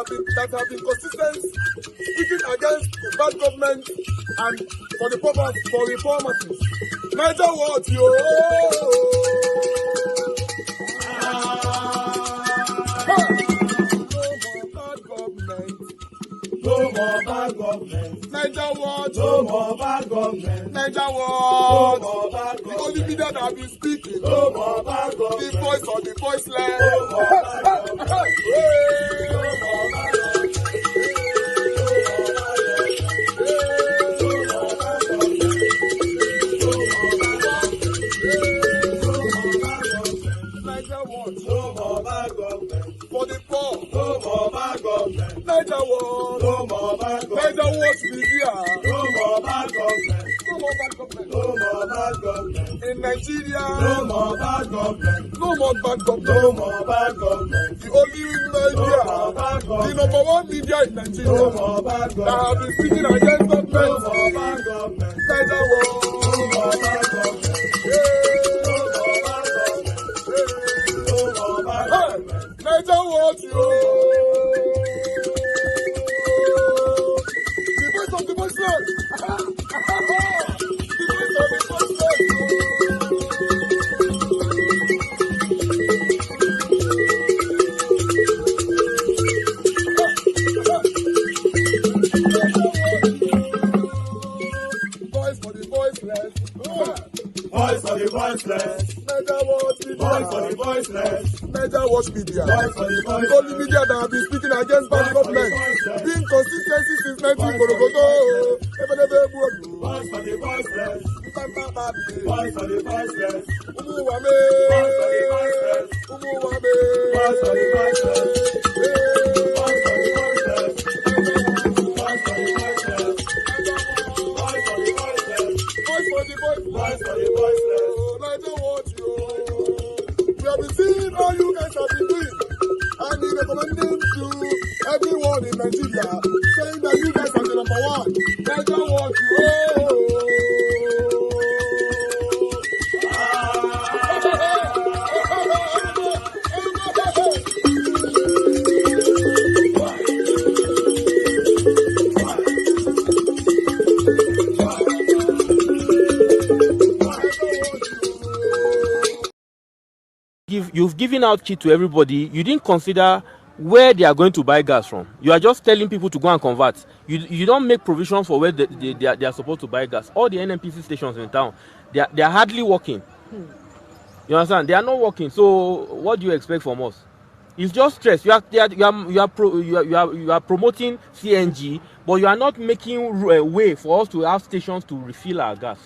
that have been consistent, speaking against bad government and for the purpose for reformers. Niger what yo? No more bad government. Niger what? No more bad government. Niger what? No more bad government. The only media that have been speaking. No more bad government. The voice of the voiceless. No more bad government. No more bad government. No more bad government. For the poor. No more bad government. Niger what? No more bad government. Niger what be here? No more bad government. No more bad government. No more bad government. In Nigeria. No more bad government. No more bad government. No more bad government. The only media. No more bad government. The number one media in Nigeria. No more bad government. That have been speaking against government. No more bad government. Niger what? No more bad government. Niger what yo? The voice of the voiceless. The voice of the voiceless. Voice for the voiceless. Voice for the voiceless. Niger what? Voice for the voiceless. Niger watch media. The only media that have been speaking against bad government. Being consistency since 1944. Voice for the voiceless. Voice for the voiceless. Umuwame. Voice for the voiceless. Umuwame. Voice for the voiceless. Voice for the voiceless. Voice for the voiceless. Voice for the voiceless. Voice for the voiceless. Voice for the voiceless. Niger watch you. We have been seeing all you guys have been doing, and we recommending to everyone in Nigeria, saying that you guys are the number one. Niger what you You've given out kit to everybody. You didn't consider where they are going to buy gas from. You are just telling people to go and convert. You don't make provisions for where they are supposed to buy gas. All the NNPC stations in town, they are hardly working. You understand? They are not working. So what do you expect from us? It's just stress. You are promoting CNG, but you are not making a way for us to have stations to refill our gas.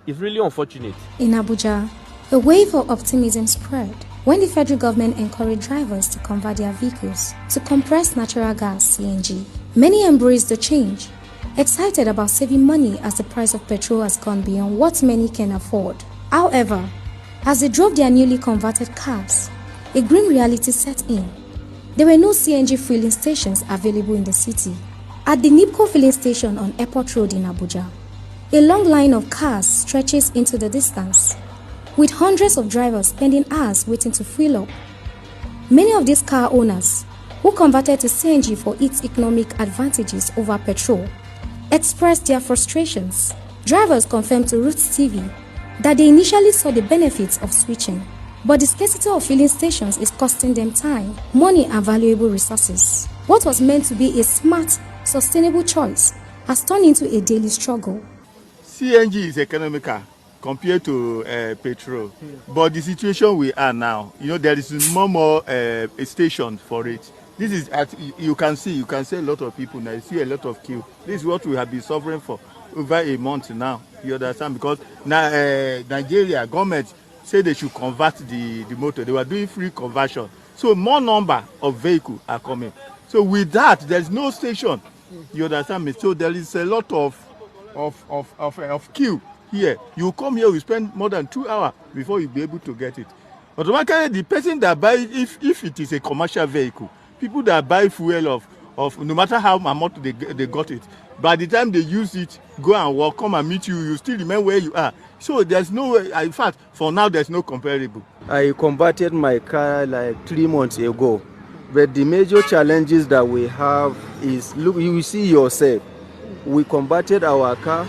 It's really unfortunate. In Abuja, a wave of optimism spread when the federal government encouraged drivers to convert their vehicles to compressed natural gas (CNG). Many embraced the change, excited about saving money as the price of petrol has gone beyond what many can afford. However, as they drove their newly converted cars, a grim reality set in. There were no CNG filling stations available in the city. At the NIPCO filling station on Airport Road in Abuja, a long line of cars stretches into the distance, with hundreds of drivers spending hours waiting to fill up. Many of these car owners, who converted to CNG for its economic advantages over petrol, expressed their frustrations. Drivers confirmed to Roots TV that they initially saw the benefits of switching, but the scarcity of filling stations is costing them time, money, and valuable resources. What was meant to be a smart, sustainable choice has turned into a daily struggle. CNG is economical compared to petrol, but the situation we are now, there is more stations for it. This is you can see a lot of people now. You see a lot of queue. This is what we have been suffering for over a month now. You understand? Because now Nigeria government said they should convert the motor. They were doing free conversion, so more number of vehicles are coming. So with that, there's no station. You understand me? So there is a lot of queue here. You come here, we spend more than 2 hours before you be able to get it. Automatically, the person that buy, if it is a commercial vehicle, people that buy fuel of no matter how much they got it, by the time they use it, go and work, come and meet you, you still remain where you are. So there's no way. In fact, for now, there's no comparable. I converted my car like 3 months ago. But the major challenges that we have is, look, you will see yourself, we converted our car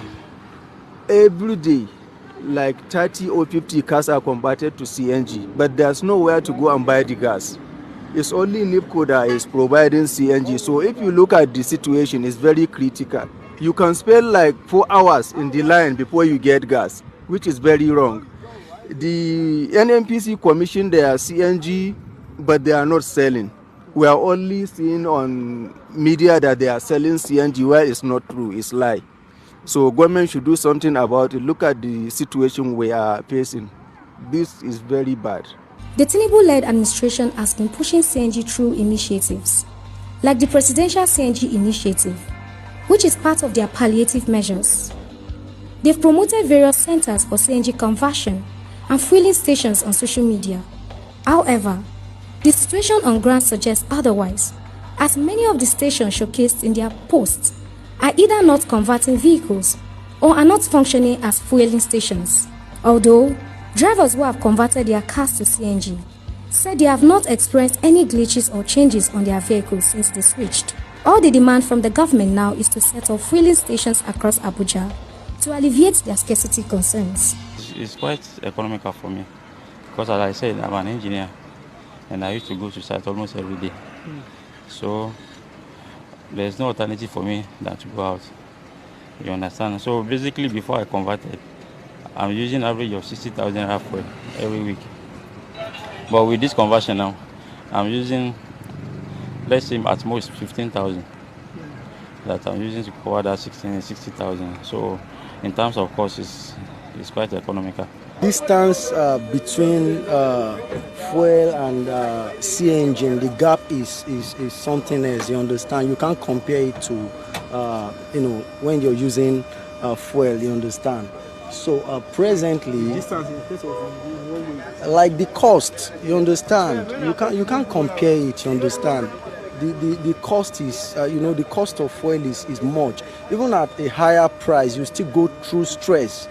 every day. Like 30 or 50 cars are converted to CNG, but there's nowhere to go and buy the gas. It's only NIPCO that is providing CNG. So if you look at the situation, it's very critical. You can spend like 4 hours in the line before you get gas, which is very wrong. The NNPC commissioned their CNG, but they are not selling. We are only seeing on media that they are selling CNG, where it's not true, it's lie. So government should do something about it. Look at the situation we are facing. This is very bad. The Tinubu-led administration has been pushing CNG through initiatives, like the Presidential CNG Initiative, which is part of their palliative measures. They've promoted various centers for CNG conversion and fueling stations on social media. However, the situation on ground suggests otherwise, as many of the stations showcased in their posts are either not converting vehicles or are not functioning as fueling stations. Although drivers who have converted their cars to CNG said they have not experienced any glitches or changes on their vehicles since they switched. All the demand from the government now is to set up fueling stations across Abuja to alleviate their scarcity concerns. It's quite economical for me because, as I said, I'm an engineer and I used to go to site almost every day. So there's no alternative for me than to go out. You understand? So basically, before I converted, I'm using average of 60,000 fuel every week. But with this conversion now, I'm using, let's say, at most 15,000 that I'm using to cover that 60,000. So in terms of cost, it's quite economical. Distance between fuel and CNG, the gap is something else. You understand? You can't compare it to when you're using fuel. You understand? So presently, Distance in case of like the cost, you understand? You can't compare it. You understand? The cost is the cost of fuel is much. Even at a higher price, you still go through stress.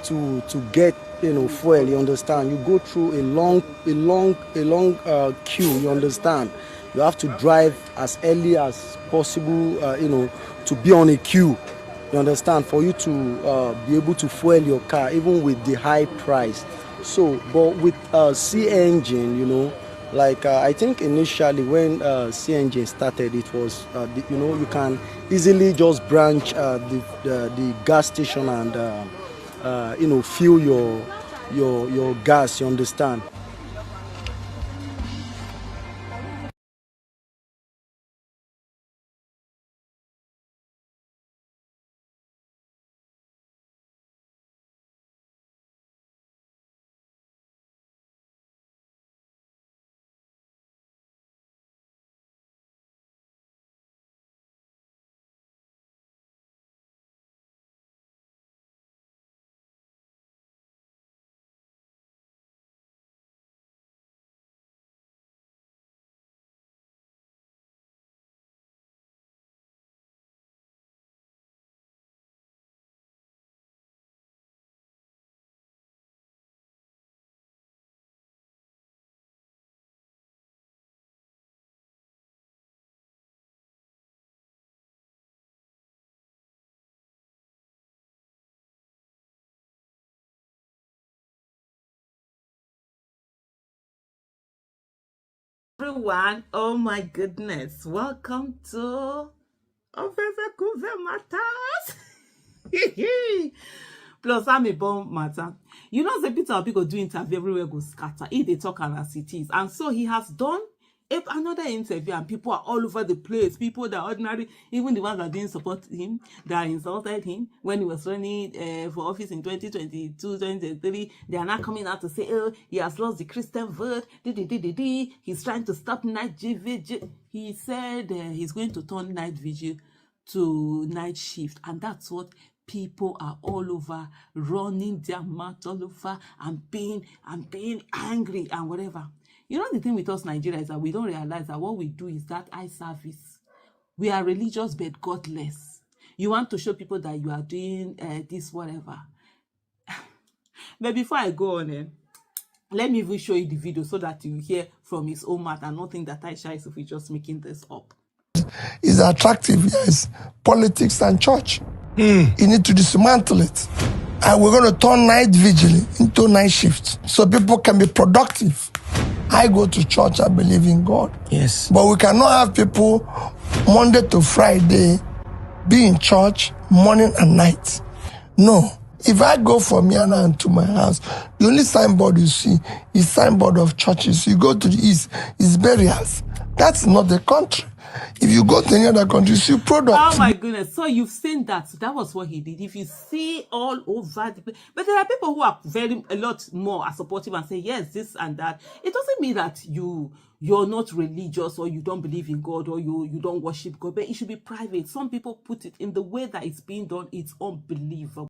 To get fuel, you understand? You go through a long queue, you understand? You have to drive as early as possible, to be on a queue, you understand? For you to be able to fuel your car, even with the high price. So, but with CNG, like I think initially when CNG started, it was you can easily just branch the gas station and fill your gas, you understand? Everyone, oh my goodness, welcome to Kuve Matters. Plus, I'm a bomb matter. You know, the Peter people do interview everywhere go scatter. They talk as it is. And so he has done another interview, and people are all over the place. People that are ordinary, even the ones that didn't support him, that insulted him when he was running for office in 2022, 2023, they are now coming out to say, oh, he has lost the Christian vote. He's trying to stop night vigil. He said he's going to turn night vigil to night shift, and that's what people are all over running their mouth all over and being angry and whatever. You know, the thing with us Nigerians is that we don't realize that what we do is that eye service. We are religious but godless. You want to show people that you are doing this whatever. But before I go on, Let me even show you the video so that you hear from his own mouth and not think that Aisha is just making this up. Is attractive, yes. Politics and church. You need to dismantle it. And we're going to turn night vigil into night shift so people can be productive. I go to church, I believe in God. Yes. But we cannot have people Monday to Friday be in church morning and night. No. If I go from here now to my house, the only signboard you see is signboard of churches. You go to the east, it's burials. That's not the country. If you go to any other country, you see products. Oh my goodness. So you've seen that. So that was what he did. If you see all over the place. But there are people who are a lot more supportive and say, yes, this and that. It doesn't mean that you're not religious or you don't believe in God or you don't worship God. But it should be private. Some people put it in the way that it's being done. It's unbelievable.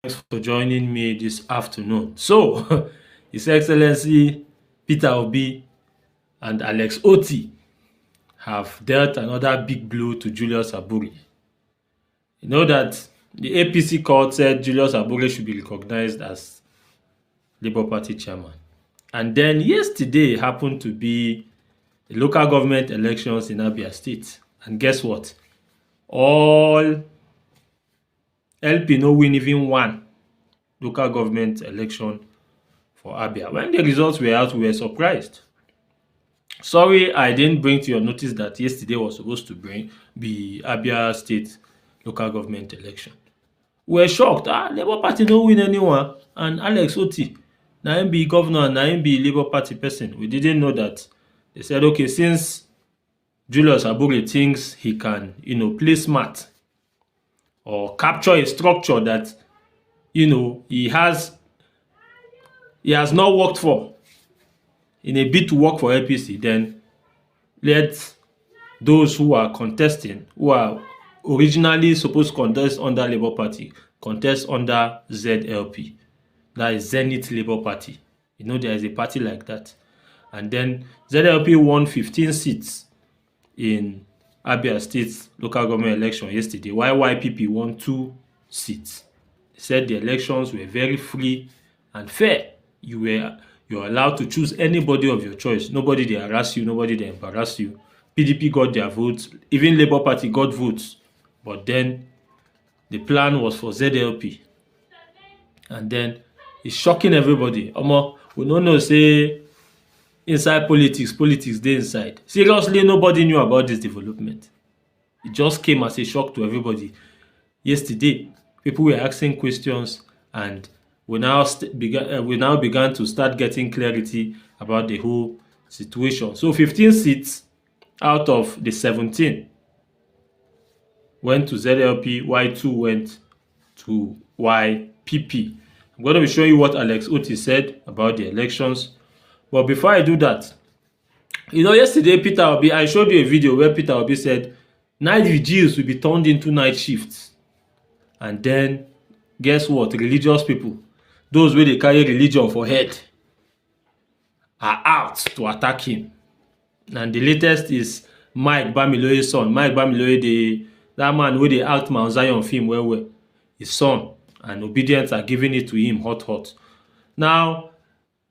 Thanks for joining me this afternoon. So, His Excellency Peter Obi and Alex Otti have dealt another big blow to Julius Abure. You know that the APC court said Julius Abure should be recognized as Labour Party chairman. And then yesterday happened to be the local government elections in Abia State. And guess what? All LP no win even one local government election for Abia. When the results were out, we were surprised. Sorry, I didn't bring to your notice that yesterday was supposed to be Abia State local government election. We were shocked. Labour Party don't win anyone. And Alex Otti, now him be governor and now him be Labour Party person. We didn't know that. They said, okay, since Julius Abure thinks he can, play smart or capture a structure that, he has not worked for in a bid to work for APC, then let those who are contesting, who are originally supposed to contest under Labour Party, contest under ZLP. That is Zenith Labour Party. There is a party like that. And then ZLP won 15 seats in Abia State local government election yesterday, while YPP won 2 seats. They said the elections were very free and fair. You're allowed to choose anybody of your choice. Nobody they harass you, nobody they embarrass you. PDP got their votes, even Labour Party got votes. But then the plan was for ZLP. And then it's shocking everybody. We don't know, say, inside politics they inside. Seriously, nobody knew about this development. It just came as a shock to everybody. Yesterday, people were asking questions and we now began to start getting clarity about the whole situation. So 15 seats out of the 17 went to ZLP, while 2 went to YPP. I'm going to be showing you what Alex Otti said about the elections. But before I do that, yesterday Peter Obi, I showed you a video where Peter Obi said night vigils will be turned into night shifts. And then, guess what? Religious people, those where they carry religion for head, are out to attack him. And the latest is Mike Bamiloye's son. Mike Bamiloye, that man where they act Mount Zion film where his son, and obedience are giving it to him hot. Now,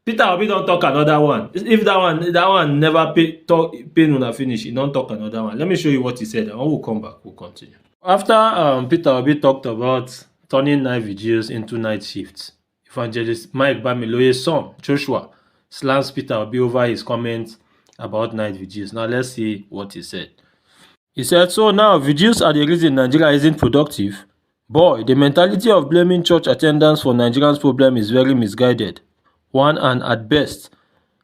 Peter Obi don't talk another one. If that one never pay Nuna finish, he don't talk another one. Let me show you what he said, and when we come back, we'll continue. After Peter Obi talked about turning night vigils into night shifts, evangelist Mike Bamiloye's son, Joshua, slams Peter Obi over his comments about night vigils. Now let's see what he said. He said, so now vigils are the reason Nigeria isn't productive. Boy, the mentality of blaming church attendance for Nigerians' problem is very misguided. One and at best,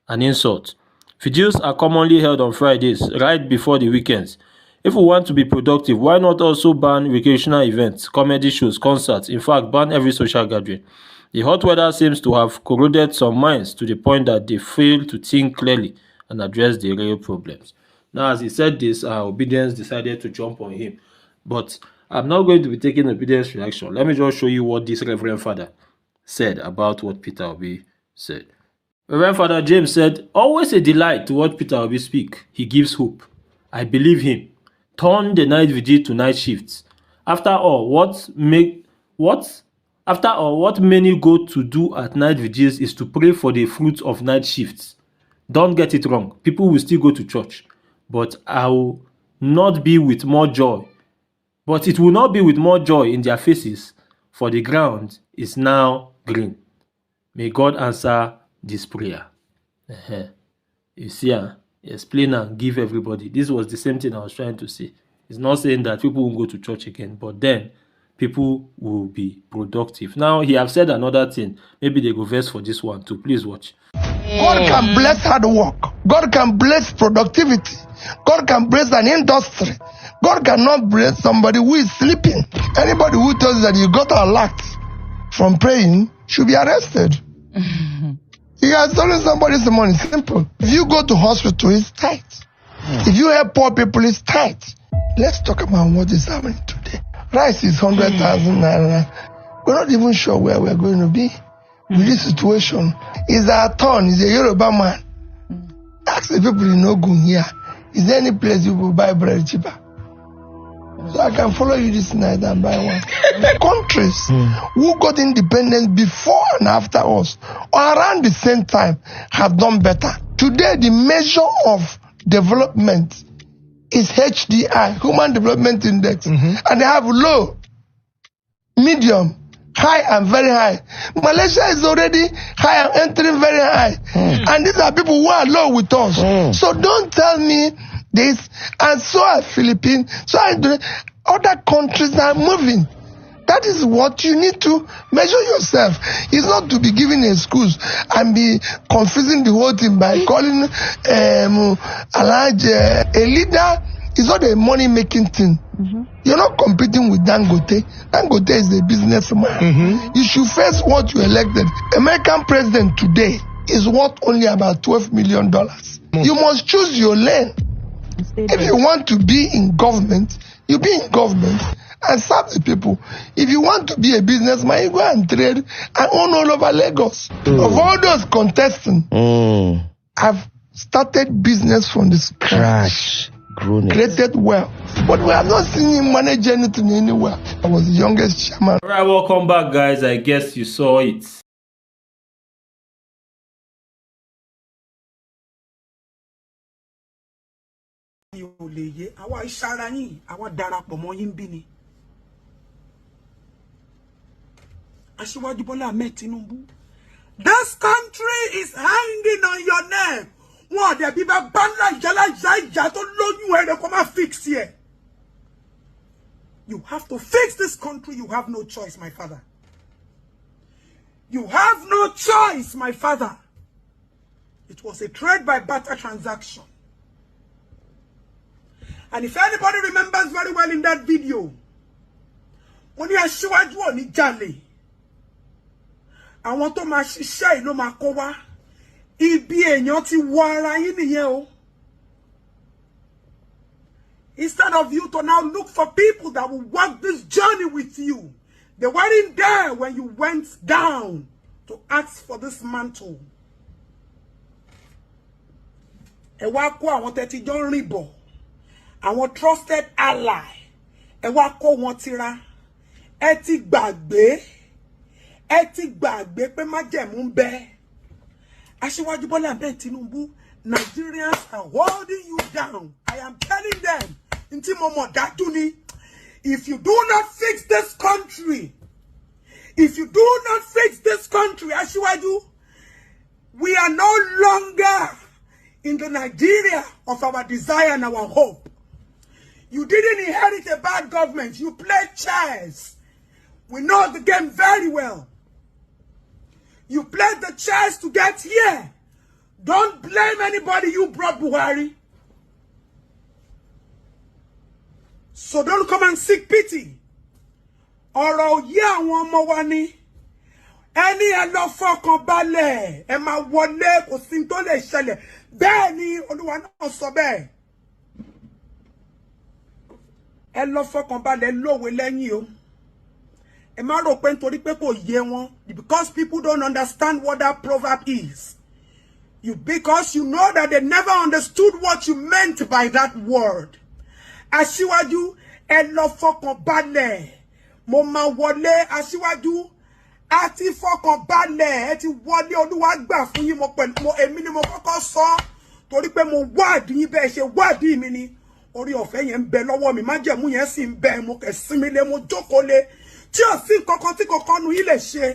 an insult. Vigils are commonly held on Fridays, right before the weekends. If we want to be productive, why not also ban recreational events, comedy shows, concerts, in fact, ban every social gathering? The hot weather seems to have corroded some minds to the point that they fail to think clearly and address the real problems. Now, as he said this, Obedience decided to jump on him. But I'm not going to be taking Obedience reaction. Let me just show you what this Reverend Father said about what Peter Obi said. Reverend Father James said, always a delight to watch Peter Obi speak. He gives hope. I believe him. Turn the night vigil to night shifts. After all, what After all, what many go to do at night vigils is to pray for the fruits of night shifts. Don't get it wrong. People will still go to church, but I will not be with more joy. But it will not be with more joy in their faces, for the ground is now green. May God answer this prayer. You see, explain and give everybody. This was the same thing I was trying to say. It's not saying that people won't go to church again, but then people will be productive. Now, he have said another thing. Maybe they go verse for this one too. Please watch. God can bless hard work. God can bless productivity. God can bless an industry. God cannot bless somebody who is sleeping. Anybody who tells you that you got a lot from praying should be arrested. You are stolen somebody's money. Simple. If you go to hospital, it's tight. If you help poor people, it's tight. Let's talk about what is happening today. Rice is 100,000 naira. We're not even sure where we're going to be with this situation. Is our turn? Is a Yoruba man? Ask the people in Ogun here. Is there any place you will buy bread cheaper? So I can follow you this night and buy one. Countries who got independence before and after us, or around the same time, have done better. Today, the measure of development is HDI, Human Development Index, and they have low, medium, high, and very high. Malaysia is already high and entering very high, and these are people who are low with us. So don't tell me this, and so are Philippines, so are other countries are moving. That is what you need to measure yourself. It's not to be giving an excuse and be confusing the whole thing by calling a leader. Is not a money-making thing. You're not competing with Dangote. Dangote is a businessman. You should face what you elected. American president today is worth only about $12 million. You must choose your lane. If you want to be in government, you be in government and serve the people. If you want to be a businessman, you go and trade and own all over Lagos. Of all those contesting, I've started business from the scratch. Created wealth. But we have not seen him manage anything anywhere. I was the youngest chairman. Alright, welcome back, guys. I guess you saw it. This country is hanging on your neck. What the people come fix here. You have to fix this country. You have no choice, my father. You have no choice, my father. It was a trade by barter transaction. And if anybody remembers very well in that video, when you are sure you are Nijale, I want to share no makowa. Instead of you to now look for people that will walk this journey with you. They weren't there when you went down to ask for this mantle. Our trusted ally. Eti gbagbe pe majemu nbe. Asiwaju Bola Ahmed Tinubu, Nigerians are holding you down. I am telling them, Inti Momo Datuni, if you do not fix this country, Asiwaju, we are no longer in the Nigeria of our desire and our hope. You didn't inherit a bad government. You played chess. We know the game very well. You played the chess to get here. Don't blame anybody. You brought Buhari. So don't come and seek pity. Ọ̀rọ̀ yé àwọn ọmọ wa ni. Ẹni ẹ lọ fọkàn balẹ̀. Ẹ máa wọlé kò sí tó lè ṣẹlẹ̀. Bẹ́ẹ̀ ni Olúwa náà sọ bẹ́ẹ̀. Ẹ lọ fọkàn balẹ̀ lówe lẹ́yìn o. Because people don't understand what that proverb is. Because you know that they never understood what you meant by that word. Asiwaju, ẹ lọ fọkàn balẹ̀. Mo máa wọlé, Asiwaju, Àti fọkàn balẹ̀ ẹ ti wọlé Olúwa gbà fún yín mo èmi ni mo kọ́kọ́ sọ torí pé mo wádìí yín bẹ́ẹ̀ ṣe wádìí mi ni orí ọ̀fẹ́ yẹn ń bẹ lọ́wọ́ mi májẹ̀mú yẹn sì ń bẹ mo kẹ̀ sinmi lé mo jókòó lé tí ò sí kankan tí kankan nu yín lè ṣe.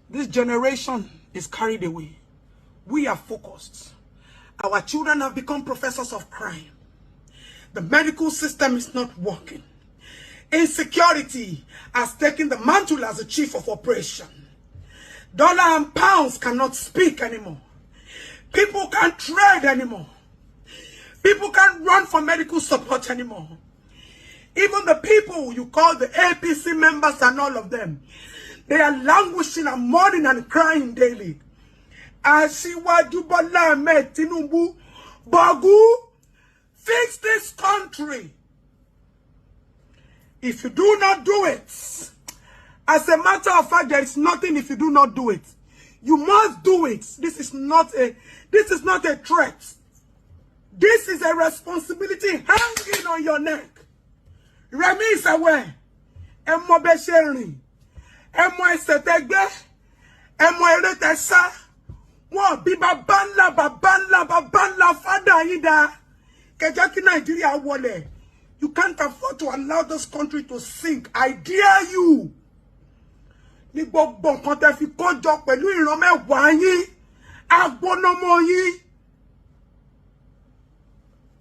This generation is carried away. We are focused. Our children have become professors of crime. The medical system is not working. Insecurity has taken the mantle as the chief of operation. Dollar and pounds cannot speak anymore. People can't trade anymore. People can't run for medical support anymore. Even the people you call the APC members and all of them, they are languishing and mourning and crying daily. Asiwaju Bola Ahmed Tinubu, Bogu, fix this country. If you do not do it, as a matter of fact, there is nothing if you do not do it. You must do it. This is not a threat. This is a responsibility hanging on your neck. Remi is aware. Emo be sharing. Emo esetegbe. Emo eretesa. Wọ́n bí babanla father yida. Kejaki Nigeria wole. You can't afford to allow this country to sink. I dare you. Ní gbogbo nǹkan tẹ́ fi kójọ pẹ̀lú ìran mẹ́wàá yín. Agbonomo yín.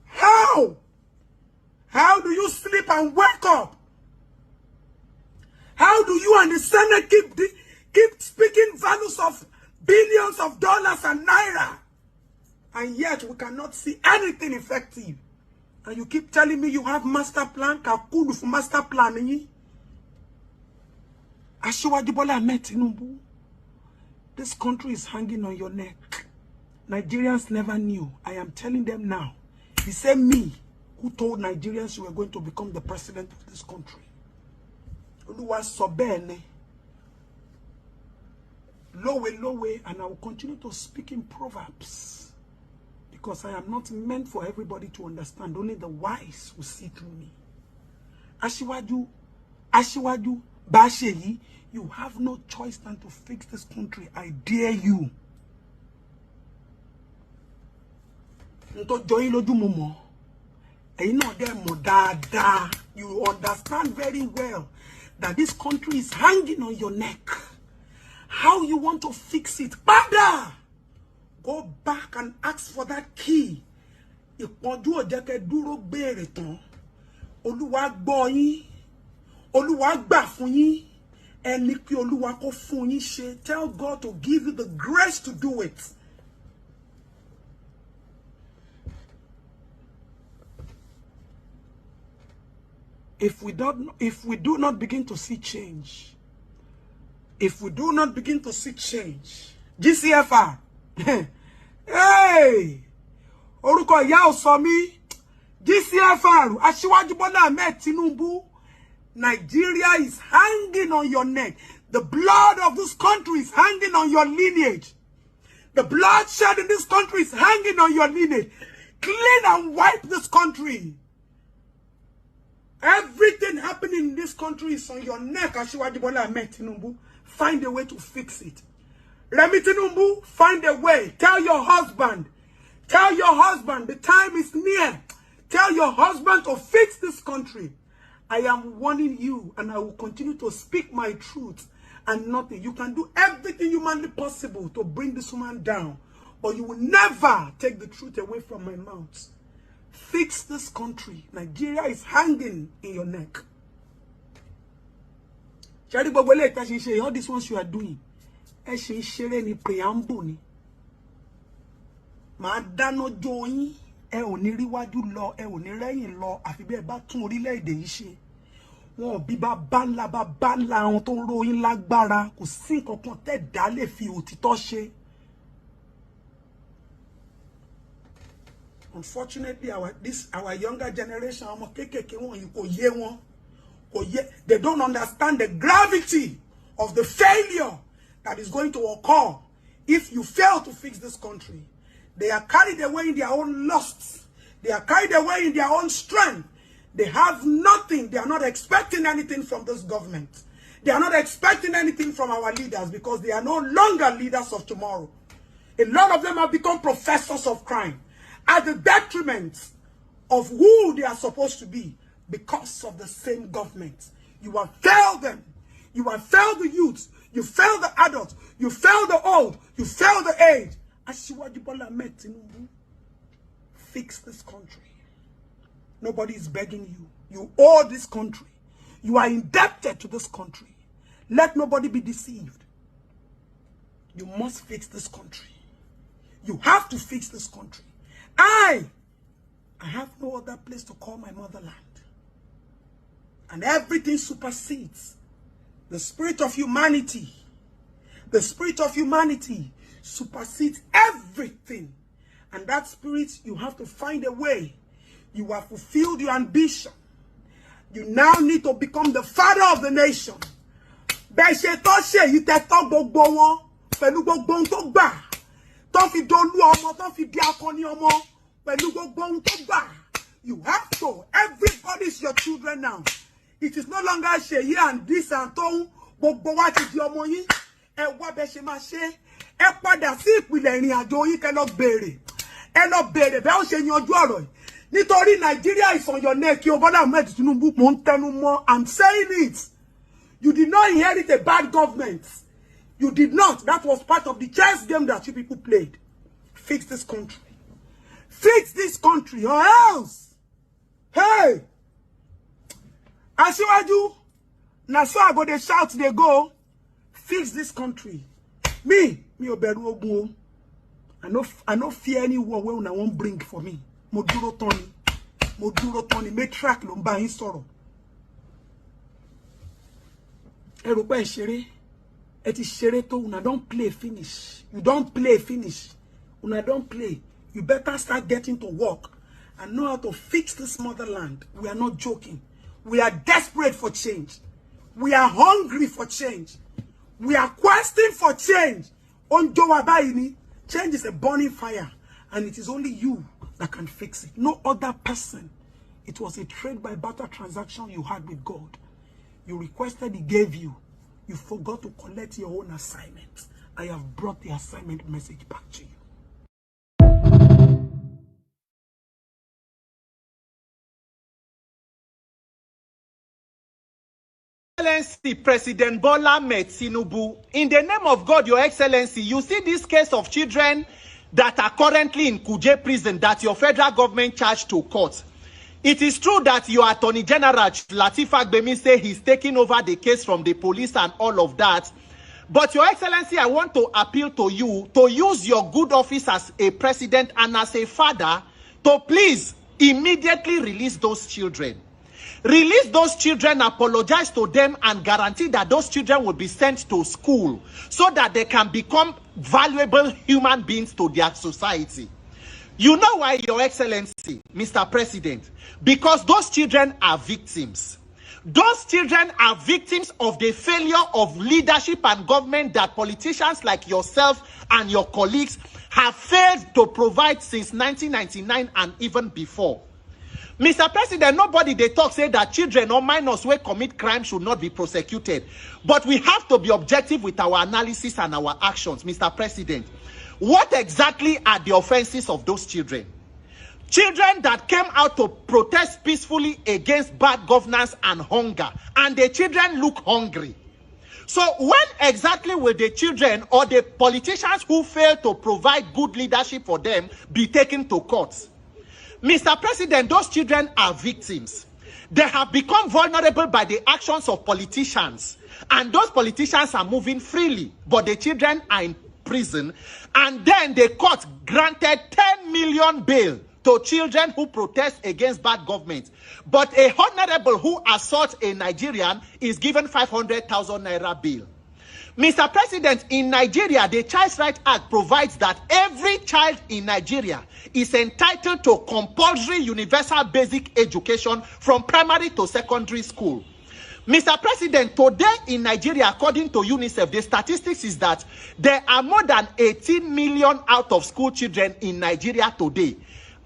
How do you sleep and wake up? How do you and the Senate keep speaking values of billions of dollars and naira? And yet we cannot see anything effective. And you keep telling me you have master plan, kakulu for master plan. Asiwaju Bola Ahmed Tinubu, this country is hanging on your neck. Nigerians never knew. I am telling them now. The same me who told Nigerians you were going to become the president of this country. Oluwa sobene. Lowe, and I will continue to speak in Proverbs. Because I am not meant for everybody to understand. Only the wise will see through me. Asiwaju, Basheyi, you have no choice than to fix this country. I dare you. You understand very well that this country is hanging on your neck. How you want to fix it? Bada! Go back and ask for that key. Ipoju ojeke duro bere tan. Oluwa gbọ́ yín. Oluwa gbà fún yín. Ẹni kí Olúwa kó fún yín ṣe. Tell God to give you the grace to do it. If we do not begin to see change, GCFR, hey, orúkọ ìyá ò sọ mí, GCFR, Asiwaju Bola Ahmed Tinubu, Nigeria is hanging on your neck. The blood of this country is hanging on your lineage. The bloodshed in this country is hanging on your lineage. Clean and wipe this country. Everything happening in this country is on your neck, Asiwaju Bola Ahmed Tinubu. Find a way to fix it. Remi Tinubu, find a way. Tell your husband the time is near. Tell your husband to fix this country. I am warning you, and I will continue to speak my truth and nothing. You can do everything humanly possible to bring this woman down, but you will never take the truth away from my mouth. Fix this country. Nigeria is hanging in your neck. All these ones you are doing, ni preamble ni. Ma dano joyin, ẹ ò ní ríwájú lọ, ẹ ò ní rẹ́yìn lọ, àfi bí ẹ bá tún orílẹ̀-èdè yìí ṣe. Wọn bí bàbá ńlá àwọn tó ń ròyìn lágbára, kò sí nǹkan tẹ́ dá lè fi òtítọ́ ṣe. Unfortunately, our younger generation, they don't understand the gravity of the failure that is going to occur if you fail to fix this country. They are carried away in their own lusts. They are carried away in their own strength. They have nothing. They are not expecting anything from this government. They are not expecting anything from our leaders because they are no longer leaders of tomorrow. A lot of them have become professors of crime at the detriment of who they are supposed to be because of the same government. You have failed them. You have failed the youth. You failed the adults. You failed the old. You failed the aged. Asiwaju Bola Ahmed Tinubu, fix this country. Nobody is begging you. You owe this country. You are indebted to this country. Let nobody be deceived. You must fix this country. You have to fix this country. I have no other place to call my motherland. And everything supersedes the spirit of humanity. The spirit of humanity supersedes everything. And that spirit, you have to find a way. You have fulfilled your ambition. You now need to become the father of the nation. Bẹ́ṣe tó ṣe yìí tẹ́ tọ́ gbogbo wọn pẹ̀lú gbogbo ohun tó gbà. Tó fi dolú ọmọ, tó fi di akọni ọmọ pẹ̀lú gbogbo ohun tó gbà. You have to. Everybody is your children now. It is no longer Ṣèyí and this and Tóun. Gbogbo wa ti di ọmọ yín. Ẹ wá bẹ́ ṣe máa ṣe. Ẹ padà sí ìpìlẹ̀ ìrìn àjò yín kẹ́ lọ béèrè. Ẹ lọ béèrè bẹ́ẹ̀ ó ṣe yanjú ọ̀rọ̀ yìí. Nítorí Nigeria is on your neck. Kí o Bola Ahmed Tinubu mo ń tẹnu mọ́. I'm saying it. You did not inherit a bad government. You did not. That was part of the chess game that you people played. Fix this country. Fix this country or else. Hey! Asiwaju, na so I go dey shout, they go. Fix this country. Me oberu ogun o. I no fear any war wey una won't bring for me. Mo dúró Tony, me track lo nba yin sọ̀rọ̀. Ẹ rò pé ṣeré. Ẹ ti ṣeré tó una don't play finish. You don't play finish. Una don't play. You better start getting to work and know how to fix this motherland. We are not joking. We are desperate for change. We are hungry for change. We are questing for change. Change is a burning fire, and it is only you that can fix it. No other person. It was a trade by barter transaction you had with God. You requested, he gave you. You forgot to collect your own assignment. I have brought the assignment message back to you. Excellency President Bola Ahmed Tinubu, in the name of God, Your Excellency, you see this case of children that are currently in Kuje prison that your federal government charged to court. It is true that your Attorney General Lateef Fagbemi say he's taking over the case from the police and all of that. But Your Excellency, I want to appeal to you to use your good office as a president and as a father to please immediately release those children. Release those children, apologize to them, and guarantee that those children will be sent to school so that they can become valuable human beings to their society. You know why, Your Excellency, Mr. President? Because those children are victims. Those children are victims of the failure of leadership and government that politicians like yourself and your colleagues have failed to provide since 1999 and even before. Mr. President, nobody they talk say that children or minors who commit crime should not be prosecuted. But we have to be objective with our analysis and our actions, Mr. President. What exactly are the offenses of those children? Children that came out to protest peacefully against bad governance and hunger, and the children look hungry. So when exactly will the children or the politicians who fail to provide good leadership for them be taken to court? Mr. President, those children are victims. They have become vulnerable by the actions of politicians. And those politicians are moving freely, but the children are in prison. And then the court granted 10 million bail to children who protest against bad government. But a honorable who assaults a Nigerian is given 500,000 naira bail. Mr. President, in Nigeria, the Child Rights Act provides that every child in Nigeria is entitled to compulsory universal basic education from primary to secondary school. Mr. President, today in Nigeria, according to UNICEF, the statistics is that there are more than 18 million out-of-school children in Nigeria today.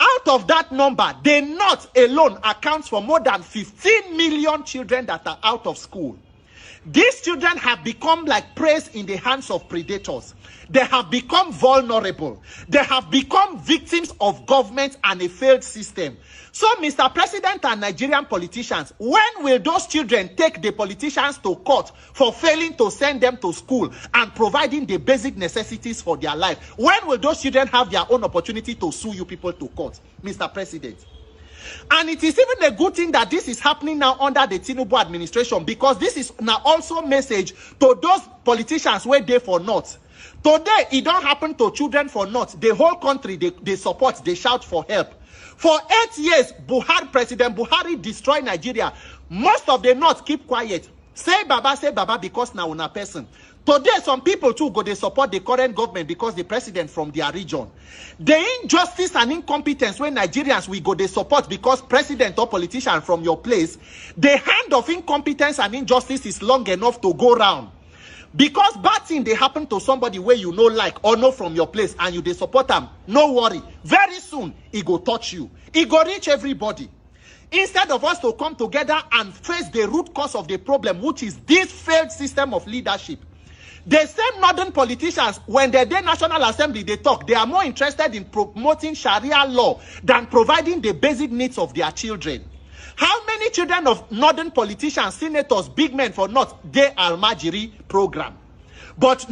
Out of that number, the North alone accounts for more than 15 million children that are out of school. These children have become like prey in the hands of predators. They have become vulnerable. They have become victims of government and a failed system. So, Mr. President and Nigerian politicians, when will those children take the politicians to court for failing to send them to school and providing the basic necessities for their life? When will those children have their own opportunity to sue you people to court, Mr. President? And it is even a good thing that this is happening now under the Tinubu administration, because this is now also a message to those politicians where they for North. Today, it don't happen to children for North. The whole country, they support, they shout for help. For 8 years, President Buhari destroyed Nigeria. Most of the North keep quiet. Say Baba, because now una person. Today, some people too go they support the current government because the president from their region. The injustice and incompetence when Nigerians we go they support because president or politician from your place, the hand of incompetence and injustice is long enough to go round. Because bad thing they happen to somebody where you know like or know from your place and you they support them, no worry. Very soon, it go touch you. It go reach everybody. Instead of us to come together and face the root cause of the problem, which is this failed system of leadership. The same northern politicians, when they do National Assembly, they talk, they are more interested in promoting Sharia law than providing the basic needs of their children. How many children of northern politicians, senators, big men for North, they Almajiri program? But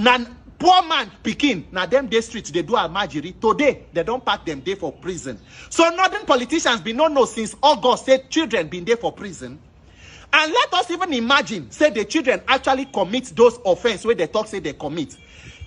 poor man picking, now them day streets, they do Almajiri. Today, they don't pack them there for prison. So northern politicians been no since August, said children been there for prison. And let us even imagine, say the children actually commit those offenses where they talk say they commit.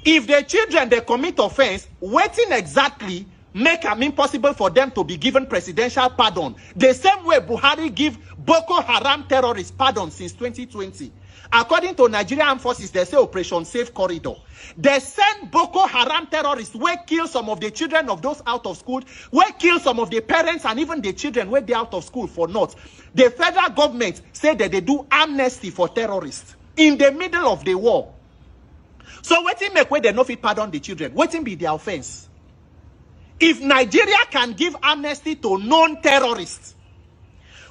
If the children, they commit offense, waiting exactly make it impossible for them to be given presidential pardon. The same way Buhari give Boko Haram terrorists pardon since 2020. According to Nigerian Armed Forces, they say Operation Safe Corridor. They send Boko Haram terrorists where kill some of the children of those out of school, where kill some of the parents and even the children where they out of school for North. The federal government said that they do amnesty for terrorists in the middle of the war. So waiting make where they no fit pardon the children. Waiting be their offense. If Nigeria can give amnesty to non-terrorists,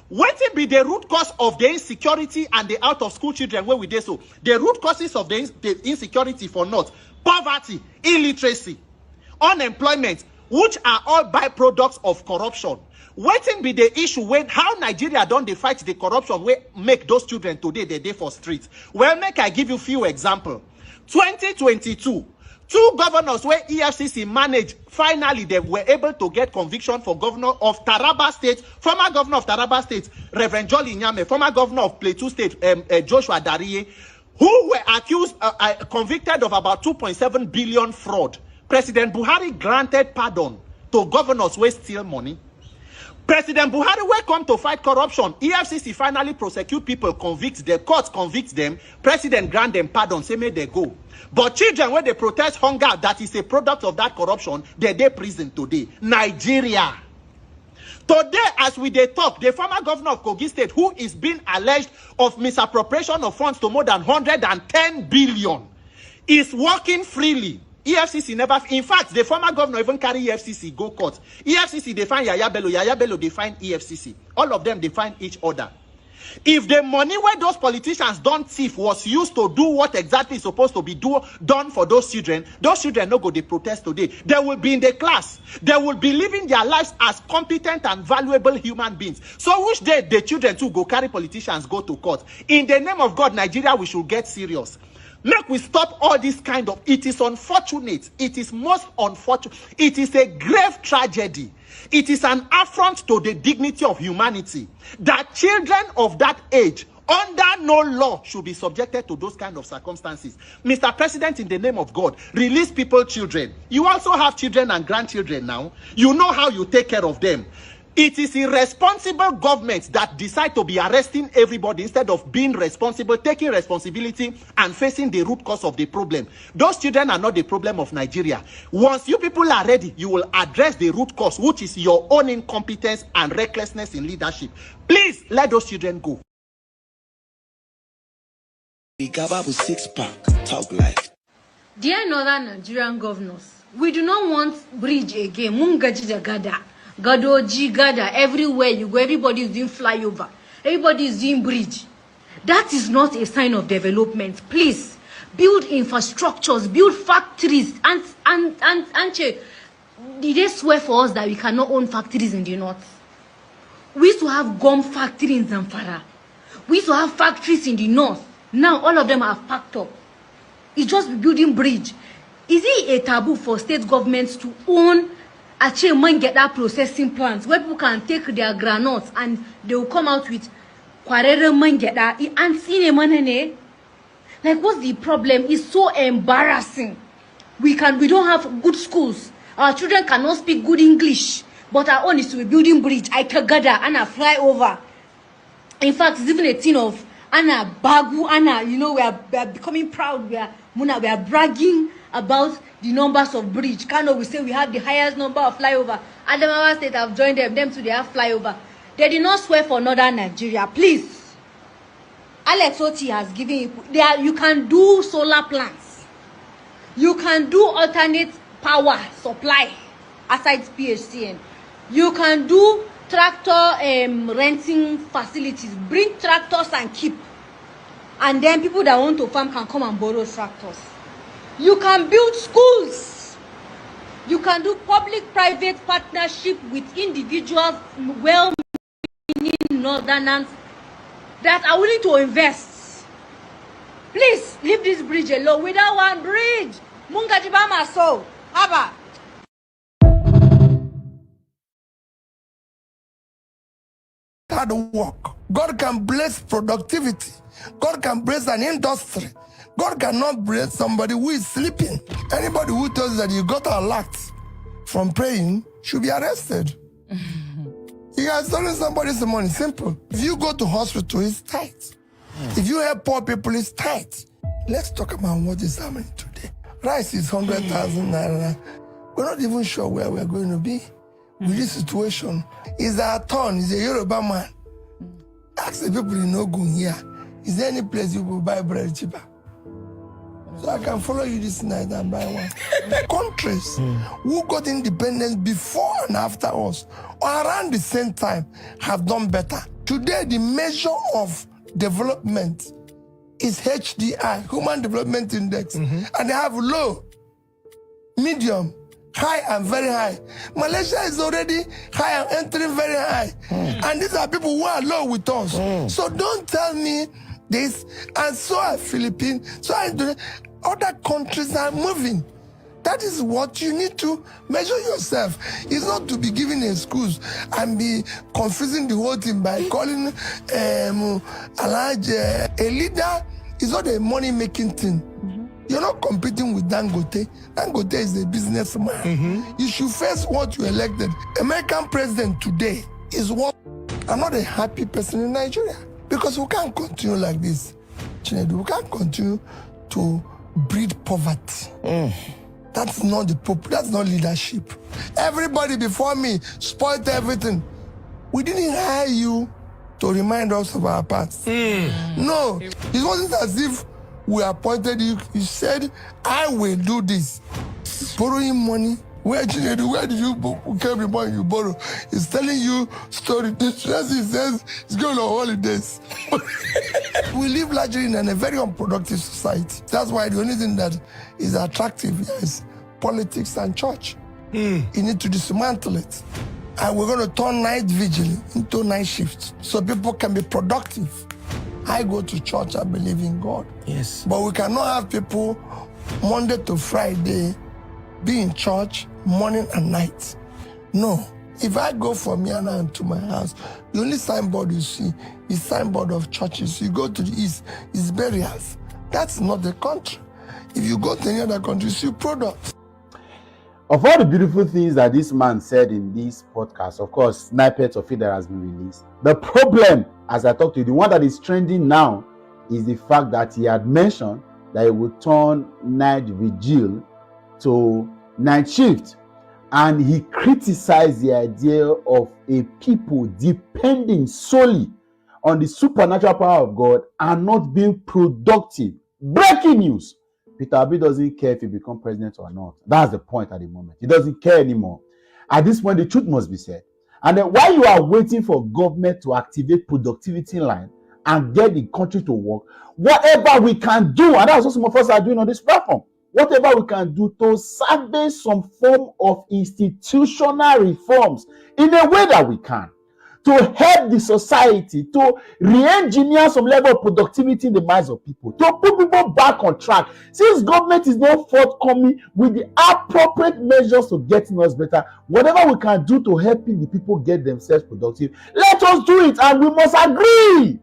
what will be the root cause of the insecurity and the out-of-school children where we do so? The root causes of the insecurity for North, poverty, illiteracy, unemployment, which are all byproducts of corruption. What will be the issue when how Nigeria don't they fight the corruption where make those children today they day for streets? Well, make I give you few examples. 2022. 2 governors where EFCC managed, finally they were able to get conviction for governor of Taraba State, former governor of Taraba State, Reverend Jolly Nyame, former governor of Plateau State, Joshua Dariye, who were accused, convicted of about 2.7 billion fraud. President Buhari granted pardon to governors who steal money. President Buhari will come to fight corruption. EFCC finally prosecute people, convict them, courts convict them, president grant them pardon, say may they go. But children, when they protest hunger, that is a product of that corruption, they prison today. Nigeria. Today, as we talk, the former governor of Kogi State, who is being alleged of misappropriation of funds to more than 110 billion, is working freely. EFCC never, in fact, the former governor even carry EFCC go court. EFCC, they find Yaya Bello, they find EFCC. All of them, they find each other. If the money where those politicians don't thief was used to do what exactly is supposed to be done for those children no go they protest today. They will be in the class. They will be living their lives as competent and valuable human beings. So which day the children too go carry politicians go to court? In the name of God, Nigeria, we should get serious. Make we stop all this kind of, it is unfortunate. It is most unfortunate. It is a grave tragedy. It is an affront to the dignity of humanity that children of that age under no law should be subjected to those kind of circumstances. Mr. President, in the name of God, release people's children. You also have children and grandchildren now. You know how you take care of them. It is irresponsible governments that decide to be arresting everybody instead of being responsible, taking responsibility and facing the root cause of the problem. Those children are not the problem of Nigeria. Once you people are ready, you will address the root cause, which is your own incompetence and recklessness in leadership. Please let those children go. Dear Northern Nigerian governors, we do not want bridge again. Mungaji Jagada. Gadoji, Gada, everywhere you go, everybody is doing flyover. Everybody is doing bridge. That is not a sign of development. Please, build infrastructures, build factories. And did they swear for us that we cannot own factories in the north? We used to have gum factory in Zamfara. We used to have factories in the north. Now all of them are packed up. It's just building bridge. Is it a taboo for state governments to own get that processing plants where people can take their granules and they will come out with kwarere and see like what's the problem? It's so embarrassing. We don't have good schools. Our children cannot speak good English, but our own is to be building bridge. I can gather and I fly over. In fact, it's even a thing of Anna Bagu, Anna, we are becoming proud. We are bragging about the numbers of bridge. Kano, we say we have the highest number of flyover. Adamawa State have joined them too, they have flyover. They did not swear for northern Nigeria. Please. Alex Oti has given you can do solar plants. You can do alternate power supply aside PHCN. You can do tractor renting facilities. Bring tractors and keep. And then people that want to farm can come and borrow tractors. You can build schools. You can do public-private partnership with individuals, well-meaning northerners that are willing to invest. Please leave this bridge alone. Without one bridge, Mungajibama so Abba. Hard work. God can bless productivity. God can bless an industry. God cannot bless somebody who is sleeping. Anybody who tells you that you got a lot from praying should be arrested. You are stealing somebody's money. Simple. If you go to hospital, it's tight. If you help poor people, it's tight. Let's talk about what is happening today. Rice is 100,000 naira. We're not even sure where we're going to be with this situation. Is our turn? Is a Yoruba man? Ask the people in Ogun here. Is there any place you will buy bread cheaper? So I can follow you this night and buy one. Countries who got independence before and after us, or around the same time, have done better. Today, the measure of development is HDI, Human Development Index, and they have low, medium, high, and very high. Malaysia is already high and entering very high. And these are people who are low with us. So don't tell me this, and so are Philippines, so are Indonesia. Other countries are moving. That is what you need to measure yourself. It's not to be giving excuse and be confusing the whole thing by calling a leader is not a money-making thing. You're not competing with Dangote. Dangote is a businessman. You should face what you elected. American president today is what. I'm not a happy person in Nigeria because we can't continue like this. Chinedu, we can't continue to breed poverty. That's not that's not leadership. Everybody before me spoiled everything. We didn't hire you to remind us of our past. No, it wasn't as if we appointed you. You said, I will do this. Borrowing money. Where did you carry money you borrow? He's telling you story. He says he's going on holidays. We live largely in a very unproductive society. That's why the only thing that is attractive is politics and church. You need to dismantle it. And we're going to turn night vigil into night shifts so people can be productive. I go to church, I believe in God. Yes. But we cannot have people Monday to Friday be in church morning and night. No. If I go from here now to my house, the only signboard you see is signboard of churches. You go to the east, it's burials. That's not the country. If you go to any other country, you see products. Of all the beautiful things that this man said in this podcast, of course, snippets of it that has been released. The problem, as I talk to you, the one that is trending now is the fact that he had mentioned that he would turn night vigil to night shift. And he criticized the idea of a people depending solely on the supernatural power of God and not being productive. Breaking news. Peter Obi doesn't care if he becomes president or not. That's the point at the moment. He doesn't care anymore. At this point, the truth must be said. And then while you are waiting for government to activate productivity line and get the country to work, whatever we can do, and that's what some of us are doing on this platform, whatever we can do to salvage some form of institutional reforms in a way that we can, to help the society, to re-engineer some level of productivity in the minds of people, to put people back on track. Since government is not forthcoming with the appropriate measures to getting us better, whatever we can do to helping the people get themselves productive, let us do it. And we must agree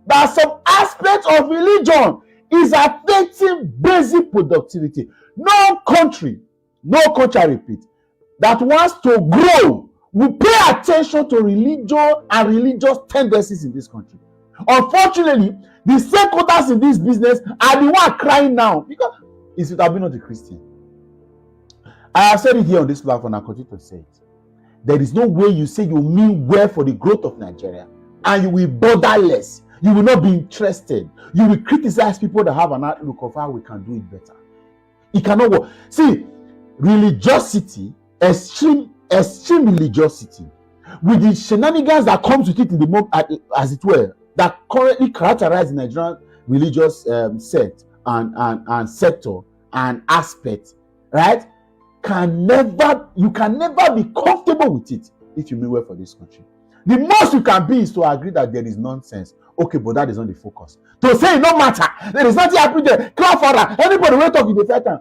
that some aspects of religion is affecting basic productivity. No country, I repeat, that wants to grow will pay attention to religion and religious tendencies in this country. Unfortunately, the stakeholders in this business are the one crying now because it would have been not a Christian. I have said it here on this platform and I continue to say it. There is no way you say you mean well for the growth of Nigeria and you will bother less. You will not be interested. You will criticize people that have an outlook of how we can do it better. It cannot work. See, religiosity, extreme religiosity, with the shenanigans that comes with it in the moment, as it were, that currently characterize the Nigerian religious sect and sector and aspect, right? You can never be comfortable with it if you mean well for this country. The most you can be is to agree that there is nonsense. Okay, but that is not the focus. To say it no matter, there is nothing happening there. Clap for that. Anybody will talk in the fair time.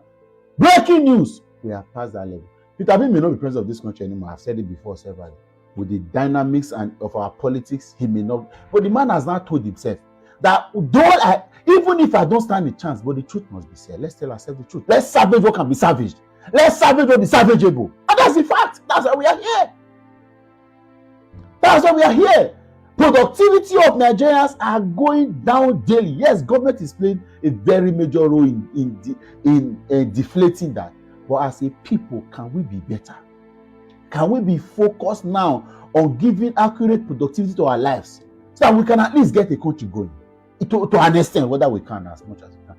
Breaking news. We have passed that level. Peter Obi may not be president of this country anymore. I've said it before several. With the dynamics of our politics, he may not. But the man has now told himself that even if I don't stand a chance, but the truth must be said. Let's tell ourselves the truth. Let's salvage what can be salvaged. Let's salvage what is salvageable. And that's the fact. That's why we are here. That's why we are here. Productivity of Nigerians are going down daily. Yes, government is playing a very major role in deflating that. But as a people, can we be better? Can we be focused now on giving accurate productivity to our lives so that we can at least get a country going to an extent, whether we can as much as we can?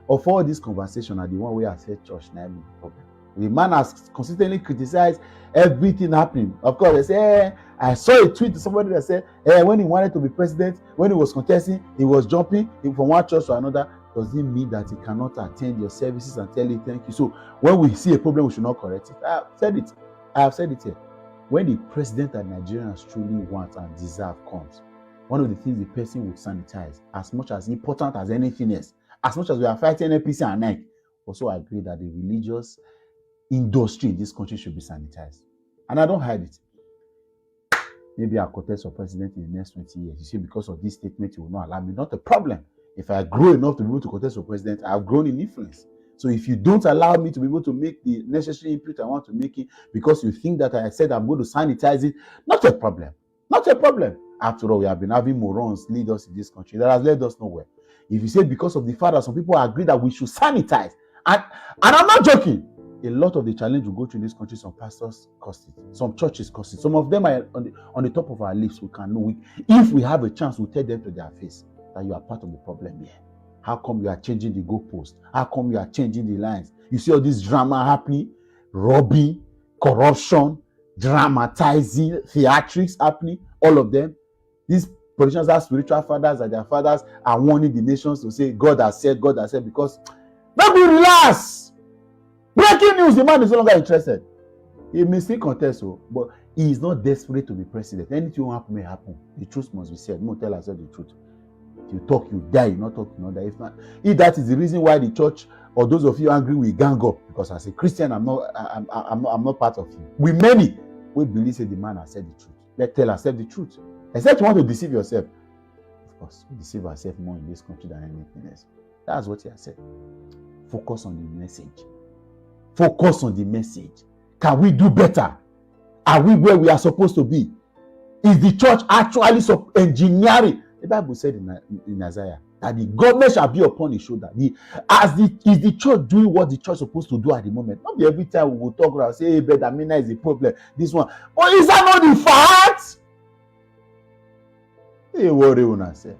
Of all this conversation, and the one where I said church, now the problem. The man has consistently criticized everything happening. Of course, they say, I saw a tweet to somebody that said, when he wanted to be president, when he was contesting, he was jumping from one church to another. Does it mean that he cannot attend your services and tell you thank you? So when we see a problem, we should not correct it. I have said it here. When the president that Nigerians truly want and deserve comes, one of the things the person would sanitize, as much as important as anything else, as much as we are fighting NPC and NEC, also I agree that the religious industry in this country should be sanitized. And I don't hide it. Maybe I'll contest for president in the next 20 years. You see, because of this statement, you will not allow me. Not a problem. If I grow enough to be able to contest for president, I've grown in influence. So if you don't allow me to be able to make the necessary input I want to make it because you think that I said I'm going to sanitize it, not a problem. Not a problem. After all, we have been having morons lead us in this country. That has led us nowhere. If you say because of the fact that some people agree that we should sanitize, and I'm not joking, a lot of the challenge we go through in this country, some pastors cost it, some churches cost it. Some of them are on the top of our lips. We can know. If we have a chance, we'll tell them to their face that you are part of the problem here. How come you are changing the goalpost? How come you are changing the lines? You see all this drama happening, robbing, corruption, dramatizing, theatrics happening, all of them. These politicians are spiritual fathers, and their fathers are warning the nations to say, God has said, because let me relax. Breaking news, the man is no longer interested. He may still contest, but he is not desperate to be president. Anything will happen may happen. The truth must be said. We must tell ourselves the truth. If you talk, you die. You not talk, you not die. If that is the reason why the church or those of you angry will gang up, because as a Christian, I'm not part of you. We many we believe say the man has said the truth. Let's tell ourselves the truth. Except you want to deceive yourself. Of course, we deceive ourselves more in this country than anything else. That's what he has said. Focus on the message. Focus on the message. Can we do better? Are we where we are supposed to be? Is the church actually engineering? The Bible said in Isaiah that the government shall be upon his shoulder. Is the church doing what the church is supposed to do at the moment? Not every time we will talk around say, hey, but Amina is the problem. This one. But is that not the fact? Hey, worry on yourself.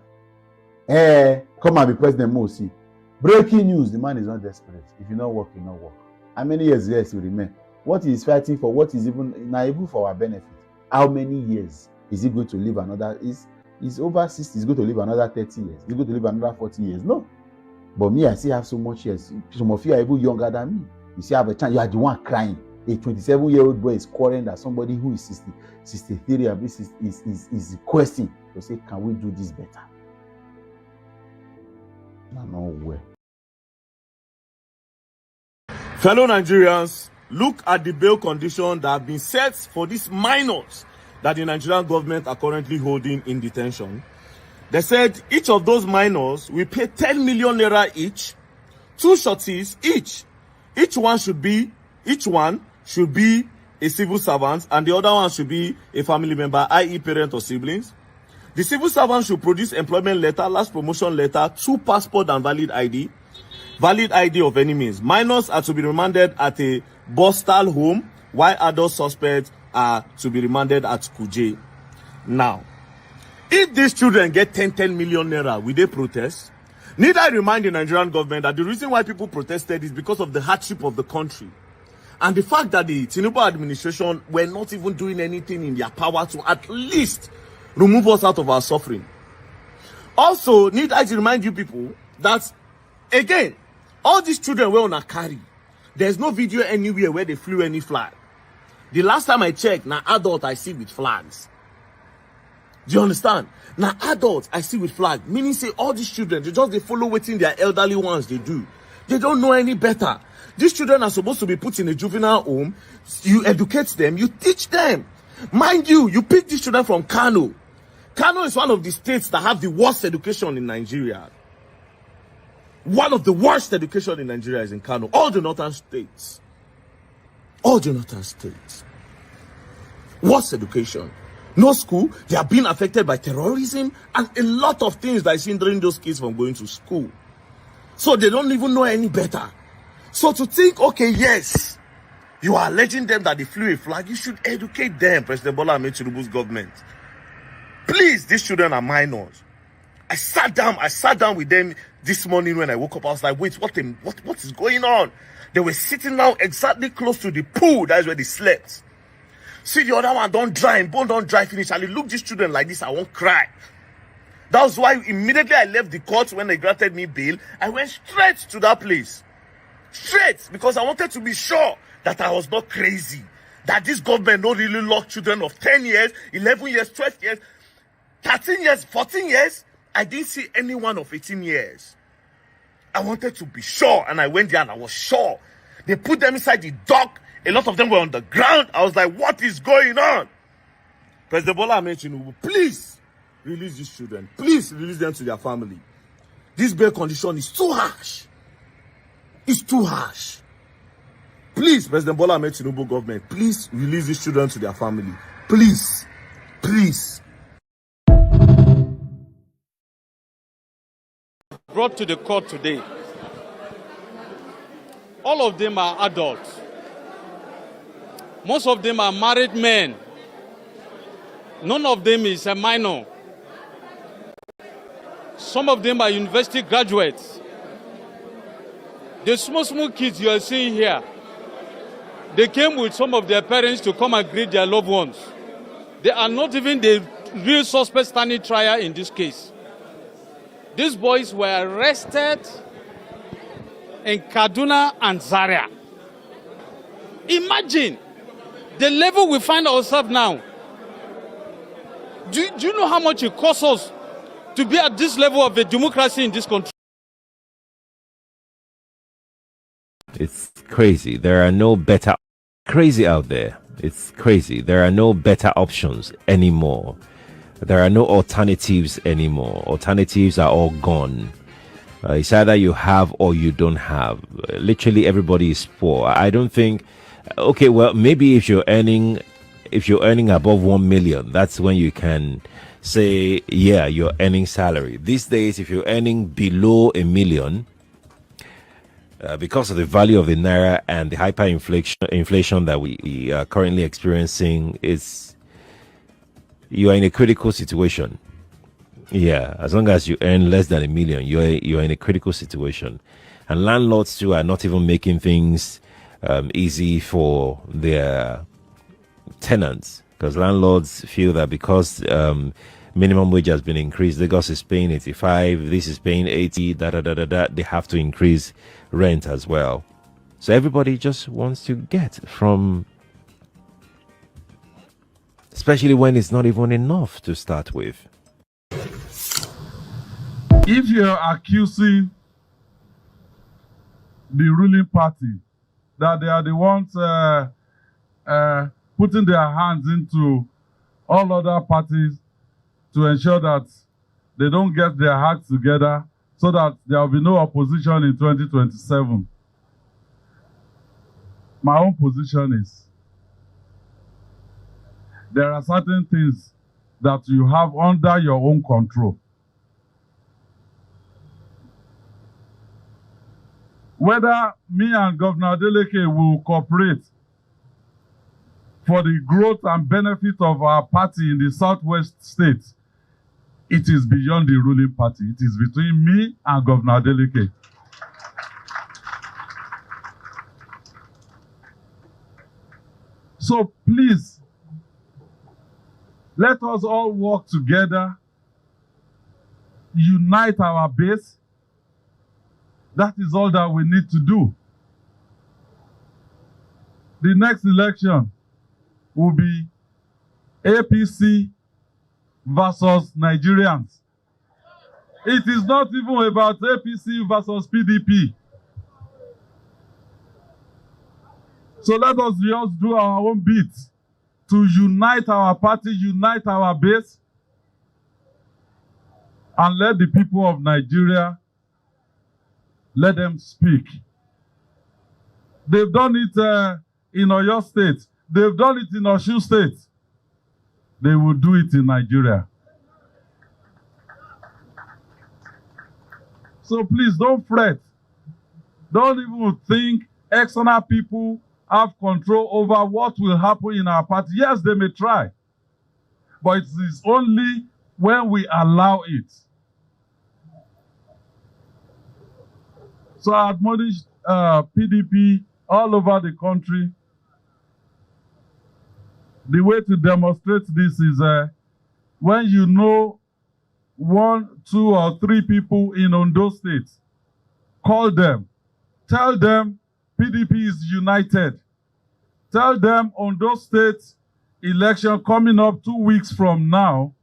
Hey, come and be president, Mosi. Breaking news, the man is not desperate. If you not work, How many years less will remain? What he is fighting for, what is even for our benefit? how many years is he going to live another? Is over 60, he's going to live another 30 years. He's going to live another 40 years. No. But me, I still have so much years. Some of you are even younger than me. You still have a chance. You are the one crying. A 27-year-old boy is quarreling that somebody who is 60, 63 is questioning to say, can we do this better? No way. Fellow Nigerians, look at the bail conditions that have been set for these minors that the Nigerian government are currently holding in detention. They said each of those minors will pay 10 million naira each, 2 shorties each. Each one should be a civil servant, and the other one should be a family member, i.e. parent or siblings. The civil servant should produce employment letter, last promotion letter, 2 passport and valid ID of any means. Minors are to be remanded at a Bostal home, while adult suspects are to be remanded at Kuje. Now, if these children get 10 million naira, will they protest? Need I remind the Nigerian government that the reason why people protested is because of the hardship of the country. And the fact that the Tinubu administration were not even doing anything in their power to at least remove us out of our suffering. Also, need I to remind you people that, again, all these children were on a carry. There's no video anywhere where they flew any flag. The last time I checked, now adult I see with flags. Do you understand? Now adults I see with flag, meaning say all these children, they follow waiting their elderly ones they do. They don't know any better. These children are supposed to be put in a juvenile home. You educate them, you teach them. Mind you, you pick these children from Kano. Kano is one of the states that have the worst education in Nigeria. One of the worst education in Nigeria is in Kano. All the northern states. Worst education. No school. They are being affected by terrorism and a lot of things that is hindering those kids from going to school. So they don't even know any better. So to think, okay, yes, you are alleging them that they flew a flag, you should educate them, President Bola Ahmed Tinubu's government. Please, these children are minors. I sat down with them this morning when I woke up. I was like, wait, what is going on? They were sitting down exactly close to the pool. That is where they slept. See, the other one don't dry, and bone don't dry finish. I look these children like this, I won't cry. That was why immediately I left the court when they granted me bail. I went straight to that place. Straight, because I wanted to be sure that I was not crazy. That this government don't really lock children of 10 years, 11 years, 12 years, 13 years, 14 years. I didn't see anyone of 18 years. I wanted to be sure, and I went there and I was sure. They put them inside the dock. A lot of them were on the ground. I was like, what is going on? President Bola Ahmed Tinubu, please release these children. Please release them to their family. This bail condition is too harsh. It's too harsh. Please, President Bola Ahmed Tinubu government, please release these children to their family. Please. Please. Brought to the court today. All of them are adults. Most of them are married men. None of them is a minor. Some of them are university graduates. The small kids you are seeing here, they came with some of their parents to come and greet their loved ones. They are not even the real suspects standing trial in this case. These boys were arrested in Kaduna and Zaria. Imagine the level we find ourselves now. Do you know how much it costs us to be at this level of a democracy in this country? It's crazy. There are no better crazy out there. It's crazy. There are no better options anymore. There are no alternatives anymore. Alternatives are all gone. It's either you have or you don't have. Literally everybody is poor. I don't think, okay, well, maybe if you're earning above 1 million, that's when you can say, yeah, you're earning salary. These days, if you're earning below 1 million, because of the value of the naira and the hyperinflation that we are currently experiencing, you are in a critical situation. Yeah, as long as you earn less than 1 million, you are in a critical situation. And landlords too are not even making things easy for their tenants. because landlords feel that because minimum wage has been increased, Lagos is paying 85, this is paying 80, they have to increase rent as well. So everybody just wants to get from, especially when it's not even enough to start with. If you're accusing the ruling party that they are the ones putting their hands into all other parties to ensure that they don't get their acts together so that there will be no opposition in 2027. My own position is there are certain things that you have under your own control. Whether me and Governor Adeleke will cooperate for the growth and benefit of our party in the Southwest states, it is beyond the ruling party. It is between me and Governor Adeleke. So please, let us all work together, unite our base. That is all that we need to do. The next election will be APC versus Nigerians. It is not even about APC versus PDP. So let us just do our own bit to unite our party, unite our base, and let the people of Nigeria, let them speak. They've done it in Oyo State. They've done it in Osun State. They will do it in Nigeria. So please don't fret. Don't even think external people have control over what will happen in our party. Yes, they may try, but it is only when we allow it. So I admonish PDP all over the country. The way to demonstrate this is when you know 1, 2, or 3 people in Ondo State, call them. Tell them PDP is united. Tell them Ondo State election coming up 2 weeks from now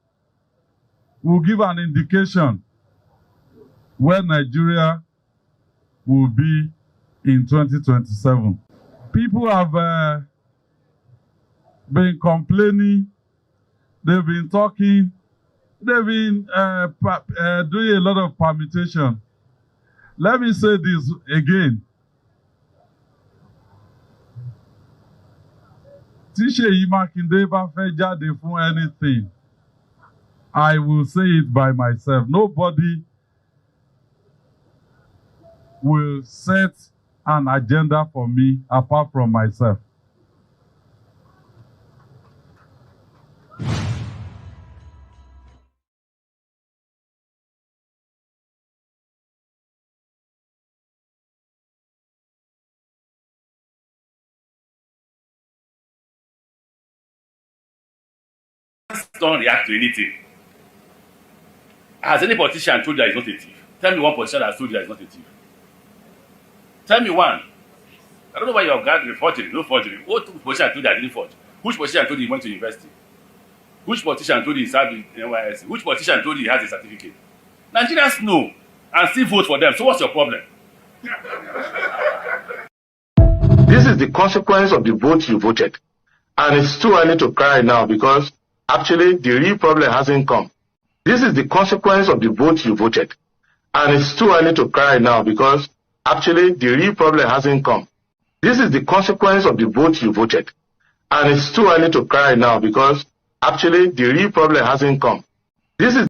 will give an indication where Nigeria will be in 2027. People have been complaining, they've been talking, they've been doing a lot of permutation. Let me say this again. Tí Ṣèyí Mákindé bá fẹ́ jáde fún anything, I will say it by myself. Nobody will set an agenda for me apart from myself. Don't react to anything. Has any politician told you that he's not a thief? Tell me one politician that has told you that he's not a thief. Tell me one. I don't know why you're going to forgery. No forgery. What politician told you that he didn't forge? Which politician told you he went to university? Which politician told you he served in NYSC? Which politician told you he has a certificate? Nigerians know and still vote for them. So what's your problem? This is the consequence of the vote you voted. And it's too early to cry now because actually the real problem hasn't come. This is the consequence of the vote you voted. And it's too early to cry now because actually the real problem hasn't come. This is the consequence of the vote you voted. And it's too early to cry now because actually the real problem hasn't come. This is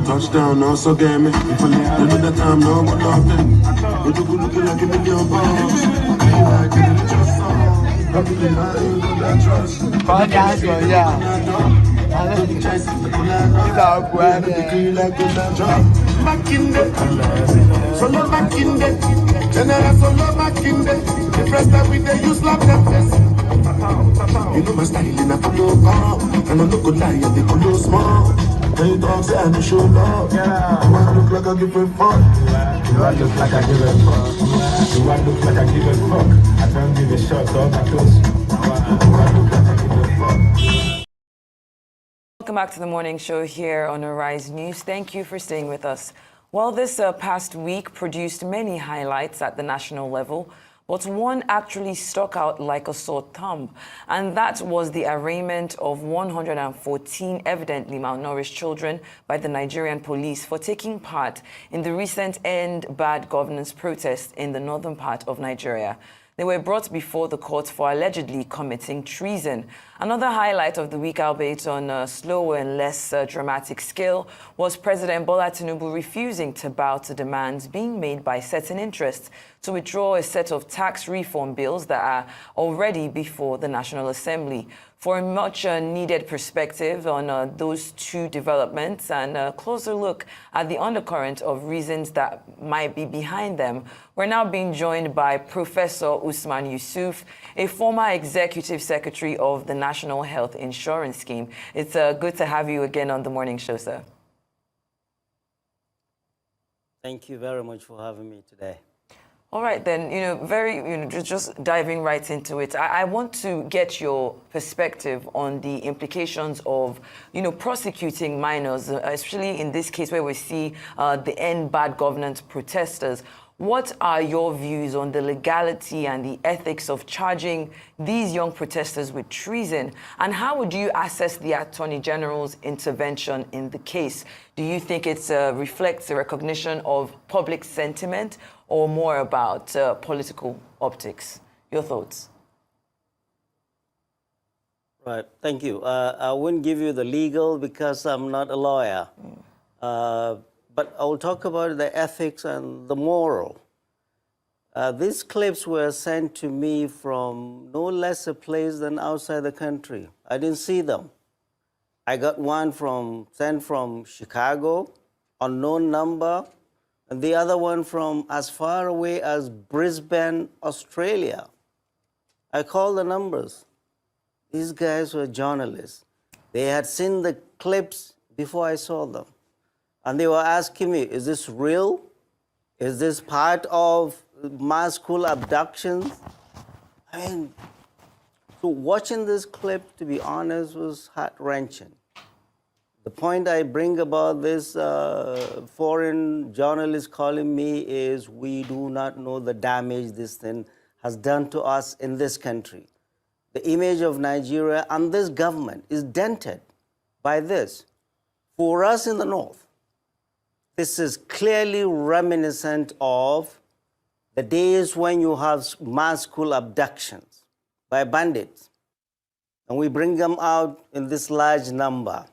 Touchdown, also game me. If I leave another time, no, but nothing. Would you look like $1 million? Solo Makinde, General Solo Makinde, the first time we they use lap them face. You know my style in a photo call, and I look good lie and they follow small. They talk say I don't show love. Yeah. Do I look like I give a fuck? Do I look like I give a fuck? Do I look like I give a fuck? I don't give a shot, so I'm close. Do I look like I give a fuck? Welcome back to the morning show here on Arise News. Thank you for staying with us. Well, this past week produced many highlights at the national level, but one actually stuck out like a sore thumb, and that was the arraignment of 114 evidently malnourished children by the Nigerian police for taking part in the recent End Bad Governance protest in the northern part of Nigeria. They were brought before the court for allegedly committing treason. Another highlight of the week, albeit on a slower and less dramatic scale, was President Bola Tinubu refusing to bow to demands being made by certain interests to withdraw a set of tax reform bills that are already before the National Assembly. For a much needed perspective on those two developments and a closer look at the undercurrent of reasons that might be behind them, we're now being joined by Professor Usman Yusuf, a former executive secretary of the National Health Insurance Scheme. It's good to have you again on the morning show, sir. Thank you very much for having me today. All right, then, just diving right into it, I want to get your perspective on the implications of, prosecuting minors, especially in this case where we see the End Bad Governance protesters. What are your views on the legality and the ethics of charging these young protesters with treason? And how would you assess the Attorney General's intervention in the case? Do you think it reflects a recognition of public sentiment or more about political optics? Your thoughts? Right, thank you. I wouldn't give you the legal because I'm not a lawyer. But I will talk about the ethics and the moral. These clips were sent to me from no less a place than outside the country. I didn't see them. I got one sent from Chicago, unknown number, and the other one from as far away as Brisbane, Australia. I called the numbers. These guys were journalists. They had seen the clips before I saw them. And they were asking me, is this real? Is this part of mass school abductions? I mean, so watching this clip, to be honest, was heart-wrenching. The point I bring about this foreign journalist calling me is we do not know the damage this thing has done to us in this country. The image of Nigeria and this government is dented by this. For us in the North, this is clearly reminiscent of the days when you have mass school abductions by bandits, and we bring them out in this large number.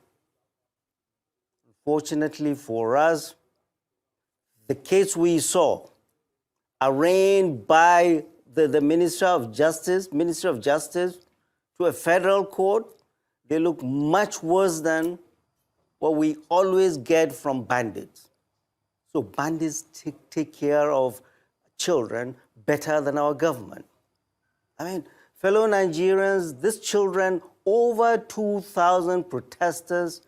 Fortunately for us, the case we saw, arraigned by the Ministry of Justice to a federal court, they look much worse than what we always get from bandits. So bandits take care of children better than our government. I mean, fellow Nigerians, these children, over 2,000 protesters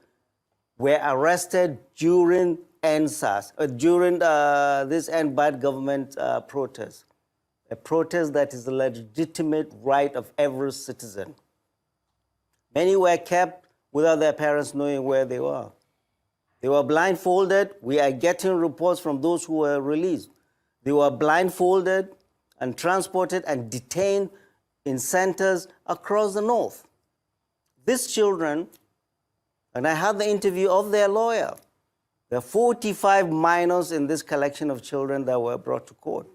were arrested during EndSARS, during this End Bad Government protest, a protest that is a legitimate right of every citizen. Many were kept without their parents knowing where they were. They were blindfolded. We are getting reports from those who were released. They were blindfolded and transported and detained in centers across the North. These children, and I had the interview of their lawyer, there are 45 minors in this collection of children that were brought to court.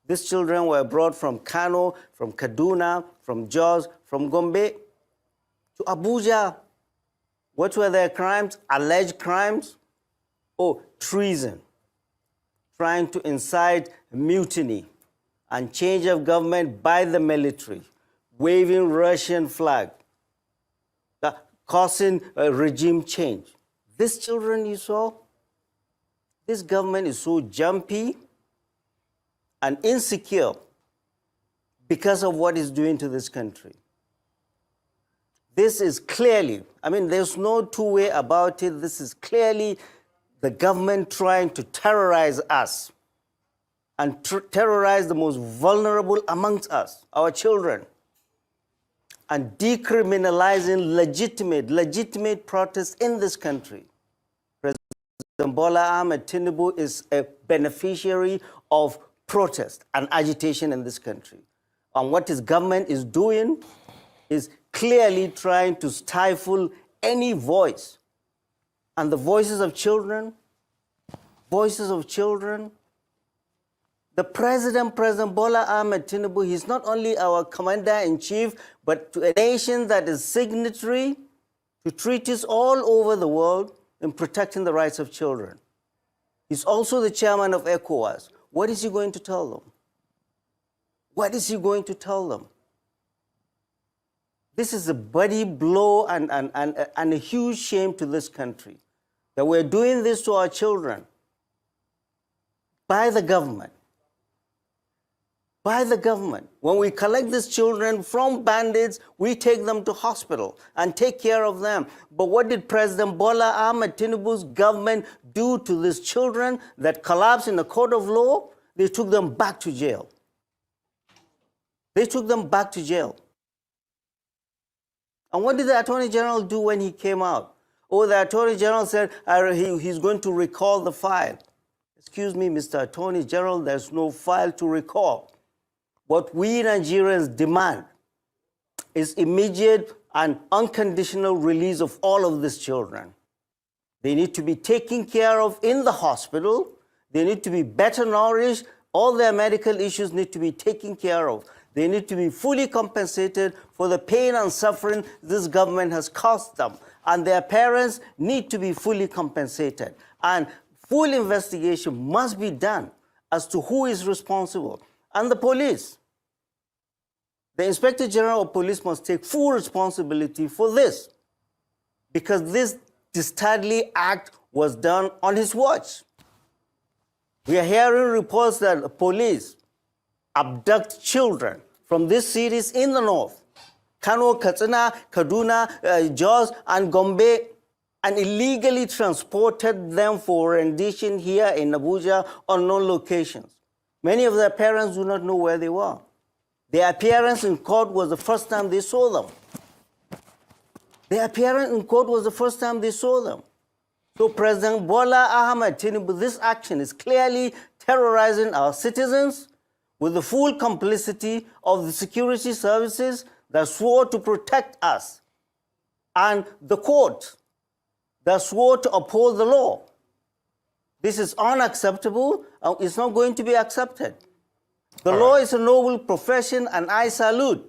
These children were brought from Kano, from Kaduna, from Jos, from Gombe to Abuja. What were their crimes? Alleged crimes? Oh, treason. Trying to incite mutiny and change of government by the military, waving Russian flag, causing a regime change. These children you saw, this government is so jumpy and insecure because of what it's doing to this country. This is clearly, I mean, there's no two-way about it. This is clearly the government trying to terrorize us and terrorize the most vulnerable amongst us, our children, and decriminalizing legitimate protests in this country. President Bola Ahmed Tinubu is a beneficiary of protest and agitation in this country. And what his government is doing is clearly trying to stifle any voice. And the voices of children, the President Bola Ahmed Tinubu, he's not only our commander-in-chief, but to a nation that is signatory to treaties all over the world in protecting the rights of children. He's also the chairman of ECOWAS. What is he going to tell them? What is he going to tell them? This is a bloody blow and a huge shame to this country, that we're doing this to our children by the government. By the government. When we collect these children from bandits, we take them to hospital and take care of them. But what did President Bola Ahmed Tinubu's government do to these children that collapsed in a court of law? They took them back to jail. They took them back to jail. And what did the Attorney General do when he came out? Oh, the Attorney General said he's going to recall the file. Excuse me, Mr. Attorney General, there's no file to recall. What we Nigerians demand is immediate and unconditional release of all of these children. They need to be taken care of in the hospital. They need to be better nourished. All their medical issues need to be taken care of. They need to be fully compensated for the pain and suffering this government has caused them. And their parents need to be fully compensated. And full investigation must be done as to who is responsible. And the police. The Inspector General of Police must take full responsibility for this, because this dastardly act was done on his watch. We are hearing reports that the police abduct children from these cities in the north, Kano, Katsina, Kaduna, Jos, and Gombe, and illegally transported them for rendition here in Abuja on known locations. Many of their parents do not know where they were. Their appearance in court was the first time they saw them. Their appearance in court was the first time they saw them. So President Bola Ahmed Tinubu, this action is clearly terrorizing our citizens with the full complicity of the security services that swore to protect us, and the court that swore to uphold the law. This is unacceptable, and it's not going to be accepted. The law is a noble profession, and I salute,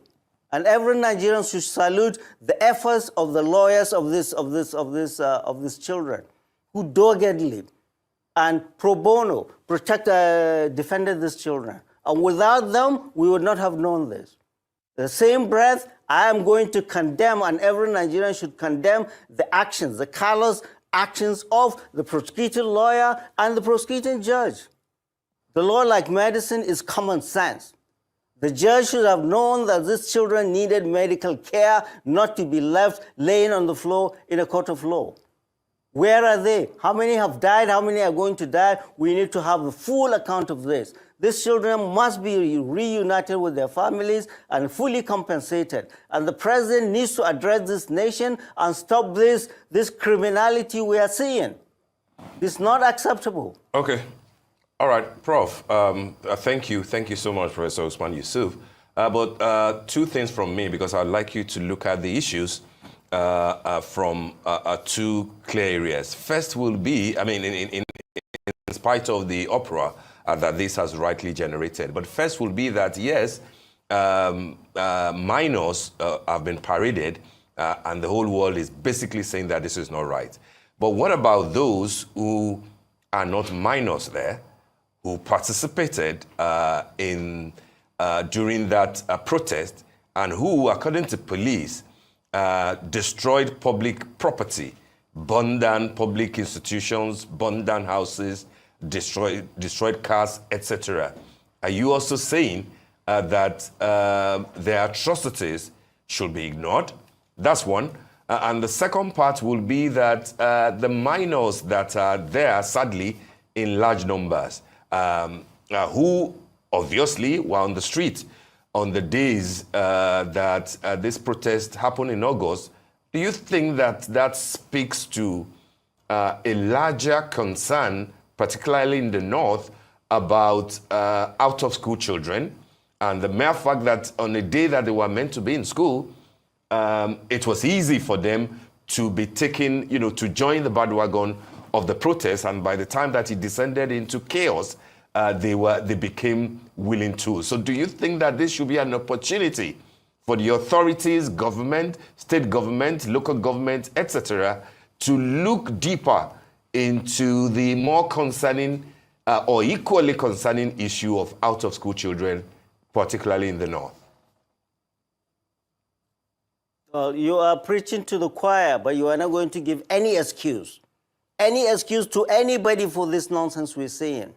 and every Nigerian should salute the efforts of the lawyers of these children, who doggedly and pro bono defended these children. And without them, we would not have known this. The same breath, I am going to condemn, and every Nigerian should condemn the actions, the callous actions of the prosecuting lawyer and the prosecuting judge. The law, like medicine, is common sense. The judge should have known that these children needed medical care, not to be left laying on the floor in a court of law. Where are they? How many have died? How many are going to die? We need to have the full account of this. These children must be reunited with their families and fully compensated. And the president needs to address this nation and stop this criminality we are seeing. It's not acceptable. Okay. All right, Prof. Thank you. Thank you so much, Professor Usman Yusuf. But two things from me, because I'd like you to look at the issues from two clear areas. First will be, I mean, in spite of the uproar that this has rightly generated, but first will be that, yes, minors have been paraded, and the whole world is basically saying that this is not right. But what about those who are not minors there, who participated during that protest and who, according to police, destroyed public property, burned down public institutions, burned down houses, destroyed cars, etc. Are you also saying that their atrocities should be ignored? That's one. And the second part will be that the minors that are there, sadly, in large numbers, who obviously were on the street on the days that this protest happened in August, do you think that that speaks to a larger concern, particularly in the North, about out-of-school children, and the mere fact that on a day that they were meant to be in school, it was easy for them to be taken, to join the bandwagon of the protest, and by the time that it descended into chaos, they became willing to. So do you think that this should be an opportunity for the authorities, government, state government, local government, etc., to look deeper into the more concerning or equally concerning issue of out-of-school children, particularly in the North? You are preaching to the choir, but you are not going to give any excuse to anybody for this nonsense we're saying.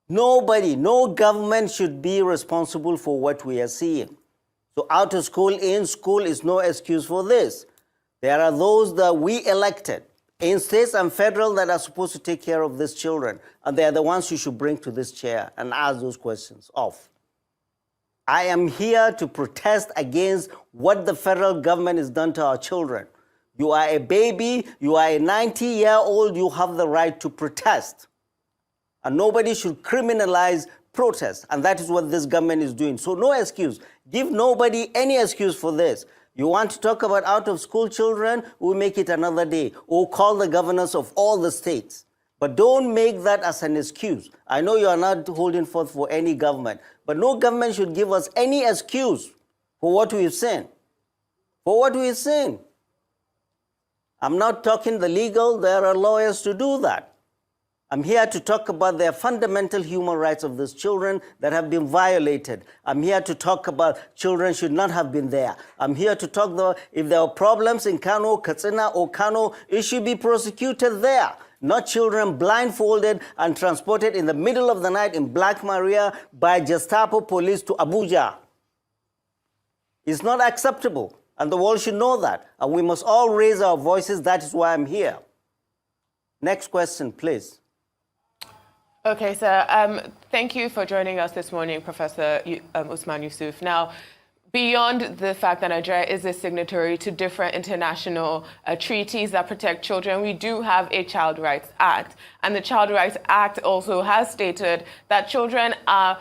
Nobody, no government should be responsible for what we are seeing. So out of school, in school is no excuse for this. There are those that we elected in states and federal that are supposed to take care of these children, and they are the ones you should bring to this chair and ask those questions of. I am here to protest against what the federal government has done to our children. You are a baby, you are a 90-year-old, you have the right to protest. And nobody should criminalize protest, and that is what this government is doing. So no excuse. Give nobody any excuse for this. You want to talk about out-of-school children, we'll make it another day. Or call the governors of all the states. But don't make that as an excuse. I know you are not holding forth for any government, but no government should give us any excuse for what we've seen. For what we've seen. I'm not talking the legal, there are lawyers to do that. I'm here to talk about the fundamental human rights of these children that have been violated. I'm here to talk about children should not have been there. I'm here to talk about if there are problems in Kano, Katsina, or Kano, it should be prosecuted there. Not children blindfolded and transported in the middle of the night in Black Maria by Gestapo police to Abuja. It's not acceptable, and the world should know that. And we must all raise our voices. That is why I'm here. Next question, please. Okay, sir. Thank you for joining us this morning, Professor Usman Yusuf. Now, beyond the fact that Nigeria is a signatory to different international treaties that protect children, we do have a Child Rights Act. And the Child Rights Act also has stated that children are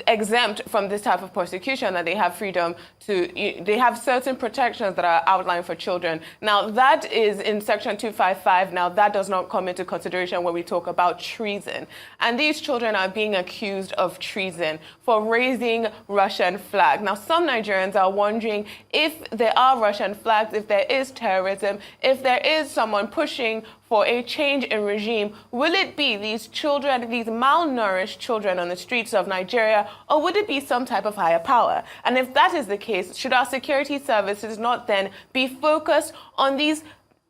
exempt from this type of persecution, that they have freedom to, they have certain protections that are outlined for children. Now, that is in Section 255. Now, that does not come into consideration when we talk about treason. And these children are being accused of treason for raising Russian flag. Now, some Nigerians are wondering if there are Russian flags, if there is terrorism, if there is someone pushing for a change in regime, will it be these children, these malnourished children on the streets of Nigeria, or would it be some type of higher power? And if that is the case, should our security services not then be focused on these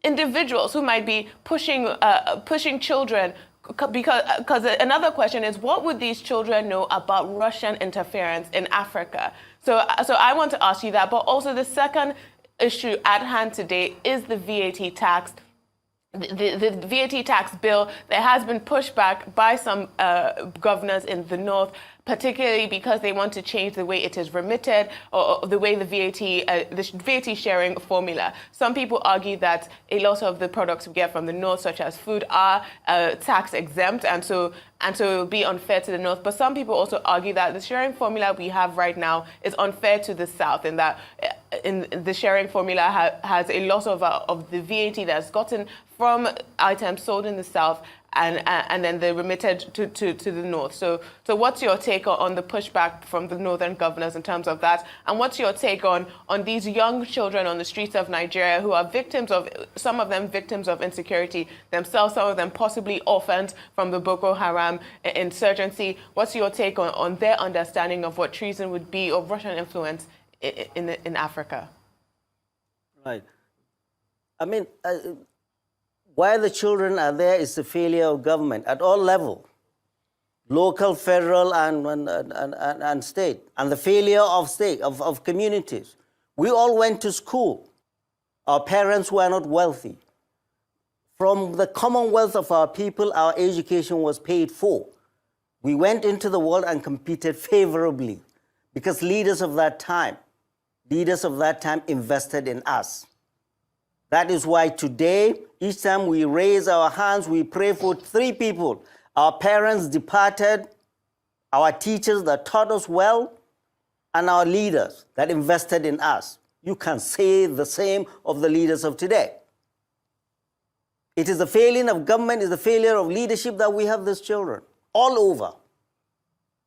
individuals who might be pushing children? Because another question is, what would these children know about Russian interference in Africa? So I want to ask you that. But also the second issue at hand today is the VAT tax. The VAT tax bill that has been pushed back by some governors in the North, particularly because they want to change the way it is remitted or the way the VAT sharing formula. Some people argue that a lot of the products we get from the North, such as food, are tax exempt, and so it will be unfair to the North. But some people also argue that the sharing formula we have right now is unfair to the South, in that in the sharing formula has a lot of the VAT that's gotten from items sold in the South and then they're remitted to the North. So what's your take on the pushback from the northern governors in terms of that? And what's your take on these young children on the streets of Nigeria who are victims of, some of them victims of insecurity themselves, some of them possibly orphans from the Boko Haram insurgency? What's your take on their understanding of what treason would be, or Russian influence in Africa? Right. I mean, why the children are there is the failure of government at all levels, local, federal, and state, and the failure of communities. We all went to school. Our parents were not wealthy. From the commonwealth of our people, our education was paid for. We went into the world and competed favorably because leaders of that time invested in us. That is why today, each time we raise our hands, we pray for three people. Our parents departed, our teachers that taught us well, and our leaders that invested in us. You can say the same of the leaders of today. It is the failing of government, it's the failure of leadership that we have these children all over.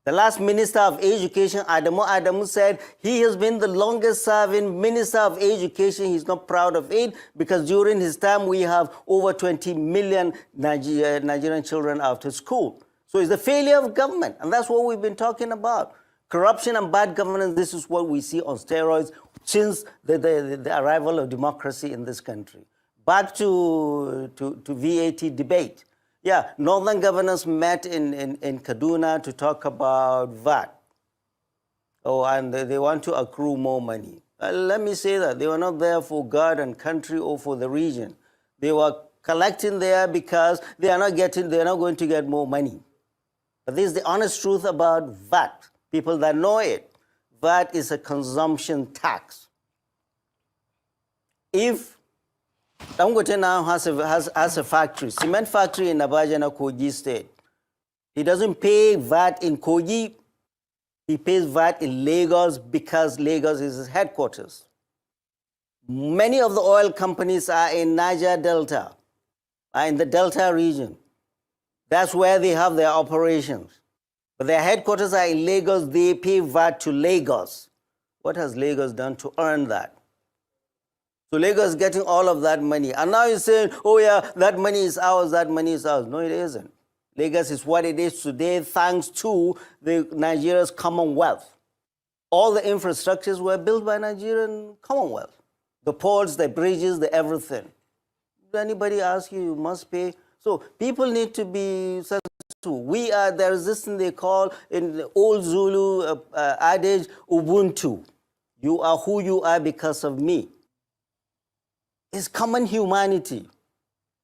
The last Minister of Education, Adamu said he has been the longest serving Minister of Education. He's not proud of it because during his time we have over 20 million Nigerian children out of school. So it's the failure of government, and that's what we've been talking about. Corruption and bad governance, this is what we see on steroids since the arrival of democracy in this country. Back to VAT debate. Yeah, northern governors met in Kaduna to talk about VAT. Oh, and they want to accrue more money. Let me say that they were not there for God and country or for the region. They were collecting there because they are not going to get more money. But this is the honest truth about VAT. People that know it, VAT is a consumption tax. If Dangote now has a factory, cement factory in Abia, Kogi State. He doesn't pay VAT in Kogi. He pays VAT in Lagos because Lagos is his headquarters. Many of the oil companies are in Niger Delta, are in the Delta region. That's where they have their operations. But their headquarters are in Lagos. They pay VAT to Lagos. What has Lagos done to earn that? So Lagos is getting all of that money. And now you're saying, oh yeah, that money is ours, that money is ours. No, it isn't. Lagos is what it is today thanks to Nigeria's Commonwealth. All the infrastructures were built by Nigerian Commonwealth. The ports, the bridges, the everything. If anybody asks you, you must pay. So people need to be sensible. There is this thing they call in the old Zulu adage, Ubuntu. You are who you are because of me. It's common humanity.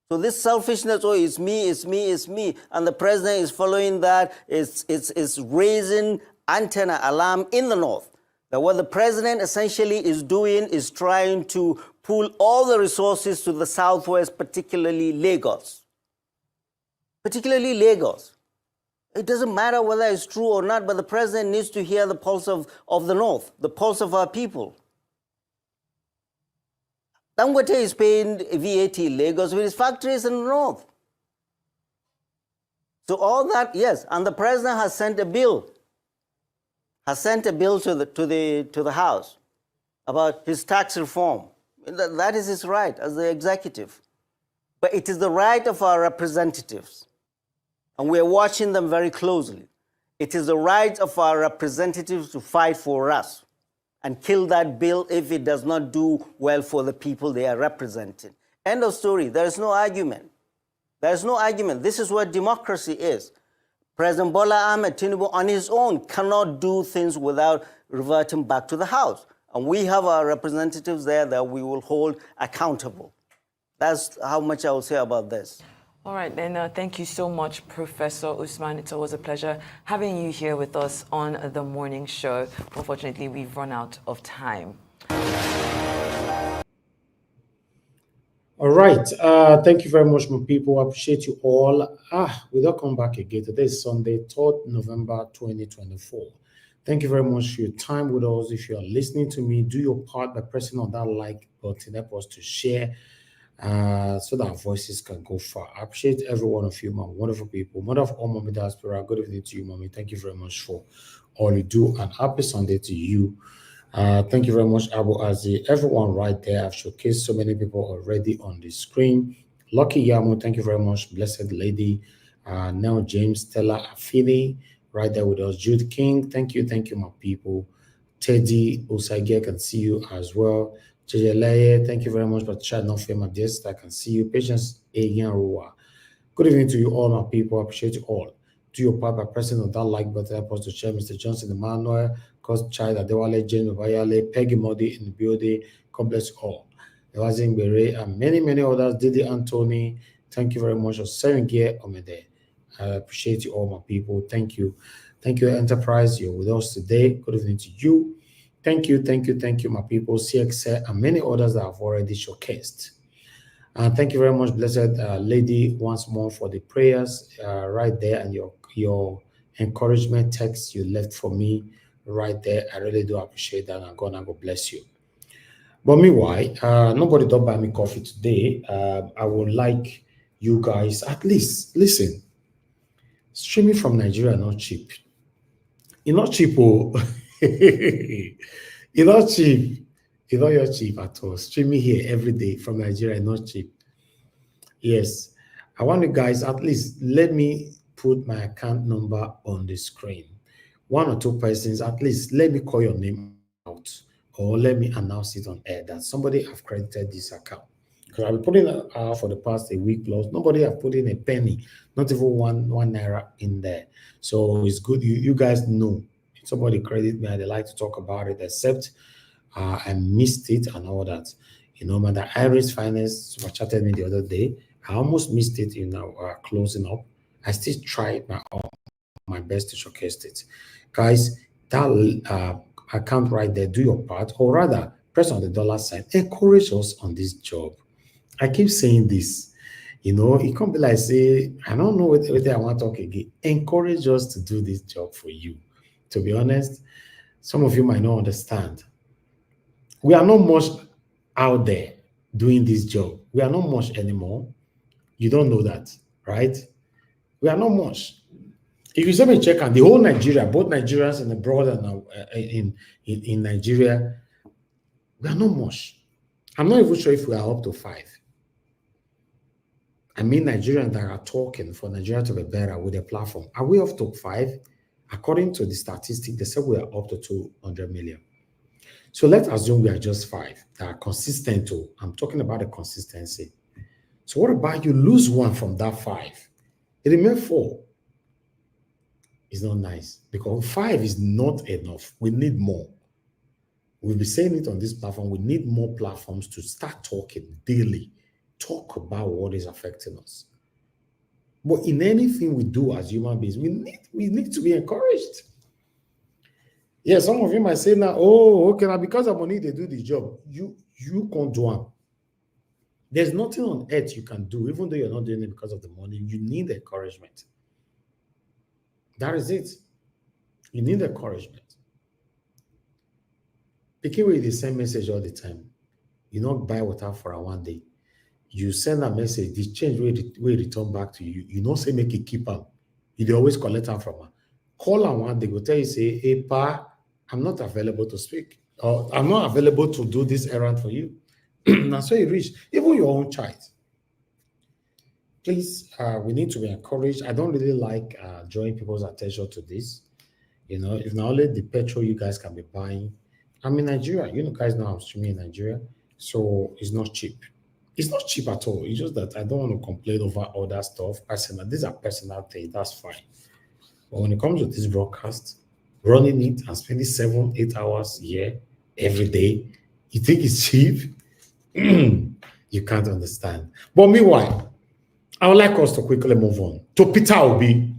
So this selfishness, oh, it's me, it's me, it's me, and the president is following that, it's raising antenna alarm in the north. That what the president essentially is doing is trying to pull all the resources to the southwest, particularly Lagos. Particularly Lagos. It doesn't matter whether it's true or not, but the president needs to hear the pulse of the north, the pulse of our people. Dangote is paying VAT in Lagos with his factories in the north. So all that, yes, and the president has sent a bill. To the House about his tax reform. That is his right as the executive. But it is the right of our representatives, and we are watching them very closely. It is the right of our representatives to fight for us and kill that bill if it does not do well for the people they are representing. End of story. There is no argument. There is no argument. This is what democracy is. President Bola Ahmed Tinubu on his own cannot do things without reverting back to the House. And we have our representatives there that we will hold accountable. That's how much I will say about this. All right, then thank you so much, Professor Usman. It's always a pleasure having you here with us on the morning show. Unfortunately, we've run out of time. All right. Thank you very much, my people. I appreciate you all. We don't come back again. Today is Sunday, 3rd November 2024. Thank you very much for your time with us. If you are listening to me, do your part by pressing on that like button. Help us to share so that our voices can go far. I appreciate every one of you, my wonderful people. Mother of all, Mommy Diaspora, good evening to you, Mommy. Thank you very much for all you do, and happy Sunday to you. Thank you very much, Abu Azi. Everyone right there. I've showcased so many people already on the screen. Lucky Yamu, thank you very much. Blessed Lady. Now James, Stella Afini, right there with us. Jude King, thank you, my people. Teddy Osage, I can see you as well. Jejeleye, thank you very much for chatting. Not famous guest, I can see you. Patience Ayan Rua. Good evening to you all, my people. I appreciate you all. Do your part by pressing on that like button. Help us to share. Mr. Johnson, Emmanuel, Cos Child, Adewale, James Bayale, Peggy Modi in the building. God bless you all. Ewazin Bere, and many, many others. Didi Anthony, thank you very much for sharing gear on me there. I appreciate you all, my people. Thank you. Thank you, Enterprise. You're with us today. Good evening to you. Thank you, my people. CXA and many others that have already showcased. And thank you very much, blessed lady, once more for the prayers right there and your encouragement text you left for me right there. I really do appreciate that, and God bless you. But meanwhile, nobody don't buy me coffee today. I would like you guys at least listen. Streaming from Nigeria not cheap. It's not cheap, oh. It's not cheap. It's not cheap at all. Streaming here every day from Nigeria not cheap. Yes, I want you guys at least let me put my account number on the screen. One or two persons, at least let me call your name out, or let me announce it on air that somebody have credited this account. Because I've been putting it for the past a week plus. Nobody have put in a penny, not even one naira in there. So it's good you guys know. If somebody credit me, I'd like to talk about it, except I missed it and all that. You know, Mother Iris Finance super chatted me the other day. I almost missed it in our closing up. I still tried my best to showcase it. Guys, that account right there, do your part, or rather, press on the dollar sign. Encourage us on this job. I keep saying this. You know, it can't be like, say, I don't know what I want to talk again. Encourage us to do this job for you. To be honest, some of you might not understand. We are not much out there doing this job. We are not much anymore. You don't know that, right? We are not much. If you say me check on the whole Nigeria, both Nigerians and abroad and in Nigeria, we are not much. I'm not even sure if we are up to 5. I mean, Nigerians that are talking for Nigeria to be better with a platform. Are we up to 5? According to the statistic, they said we are up to 200 million. So let's assume we are just 5 that are consistent. I'm talking about the consistency. So what about you lose one from that 5? It remains 4. It's not nice because 5 is not enough. We need more. We'll be saying it on this platform. We need more platforms to start talking daily. Talk about what is affecting us. But in anything we do as human beings, we need to be encouraged. Yeah, some of you might say now, oh, okay, now because of money they do the job. You can't do it. There's nothing on earth you can do, even though you're not doing it because of the money. You need encouragement. That is it. You need encouragement. Picking with the same message all the time. You not buy water for a one day. You send a message, the change will return back to you. You don't say make it keep up. You always collect her from her. Call her one day, go tell you, say, hey, Pa, I'm not available to speak. Or I'm not available to do this errand for you. That's so you reach, even your own child. Please, we need to be encouraged. I don't really like drawing people's attention to this. You know, if not only the petrol you guys can be buying. I'm in Nigeria. You know, guys know I'm streaming in Nigeria. So it's not cheap. It's not cheap at all. It's just that I don't want to complain over other stuff. Personal. These are personal things. That's fine. But when it comes to this broadcast, running it and spending 7-8 hours here every day, you think it's cheap? You can't understand. But meanwhile, I would like us to quickly move on to Peter Obi.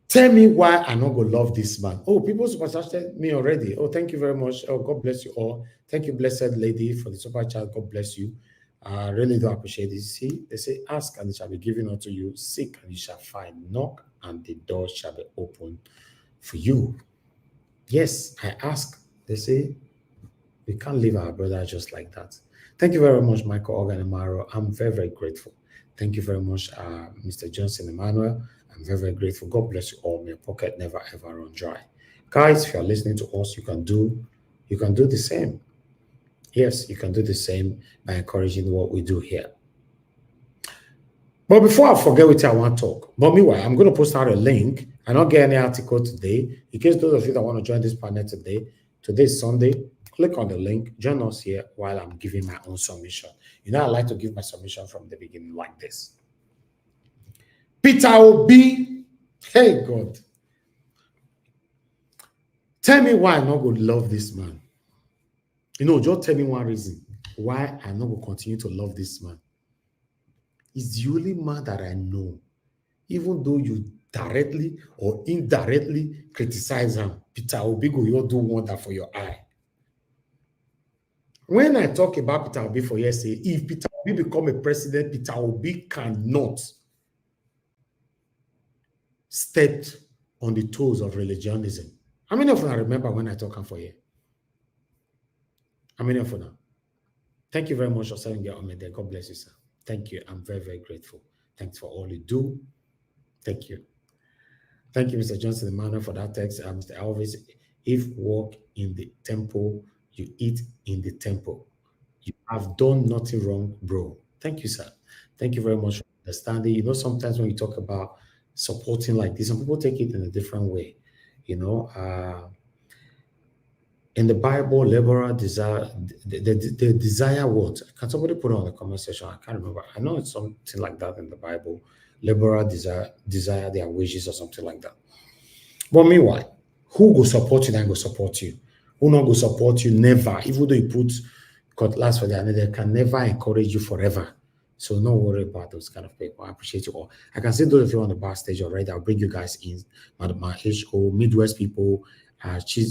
Tell me why I not go love this man. Oh, people super chatted me already. Oh, thank you very much. Oh, God bless you all. Thank you, blessed lady, for the super chat. God bless you. I really do appreciate this. See, they say, ask and it shall be given unto you. Seek and you shall find. Knock and the door shall be opened for you. Yes, I ask. They say, we can't leave our brother just like that. Thank you very much, Michael Organ-Amaro. I'm very, very grateful. Thank you very much, Mr. Johnson Emmanuel. I'm very, very grateful. God bless you all. May your pocket never, ever run dry. Guys, if you're listening to us, you can do the same. Yes, you can do the same by encouraging what we do here. But before I forget what I want to talk, but meanwhile, I'm going to post out a link. I don't get any article today. In case those of you that want to join this panel today is Sunday, click on the link, join us here while I'm giving my own submission. You know, I like to give my submission from the beginning like this. Peter Obi, hey God, tell me why I not going to love this man. You know, just tell me one reason why I not going to continue to love this man. He's the only man that I know, even though you directly or indirectly criticize him, Peter Obi go you do wonder for your eye. When I talk about Peter Obi for yesterday, if Peter Obi become a president, Peter Obi cannot step on the toes of religionism. How many of you remember when I talk for you? How many of you now? Thank you very much for saying your own there. God bless you, sir. Thank you. I'm very, very grateful. Thanks for all you do. Thank you. Thank you, Mr. Johnson Emmanuel, for that text. Mr. Alvis, if walk in the temple, you eat in the temple. You have done nothing wrong, bro. Thank you, sir. Thank you very much for understanding. You know, sometimes when you talk about supporting like this, some people take it in a different way. You know, in the Bible, laborer desire, they desire what? Can somebody put it on the comment section? I can't remember. I know it's something like that in the Bible. Laborer desire their wages or something like that. But meanwhile, who will support you then go support you? Who not go support you? Never. Even though you put cutlass for their they can never encourage you forever. So no worry about those kind of people. I appreciate you all. I can see those of you on the backstage already. I'll bring you guys in. My HO, Midwest people, I can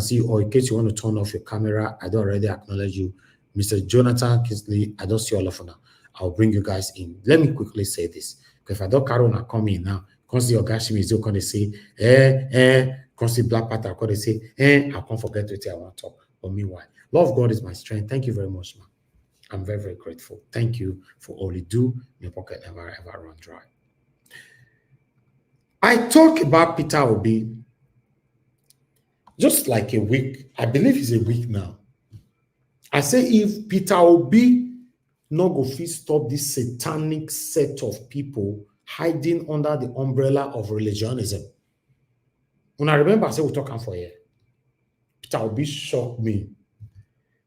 see you all. In case you want to turn off your camera, I don't already acknowledge you. Mr. Jonathan Kisley, I don't see all of you now. I'll bring you guys in. Let me quickly say this. Because if I don't carry on, come in now. Because the Ogashimizu can say, because the Black Panther can say, I can't forget what I want to talk. But meanwhile, love God is my strength. Thank you very much, man. I'm very, very grateful. Thank you for all you do. Your pocket never ever run dry. I talk about Peter Obi just like a week. I believe it's a week now. I say if Peter Obi no go fit stop this satanic set of people hiding under the umbrella of religionism. When I remember, I said we're talking for here. Peter Obi shocked me.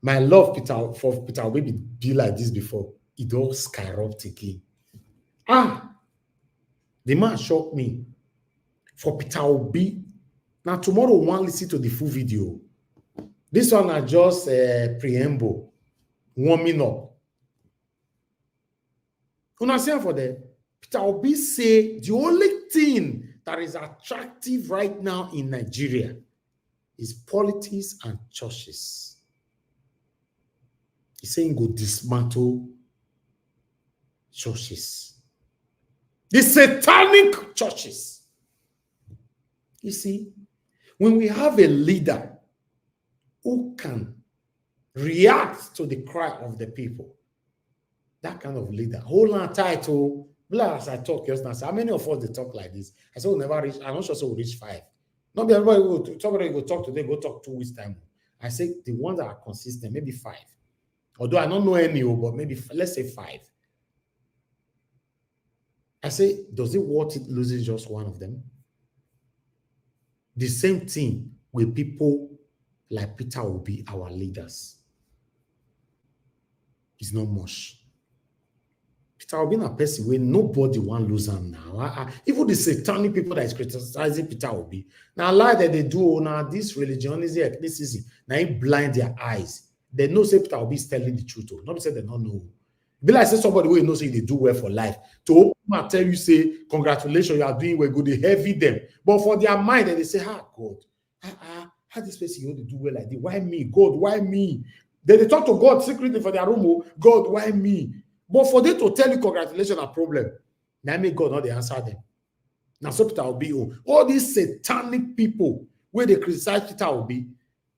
My love for Peter Obi be like this before. It all skyrocketed again. The man shocked me. For Peter Obi, now tomorrow one listen to the full video. This one are just preamble, warming up. Una see for the Peter Obi say the only thing that is attractive right now in Nigeria is politics and churches. He's saying go dismantle churches. The satanic churches. You see, when we have a leader who can react to the cry of the people, that kind of leader, hold on tight to, as I talk just now, how many of us they talk like this? I said we'll never reach, I'm not sure so we'll reach 5. Not everybody will talk today, go talk 2 weeks time. I say the ones that are consistent, maybe 5. Although I don't know any, but maybe let's say 5. I say, does it worth it losing just one of them? The same thing with people like Peter Obi, our leaders. It's not much. Peter Obi na person where nobody want lose him now. Even the satanic people that is criticizing Peter Obi, now lie that they do now this religionism, ethnicity, now it blind their eyes. They know say Peter Obi is telling the truth. Not say they don't know. Be like say somebody who knows say they do well for life. To open and tell you say congratulations, you are doing well, good. They heavy them, but for their mind they say, God, how this person you want to do well like this? Why me, God? Why me? They talk to God secretly for their room. God, why me? But for them to tell you congratulations, a problem. Now make God not the answer them. Now so Peter Obi, all these satanic people where they criticize Peter Obi,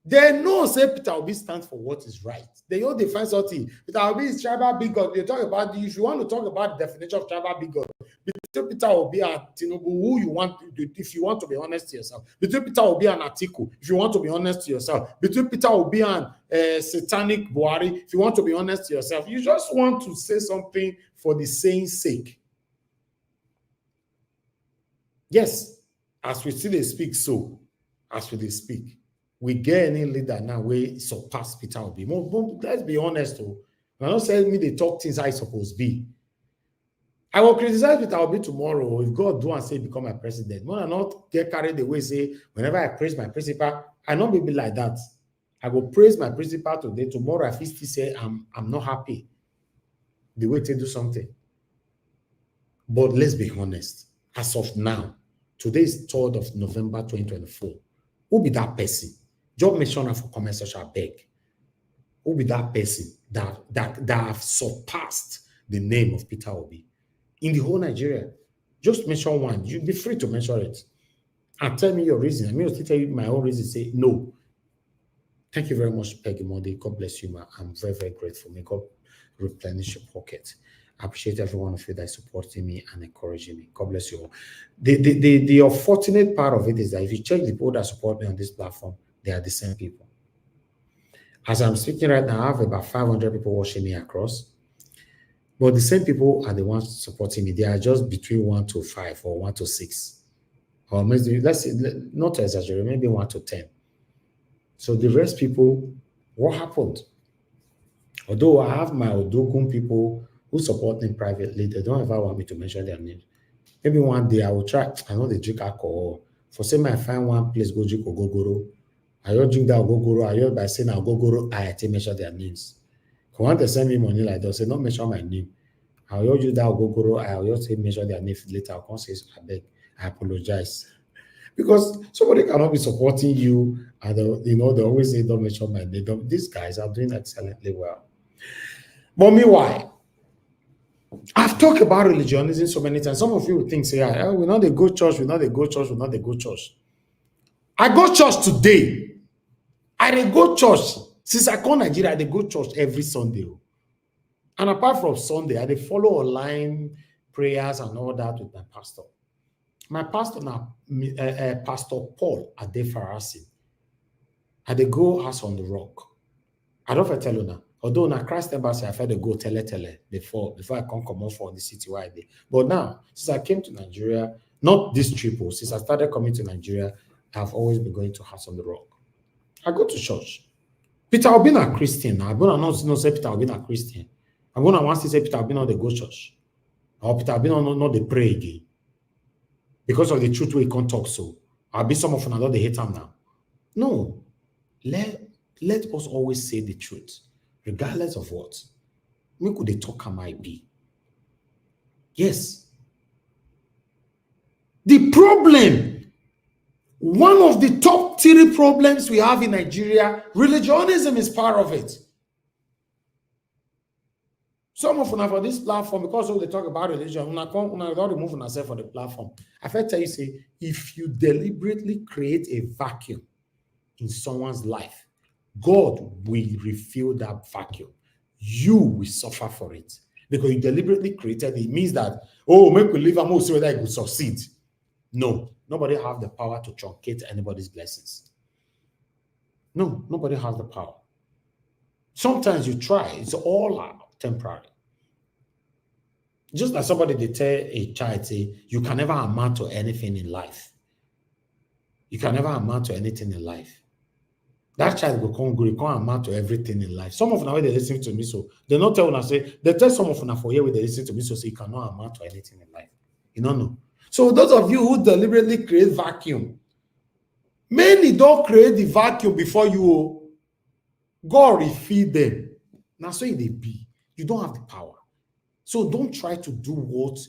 they know say Peter Obi stands for what is right. They all define something. Peter Obi is tribal bigot. They talk about if you want to talk about the definition of tribal bigot, between Peter Obi and Tinubu, who you want, if you want to be honest to yourself, between Peter Obi and Atiku, if you want to be honest to yourself, between Peter Obi and Satanic Buhari, if you want to be honest to yourself, you just want to say something for the saying sake. Yes, as we still speak, so as we speak, we get any leader now we surpass Peter Obi. Let's be honest, though. I'm not saying me they talk things I supposed to be. I will criticize Peter Obi tomorrow if God do and say become my president. When I not get carried away, say whenever I praise my principal, I not be like that. I will praise my principal today. Tomorrow I still say I'm not happy the way to do something. But let's be honest. As of now, today is 3rd of November 2024. Who be that person? Job mission for comment social beg. Who be that person that have surpassed the name of Peter Obi in the whole Nigeria? Just mention one. You'll be free to mention it. And tell me your reason. I mean, I'll tell you my own reason. Say no. Thank you very much, Peggy Modi. God bless you, ma. I'm very, very grateful. May God replenish your pocket. I appreciate every one of you that is supporting me and encouraging me. God bless you all. The unfortunate part of it is that if you check the people that support me on this platform, they are the same people. As I'm speaking right now, I have about 500 people watching me across. But the same people are the ones supporting me. They are just between 1 to 5 or 1 to 6. Or maybe, let's say, not to exaggerate, maybe 1 to 10. So the rest people, what happened? Although I have my Odokun people who support me privately, they don't ever want me to mention their names. Maybe one day I will try. I know they drink alcohol. For say, I find one place, go drink Ogogoro. I don't drink that Ogogoro. I heard by saying Ogogoro, I take mention their names. If you want to send me money like that, say, not mention my name. I will use that Ogogoro. I will just say mention their name later. I can't say, I beg, I apologize. Because somebody cannot be supporting you, and they always say, don't mention my name. These guys are doing excellently well. But meanwhile, I've talked about religionism so many times. Some of you will think, say, we're not a good church, we're not a good church, we're not a good church. I go church today. I dey go church. Since I come Nigeria, I dey go church every Sunday. And apart from Sunday, I dey follow online prayers and all that with my pastor. My pastor now, Pastor Paul Adefarasi. I dey go House on the Rock. I don't tell you now. Although na Christ Embassy, I felt to go tele before I come out for the city where I did. But now, since I came to Nigeria, not this trip, since I started coming to Nigeria, I've always been going to House on the Rock. I go to church. Peter Obi a Christian. I'm going to not say Peter Obi a Christian. I'm going to want to say Peter Obi not the go church. Or Peter Obi not the pray again. Because of the truth we can't talk so. I'll be some of another they hate him now. No. Let us always say the truth. Regardless of what. We could they talk I might be. Yes. The problem, one of the top 3 problems we have in Nigeria, religionism is part of it. Some of them for this platform, because when they talk about religion, when I don't remove myself from the platform. I first tell you, say, if you deliberately create a vacuum in someone's life, God will refill that vacuum. You will suffer for it. Because you deliberately created it. It means that, make we leave and see whether it will succeed. No, nobody has the power to truncate anybody's blessings. No, nobody has the power. Sometimes you try, it's all temporary. Just like somebody they tell a child, say, you can never amount to anything in life. You can never amount to anything in life. That child will come grow, can't amount to everything in life. Some of them, they listen to me, so they not tell when I say, they tell some of them for here where they listen to me, so say you cannot amount to anything in life. You don't know. So those of you who deliberately create vacuum, many don't create the vacuum before you. God refill them. Now so they be. You don't have the power. So don't try to do what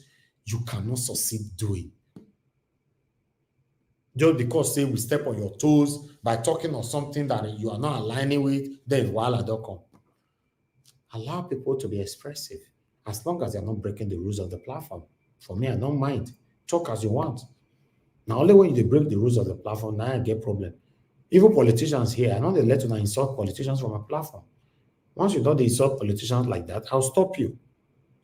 you cannot succeed doing. Just because say we step on your toes by talking on something that you are not aligning with, then voila, don't come. Allow people to be expressive as long as they're not breaking the rules of the platform. For me, I don't mind. Talk as you want. Now, only when you break the rules of the platform, now I get problem. Even politicians here, I know they let you insult politicians from a platform. Once you don't insult politicians like that, I'll stop you.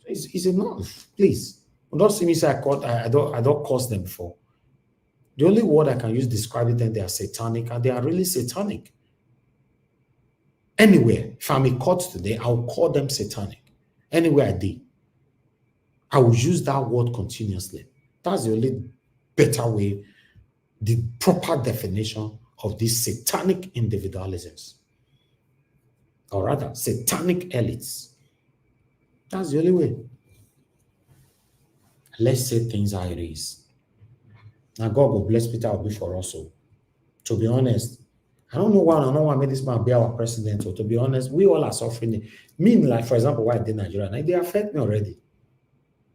It's enough, please. Don't see me say I don't curse them before. The only word I can use to describe it, then they are satanic, and they are really satanic. Anywhere, if I'm in court today, I'll call them satanic. Anywhere I did, I will use that word continuously. That's the only better way, the proper definition of these satanic individualisms, or rather, satanic elites. That's the only way. Let's say things how it is. Now, God will bless Peter Obi for us. So, to be honest, I don't know why I don't want to make this man be our president. So, to be honest, we all are suffering. Me, like, for example, why I did Nigeria, now, they affect me already.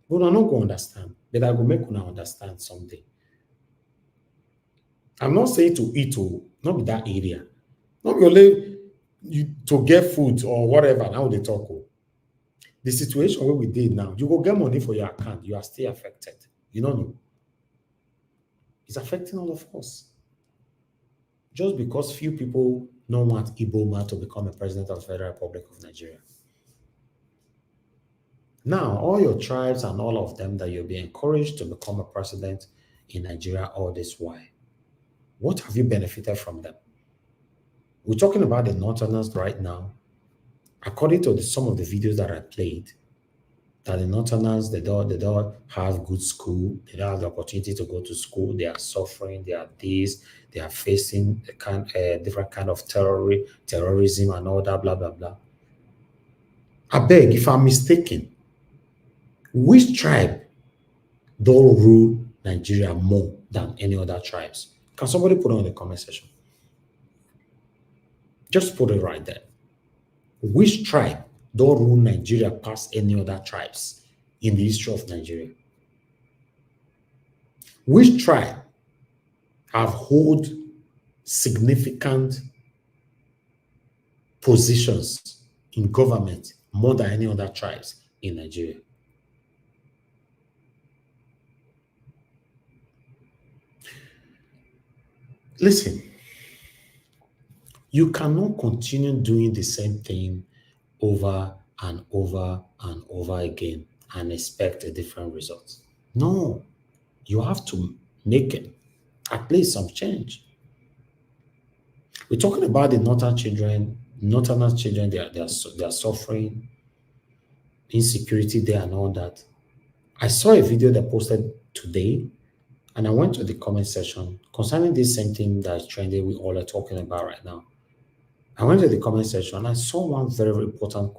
But I'm not going to understand. But I will make you understand someday. I'm not saying to eat, not be that area. Not only you to get food or whatever, now they talk. The situation where we did now, you go get money for your account, you are still affected. You don't know. It's affecting all of us. Just because few people don't want Igbo man to become a president of the Federal Republic of Nigeria. Now, all your tribes and all of them that you'll be encouraged to become a president in Nigeria all this while. What have you benefited from them? We're talking about the Northerners right now. According to some of the videos that I played, that the Northerners, they don't have good school, they don't have the opportunity to go to school, they are suffering, they are this, they are facing different kind of terrorism and all that, blah, blah, blah. I beg, if I'm mistaken, which tribe don't rule Nigeria more than any other tribes? Can somebody put it on the comment section? Just put it right there. Which tribe don't rule Nigeria past any other tribes in the history of Nigeria? Which tribe have hold significant positions in government more than any other tribes in Nigeria? Listen, you cannot continue doing the same thing over and over and over again and expect a different result. No, you have to make it at least some change. We're talking about the Northerners children, they are suffering, insecurity there and all that. I saw a video that posted today, and I went to the comment section concerning this same thing that's trending we all are talking about right now. I went to the comment section and I saw one very, very important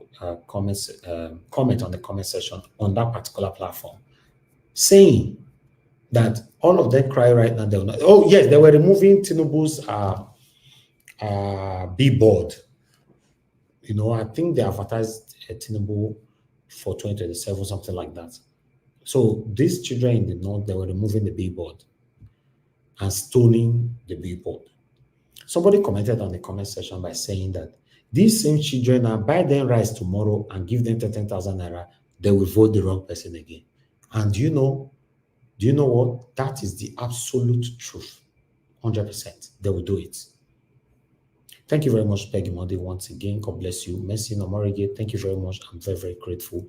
comment on the comment section on that particular platform, saying that all of them cry right now. They were removing Tinubu's billboard. You know, I think they advertised Tinubu for 2027, something like that. So these children in the north, they were removing the billboard and stoning the billboard. Somebody commented on the comment section by saying that these same children are buy them rice tomorrow and give them 10,000 naira, they will vote the wrong person again. And do you know what? That is the absolute truth. 100%. They will do it. Thank you very much, Peggy Monday, once again. God bless you. Messi Nomorige, thank you very much. I'm very, very grateful.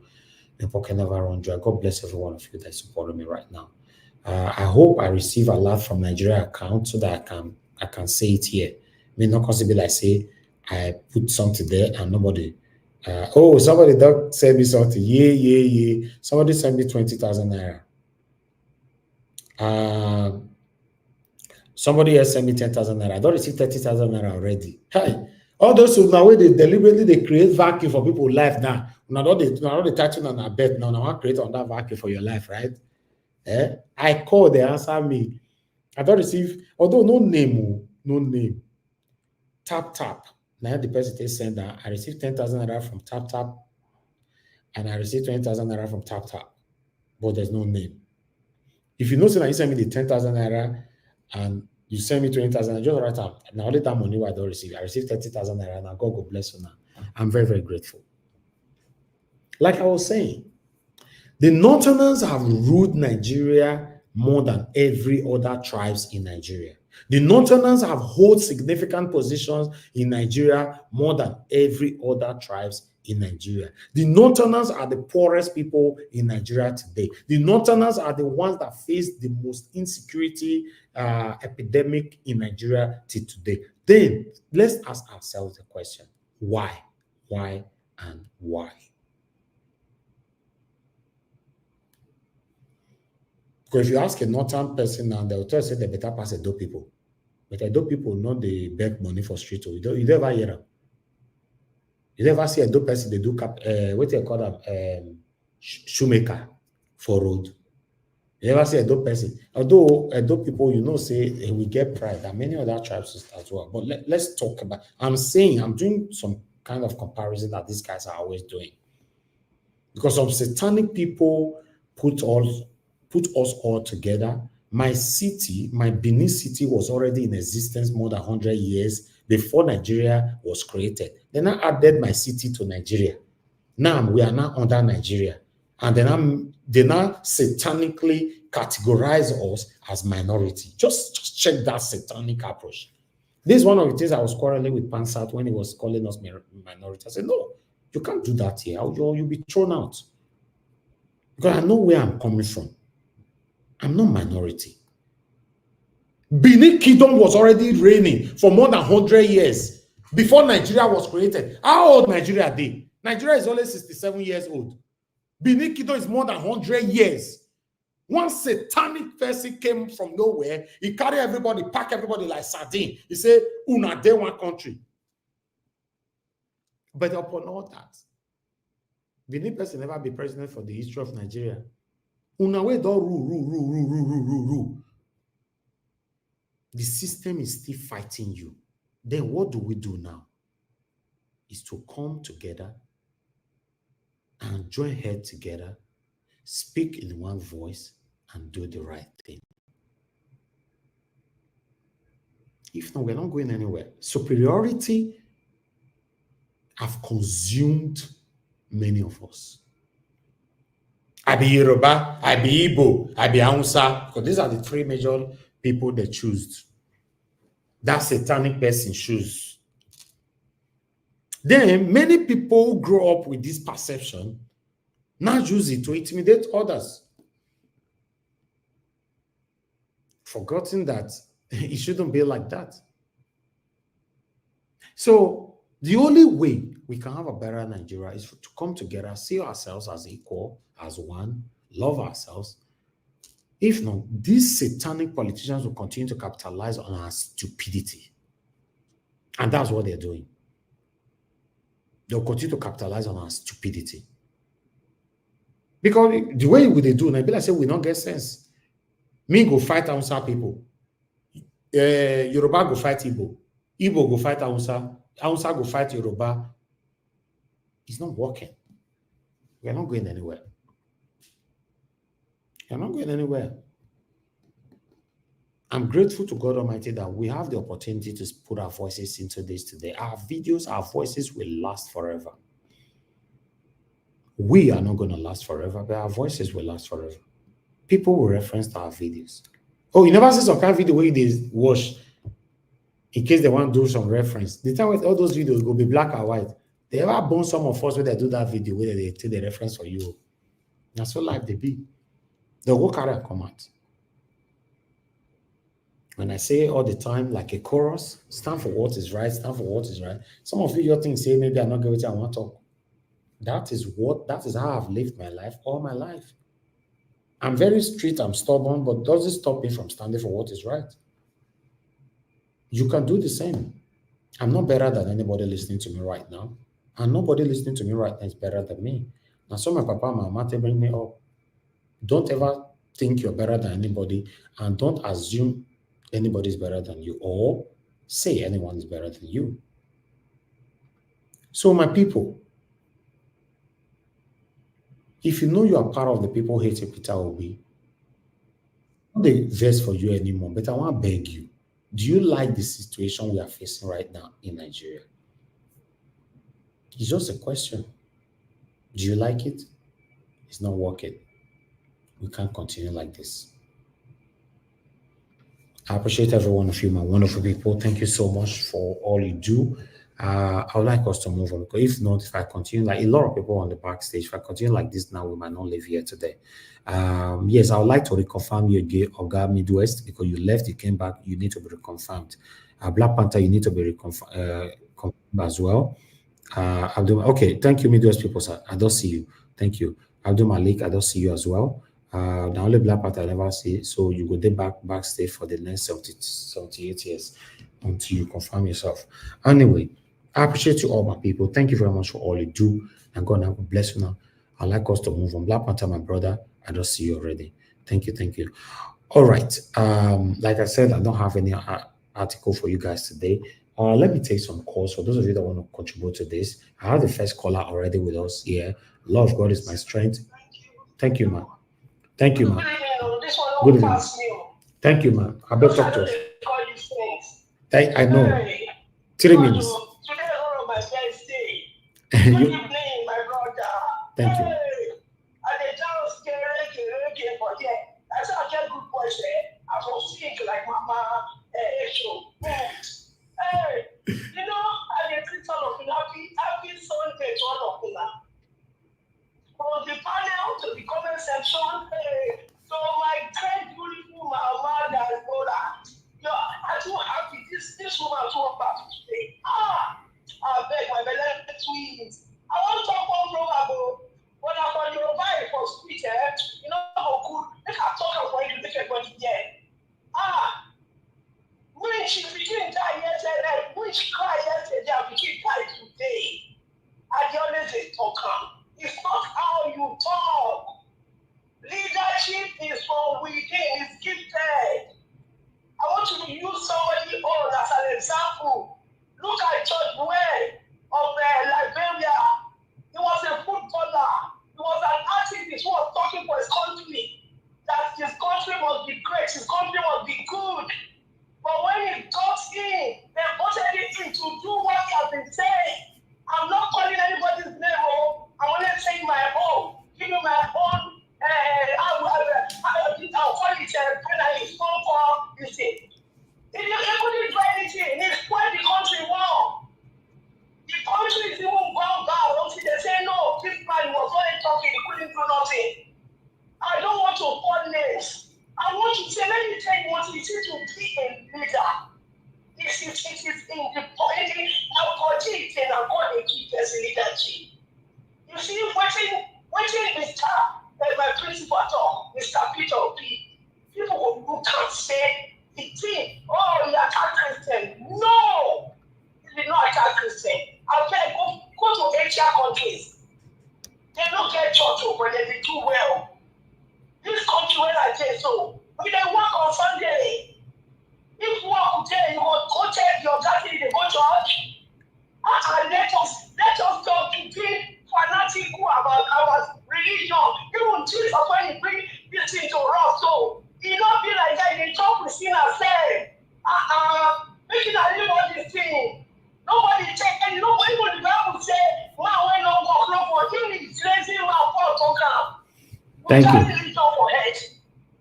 God bless every one of you that supported me right now. I hope I receive a lot from Nigeria account so that I can say it here. May not possibly like say I put something there and nobody. Somebody don't send me something. Yeah. Somebody send me 20,000 naira. Somebody else sent me 10,000 naira. I don't receive 30,000 naira already. Hey, all those who now they deliberately create vacuum for people's life now. Now they touching on a bet now. Now I create on that vacuum for your life, right? I call, they answer me. I don't receive, although no name. Tap. Now the person they send that I received 10,000 naira from Tap, and I received 20,000 naira from Tap, but there's no name. If you know that you send me the 10,000 naira and you send me 20,000, I just write up. Now only that money I don't receive. I received 30,000 naira. Now God bless you. Now I'm very, very grateful. Like I was saying, the Northerners have ruled Nigeria more than every other tribes in Nigeria. The Northerners have held significant positions in Nigeria more than every other tribes in Nigeria. The Northerners are the poorest people in Nigeria today. The Northerners are the ones that face the most insecurity epidemic in Nigeria till today. Then let's ask ourselves the question, why? Why and why? Because if you ask a Northern person now, they'll tell you they better pass Edo people. But Edo people not they beg money for street. You don't ever hear them. You never see Edo person, they do what they call them shoemaker for road. You never see Edo person. Although Edo people, you know, say we get pride, and many other tribes as well. But let's talk about, I'm doing some kind of comparison that these guys are always doing. Because some satanic people put us all together. My city, my Benin city was already in existence more than 100 years before Nigeria was created. Then I added my city to Nigeria. Now we are now under Nigeria. And then they now satanically categorize us as minority. Just check that satanic approach. This is one of the things I was quarreling with Pansat when he was calling us minority. I said, no, you can't do that here. You'll be thrown out. Because I know where I'm coming from. I'm not minority. Benin Kingdom was already reigning for more than 100 years before Nigeria was created. How old Nigeria is? Nigeria is only 67 years old. Benin Kingdom is more than 100 years. One satanic person came from nowhere. He carried everybody, packed everybody like sardine. He said, "Una dey one country." But upon all that, Benin person never be president for the history of Nigeria. Una way don't rule. The system is still fighting you. Then what do we do now? Is to come together and join head together, speak in one voice, and do the right thing. If not, we're not going anywhere. Superiority have consumed many of us. I be Yoruba, I be Igbo, I be Hausa, because these are the three major people they choose. That satanic person choose. Then many people who grow up with this perception now use it to intimidate others, forgetting that it shouldn't be like that. So the only way we can have a better Nigeria is to come together, see ourselves as equal, as one, love ourselves. If not, these satanic politicians will continue to capitalize on our stupidity. And that's what they're doing. They'll continue to capitalize on our stupidity. Because the way they do, and I say we don't get sense. Me go fight Hausa people. Yoruba go fight Igbo. Igbo go fight Hausa. Hausa go fight Yoruba. It's not working. We're not going anywhere. We're not going anywhere. I'm grateful to God Almighty that we have the opportunity to put our voices into this today. Our videos, our voices will last forever. We are not going to last forever, but our voices will last forever. People will reference our videos. Oh, you never see some kind of video where they watch in case they want to do some reference. The time with all those videos will be black or white. They ever burn some of us when they do that video where they take the reference for you. That's so life they be. They'll go carry a comment. When I say all the time, like a chorus, stand for what is right, stand for what is right. Some of you think, say, maybe I'm not going to I want to talk. That is how I've lived my life all my life. I'm very strict, I'm stubborn, but doesn't stop me from standing for what is right. You can do the same. I'm not better than anybody listening to me right now. And nobody listening to me right now is better than me. Now, so my papa and my mama bring me up. Don't ever think you're better than anybody, and don't assume anybody's better than you, or say anyone is better than you. So my people, if you know you are part of the people hating Peter Obi, not the verse for you anymore, but I want to beg you, do you like the situation we are facing right now in Nigeria? It's just a question. Do you like it? It's not working. We can't continue like this. I appreciate every one of you, my wonderful people. Thank you so much for all you do. I would like us to move on, because if not, if I continue, like a lot of people on the backstage, if I continue like this now, we might not live here today. Yes, I would like to reconfirm you again, Oga Midwest, because you left, you came back, you need to be reconfirmed. Black Panther, you need to be confirmed as well. Okay, thank you, Midwest people, sir. I don't see you. Thank you. Abdul Malik, I don't see you as well. The only Black Panther I never see, so you go there backstage for the next 78 years until you confirm yourself. Anyway, I appreciate you all, my people. Thank you very much for all you do. And God will bless you now. I'd like us to move on. Black Panther, my brother, I don't see you already. Thank you, thank you. All right. Like I said, I don't have any article for you guys today. Let me take some calls for those of you that want to contribute to this. I have the first caller already with us here. Love of God is my strength. Thank you, man. Thank you, man. Good evening. Thank you, man. I better talk to us. I know. 3 minutes. Today, all of my friends say, Good evening, my brother. Thank you. And they just get for there. That's how I get good boys there. I was sick like Mama Esho. Hey, you know, I get treat all of you. Happy Sunday to all of you. From the panel to the comment section, hey, so my great beautiful mama that I'm so happy. This woman so happy today. I beg my beloved twins. I want to talk one program, but I'm on your vibe for speech, you know how good. Make I talk about you, make everybody there. When she begin die yesterday, when she cry yesterday, I begin die today. I always say talk. It's not how you talk. Leadership is from within, it's gifted. I want you to use somebody else as an example. Look at George Bush of Liberia. He was a footballer. He was an activist who was talking for his country. That his country must be great, his country must be good. But when he got in, they voted him to do what he has been saying. I'm not calling anybody's name, I'm only saying my own. Give me my own. I'll call it penalty, phone call, you see. If you couldn't do anything, he spoiled the country well. The country is even gone down until they say, no, this man was only talking, he couldn't do nothing. I don't want to call names. I want to say, let me tell you what it is to be a leader. It is in the point, now God is in a God a key as leadership. You see, waiting is tough. Like my principal talk, Mr. Peter P. People who can't say the thing, oh, you attack Christian. No! You did not attack Christian. I'll tell you, go to Asia countries. They don't get church when they do well. This country, when I say so, we they work on Sunday. If work today, you go check your daddy, they go church. And let us talk to be fanatical about our religion. Even Jesus, when he bring this thing to us, so he not be like that. They talk with sinners, say, making a live on this thing. Nobody check, and nobody would the Bible say, man, when no walk, no for you, it's lazy, man, for talk. Thank you. Religion for head.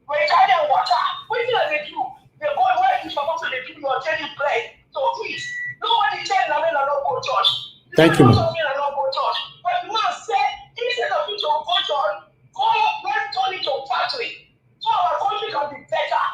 We carry water. What do they do? They go where you supposed to do your daily bread. So please, nobody tell them I don't go church. Thank you, man. I don't go church. But the man said, instead of you to go church, let's turn it to factory. So our country can be better.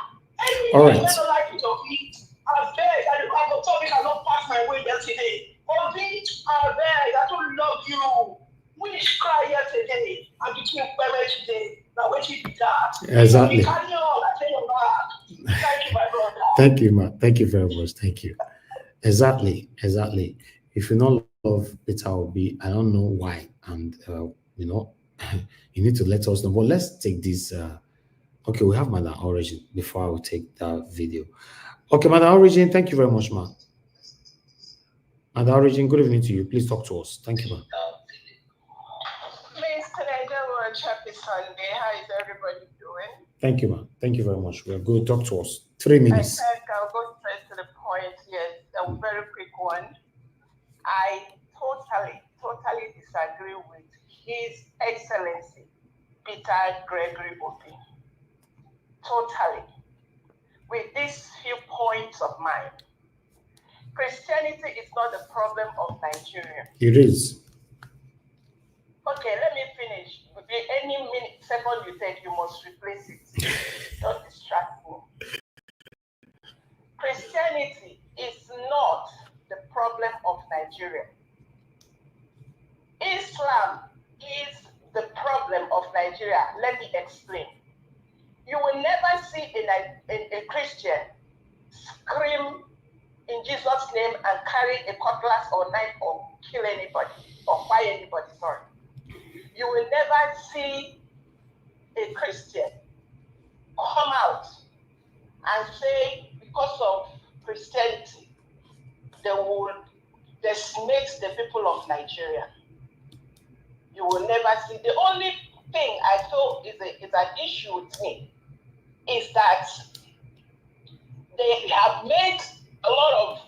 All Anything right. I don't like it of it, I beg, I have a topic I don't pass my way yesterday. Obi, I beg, I don't love you. We cry yesterday and between parents today. Now what you did that? Exactly. You carry on, I tell you back. Thank you, my brother. Thank you, man. Thank you very much. Thank you. Exactly. If you don't love Peter Obi, I don't know why. And you need to let us know. But let's take this. Okay, we have Madam Origin before I will take that video. Okay, Madam Origin, thank you very much, man. Madam Origin, good evening to you. Please talk to us. Thank you, man. Please, can I do a happy Sunday? How is everybody doing? Thank you, man. Thank you very much. We're good. Talk to us. 3 minutes. I think I'll go straight to the point. Yes, a very quick one. I totally disagree with His Excellency Peter Gregory Obi. Totally. With these few points of mine. Christianity is not the problem of Nigeria. It is. Okay, let me finish. Any second you take, you must replace it. Don't distract me. Christianity is not the problem of Nigeria. Islam is the problem of Nigeria. Let me explain. You will never see a Christian scream in Jesus' name and carry a cutlass or knife or kill anybody or fire anybody, sorry. You will never see a Christian come out and say, because of Christianity, they will decimate the people of Nigeria. You will never see. The only thing I feel is an issue with me is that they have made a lot of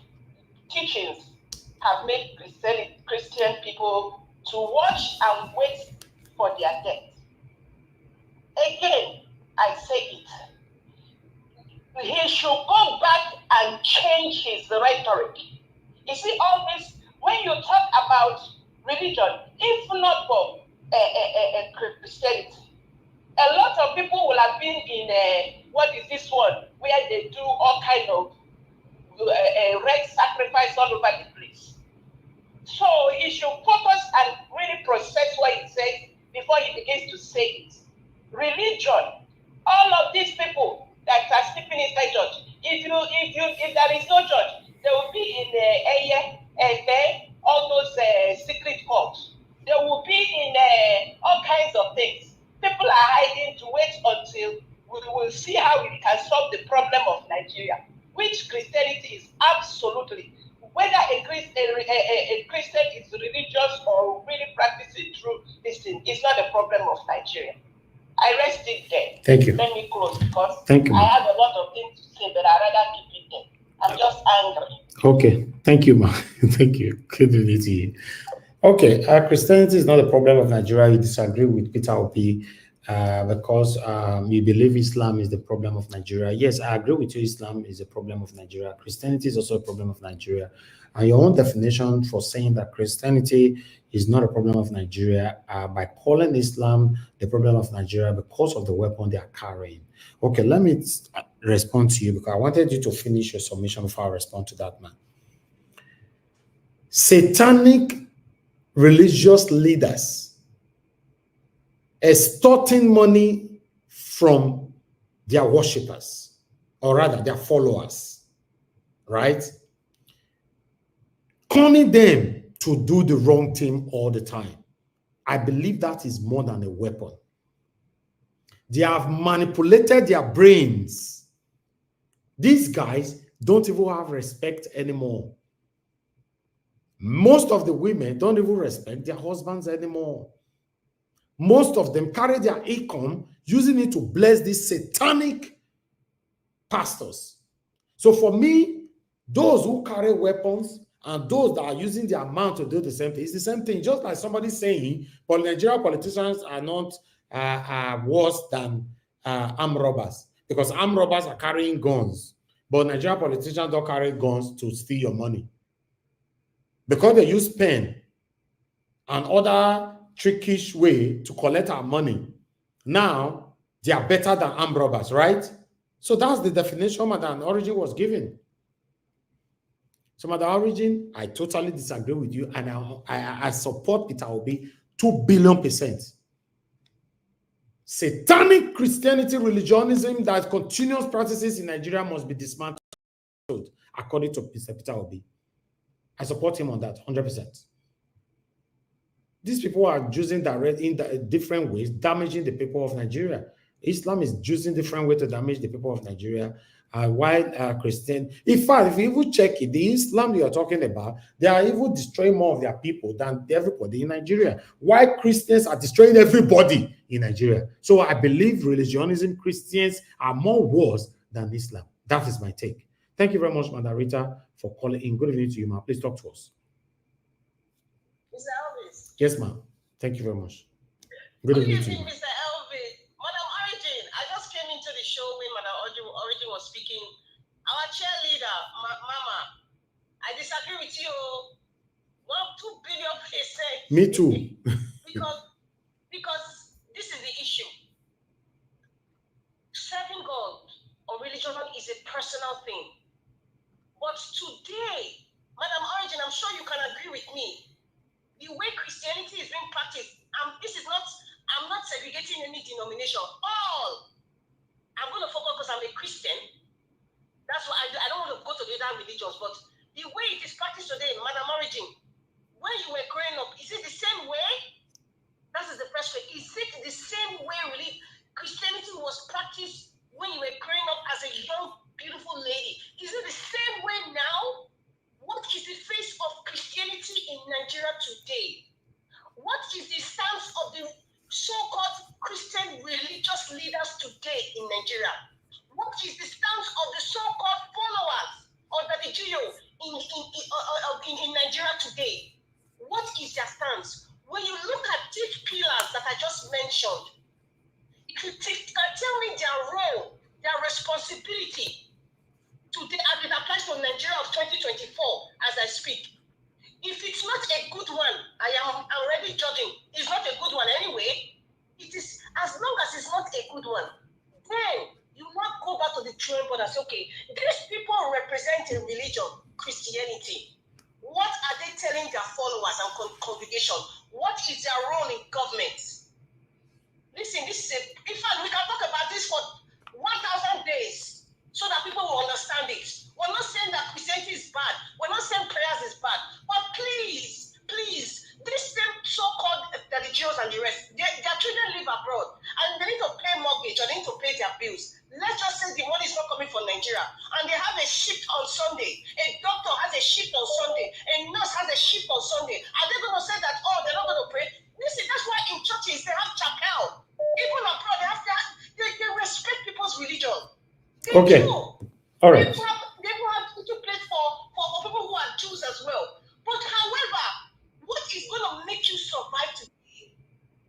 teachings, have made Christian people to watch and wait for their death. Again, I say it. He should go back and change his rhetoric. You see, all this, when you talk about religion, if not for Christianity, a lot of people will have been in what is this one, where they do all kind of red sacrifice all over the place. So he should focus and really process what he says before he begins to say it. Religion, all of these people that are sleeping inside church, if there is no church, they will be in all those secret cults. They will be in all kinds of things. People are hiding to wait until we will see how we can solve the problem of Nigeria, which Christianity is absolutely. Whether a Christian is religious or really practicing true this thing, is not the problem of Nigeria. I rest it there. Thank you. Let me close because Thank you, I have a lot of things to say, but I'd rather keep it there. I'm just angry. Okay. Thank you, ma. Thank you. Good to meet you. Okay. Christianity is not a problem of Nigeria. You disagree with Peter Obi because you believe Islam is the problem of Nigeria. Yes, I agree with you. Islam is a problem of Nigeria. Christianity is also a problem of Nigeria. And your own definition for saying that Christianity is not a problem of Nigeria by calling Islam the problem of Nigeria because of the weapon they are carrying. Okay, let me respond to you because I wanted you to finish your submission before I respond to that, man. Satanic religious leaders extorting money from their worshippers, or rather their followers, right? Calling them to do the wrong thing all the time. I believe that is more than a weapon. They have manipulated their brains. These guys don't even have respect anymore. Most of the women don't even respect their husbands anymore. Most of them carry their income using it to bless these satanic pastors. So for me, those who carry weapons and those that are using their mouth to do the same thing, it's the same thing. Just like somebody saying, well, Nigerian politicians are not worse than armed robbers because armed robbers are carrying guns, but Nigerian politicians don't carry guns to steal your money. Because they use pen and other trickish way to collect our money. Now, they are better than armed robbers, right? So that's the definition Madam Origin was given. So Madam Origin, I totally disagree with you, and I support Peter Obi 2 billion%. Satanic Christianity religionism that continuous practices in Nigeria must be dismantled, according to Mr. Peter Obi. I support him on that 100%. These people are using direct in different ways, damaging the people of Nigeria. Islam is using different ways to damage the people of Nigeria. While Christian, in fact, if you even check it, the Islam you are talking about, they are even destroying more of their people than everybody in Nigeria. Why Christians are destroying everybody in Nigeria? So I believe religionism, Christians are more worse than Islam. That is my take. Thank you very much, Madam Rita, for calling in. Good evening to you, ma'am. Please talk to us. Mr. Elvis. Yes, ma'am. Thank you very much. Good evening to you. Mr. Elvis. Madam Origin, I just came into the show when Madam Origin was speaking. Our cheerleader, Mama, I agree with you. 2 billion%. Me too. because this is the issue. Serving God or religion is a personal thing. But today, Madam Origin, I'm sure you can agree with me. The way Christianity is being practiced, I'm not segregating any denomination. I'm going to focus because I'm a Christian. That's why I don't want to go to the other religions. But the way it is practiced today, Madam Origin, when you were growing up, is it the same way? That is the first way. Is it the same way really Christianity was practiced when you were growing up as a young, beautiful lady? Is it the same way now? What is the face of Christianity in Nigeria today? What is the stance of the so-called Christian religious leaders today in Nigeria? What is the stance of the so-called followers of the GO in Nigeria today? What is their stance? When you look at these pillars that I just mentioned, it can tell me their role, their responsibility today as it applies to Nigeria of 2024 as I speak. If it's not a good one, I am already judging. It's not a good one anyway. It is, as long as it's not a good one, then you not go back to the drawing board and say, okay, these people represent a religion, Christianity. What are they telling their followers and congregation? What is their role in government? Listen, in fact, we can talk about this for 1,000 days so that people will understand it. We're not saying that Christianity is bad. We're not saying prayers is bad. But please, these same so-called religious and the rest, their children live abroad and they need to pay mortgage or they need to pay their bills. Let's just say the money is not coming from Nigeria and they have a shift on Sunday. A doctor has a shift on Sunday. A nurse has a shift on Sunday. Are they going to say that, they're not going to pray? Listen, that's why in churches they have chapel. Even abroad, they respect people's religion. Okay. All right. They have to place for people who are Jews as well. But however, what is going to make you survive today?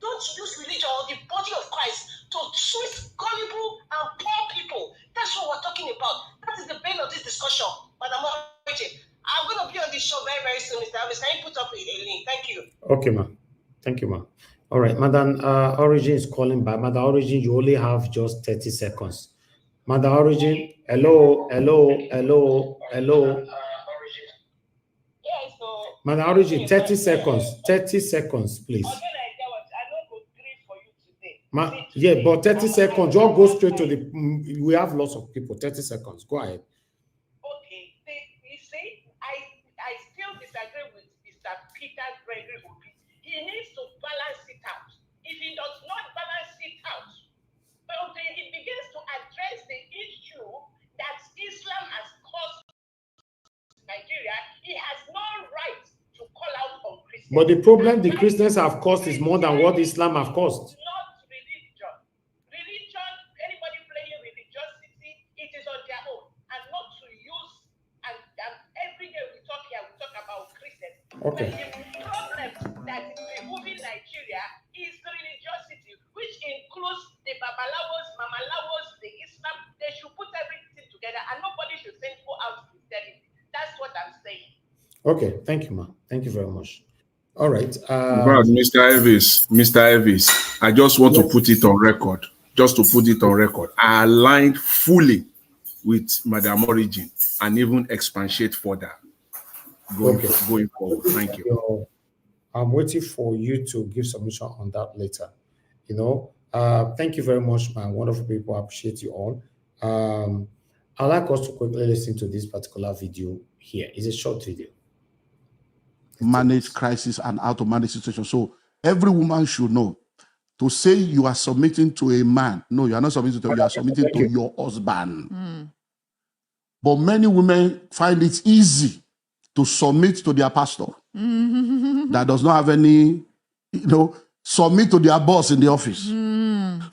Don't use religion or the body of Christ to treat gullible and poor people. That's what we're talking about. That is the bane of this discussion. Madam Origin, I'm going to be on this show very, very soon, Mr. Avis. Can you put up a link? Thank you. Okay, ma. Thank you, ma. All right, Madam Origin is calling back. Madam Origin, you only have just 30 seconds. Madam Origin, hello. Madam Origin, 30 seconds. 30 seconds, please. Yeah, but 30 seconds. Just go straight to the. We have lots of people. 30 seconds. Go ahead. Okay. You see, I still disagree with Mr. Peter Gregory Obi. He needs to balance it out. If he does not balance it out, until he begins to address the issue that Islam has caused Nigeria, he has no right to call out on Christians. But the problem the Christians have caused is more than what Islam have caused. Not religion. Religion, anybody playing religiosity, it is on their own. And not to use, and every day we talk here, we talk about Christians. Okay. But the problem that is removing Nigeria is religiosity, which includes the Babalawos, Mamalawos, the Islam. They should put everything together and nobody should single out Christianity. That's what I'm saying. Okay, thank you, ma. Thank you very much. All right. But Mr. Elvis, I just want to put it on record. I aligned fully with Madam Origin and even expatiate further going forward. Thank you. I'm waiting for you to give submission on that later. Thank you very much, my wonderful people. I appreciate you all. I'd like us to quickly listen to this particular video here. It's a short video. Manage crisis and how to manage situation. So every woman should know. To say you are submitting to a man, no, you are not submitting to him, you are submitting to your husband. But many women find it easy to submit to their pastor that does not have any, submit to their boss in the office.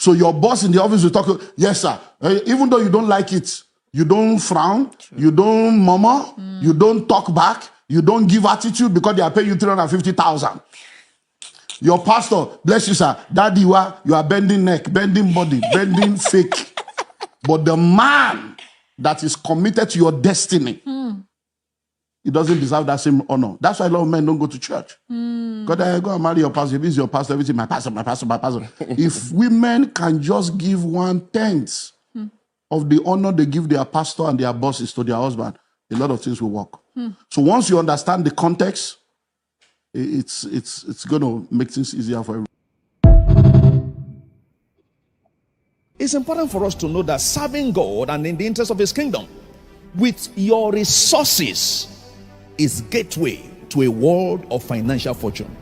So your boss in the office will talk, yes, sir. Even though you don't like it, you don't frown, you don't murmur, you don't talk back, you don't give attitude because they are paying you 350,000. Your pastor, bless you, sir. Daddy, you are bending neck, bending body, bending fake. But the man that is committed to your destiny, he doesn't deserve that same honor. That's why a lot of men don't go to church. God, I go and marry your pastor. If he's your pastor, everything, my pastor, my pastor, my pastor. If women can just give 1/10 of the honor they give their pastor and their bosses to their husband, a lot of things will work. So once you understand the context, it's going to make things easier for everyone. It's important for us to know that serving God and in the interest of his kingdom with your resources is gateway to a world of financial fortune.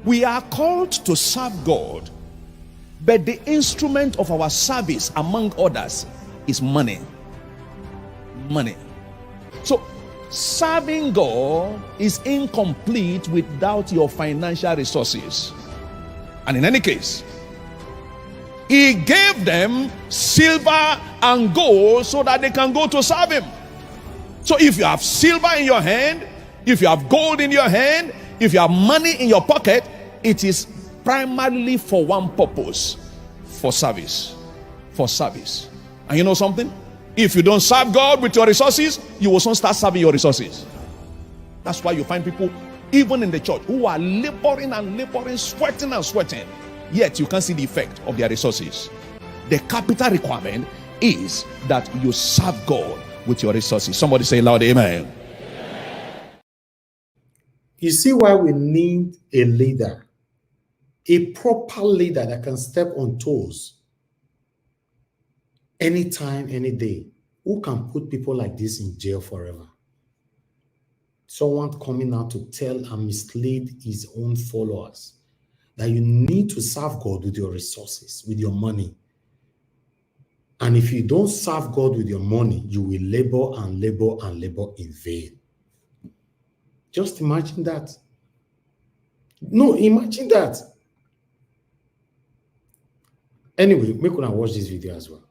We are called to serve God, but the instrument of our service, among others, is money. Money. So serving God is incomplete without your financial resources. And in any case, he gave them silver and gold so that they can go to serve him. So if you have silver in your hand, if you have gold in your hand, if you have money in your pocket, it is primarily for one purpose: for service. For service. And you know something? If you don't serve God with your resources, you will soon start serving your resources. That's why you find people, even in the church, who are laboring and laboring, sweating and sweating, yet you can't see the effect of their resources. The capital requirement is that you serve God with your resources. Somebody say loud, amen. You see why we need a leader, a proper leader that can step on toes anytime, any day, who can put people like this in jail forever. Someone coming out to tell and mislead his own followers that you need to serve God with your resources, with your money. And if you don't serve God with your money, you will labor and labor and labor in vain. Just imagine that. No, imagine that. Anyway, make una watch this video as well.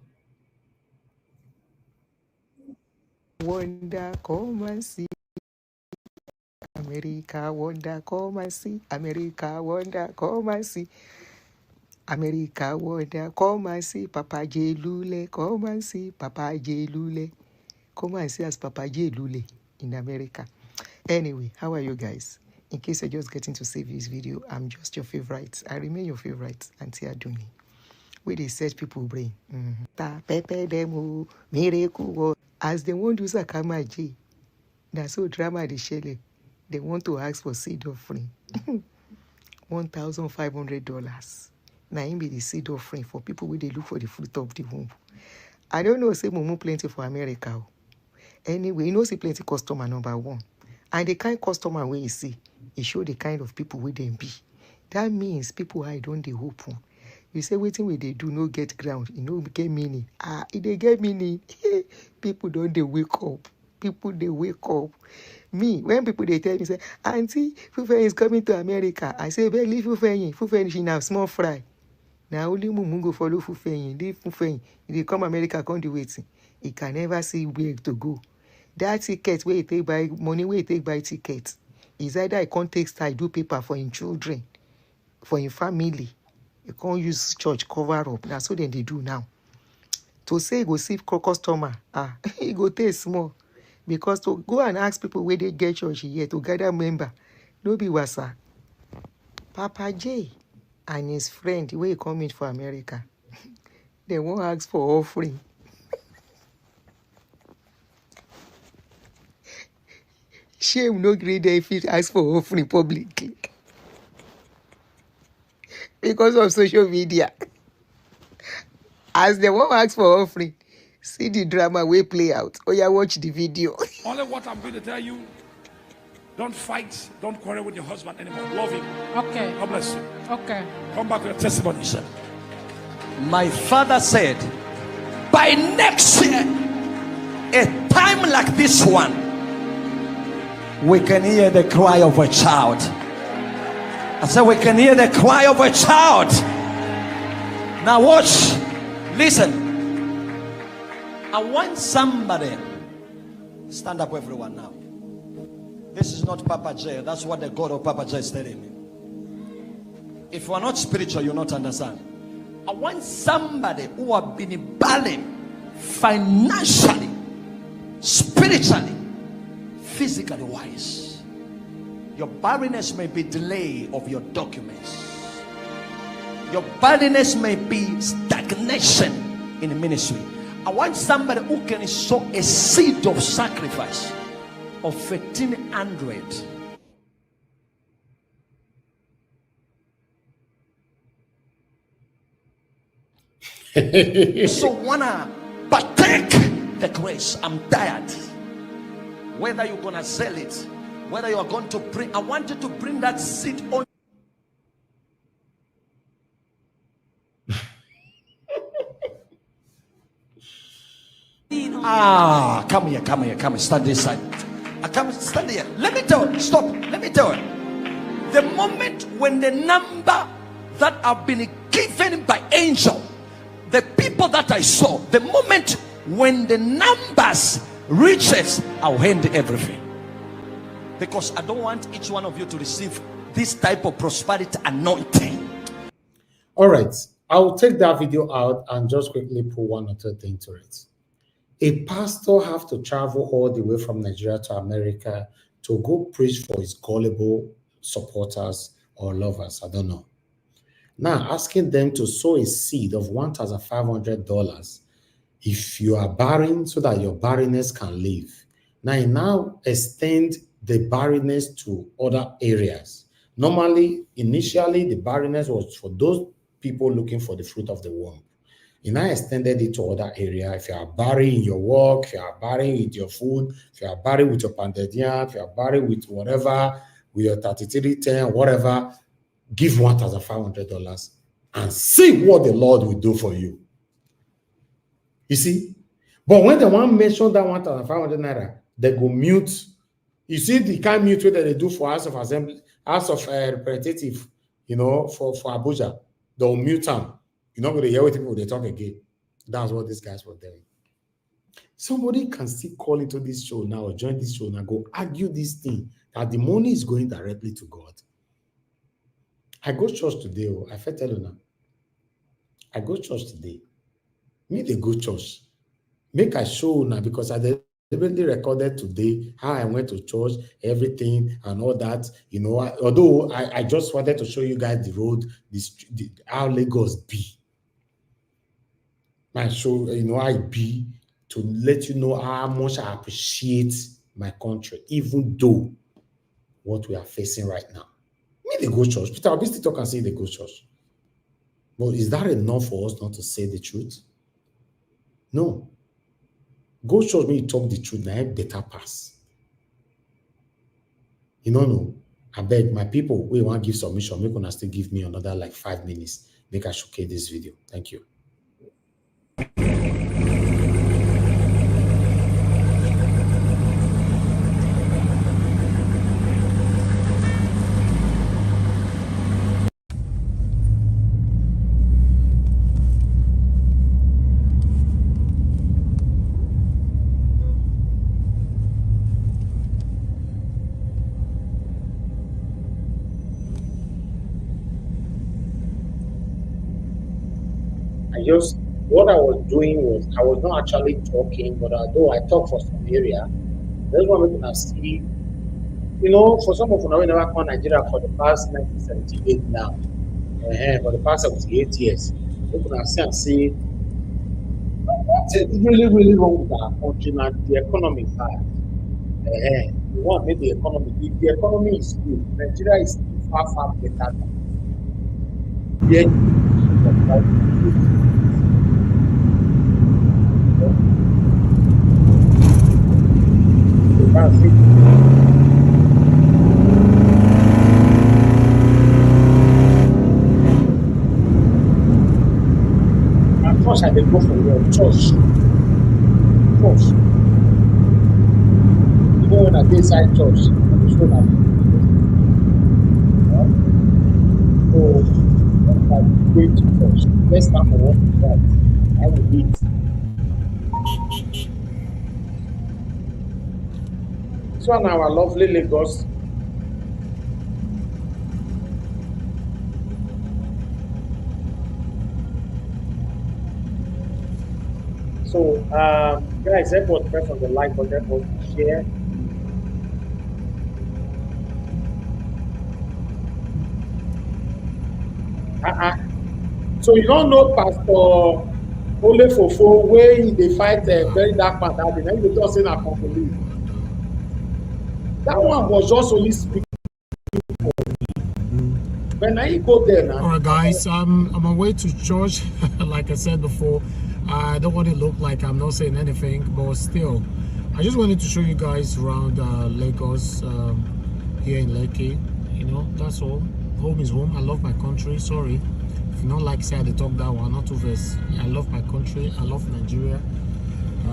Wonder, come and see. America, wonder, come and see. America, wonder, come and see. America, wonder, come and see. Papa J. Lule, come and see. Papa J. Lule. Come and see as Papa J. Lule in America. Anyway, how are you guys? In case you're just getting to save this video, I'm just your favorite. I remain your favorite, Auntie Aduni. Where they set people brain. Pepe demo, miracle. As they won't use a camera J, that's so drama they share. They want to ask for seed offering. $1,500. Now him be the seed offering for people where they look for the fruit of the womb. I don't know, say mumu plenty for America. Anyway, you know, see plenty customer number one. And the kind customer where you see, it show the kind of people where they be. That means people I don't they hope. You say waiting where they do no get ground, you know get meaning. If they get meaning, people don't they wake up. People they wake up. Me, when people they tell me say, Auntie, Fufen is coming to America. I say, well, leave Fufen. Fufen she now small fry. Now only mumu go follow Fufen. Leave Fufen. If they come America, come do waiting. He can never see where to go. That ticket where he take by money, where he take by ticket, is either I can't take style, do paper for his children, for his family. You can't use church cover up. That's what they do now. To say go see customer, he go take small. Because to go and ask people where they get church here to gather member, no be wasa. Papa J and his friend, where he coming for America, they won't ask for offering. Shame no great if it ask for offering publicly. Because of social media. As they won't ask for offering, see the drama we play out. Or you watch the video. Only what I'm going to tell you, don't fight, don't quarrel with your husband anymore. Love him. Okay. God bless you. Okay. Come back with your testimony, sir. My father said, by next year, a time like this one, we can hear the cry of a child. I said we can hear the cry of a child. Now watch. Listen. I want somebody. Stand up everyone now. This is not Papa J. That's what the God of Papa J is telling me. If you are not spiritual, you'll not understand. I want somebody who have been battling financially, spiritually, physically wise. Your barrenness may be delay of your documents. Your barrenness may be stagnation in the ministry. I want somebody who can sow a seed of sacrifice of 1,500. So wanna partake the grace. I'm tired. Whether you're gonna sell it, whether you are going to bring, I want you to bring that seed on. Come here, stand this side. Stand here. Let me tell you, stop. Let me tell you. The moment when the number that have been given by angel, the people that I saw, the moment when the numbers reaches, I'll hand everything. Because I don't want each one of you to receive this type of prosperity anointing. All right, I'll take that video out and just quickly put one or two things to it. A pastor have to travel all the way from Nigeria to America to go preach for his gullible supporters or lovers. I don't know. Now, asking them to sow a seed of $1,500 if you are barren so that your barrenness can live. Now extend the barrenness to other areas. Normally, initially, the barrenness was for those people looking for the fruit of the womb. You now extended it to other areas. If you are barren in your work, if you are barren with your food, if you are barren with your pandedian, if you are barren with whatever, with your 3310, whatever, give $1,500 and see what the Lord will do for you. You see? But when the one mentioned that 1,500 naira, they go mute. You see the kind of mute that they do for House of Assembly, House of Representative, you know, for Abuja. They'll mute them. You're not going to hear what people they talk again. That's what these guys were doing. Somebody can still call into this show now or join this show now, go argue this thing that the money is going directly to God. I go to church today. I felt tell you now. I go to church today. Me, they go to church. Make a show now because I deliberately recorded today how I went to church, everything and all that. You know, although I just wanted to show you guys the road, how Lagos be. My show, you know, I be to let you know how much I appreciate my country, even though what we are facing right now. Me, they go to church. Peter Obi still talk and say they go to church. But is that enough for us not to say the truth? No. Go church me talk the truth, now better pass. You know, I beg my people, we want to give submission, make una still give me another like 5 minutes. Make I showcase this video. Thank you. What I was doing was I was not actually talking, but although I talk for some area, that's what we can see. You know, for some of you we never come Nigeria for the past 1978 now. For the past 78 years. We can see and see what's really, really wrong with our country now. The economy is bad. We want to make the economy. If the economy is good, Nigeria is far, far better than yet. That's it. At first, I did go for your church. Church. Even when I did inside church, I was sure that. So, I'm going to church. Let's start for what is right. I will eat. So now our lovely Lagos. So guys, help us press on the like button, help us to share. So you don't know Pastor Ole Fofo where they fight very dark man that day. Then you just say na Congolese. That one was just only speaking. When I go there now. All right, guys, I'm on my way to church. Like I said before, I don't want to look like I'm not saying anything, but still, I just wanted to show you guys around Lagos, here in Lekki. You know, that's all. Home is home. I love my country. Sorry if you don't like say they talk that one, not two verse. I love my country. I love Nigeria.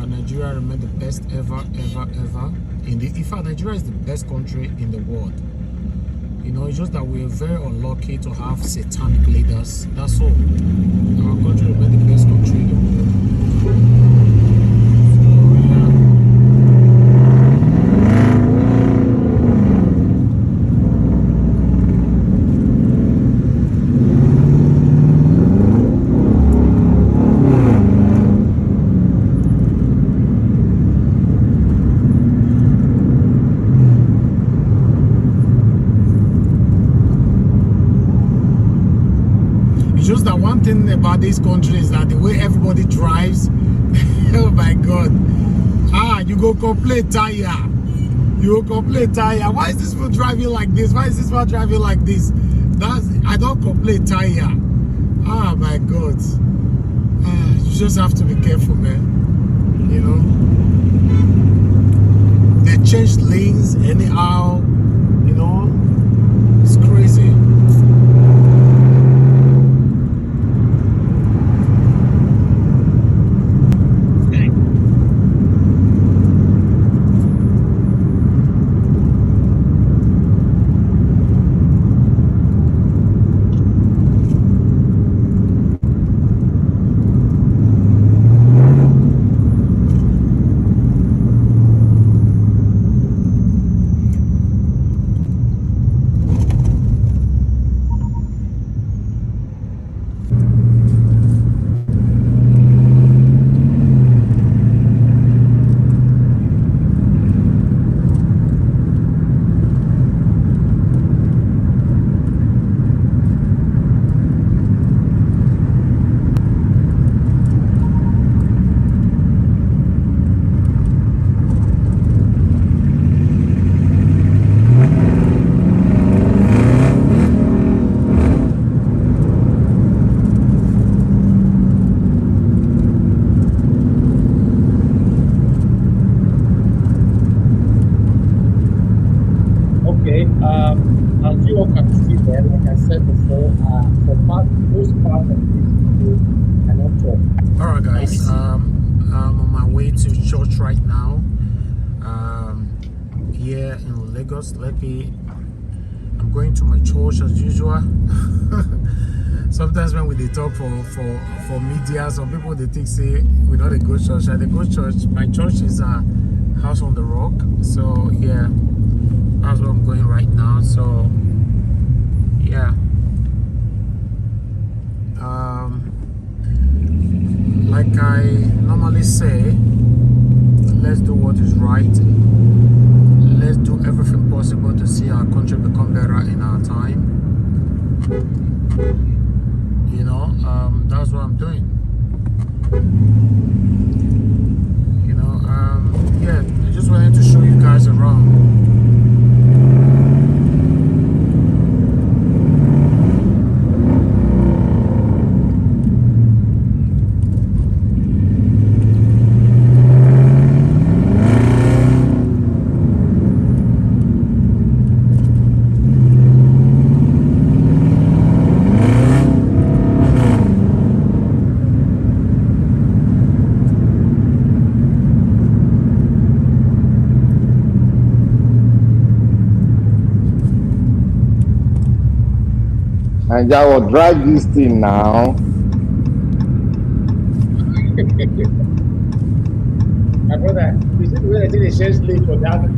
Nigeria remain the best ever. In fact, Nigeria is the best country in the world. You know, it's just that we're very unlucky to have satanic leaders. That's all. Our country remains the best country in the world. Just that one thing about this country is that the way everybody drives, oh my God. You go complain tire. You go complain tire. Why is this one driving like this? Why is this one driving like this? I don't complain tire. Oh my God. You just have to be careful, man. You know. They change lanes anyhow. You know. It's crazy. As you all can see there, like I said before, for most part of this video, I cannot talk. All right, guys. I'm on my way to church right now. Here in Lagos, Lekki. I'm going to my church as usual. Sometimes when we talk for media, some people they think say we not a good church. I go church. My church is a house on the rock. So yeah. That's where I'm going right now. So yeah, like I normally say, let's do what is right. Let's do everything possible to see our country become better in our time. You know, that's what I'm doing. You know, yeah, I just wanted to show you guys around. And I will drive this thing now. My brother, you see the way they change lane for that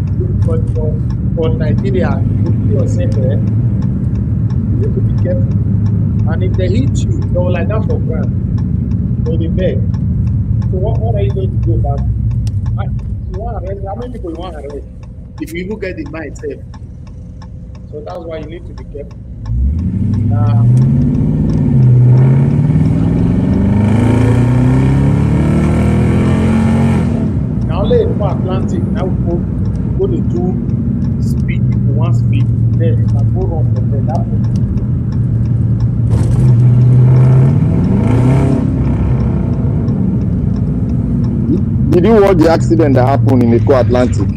for Nigeria, you put yourself there. You need to be careful. And if they hit you, they will lie down for ground. They'll be beg. So what are you going to do about it? You want to arrest? How many people you want to arrest? If you even get the mind safe. So that's why you need to be careful. Lake for Atlantic, now we go to do speed. If you want speed, then you can go wrong from there. That place is good. Did you watch the accident that happened in Eco Atlantic?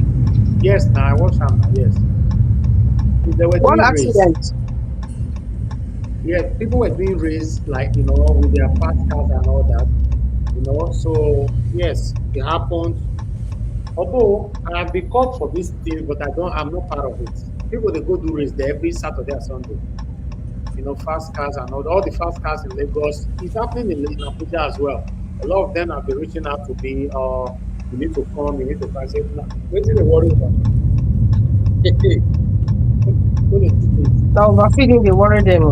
Yes, now I watch them now, yes. They were What doing race. accident? Yeah, people were doing race, like, you know, with their fast cars and all that. You know, so yes, it happened. Although I have been called for this thing, but I'm not part of it. People they go do race there every Saturday and Sunday. You know, fast cars and all the fast cars in Lagos. It's happening in Abuja as well. A lot of them have been reaching out to me, you need to come, you need to come. I say, no, wait till they worry about it. Now overfeeding they worry them.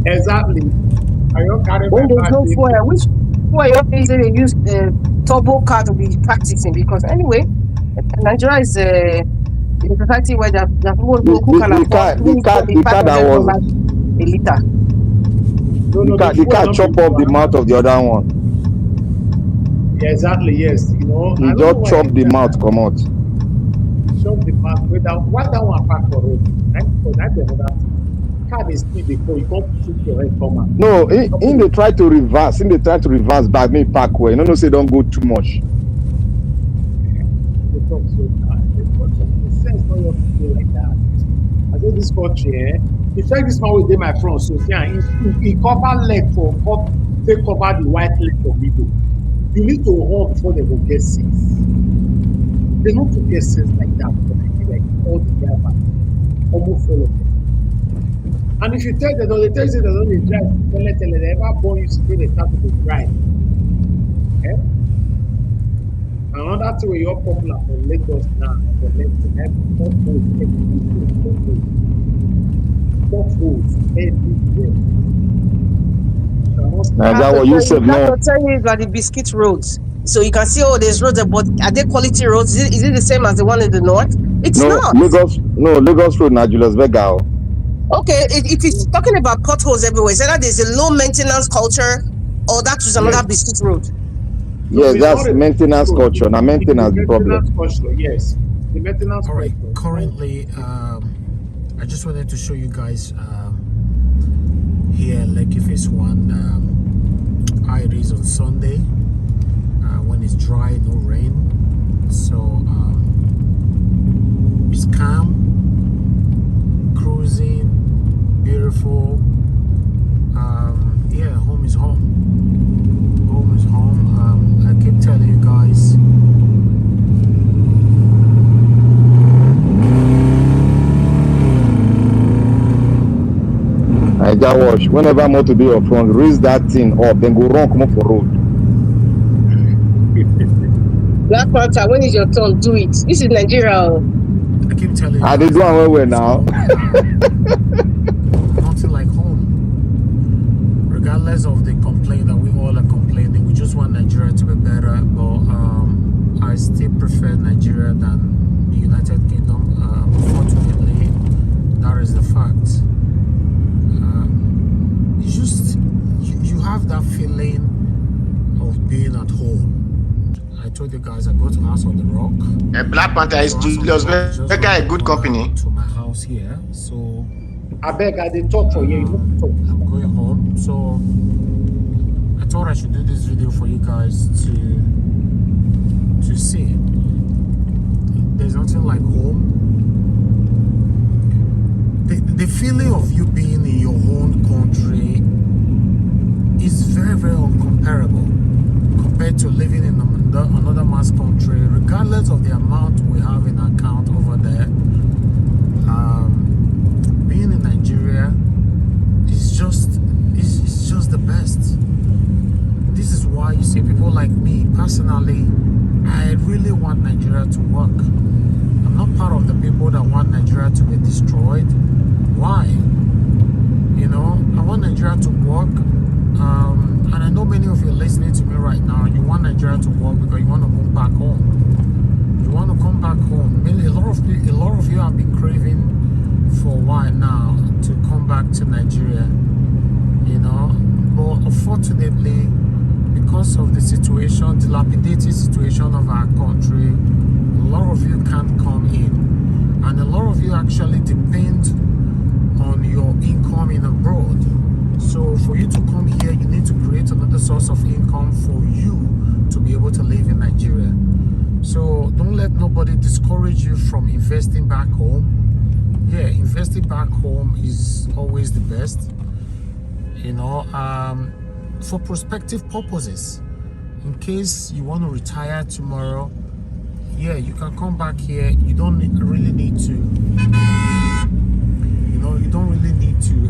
Exactly. I don't carry When my there's bag. no fuel, which fuel you say they use turbo car to be practicing? Because anyway, Nigeria is a society where the people who can afford even if it be The car that was $500 a liter. the car chop off the mouth of the other one. Yeah, exactly, yes. You know, I He don't know just why chop the mouth come out. shove the mouth way down. Why that one park for road? That's another thing. Car is speed before you can't shoot your head come out. No, in they try to reverse back, me park where. No, say don't go too much. They talk so bad. The sense not your people like that. I say this country, you check this man with my front, so see, he cover leg for take cover the white leg for middle. You need to hold before they will get sense. They don't to get sense like that for Nigeria. All the drivers, almost all of them. And if you tell them, they tell you they don't drive. Tell they ever born you to they start to drive. Eh? Another thing where you're popular for Lagos now, for Lagos, potholes everywhere. Now, what you said, no. Tell you about the biscuit roads. So you can see, oh, there's roads, but are they quality roads? Is it the same as the one in the north? It's not. Lagos Road, now Julius Berger. Okay, it is talking about potholes everywhere. So that there's a low maintenance culture, or that is another biscuit road. Yes, that's maintenance culture. Now maintenance the problem. Culture, yes. The maintenance All right. culture. Currently, I just wanted to show you guys here Lekki Phase 1 how it is on Sunday when it's dry, no rain. So it's calm, cruising, beautiful. Yeah, home is home. Home is home. I keep telling you guys. I just watch. Whenever I'm out to do your front, raise that thing up, then go run, come up for road. Black Panther, when is your turn? Do it. This is Nigeria. I keep telling you. I did do well now. Nothing like home. Regardless of the complaint that we all are complaining, we just want Nigeria to be better. But I still prefer Nigeria than the United Kingdom. Unfortunately, that is the fact. It's just you have that feeling of being at home. I told you guys I go to House on the Rock. Black Panther is Julius Berger, a good company. To my house here, so I beg, I did talk for you. I'm going home, so I thought I should do this video for you guys to see. There's nothing like home. The feeling of you being in your own country is very, very uncomparable compared to living in another man's country, regardless of the amount we have in our account over there. Being in Nigeria is just the best. This is why you see people like me personally, I really want Nigeria to work. I'm not part of the people that want Nigeria to be destroyed. Why? You know, I want Nigeria to work. And I know many of you are listening to me right now. You want Nigeria to work because you want to come back home. You want to come back home. A lot of you have been craving for a while now to come back to Nigeria. You know, but unfortunately, because of the situation, dilapidated situation of our country, a lot of you can't come in, and a lot of you actually depend on your income in abroad. So for you to come here, you need to create another source of income for you to be able to live in Nigeria. So don't let nobody discourage you from investing back home. Yeah, investing back home is always the best, you know, for prospective purposes. In case you want to retire tomorrow, yeah, you can come back here. You don't really need to, you know, you don't really need to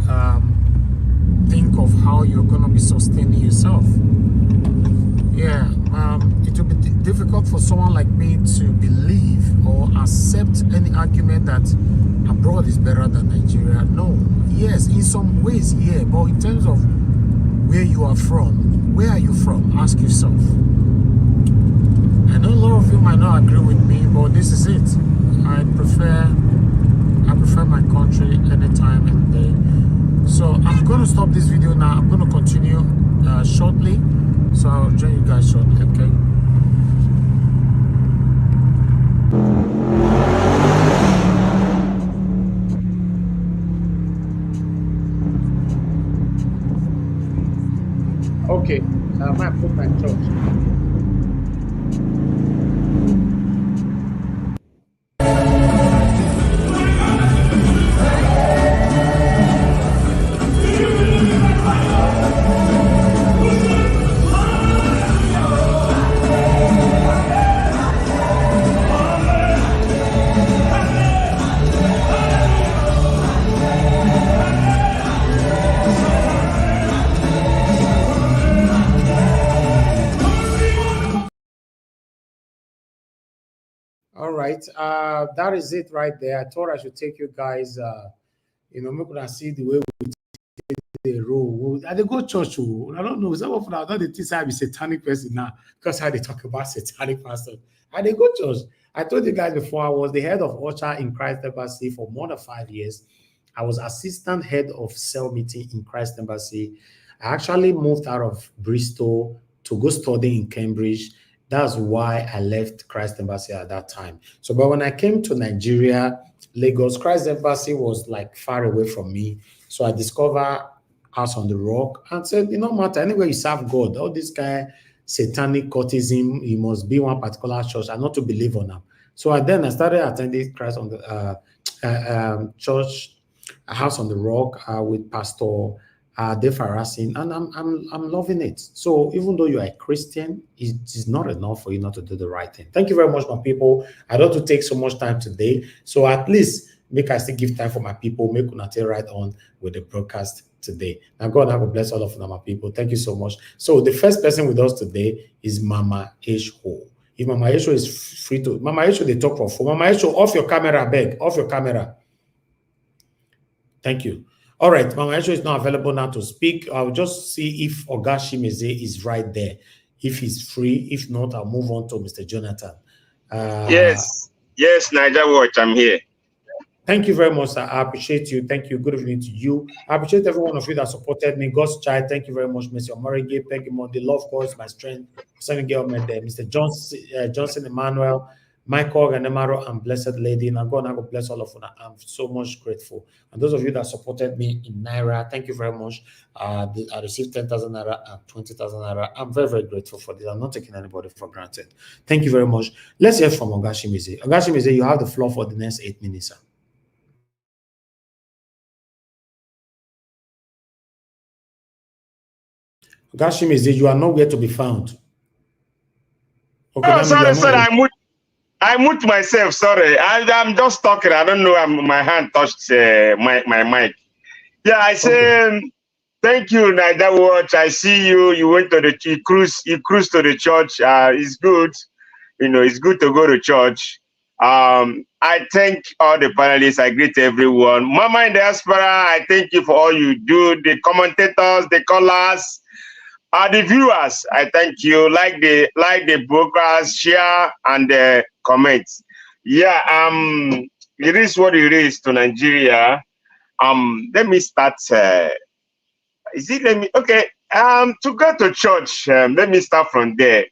think of how you're going to be sustaining yourself. Yeah, it will be difficult for someone like me to believe or accept any argument that abroad is better than Nigeria. No, yes, in some ways, yeah, but in terms of where you are from, where are you from? Ask yourself. I know a lot of you might not agree with me, but this is it. I prefer my country anytime and day. So I'm going to stop this video now. I'm going to continue shortly. So I'll join you guys shortly, okay? Okay, I might put my torch. All right, that is it right there. I thought I should take you guys, you know, make us see the way we the roll. I they go church. I don't know. Some of them not the teach I be satanic person now because how they talk about satanic pastor. I they go church. I told you guys before I was the head of Usher in Christ Embassy for more than 5 years. I was assistant head of cell meeting in Christ Embassy. I actually moved out of Bristol to go study in Cambridge. That's why I left Christ Embassy at that time. So, but when I came to Nigeria, Lagos, Christ Embassy was like far away from me. So I discovered House on the Rock and said, no matter, anywhere you serve God, all this guy, satanic cultism, you must be one particular church and not to believe on them. So I started attending Christ on the church, House on the Rock with Pastor Dave Harassing, and I'm loving it. So even though you are a Christian, it is not enough for you not to do the right thing. Thank you very much, my people. I don't want to take so much time today. So at least make I still give time for my people, make Unate right on with the broadcast today. Now God have a bless all of you, my people. Thank you so much. So the first person with us today is Mama H. Ho. If Mama H. Ho is free to, Mama H. Ho, they talk for phone. Mama H. Ho, off your camera, beg, off your camera. Thank you. All right, Mama Esho is not available now to speak. I'll just see if Oga Shimeze is right there. If he's free, if not, I'll move on to Mr. Jonathan. Yes, Niger Watch, I'm here. Thank you very much, sir. I appreciate you. Thank you. Good evening to you. I appreciate every one of you that supported me. God's child, thank you very much, Mr. Omarige. Thank you, the love course, my strength. Mr. Johnson Emmanuel, Michael Ganemaro, and Blessed Lady. And God bless all of you. I'm so much grateful. And those of you that supported me in Naira, thank you very much. I received 10,000 Naira and 20,000 Naira. I'm very, very grateful for this. I'm not taking anybody for granted. Thank you very much. Let's hear from Ogashimize. Ogashimize, you have the floor for the next 8 minutes, sir. Ogashimize, you are nowhere to be found. Okay, oh, sorry, I mute myself. Sorry, I'm just talking. I don't know. My hand touched my mic. Yeah, I say okay. Thank you, Niger Watch. I see you. You went to you cruise to the church. It's good. You know, it's good to go to church. I thank all the panelists. I greet everyone. Mama in diaspora, I thank you for all you do. The commentators, the callers. The viewers, I thank you. Like the brokers, share and comment. Yeah, it is what it is to Nigeria. Let me start. Okay. To go to church, let me start from there.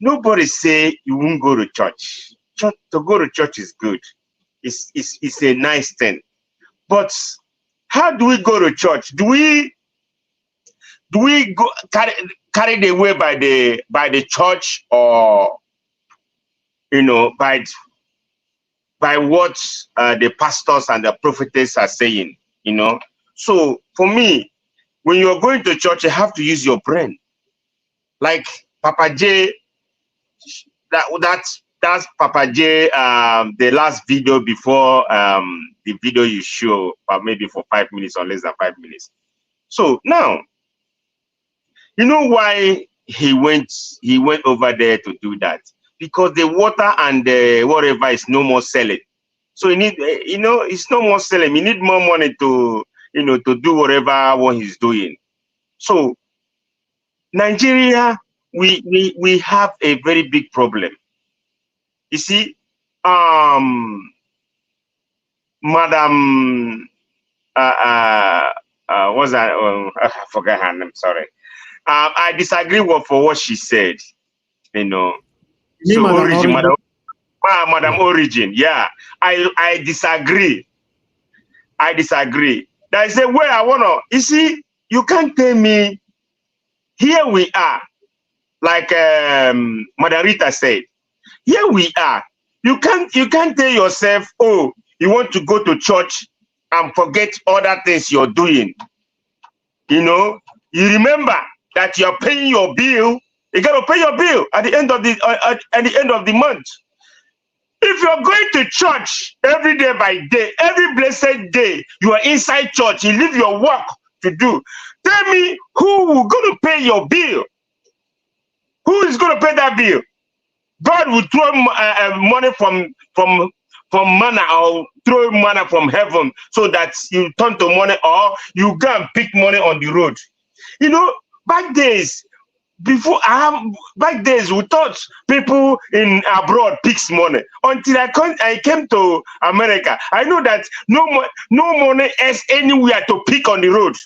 Nobody say you won't go to church. To go to church is good. It's a nice thing. But how do we go to church? Do we go carried away by the church, or by what the pastors and the prophets are saying? So for me, when you're going to church, you have to use your brain. Like Papa J, that's Papa J, the last video before the video you show, maybe for 5 minutes or less than 5 minutes. So now, you know why he went over there to do that? Because the water and the whatever is no more selling. So you need, it's no more selling. You need more money to, to do whatever what he's doing. So Nigeria, we have a very big problem. You see, Madam, what's that? I forgot her name. Sorry. I disagree for what she said. So Madam Origin, yeah. I disagree. That is the way I wanna. You see, you can't tell me. Here we are, like Madam Rita said. Here we are. You can't tell yourself, oh, you want to go to church and forget other things you're doing. You remember that you're paying your bill. You gotta pay your bill at the end of the month. If you're going to church every day by day, every blessed day, you are inside church, you leave your work to do. Tell me who will gonna pay your bill? Who is gonna pay that bill? God will throw money from manna, or throw manna from heaven, so that you turn to money, or you go and pick money on the road. Back days, we thought people in abroad picks money. Until I came to America, I know that no money is anywhere to pick on the road.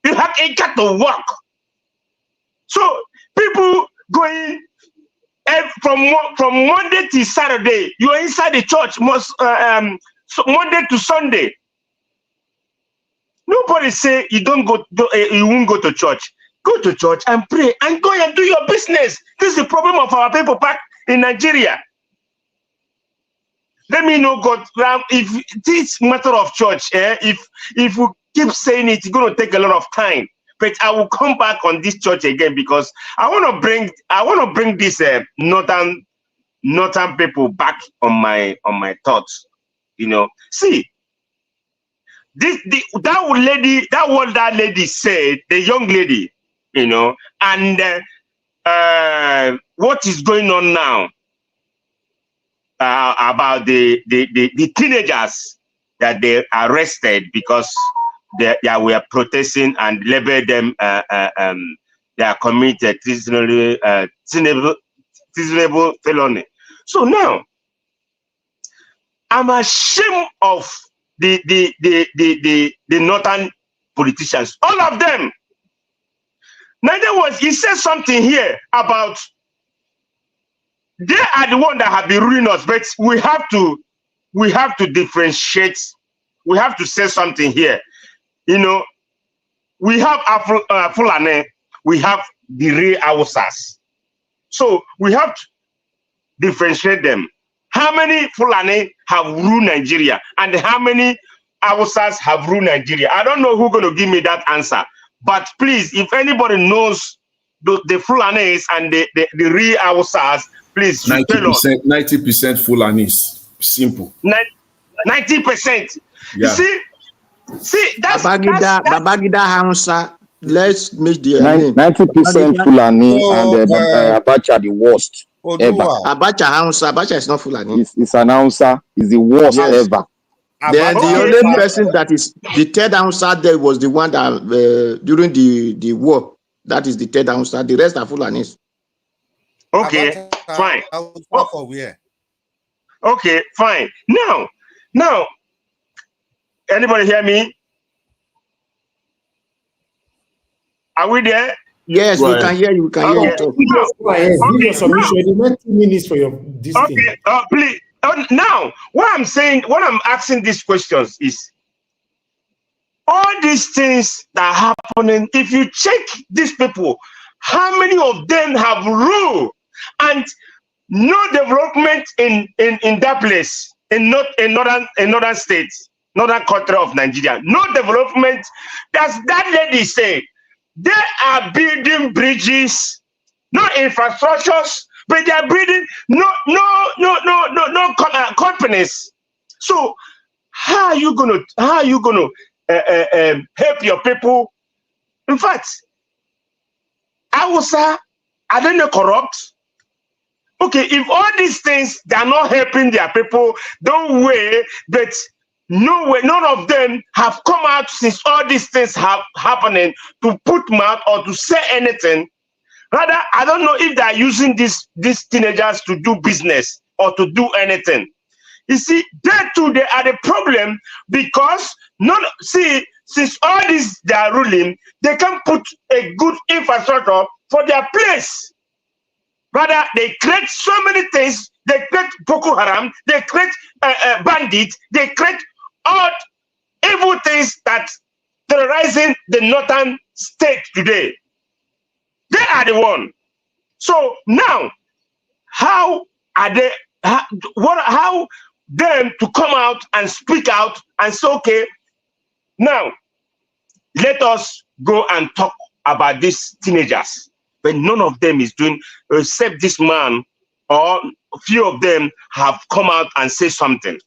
You have to work. So people going from Monday to Saturday, you are inside the church Monday to Sunday. Nobody say you don't go. You won't go to church. Go to church and pray and go and do your business. This is the problem of our people back in Nigeria. Let me know, God, if this matter of church, if we keep saying it, it's going to take a lot of time. But I will come back on this church again, because I want to bring this northern people back on my thoughts. See, that lady said, the young lady, and what is going on now about the teenagers that they arrested because they were protesting and labeled them they are committed treasonable felony. So now I'm ashamed of the northern politicians, all of them. He said something here about they are the one that have been ruining us, but we have to differentiate. We have to say something here. We have Fulani, we have the real Hausas. So we have to differentiate them. How many Fulani have ruled Nigeria, and how many Hausas have ruled Nigeria? I don't know who's going to give me that answer. But please, if anybody knows the Fulanis and the real Hausas, please 90% Fulanis. Simple. 90%. Yeah. You see, that's Babangida Hausa. Let's make the 90% Fulani and Abacha the worst ever. Abacha Hausa. Abacha is not Fulani. It's an Hausa. Is the worst ever. Then the only person that is the third Hausa there was the one that during the war. That is the third Hausa. The rest are Fulanis. Okay, fine. For where? Okay, fine. Now, anybody hear me? Are we there? Yes, we can hear you. We can hear you talk. Yes, go ahead. Give your submission. You need 2 minutes for your this thing. Okay, please. Now, what I'm asking these questions is, all these things that are happening, if you check these people, how many of them have rule and no development in that place, in northern states, northern country of Nigeria, no development. That's that lady say they are building bridges, no infrastructures, but they are building no companies. So how are you gonna help your people? In fact, are they not corrupt? Okay, if all these things they are not helping their people, don't worry that no way, none of them have come out since all these things have happening to put mouth or to say anything. Rather, I don't know if they are using these teenagers to do business or to do anything. You see, they too, they are the problem, because since all this they are ruling, they can put a good infrastructure for their place. Rather, they create so many things. They create Boko Haram, they create bandits, they create all evil things that terrorizing the northern state today. They are the one. So now, how are they? How them to come out and speak out and say, okay, now let us go and talk about these teenagers? But none of them is doing, except this man, or a few of them have come out and say something.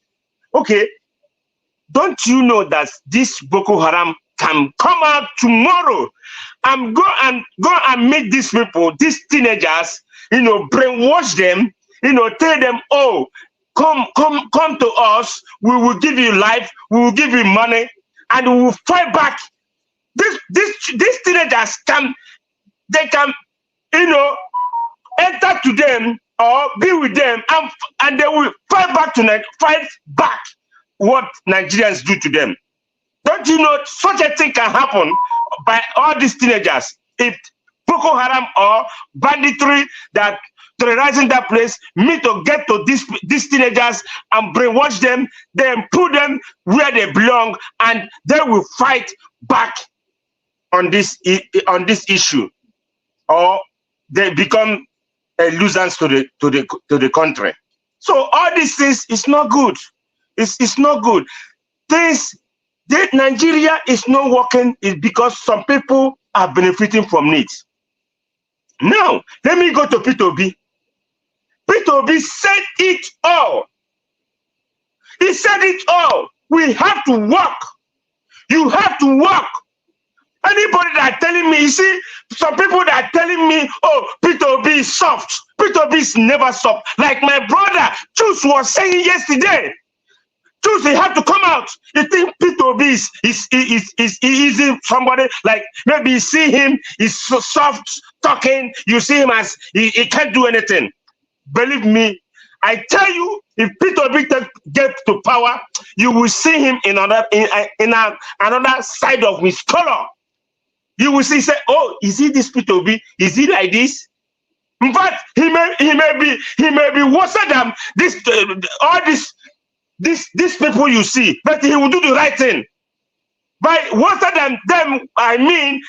Okay, don't you know that this Boko Haram can come out tomorrow and go and meet these people, these teenagers, brainwash them, tell them, oh, come to us, we will give you life, we will give you money, and we will fight back. These teenagers can enter to them or be with them, and they will fight back what Nigerians do to them. Don't you know such a thing can happen by all these teenagers? If Boko Haram or banditry that terrorizing that place meet to get to these teenagers and brainwash them, then put them where they belong, and they will fight back on this issue, or they become a nuisance to the country. So all these things is not good. It's not good. Nigeria is not working is because some people are benefiting from it. Now, let me go to P2B. P2B said it all. He said it all. We have to work. You have to work. Anybody that telling me, you see, some people that are telling me, oh, P2B is soft. P2B is never soft. Like my brother Chus was saying yesterday. Chus, he had to come out. You think P2B is somebody like, maybe you see him, he's so soft talking, you see him as he can't do anything. Believe me, I tell you, if P2B get to power, you will see him in another side of his color. You will see, say, oh, is he this P2B? Is he like this? In fact, he may be worse than all these people you see, but he will do the right thing. By worse than them, I mean,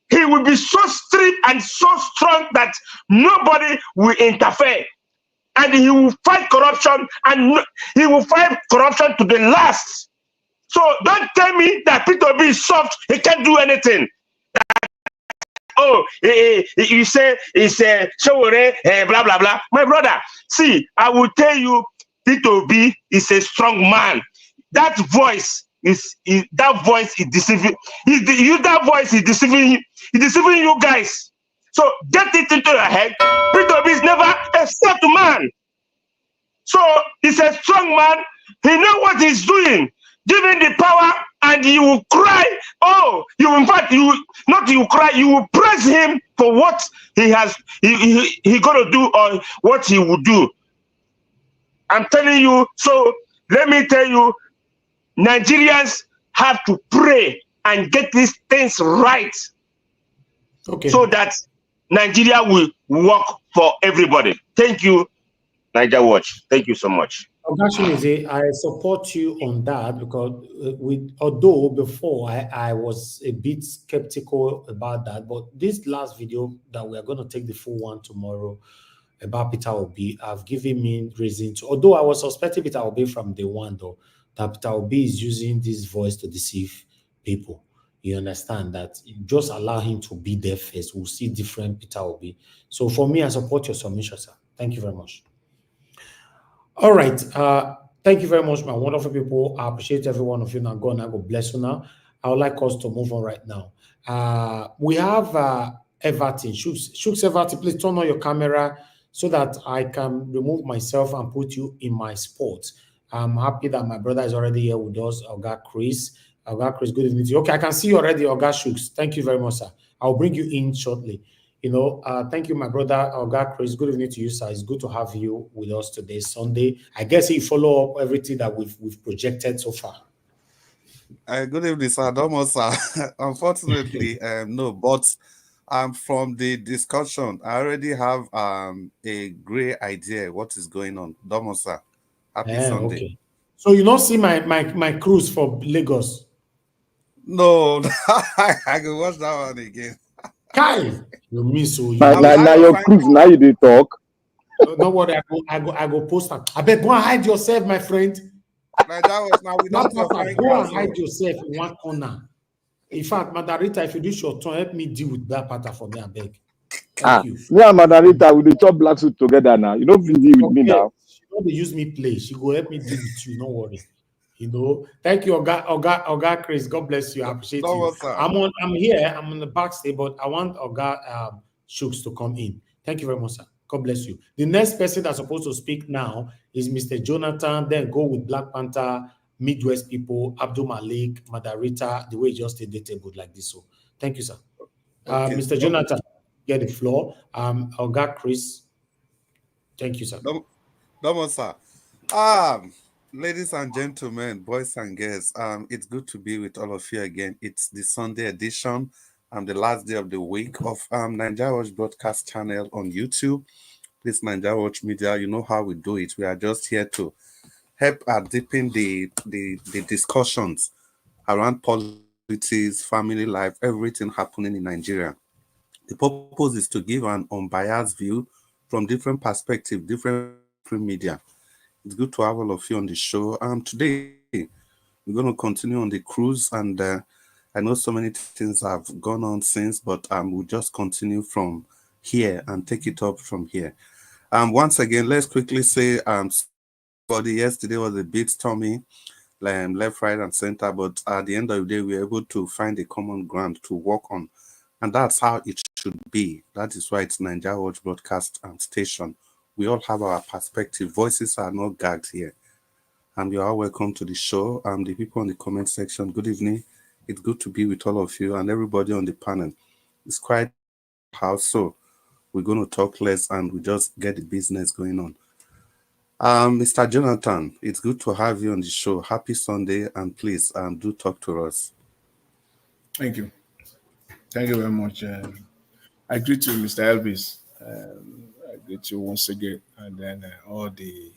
he will be so strict and so strong that nobody will interfere. And he will fight corruption, and he will fight corruption to the last. So don't tell me that P2B is soft, he can't do anything. Oh, you say it's blah blah blah. My brother, see, I will tell you, P2B is a strong man. That voice is deceiving. That voice is deceiving. It's deceiving you guys. So get it into your head. P2B is never a soft man. So he's a strong man. He knows what he's doing. Give him the power, and you will cry. Oh, you will cry. You will praise him for what he gonna do or what he will do. I'm telling you. So let me tell you, Nigerians have to pray and get these things right. Okay. so that Nigeria will work for everybody. Thank you, Niger Watch. Thank you so much. Actually, I support you on that because although before I was a bit skeptical about that, but this last video that we are going to take the full one tomorrow about Peter Obi have given me reason to, although I was suspecting Peter Obi from day one though, that Peter Obi is using this voice to deceive people. You understand that? Just allow him to be there first. We'll see different Peter Obi. So for me, I support your submission, sir. Thank you very much. All right. Thank you very much, my wonderful people. I appreciate every one of you. Now, God bless you now. I would like us to move on right now. We have Everton. Shooks Everton, please turn on your camera so that I can remove myself and put you in my spot. I'm happy that my brother is already here with us, Oga Chris. Oga Chris, good evening to you. Okay, I can see you already, Oga Shooks. Thank you very much, sir. I'll bring you in shortly. Thank you, my brother, Oga Chris. Good evening to you, sir. It's good to have you with us today, Sunday. I guess you follow up everything that we've projected so far. Good evening, sir. Domo, sir. Unfortunately, no, but from the discussion, I already have a great idea what is going on. Domo, sir. Happy Sunday. Okay. So you don't see my cruise for Lagos? No, I can watch that one again. Kai, you miss so now your cruise. Now you did talk. Don't worry, I go post that. I bet go and hide yourself, my friend. Like that was now we don't go and hide yourself in one corner. In fact, Madarita, if you do your turn, help me deal with that part for me, I beg. Thank you. Me and Madarita, we dey chop black soup together now. You don't deal with me now. She don't use me play. She go help me deal with you. Don't worry. Thank you, Oga Chris. God bless you. I appreciate you. I'm here. I'm on the backstage, but I want Oga Shooks to come in. Thank you very much, sir. God bless you. The next person that's supposed to speak now is Mr. Jonathan. Then go with Black Panther, Midwest people, Abdul Malik, Madarita, the way you just did the table like this. So thank you, sir. Okay. Mr. Jonathan, get the floor. Oga Chris. Thank you, sir. Domo, sir. Ladies and gentlemen, boys and girls, it's good to be with all of you again. It's the Sunday edition, the last day of the week of Nigeria Watch broadcast channel on YouTube. This Nigeria Watch Media, you know how we do it. We are just here to help deepen the discussions around politics, family life, everything happening in Nigeria. The purpose is to give an unbiased view from different perspectives, different media. It's good to have all of you on the show. Today, we're going to continue on the cruise, and I know so many things have gone on since, but we'll just continue from here and take it up from here. Once again, let's quickly say, yesterday was a bit stormy, left, right, and center, but at the end of the day, we were able to find a common ground to work on, and that's how it should be. That is why it's Nigeria Watch broadcast station. We all have our perspective. Voices are not gagged here. And you are welcome to the show. The people in the comment section, good evening. It's good to be with all of you and everybody on the panel. It's quite house, so we're going to talk less and we just get the business going on. Mr. Jonathan, it's good to have you on the show. Happy Sunday, and please do talk to us. Thank you. Thank you very much. I greet you, Mr. Elvis. I greet you once again, and then all the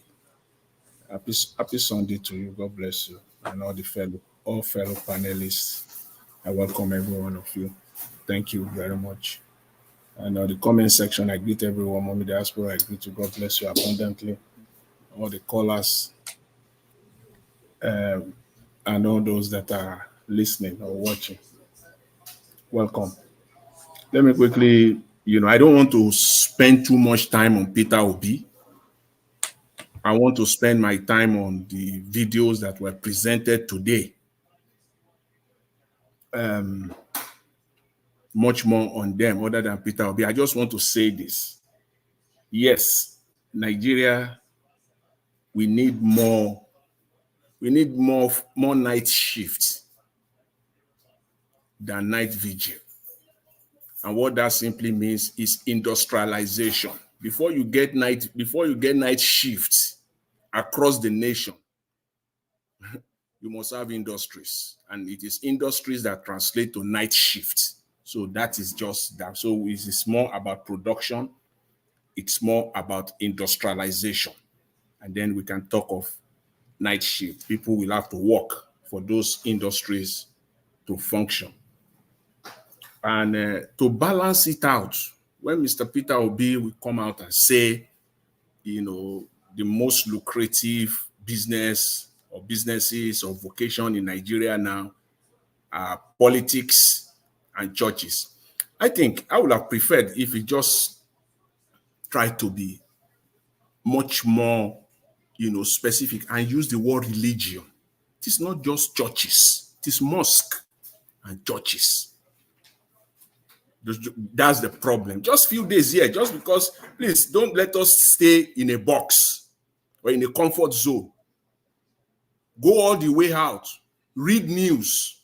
happy Sunday to you. God bless you, and all fellow panelists. I welcome every one of you. Thank you very much. And the comment section, I greet everyone. Mommy Diaspora, I greet you. God bless you abundantly. All the callers, and all those that are listening or watching. Welcome. Let me quickly, I don't want to spend too much time on Peter Obi. I want to spend my time on the videos that were presented today. Much more on them other than Peter Obi. I just want to say this. Yes, Nigeria, we need more night shifts than night vigil. And what that simply means is industrialization. Before you get night shifts across the nation, you must have industries. And it is industries that translate to night shifts. So that is just that. So it's more about production. It's more about industrialization. And then we can talk of night shift. People will have to work for those industries to function. And to balance it out, when Mr. Peter Obi will come out and say, you know, the most lucrative business or businesses or vocation in Nigeria now are politics and churches. I think I would have preferred if he just tried to be much more, you know, specific and use the word religion. It is not just churches. It is mosque and churches. That's the problem. Just few days here, just because, please don't let us stay in a box or in a comfort zone. Go all the way out. Read news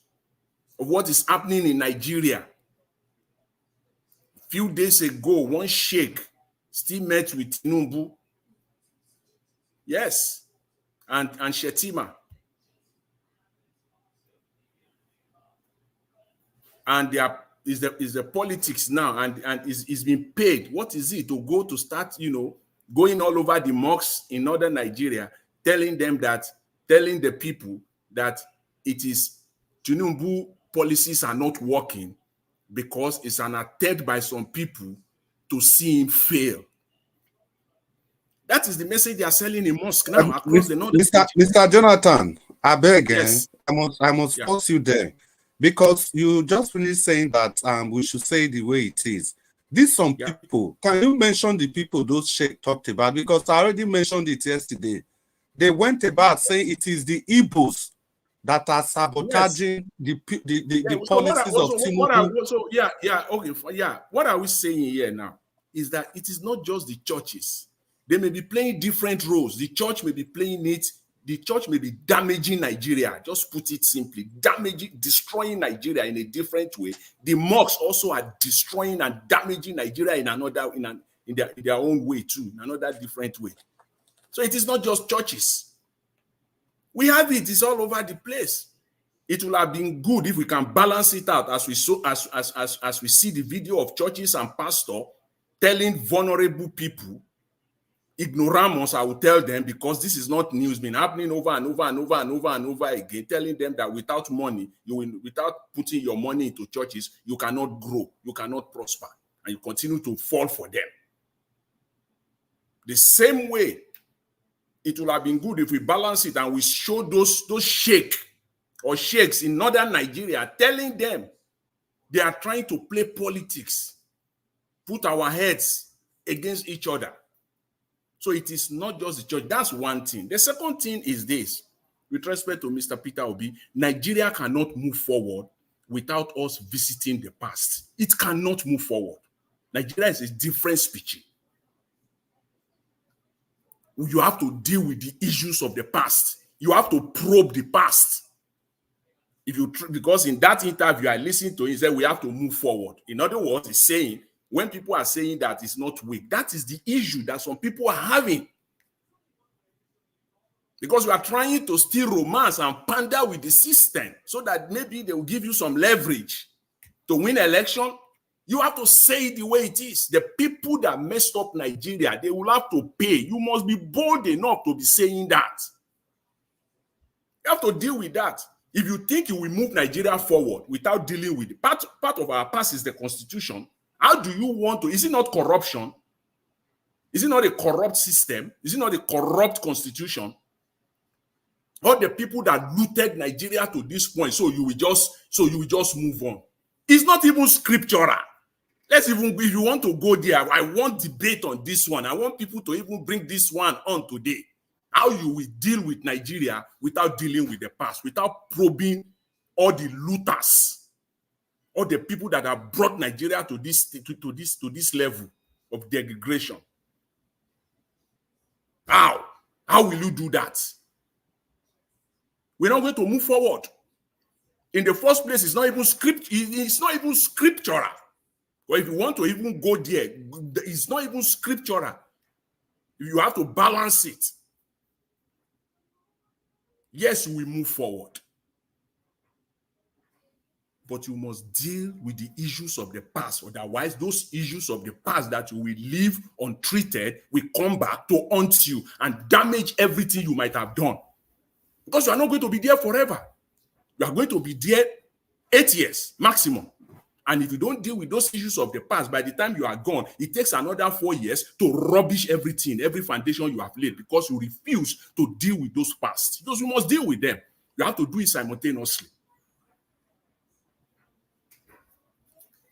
of what is happening in Nigeria. A few days ago, one sheikh still met with Tinubu. Yes, and Shetima. And there is the politics now, and is being paid. What is it to go to start, you know, going all over the mosques in northern Nigeria, telling the people that it is Tinubu policies are not working because it's an attempt by some people to see him fail. That is the message they are selling in mosque now across the north. Mr. Jonathan, I beg, yes. I must pause you there, because you just finished saying that we should say the way it is. These some people, can you mention the people those Sheikh talked about? Because I already mentioned it yesterday. They went about saying it is the Igbos that are sabotaging the policies of Tinubu. What are we saying here now is that it is not just the churches. They may be playing different roles. The church may be playing it. The church may be damaging Nigeria. Just put it simply, destroying Nigeria in a different way. The mosques also are destroying and damaging Nigeria in their own way too, in another different way. So it is not just churches. We have it. It's all over the place. It will have been good if we can balance it out as we see the video of churches and pastors telling vulnerable people, ignoramus, I will tell them, because this is not news, been happening over and over and over and over and over again, telling them that without money, without putting your money into churches, you cannot grow, you cannot prosper, and you continue to fall for them. The same way, it would have been good if we balance it and we show those sheikh or sheikhs in northern Nigeria telling them they are trying to play politics, put our heads against each other. So it is not just the church. That's one thing. The second thing is this. With respect to Mr. Peter Obi, Nigeria cannot move forward without us visiting the past. It cannot move forward. Nigeria is a different species. You have to deal with the issues of the past. You have to probe the past. Because in that interview I listened to, he said we have to move forward. In other words, he's saying, when people are saying that it's not weak, that is the issue that some people are having. Because we are trying to steal romance and pander with the system so that maybe they will give you some leverage to win election. You have to say it the way it is. The people that messed up Nigeria, they will have to pay. You must be bold enough to be saying that. You have to deal with that. If you think you will move Nigeria forward without dealing with it, part of our past is the constitution. How do you want to? Is it not corruption? Is it not a corrupt system? Is it not a corrupt constitution? All the people that looted Nigeria to this point, so you will just move on. It's not even scriptural. Let's even, if you want to go there, I want debate on this one. I want people to even bring this one on today. How you will deal with Nigeria without dealing with the past, without probing all the looters, all the people that have brought Nigeria to this level of degradation. How will you do that? We're not going to move forward. In the first place, it's not even scriptural. Or if you want to even go there, it's not even scriptural. You have to balance it. Yes, we move forward. but you must deal with the issues of the past. Otherwise, those issues of the past that you will leave untreated will come back to haunt you and damage everything you might have done. Because you are not going to be there forever. You are going to be there 8 years maximum. And if you don't deal with those issues of the past, by the time you are gone, it takes another 4 years to rubbish everything, every foundation you have laid, because you refuse to deal with those past. Because you must deal with them. You have to do it simultaneously.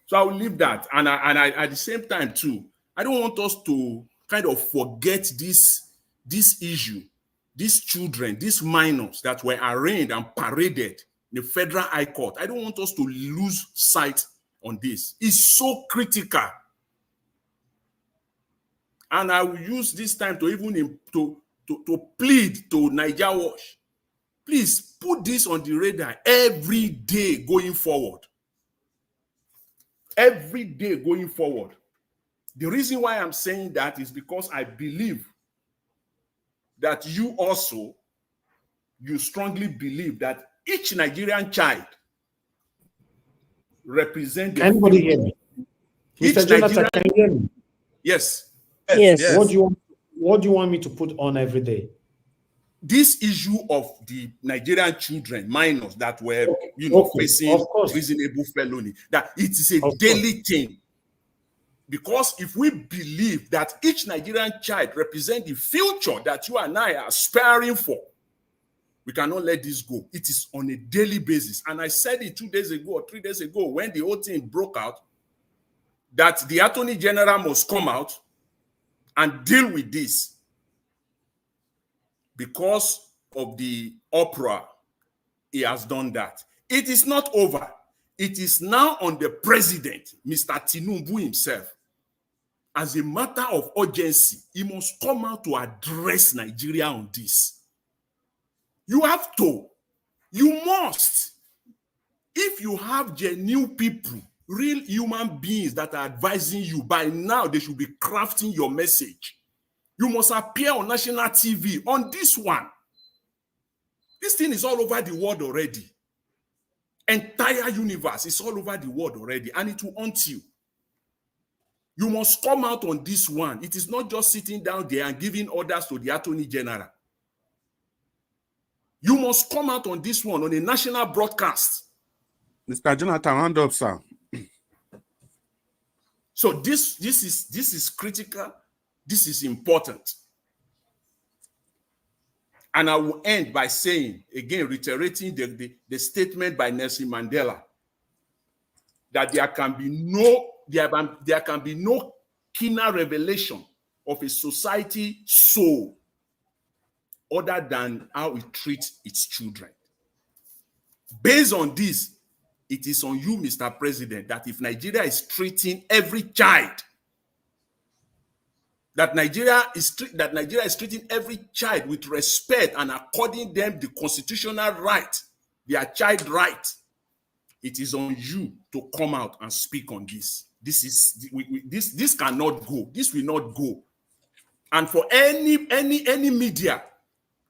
So I will leave that. And I at the same time too, I don't want us to kind of forget this issue, these children, these minors that were arraigned and paraded in the Federal High Court. I don't want us to lose sight on this. It's so critical. And I will use this time to even to plead to Naija Watch. Please put this on the radar every day going forward. Every day going forward. The reason why I'm saying that is because I believe that you strongly believe that each Nigerian child represents the Anybody hear me? Mr. Jonathan, can you hear me? Yes. Yes. What do you want me to put on every day? This issue of the Nigerian children, minors that were, facing reasonable felony, that it is a daily thing. Because if we believe that each Nigerian child represents the future that you and I are aspiring for, we cannot let this go. It is on a daily basis. And I said it 2 days ago or 3 days ago when the whole thing broke out, that the Attorney General must come out and deal with this. Because of the uproar, he has done that. It is not over. It is now on the president, Mr. Tinubu himself. As a matter of urgency, he must come out to address Nigeria on this. You have to. You must. If you have genuine people, real human beings that are advising you, by now they should be crafting your message. You must appear on national TV on this one. This thing is all over the world already. Entire universe is all over the world already, and it will haunt you. You must come out on this one. It is not just sitting down there and giving orders to the Attorney General. You must come out on this one on a national broadcast. Mr. Jonathan, round up, sir. So this is critical. This is important. And I will end by saying, again, reiterating the statement by Nelson Mandela, that there can be no keener revelation of a society soul other than how it treats its children. Based on this, it is on you, Mr. President, that if Nigeria is treating every child, that Nigeria is treating every child with respect and according them the constitutional right, their child right, it is on you to come out and speak on this. This cannot go. This will not go. And for any media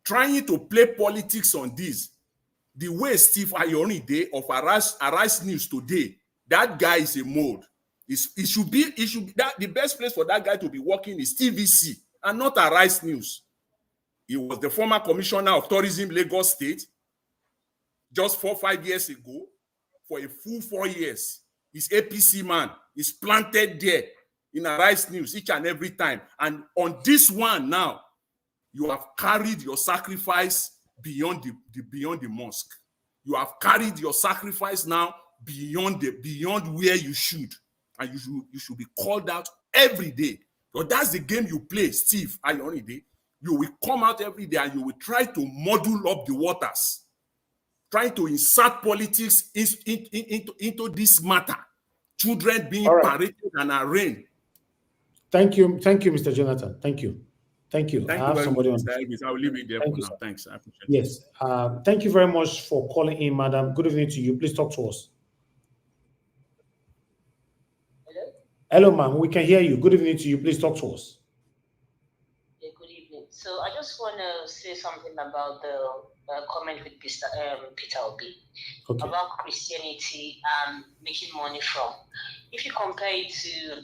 trying to play politics on this, the way Steve Ayorinde of Arise News today, that guy is a mold. It should be that the best place for that guy to be working is TVC and not Arise News. He was the former commissioner of tourism, Lagos State, just 4 or 5 years ago. For a full 4 years, he's APC man. He's planted there in Arise News each and every time. And on this one now, you have carried your sacrifice beyond the mosque. You have carried your sacrifice now beyond where you should. And you should be called out every day. But that's the game you play, Steve Ayorinde. You will come out every day and you will try to muddle up the waters, trying to insert politics into this matter. Children being paraded and arraigned. Thank you, Mr. Jonathan. Thank you. Thank you very much, Mr. Elvis. I will leave it there for now. Thanks. I appreciate it. Yes. Thank you very much for calling in, madam. Good evening to you. Please talk to us. Hello, ma'am. We can hear you. Good evening to you. Please talk to us. Yeah, good evening. So I just want to say something about the comment with Peter Obi about Christianity and making money from. If you compare it to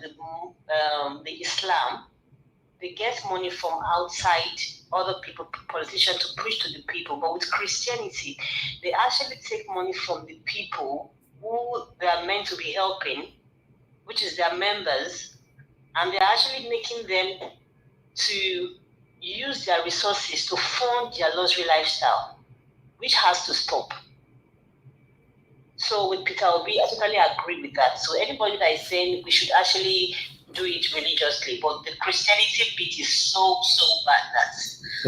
the Islam, they get money from outside other people, politicians, to preach to the people. But with Christianity, they actually take money from the people who they are meant to be helping, which is their members, and they're actually making them to use their resources to fund their luxury lifestyle, which has to stop. So with Peter Obi, I totally agree with that. So anybody that is saying we should actually do it religiously, but the Christianity bit is so bad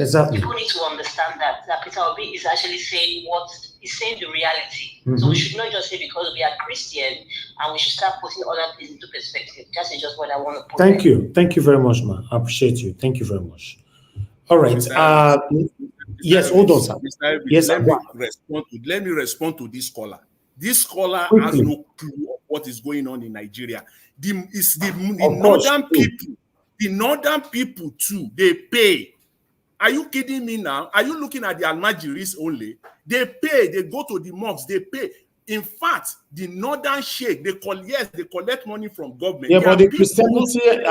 that people need to understand that Peter Obi is actually saying what he's saying, the reality. So we should not just say because we are Christian and we should start putting other things into perspective. That's just what I want to put. Thank you very much, ma. I appreciate you. Thank you very much. All right. Yes, hold on, sir. Yes, let me respond to this caller. This caller has no clue of what is going on in Nigeria. The northern people too, they pay. Are you kidding me now? Are you looking at the Almajiris only? They pay, they go to the mosques, they pay. In fact, the northern sheikh, they collect money from government. Yeah, but the Christianity,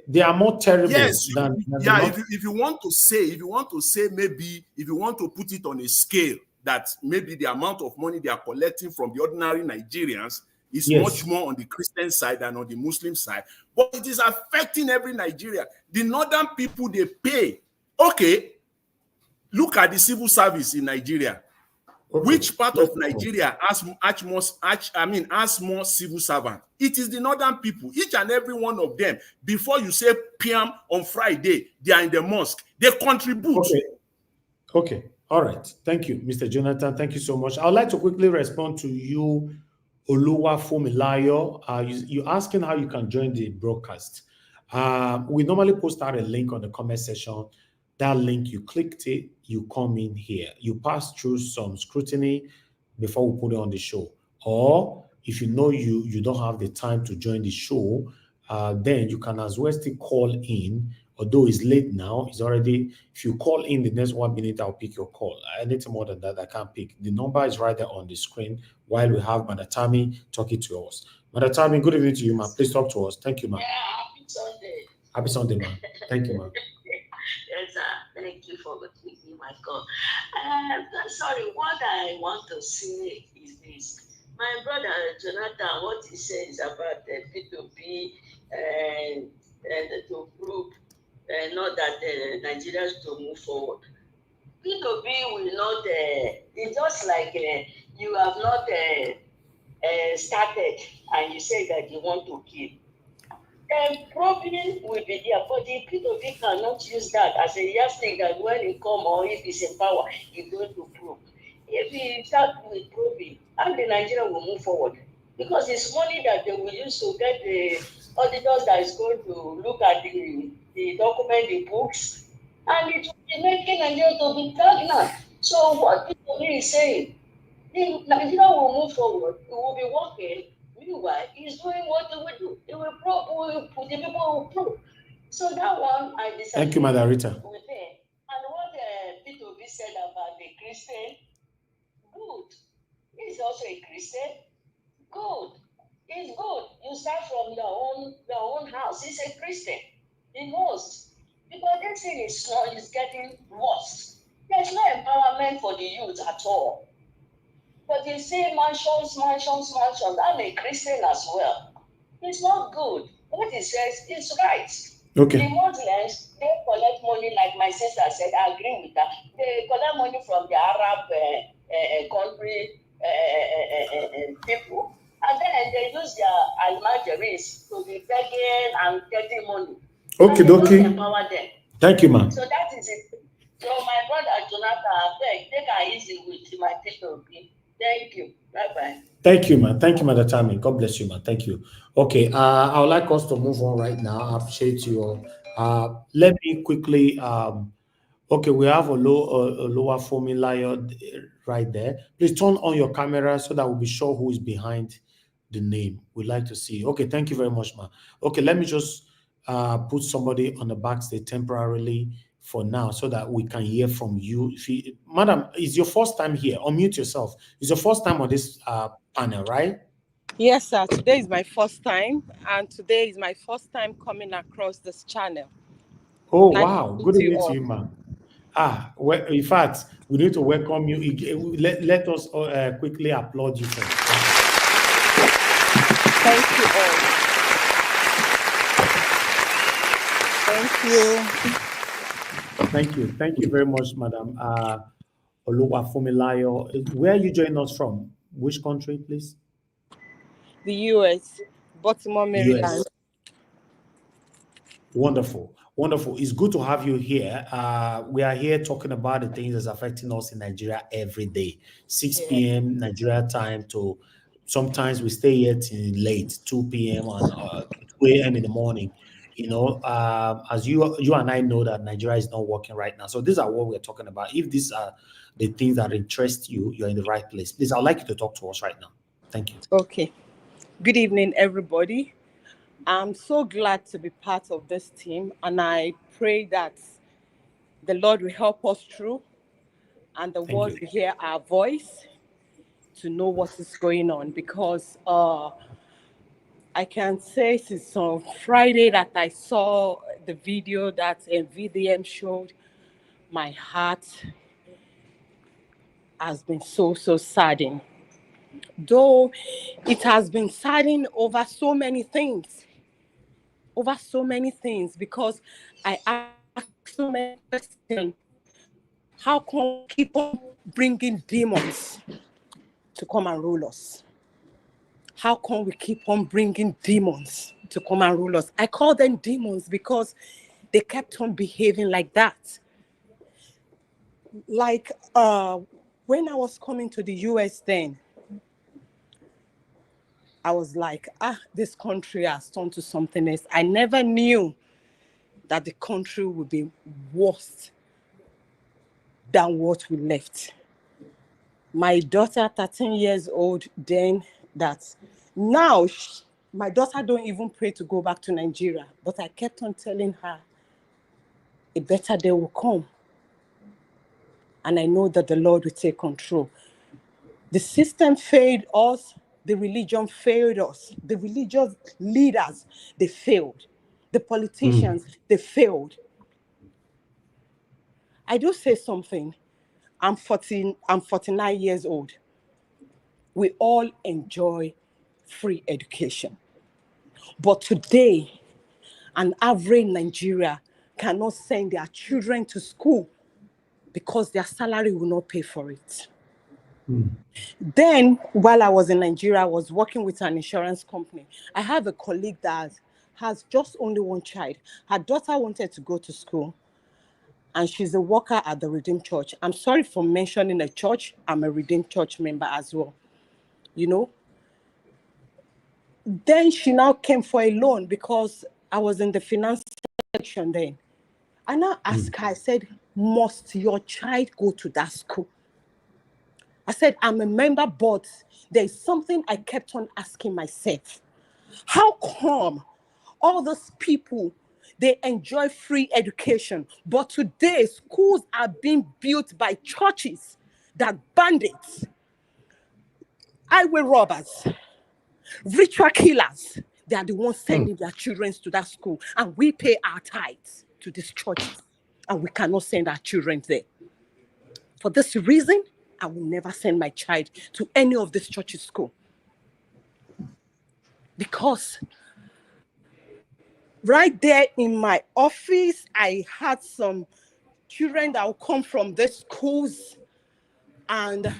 they are more terrible. Yes, if you want to say, maybe if you want to put it on a scale, that maybe the amount of money they are collecting from the ordinary Nigerians is much more on the Christian side than on the Muslim side. But it is affecting every Nigerian. The northern people, they pay. Okay, look at the civil service in Nigeria. Which part of Nigeria has more civil servants? It is the northern people. Each and every one of them, before you say PM on Friday, they are in the mosque. They contribute. Okay. All right. Thank you, Mr. Jonathan. Thank you so much. I would like to quickly respond to you, Oluwafumilayo. You're asking how you can join the broadcast. We normally post out a link on the comment section. That link, you clicked it, you come in here. You pass through some scrutiny before we put it on the show. Or if you know you don't have the time to join the show, then you can as well still call in. Although it's late now, it's already, if you call in the next 1 minute, I'll pick your call. Anything more than that, I can't pick. The number is right there on the screen while we have Madam Tammy talking to us. Madam Tammy, good evening to you, ma'am. Please talk to us. Thank you, ma'am. Yeah, happy Sunday. Happy Sunday, ma'am. Thank you, ma'am. Yes, thank you for taking my call. Sorry, what I want to say is this. My brother Jonathan, what he says about the P2P and to group, not that Nigerians to move forward. P2P will not, it's just like you have not started and you say that you want to kill. Problem will be there, but the P2P cannot use that as a yardstick that when he come or if he's in power, he's going to prove. If he start with proving, and the Nigeria will move forward. Because it's money that they will use to get the auditors that is going to look at the document, the books, and it will be making Nigeria to be stagnant. So what P2P is saying, Nigeria will move forward, it will be working. Meanwhile, he's doing what he will do. He will prove, the people will prove. So that one, I disagree. Thank you, Madam Rita. With him. And what P2P said about the Christian, good. He's also a Christian. Good. It's good. You start from your own house. He's a Christian. He knows. Because this thing is getting worse. There's no empowerment for the youth at all. But they say mansions. I'm a Christian as well. It's not good. What he says is right. Okay. The Muslims, they collect money, like my sister said, I agree with that. They collect money from the Arab country people, and then they use their almajiris to be begging and getting money. Okay, dokie. Empower them. Thank you, ma'am. So that is it. So my brother Jonathan, take it easy with my people. Thank you. Bye-bye. Thank you, man. Thank you, Madam Tammy. God bless you, man. Thank you. Okay, I would like us to move on right now. I appreciate you all. Let me quickly, okay, we have a lower formula right there. Please turn on your camera so that we'll be sure who is behind the name. We'd like to see. Okay, thank you very much, man. Okay, let me just put somebody on the backstage temporarily for now so that we can hear from you. Madam, it's your first time here. Unmute yourself. It's your first time on this panel, right? Yes, sir. Today is my first time, and today is my first time coming across this channel. Oh, Nice wow. to Good meet you evening to all. you, ma'am. Well, in fact, we need to welcome you. Let us quickly applaud you first. Thank you all. Thank you. Thank you. Thank you very much, Madam Oluwafunmilayo. Where are you joining us from? Which country, please? The U.S., Baltimore, Maryland. US. Wonderful. Wonderful. It's good to have you here. We are here talking about the things that's affecting us in Nigeria every day. 6 p.m. Nigeria time to sometimes we stay here till late, 2 p.m. and 2 a.m. in the morning. You know, as you and I know that Nigeria is not working right now. So these are what we're talking about. If these are the things that interest you, you're in the right place. Please, I'd like you to talk to us right now. Thank you. Okay. Good evening, everybody. I'm so glad to be part of this team, and I pray that the Lord will help us through and the world will hear our voice to know what is going on, because I can say since on Friday that I saw the video that VDM showed, my heart has been so saddened. Though it has been saddened over so many things, because I ask so many questions. How come we keep on bringing demons to come and rule us? How come we keep on bringing demons to come and rule us? I call them demons because they kept on behaving like that. Like when I was coming to the US then, I was like, this country has turned to something else. I never knew that the country would be worse than what we left. My daughter, 13 years old, then that now my daughter don't even pray to go back to Nigeria, but I kept on telling her a better day will come. And I know that the Lord will take control. The system failed us. The religion failed us. The religious leaders, they failed. The politicians, they failed. I do say something. I'm 49 years old. We all enjoy free education. But today, an average Nigeria cannot send their children to school because their salary will not pay for it. Then, while I was in Nigeria, I was working with an insurance company. I have a colleague that has just only one child. Her daughter wanted to go to school, and she's a worker at the Redeemed Church. I'm sorry for mentioning a church. I'm a Redeemed Church member as well. You know? Then she now came for a loan because I was in the finance section then. I now asked her, I said, must your child go to that school? I said, I'm a member, but there's something I kept on asking myself. How come all those people, they enjoy free education, but today schools are being built by churches that bandits, highway robbers, ritual killers, they are the ones sending their children to that school, and we pay our tithes to these churches, and we cannot send our children there. For this reason, I will never send my child to any of these churches' school. Because right there in my office, I had some children that will come from these schools, and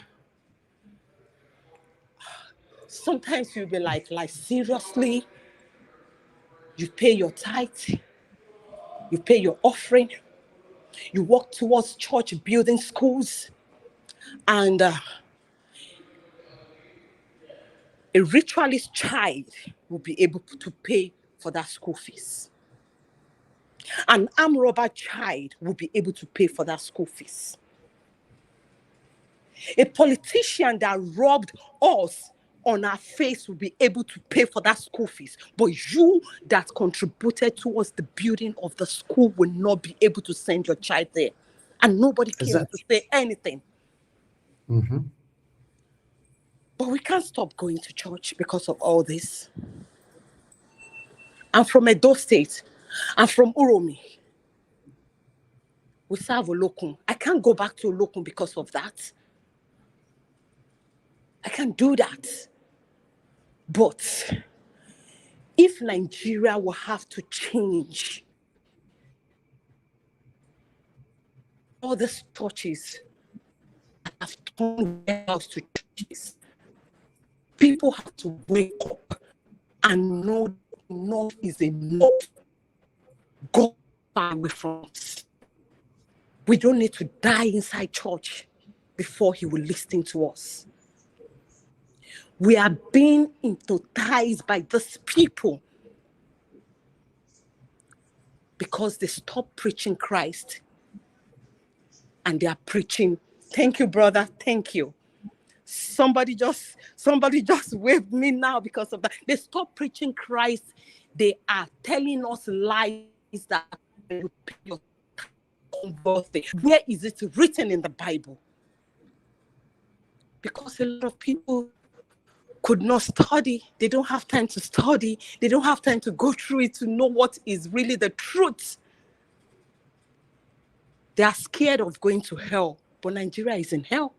sometimes you'll be like seriously, you pay your tithe, you pay your offering, you walk towards church building schools, and a ritualist child will be able to pay for that school fees. An armed robber child will be able to pay for that school fees. A politician that robbed us on our face will be able to pay for that school fees. But you that contributed towards the building of the school will not be able to send your child there. And nobody came to say anything. Mm-hmm. But we can't stop going to church because of all this. I'm from Edo State. I'm from Uromi. We serve Olokun. I can't go back to Olokun because of that. I can't do that. But if Nigeria will have to change, all these churches have turned warehouse to churches. People have to wake up and know enough is enough. God far away from us. We don't need to die inside church before he will listen to us. We are being hypnotized by these people because they stop preaching Christ and they are preaching. Thank you, brother. Thank you. Somebody just waved me now because of that. They stop preaching Christ. They are telling us lies that you pay your birthday. Where is it written in the Bible? Because a lot of people could not study. They don't have time to study. They don't have time to go through it to know what is really the truth. They are scared of going to hell, but Nigeria is in hell.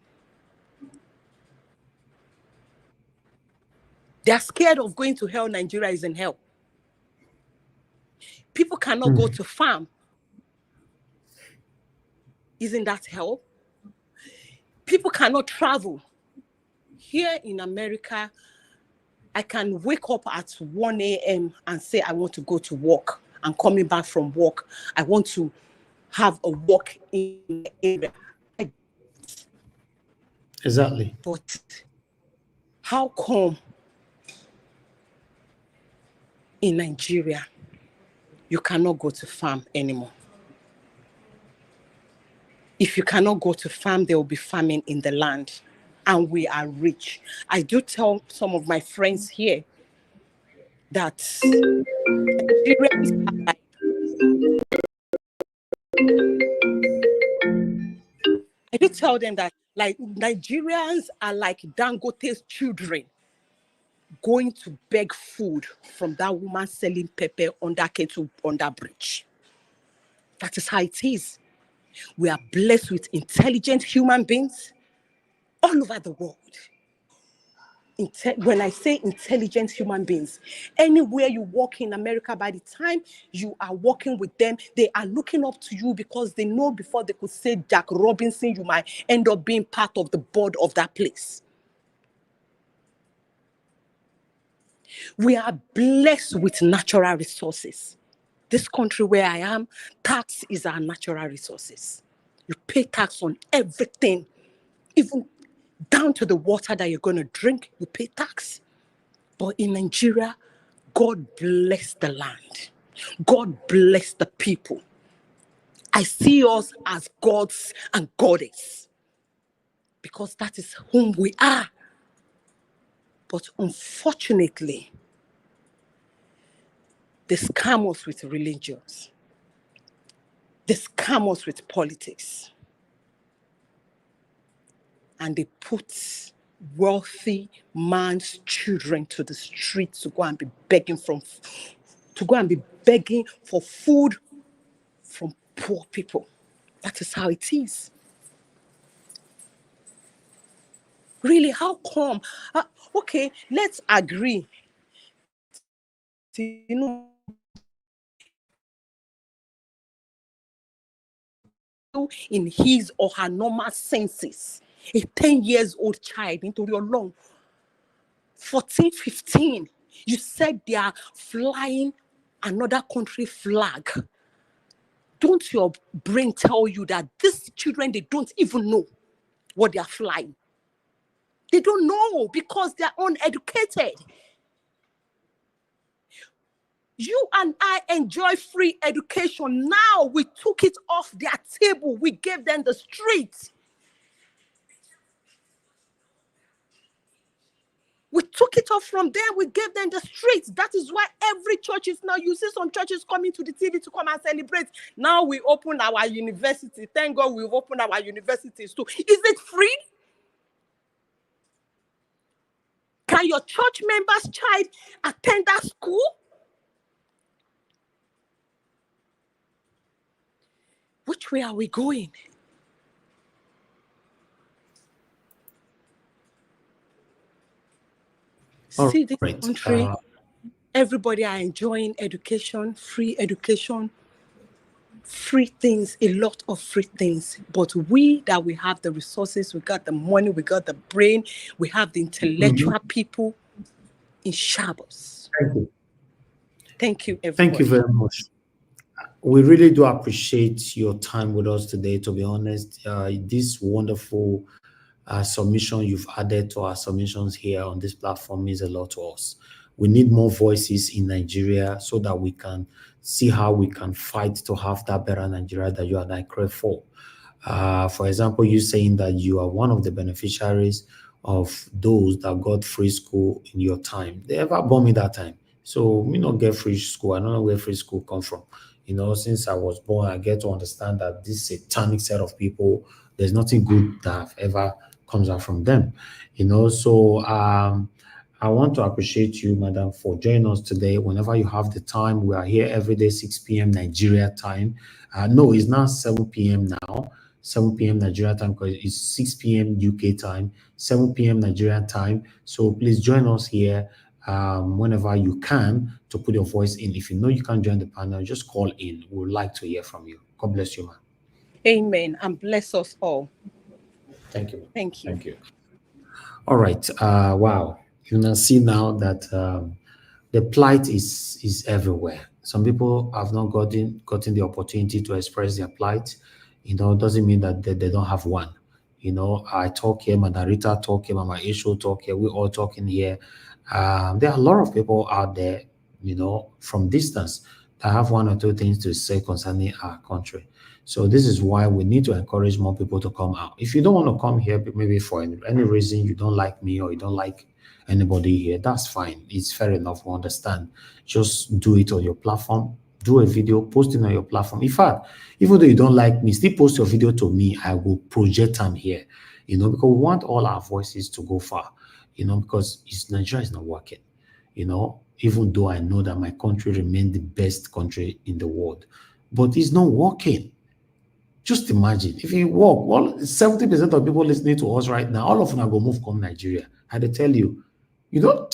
They are scared of going to hell. Nigeria is in hell. People cannot go to farm. Isn't that hell? People cannot travel. Here in America, I can wake up at 1 a.m. and say, I want to go to work. I'm coming back from work. I want to have a walk in the area. Exactly. But how come in Nigeria, you cannot go to farm anymore? If you cannot go to farm, there will be famine in the land. And we are rich. I do tell some of my friends here that Nigerians are like, I do tell them that like Nigerians are like Dangote's children going to beg food from that woman selling pepper under kettle under bridge. That is how it is. We are blessed with intelligent human beings all over the world. When I say intelligent human beings, anywhere you walk in America, by the time you are walking with them, they are looking up to you because they know before they could say Jack Robinson, you might end up being part of the board of that place. We are blessed with natural resources. This country where I am, tax is our natural resources. You pay tax on everything, even down to the water that you're going to drink, you pay tax. But in Nigeria, God bless the land. God bless the people. I see us as gods and goddess because that is whom we are. But unfortunately, they scam us with religions. They scam us with politics. And they put wealthy man's children to the streets to go and be begging for food from poor people. That is how it is. Really, how come? Okay, let's agree. In his or her normal senses, a 10-year-old child into your long 14, 15, you said they are flying another country flag. Don't your brain tell you that these children, they don't even know what they are flying? They don't know because they are uneducated. You and I enjoy free education. Now we took it off their table. We gave them the streets. We took took it off from there. We gave them the streets. That is why every church is now, you see some churches coming to the TV to come and celebrate. Now we open our university. Thank God we've opened our universities too. Is it free? Can your church member's child attend that school? Which way are we going? See this country, everybody are enjoying education, free things, a lot of free things. But we have the resources, we got the money, we got the brain, we have the intellectual people in shambles. Thank you. Thank you, everybody. Thank you very much. We really do appreciate your time with us today, to be honest. This wonderful submission you've added to our submissions here on this platform means a lot to us. We need more voices in Nigeria so that we can see how we can fight to have that better Nigeria that you and I crave for. For example, you saying that you are one of the beneficiaries of those that got free school in your time. They ever bomb me that time. So we don't get free school. I don't know where free school come from. You know, since I was born, I get to understand that this satanic set of people, there's nothing good that ever comes out from them. You know, so I want to appreciate you, madam, for joining us today. Whenever you have the time, we are here every day, 6 p.m. Nigeria time. No, it's not 7 p.m. now. 7 p.m. Nigeria time, because it's 6 p.m. UK time, 7 p.m. Nigerian time. So please join us here whenever you can to put your voice in. If you know you can't join the panel, just call in. We would like to hear from you. God bless you, man. Amen. And bless us all. Thank you. Thank you. Thank you. All right. Wow. You can see now that the plight is everywhere. Some people have not gotten the opportunity to express their plight. You know, it doesn't mean that they don't have one. You know, I talk here, Madam Rita talk here, Mama Isho talk here, we're all talking here. There are a lot of people out there, you know, from distance that have one or two things to say concerning our country. So this is why we need to encourage more people to come out. If you don't want to come here, maybe for any reason you don't like me or you don't like anybody here, that's fine. It's fair enough. We understand. Just do it on your platform. Do a video, post it on your platform. In fact, even though you don't like me, still post your video to me. I will project them here, you know, because we want all our voices to go far, you know, because Nigeria is not working, you know, even though I know that my country remains the best country in the world, but it's not working. Just imagine if you work, well, 70% of people listening to us right now, all of them are going to move come Nigeria. I had to tell you, you know,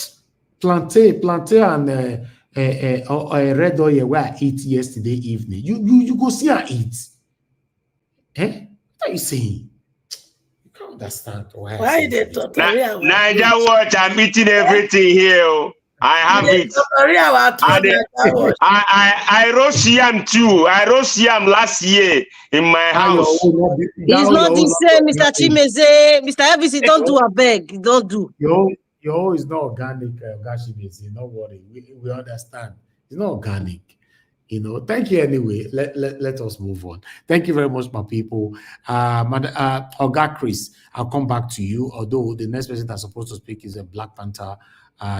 plantain and red oil where I ate yesterday evening. You go see her eat. What are you saying? You can't understand why they totally Niger watch, I'm eating everything here. I have it. I roast yam too. I roast yam last year in my house. It's not the same, Mr. Chimeze. Mr. Evans, don't do a beg. Don't do. Your is not organic, Gashimezi. Don't worry. We understand. It's not organic. You know, thank you anyway. Let us move on. Thank you very much, my people. Oga Chris, I'll come back to you. Although the next person that's supposed to speak is a Black Panther,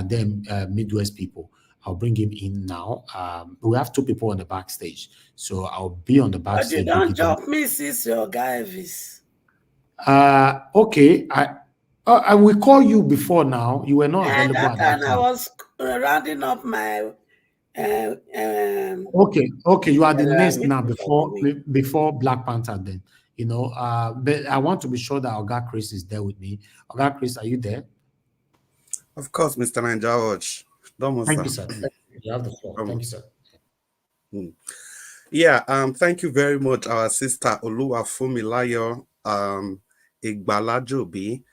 then Midwest people. I'll bring him in now. We have two people on the backstage, so I'll be on the backstage. But you don't jump me, sis, your guy is. Okay. I will call you before now. You were not available at that time. I was rounding up my. Okay. You are the next now before Black Panther. Then you know. But I want to be sure that Oga Chris is there with me. Oga Chris, are you there? Of course, Mr. George. Thank you, sir. You have the floor. Thank you, sir. Yeah. Thank you very much, our sister Oluwafumilayo Igbalajobi.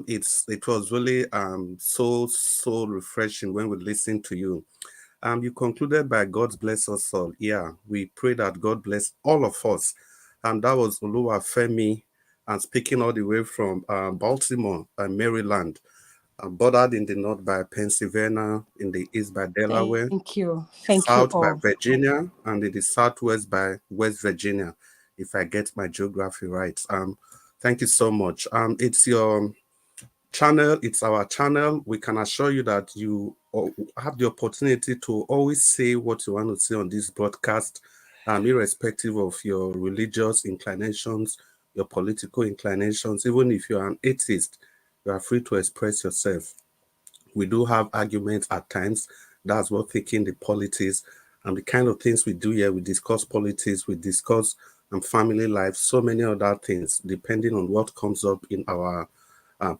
It was really so refreshing when we listened to you. You concluded by God bless us all. Yeah, we pray that God bless all of us. And that was Oluwafemi, and speaking all the way from Baltimore and Maryland, bordered in the north by Pennsylvania, in the east by Delaware. Thank you. South by Virginia, and in the southwest by West Virginia, if I get my geography right. Thank you so much. It's your channel. It's our channel. We can assure you that you have the opportunity to always say what you want to say on this broadcast, irrespective of your religious inclinations, your political inclinations. Even if you're an atheist, you are free to express yourself. We do have arguments at times. That's what thinking the politics and the kind of things we do here. We discuss politics, we discuss family life, so many other things, depending on what comes up in our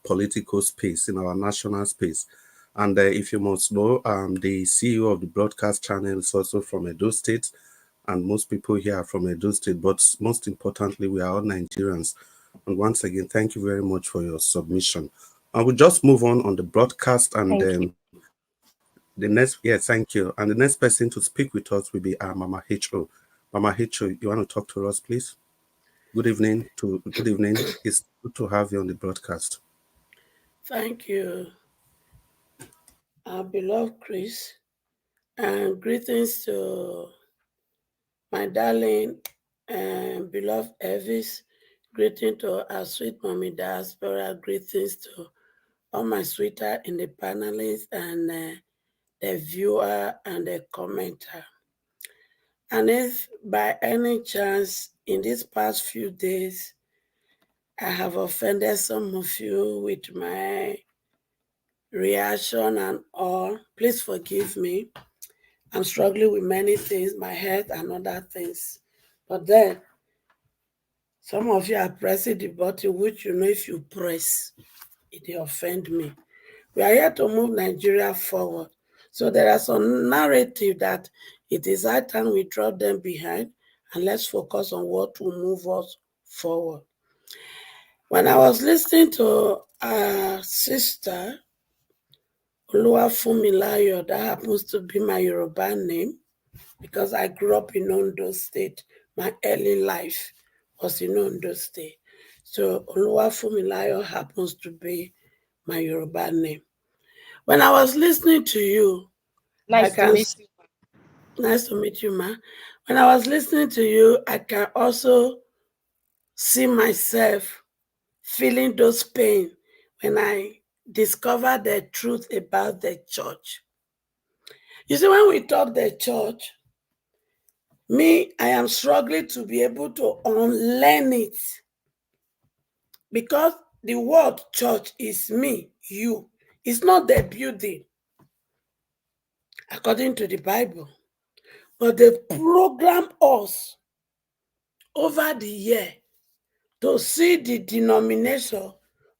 political space, in our national space. And if you must know, the CEO of the broadcast channel is also from Edo State, and most people here are from Edo State, but most importantly, we are all Nigerians. And once again, thank you very much for your submission. I will just move on the broadcast, and the next, thank you. And the next person to speak with us will be Mama H.O. Mama H.O., you want to talk to us, please? Good evening. It's good to have you on the broadcast. Thank you, our beloved Chris, and greetings to my darling and beloved Elvis. Greetings to our sweet mommy diaspora. Greetings to all my sweetheart in the panelists and the viewer and the commenter. And if by any chance in these past few days I have offended some of you with my reaction and all, please forgive me. I'm struggling with many things, my health and other things. But then, some of you are pressing the button, which you know if you press, it will offend me. We are here to move Nigeria forward. So there are some narrative that it is high time we drop them behind and let's focus on what will move us forward. When I was listening to our sister, Oluwafunmilayo, that happens to be my Yoruba name, because I grew up in Ondo State. My early life was in Ondo State. So Oluwafunmilayo happens to be my Yoruba name. When I was listening to you, nice to meet you. Nice to meet you, ma. When I was listening to you, I can also see myself feeling those pain when I discovered the truth about the church. You see, when we talk the church, me, I am struggling to be able to unlearn it, because the word church is me, you. It's not the building, according to the Bible, but they program us over the year to see the denomination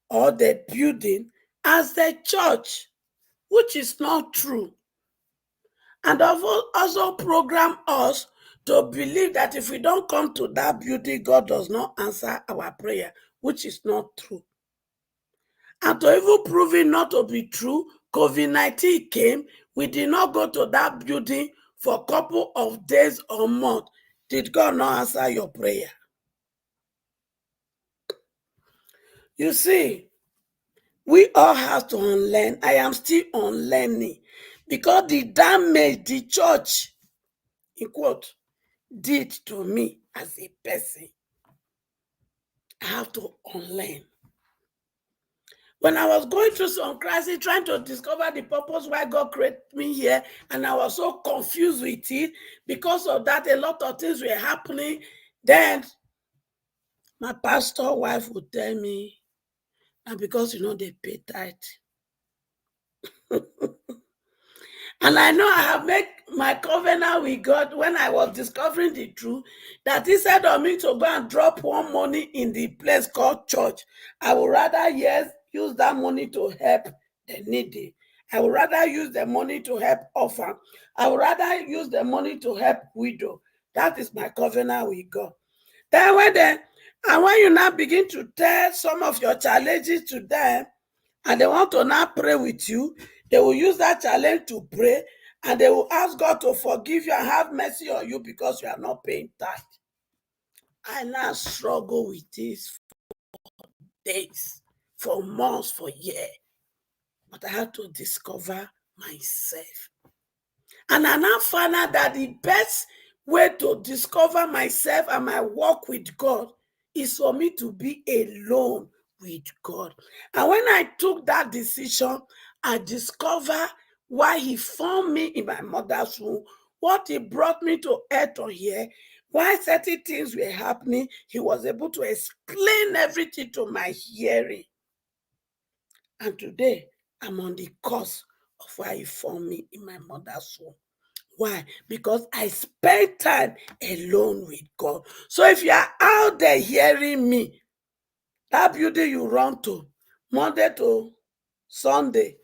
or the building as the church, which is not true. And also program us to believe that if we don't come to that building, God does not answer our prayer, which is not true. And to even prove it not to be true, COVID-19 came, we did not go to that building for a couple of days or months. Did God not answer your prayer? You see, we all have to unlearn. I am still unlearning, because the damage the church, in quote, did to me as a person, I have to unlearn. When I was going through some crisis, trying to discover the purpose why God created me here, and I was so confused with it, because of that, a lot of things were happening. Then my pastor wife would tell me, and because they pay tithe. And I know I have made my covenant with God when I was discovering the truth, that instead of me to go and drop one money in the place called church, I would rather, use that money to help the needy. I would rather use the money to help orphan. I would rather use the money to help widow. That is my covenant with God. Then when you now begin to tell some of your challenges to them, and they want to now pray with you, they will use that challenge to pray, and they will ask God to forgive you and have mercy on you because you are not paying tithe. I now struggle with this for days, for months, for years. But I have to discover myself. And I now find out that the best way to discover myself and my walk with God is for me to be alone with God. And when I took that decision, I discovered why he formed me in my mother's womb, what he brought me to earth on here, why certain things were happening. He was able to explain everything to my hearing. And today, I'm on the course of why he formed me in my mother's womb. Why? Because I spent time alone with God. So if you are out there hearing me, that building you run to, Monday to Sunday,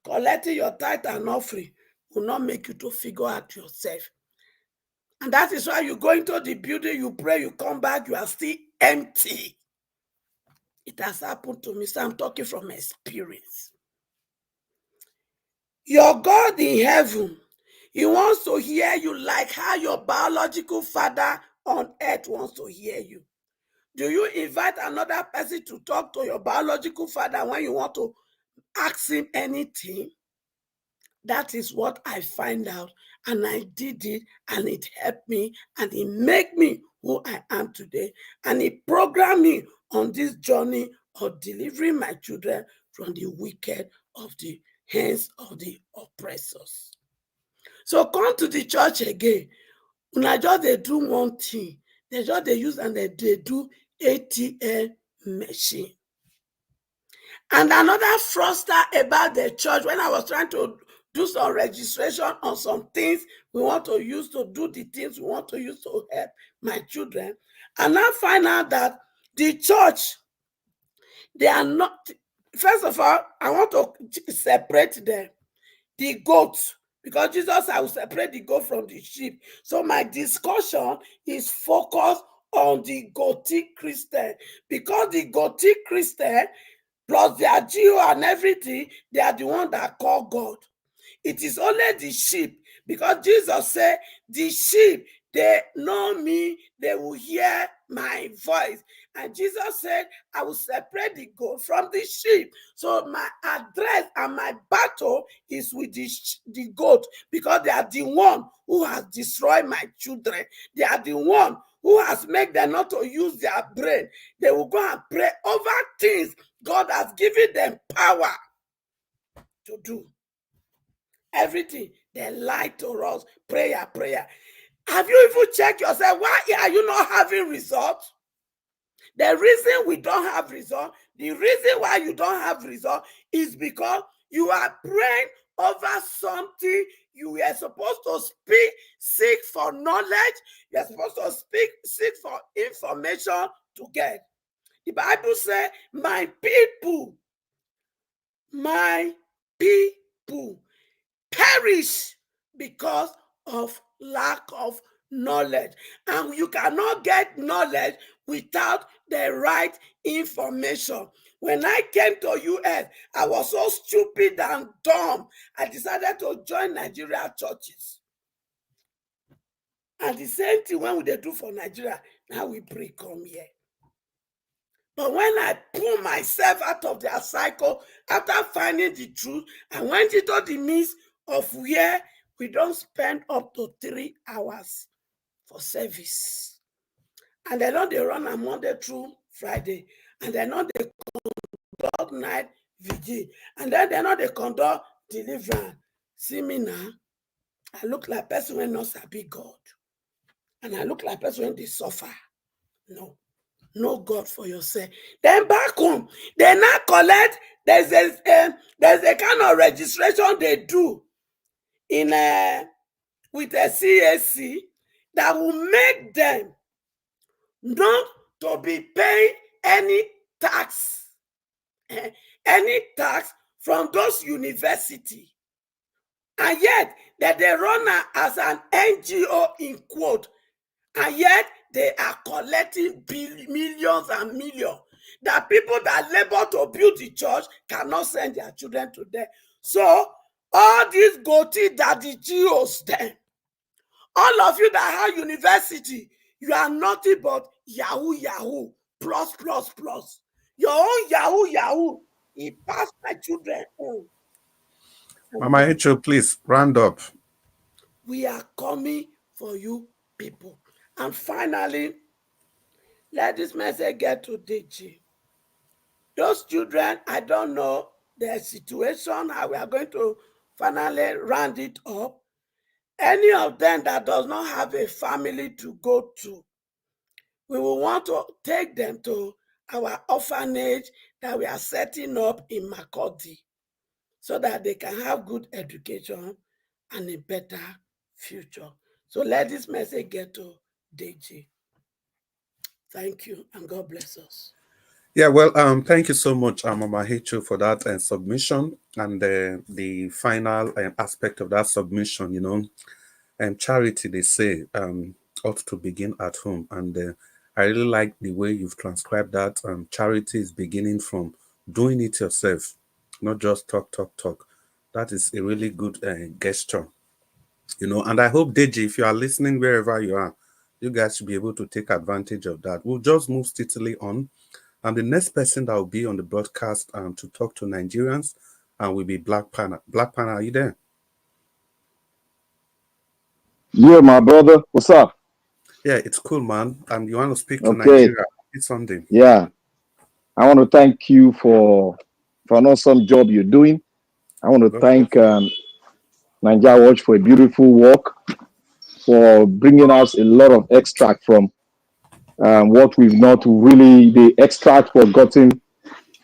collecting your tithe and offering will not make you to figure out yourself. And that is why you go into the building, you pray, you come back, you are still empty. It has happened to me, so I'm talking from experience. Your God in heaven, he wants to hear you like how your biological father on earth wants to hear you. Do you invite another person to talk to your biological father when you want to ask him anything? That is what I find out, and I did it, and it helped me, and it made me who I am today, and it programmed me on this journey of delivering my children from the wicked of the hands of the oppressors. So come to the church again. Una just they do one thing. They just they use and they do ATM machine. And another fruster about the church, when I was trying to do some registration on some things we want to use to do the things we want to use to help my children, and I find out that the church, they are not, first of all, I want to separate them. The goats, because Jesus, I will separate the goat from the sheep. So my discussion is focused on the Gothic Christian, because the Gothic Christian plus their geo and everything, they are the one that call God. It is only the sheep, because Jesus said, the sheep, they know me, they will hear my voice. And Jesus said, I will separate the goat from the sheep. So my address and my battle is with the goat, because they are the one who has destroyed my children. They are the one who has made them not to use their brain. They will go and pray over things God has given them power to do. Everything they lie to us. Prayer. Have you even checked yourself? Why are you not having results? The reason we don't have results, the reason why you don't have results is because you are praying over something you were supposed to seek for knowledge. You are supposed to seek for information to get. The Bible says, my people perish because of lack of knowledge. And you cannot get knowledge without the right information. When I came to US, I was so stupid and dumb. I decided to join Nigeria churches. And the same thing when we do for Nigeria, now we come here. But when I pull myself out of their cycle, after finding the truth, I went into the midst of where we don't spend up to 3 hours for service. And they know they run on Monday through Friday. And they know they conduct night vigil. And then they know they conduct deliverance. See me now, I look like a person when not sabi God. And I look like a person when they suffer. No. Know God for yourself. Then back home, they now collect. There's a kind of registration they do in with a CAC that will make them not to be paying any tax from those universities, and yet that they run as an NGO in quote. And yet they are collecting millions and millions. That people that labor to build the church cannot send their children to them. So all these goatee daddy geos then, all of you that have university, you are nothing but yahoo plus. Your own yahoo, it passed my children home. Mama H.O., please round up. We are coming for you people. And finally, let this message get to DG. Those children, I don't know their situation, how we are going to finally round it up. Any of them that does not have a family to go to, we will want to take them to our orphanage that we are setting up in Makodi so that they can have good education and a better future. So let this message get to Deji. Thank you, and God bless us. Yeah, well, thank you so much, Mama Hichu, for that submission and the final aspect of that submission. You know, and charity, they say, ought to begin at home, and I really like the way you've transcribed that. Charity is beginning from doing it yourself, not just talk. That is a really good gesture, you know. And I hope, Deji, if you are listening wherever you are, you guys should be able to take advantage of that. We'll just move steadily on. And the next person that will be on the broadcast to talk to Nigerians will be Black Panther. Black Panther, are you there? Yeah, my brother. What's up? Yeah, it's cool, man. You want to speak to Okay. Nigeria? It's Sunday. Yeah. I want to thank you for an awesome job you're doing. I want to thank Nigeria Watch for a beautiful work, for bringing us a lot of extract from what we've not really, the extract we've gotten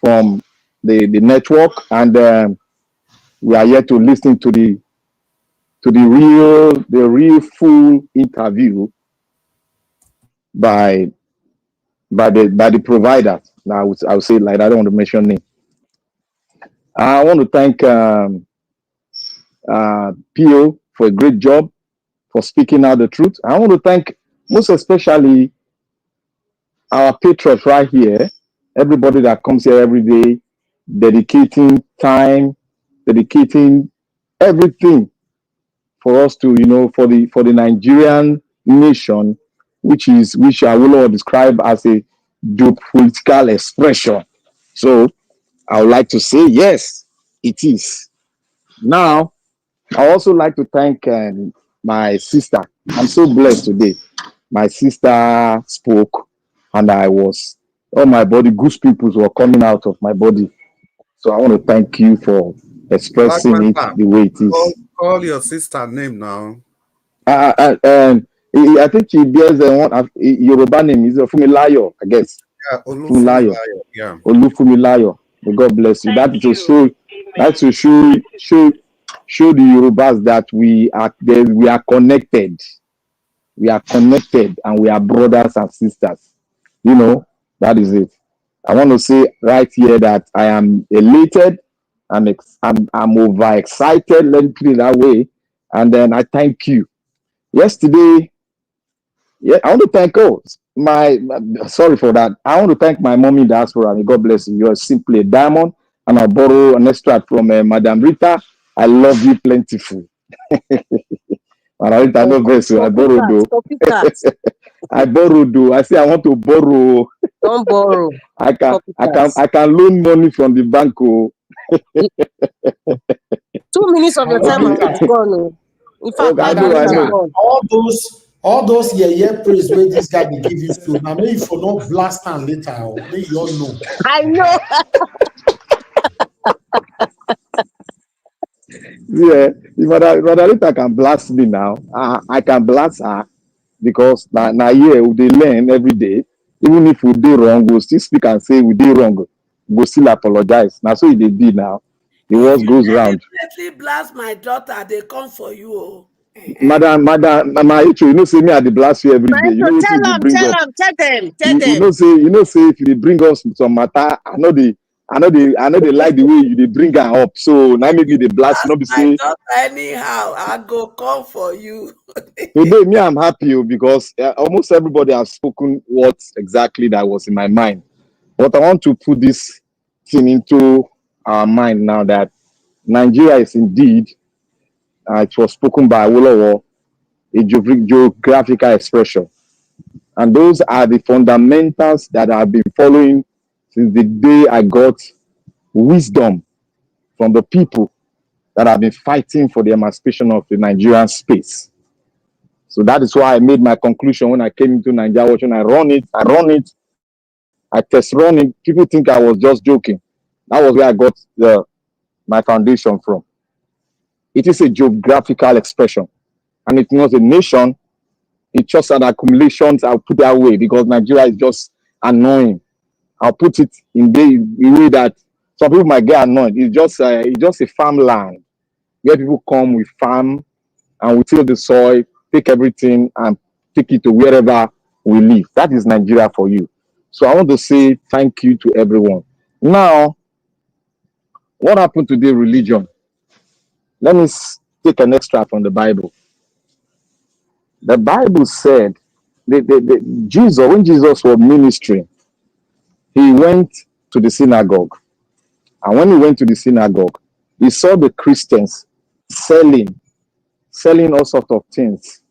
from the network, and we are yet to listen to the real full interview by the provider. Now I would say like that. I don't want to mention name. I want to thank PO for a great job for speaking out the truth. I want to thank most especially our patrons right here, everybody that comes here every day, dedicating time, dedicating everything for us to, for the Nigerian nation, which I will describe as a political expression. So I would like to say, yes, it is. Now, I also like to thank my sister. I'm so blessed today. My sister spoke, and all my body, goose pimples were coming out of my body. So I want to thank you for expressing it the way it is. Call your sister name now. I think she bears the one Yoruba name is Fumilayo, I guess. Yeah, Olufumilayo. Yeah. Olufumilayo. May God bless you. That to show the Yorubas that we are connected. We are connected and we are brothers and sisters. That is it. I want to say right here that I am elated. I'm overexcited. Let me put it that way. And then I thank you. Yesterday, I want to thank sorry for that. I want to thank my mommy diaspora. May God bless you. You are simply a diamond. And I'll borrow an extract from Madam Rita. I love you plentiful. Madam Rita, no verse. I borrowed though. I borrowed though. I say I want to borrow. Don't borrow. I can loan money from the bank. 2 minutes of your time is gone. In fact, I know. All those praise where this guy be give you to. Now maybe for no blast and later, maybe you all know. I know. Yeah, if Madalita can blast me now, I can blast her because now here they learn every day. Even if we do wrong, we'll still speak and say we did wrong. We'll still apologize. Now so they did now. The world goes round. Definitely blast my daughter. They come for you. Oh. Madam, you know, say me at the blast you every day. You know, tell them. You know, say if you bring us some matter, I know they like the way you bring her up. So now maybe the blast, not be say. Anyhow, I go come for you. Today, me, I'm happy because almost everybody has spoken what exactly that was in my mind. But I want to put this thing into our mind now that Nigeria is indeed, it was spoken by Awolowo, a geographical expression. And those are the fundamentals that I've been following since the day I got wisdom from the people that have been fighting for the emancipation of the Nigerian space. So that is why I made my conclusion when I came into Nigeria Watch and I run it I test running. People think I was just joking. That was where I got my foundation from. It is a geographical expression, and it's not a nation. It's just an accumulation. I'll put that way because Nigeria is just annoying. I'll put it in the way that some people might get annoyed. It's just a farmland where people come, we farm, and we till the soil, take everything, and take it to wherever we live. That is Nigeria for you. So I want to say thank you to everyone. Now, what happened to the religion? Let me take an extract from the Bible. The Bible said, Jesus, when Jesus was ministering, he went to the synagogue. And when he went to the synagogue, he saw the Christians selling all sorts of things.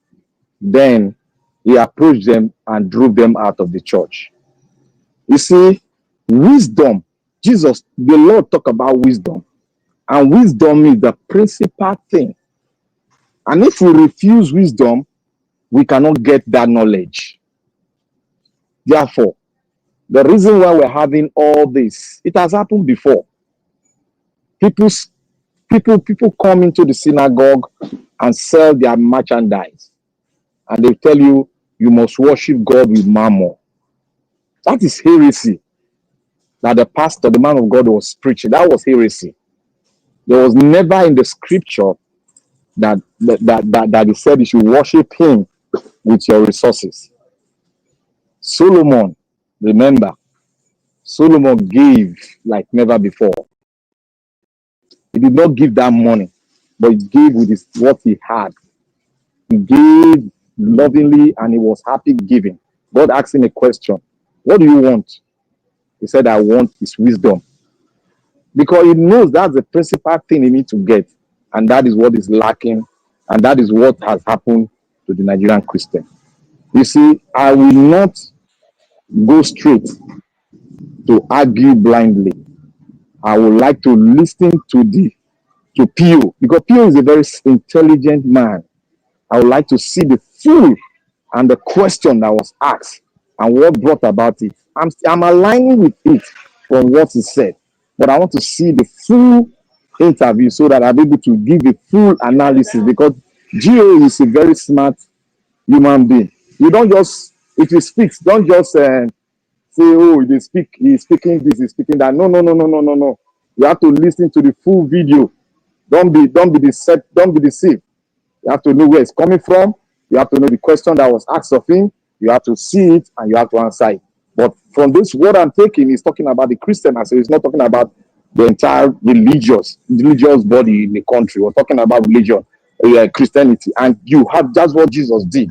Then he approached them and drove them out of the church. You see, wisdom, Jesus, the Lord talked about wisdom. And wisdom is the principal thing. And if we refuse wisdom, we cannot get that knowledge. Therefore, the reason why we're having all this, it has happened before. People come into the synagogue and sell their merchandise. And they tell you, you must worship God with mammon. That is heresy. That the pastor, the man of God, was preaching. That was heresy. There was never in the scripture that he said you should worship him with your resources. Solomon, remember, Solomon gave like never before. He did not give that money, but he gave with what he had. He gave lovingly and he was happy giving. God asked him a question. What do you want? He said, I want his wisdom. Because he knows that's the principal thing he needs to get. And that is what is lacking. And that is what has happened to the Nigerian Christian. You see, I will not go straight to argue blindly. I would like to listen to Pio, because Pio is a very intelligent man. I would like to see the full and the question that was asked and what brought about it. I'm aligning with it from what he said, but I want to see the full interview so that I'll be able to give a full analysis, because Gio is a very smart human being. You don't just, if he speaks, don't just say, oh, he's speaking this, he's speaking that. No. You have to listen to the full video. Don't be deceived. You have to know where it's coming from. You have to know the question that was asked of him. You have to see it and you have to answer it. But from this, what I'm taking is talking about the Christian as it's not talking about the entire religious body in the country. We're talking about religion, Christianity. And that's what Jesus did.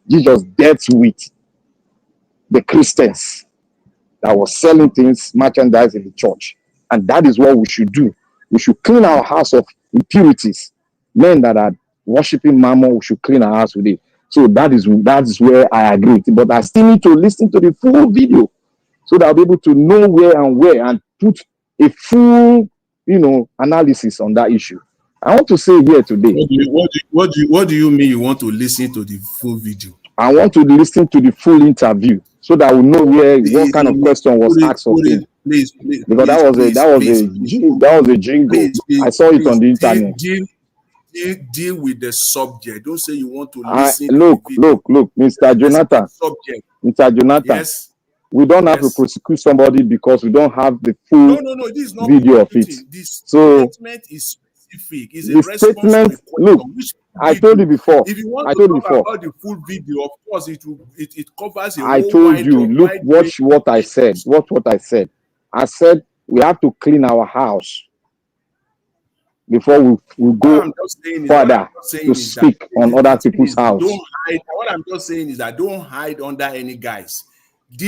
Jesus dealt with the Christians that was selling things, merchandise in the church. And that is what we should do. We should clean our house of impurities. Men that are worshiping mammon, we should clean our house with it. So that is where I agree with it. But I still need to listen to the full video so that I'll be able to know where and put a full, analysis on that issue. I want to say here today. What do you mean you want to listen to the full video? I want to listen to the full interview so that we know what kind of question was asked of him. Please, because that was a jingle. I saw it on the internet. Deal with the subject. Don't say you want to listen. Look, Mr. Jonathan. Subject. Mr. Jonathan. Yes. We don't have to prosecute somebody because we don't have the full this is not video of it. The statement is specific. It's the statement. Look, I told you before. If you want to talk about the full video, of course, it covers a I whole told wide, you. Look, watch what I said. Watch what I said. I said we have to clean our house before we go further to speak on other people's house. What I'm just saying is that don't hide under any guise.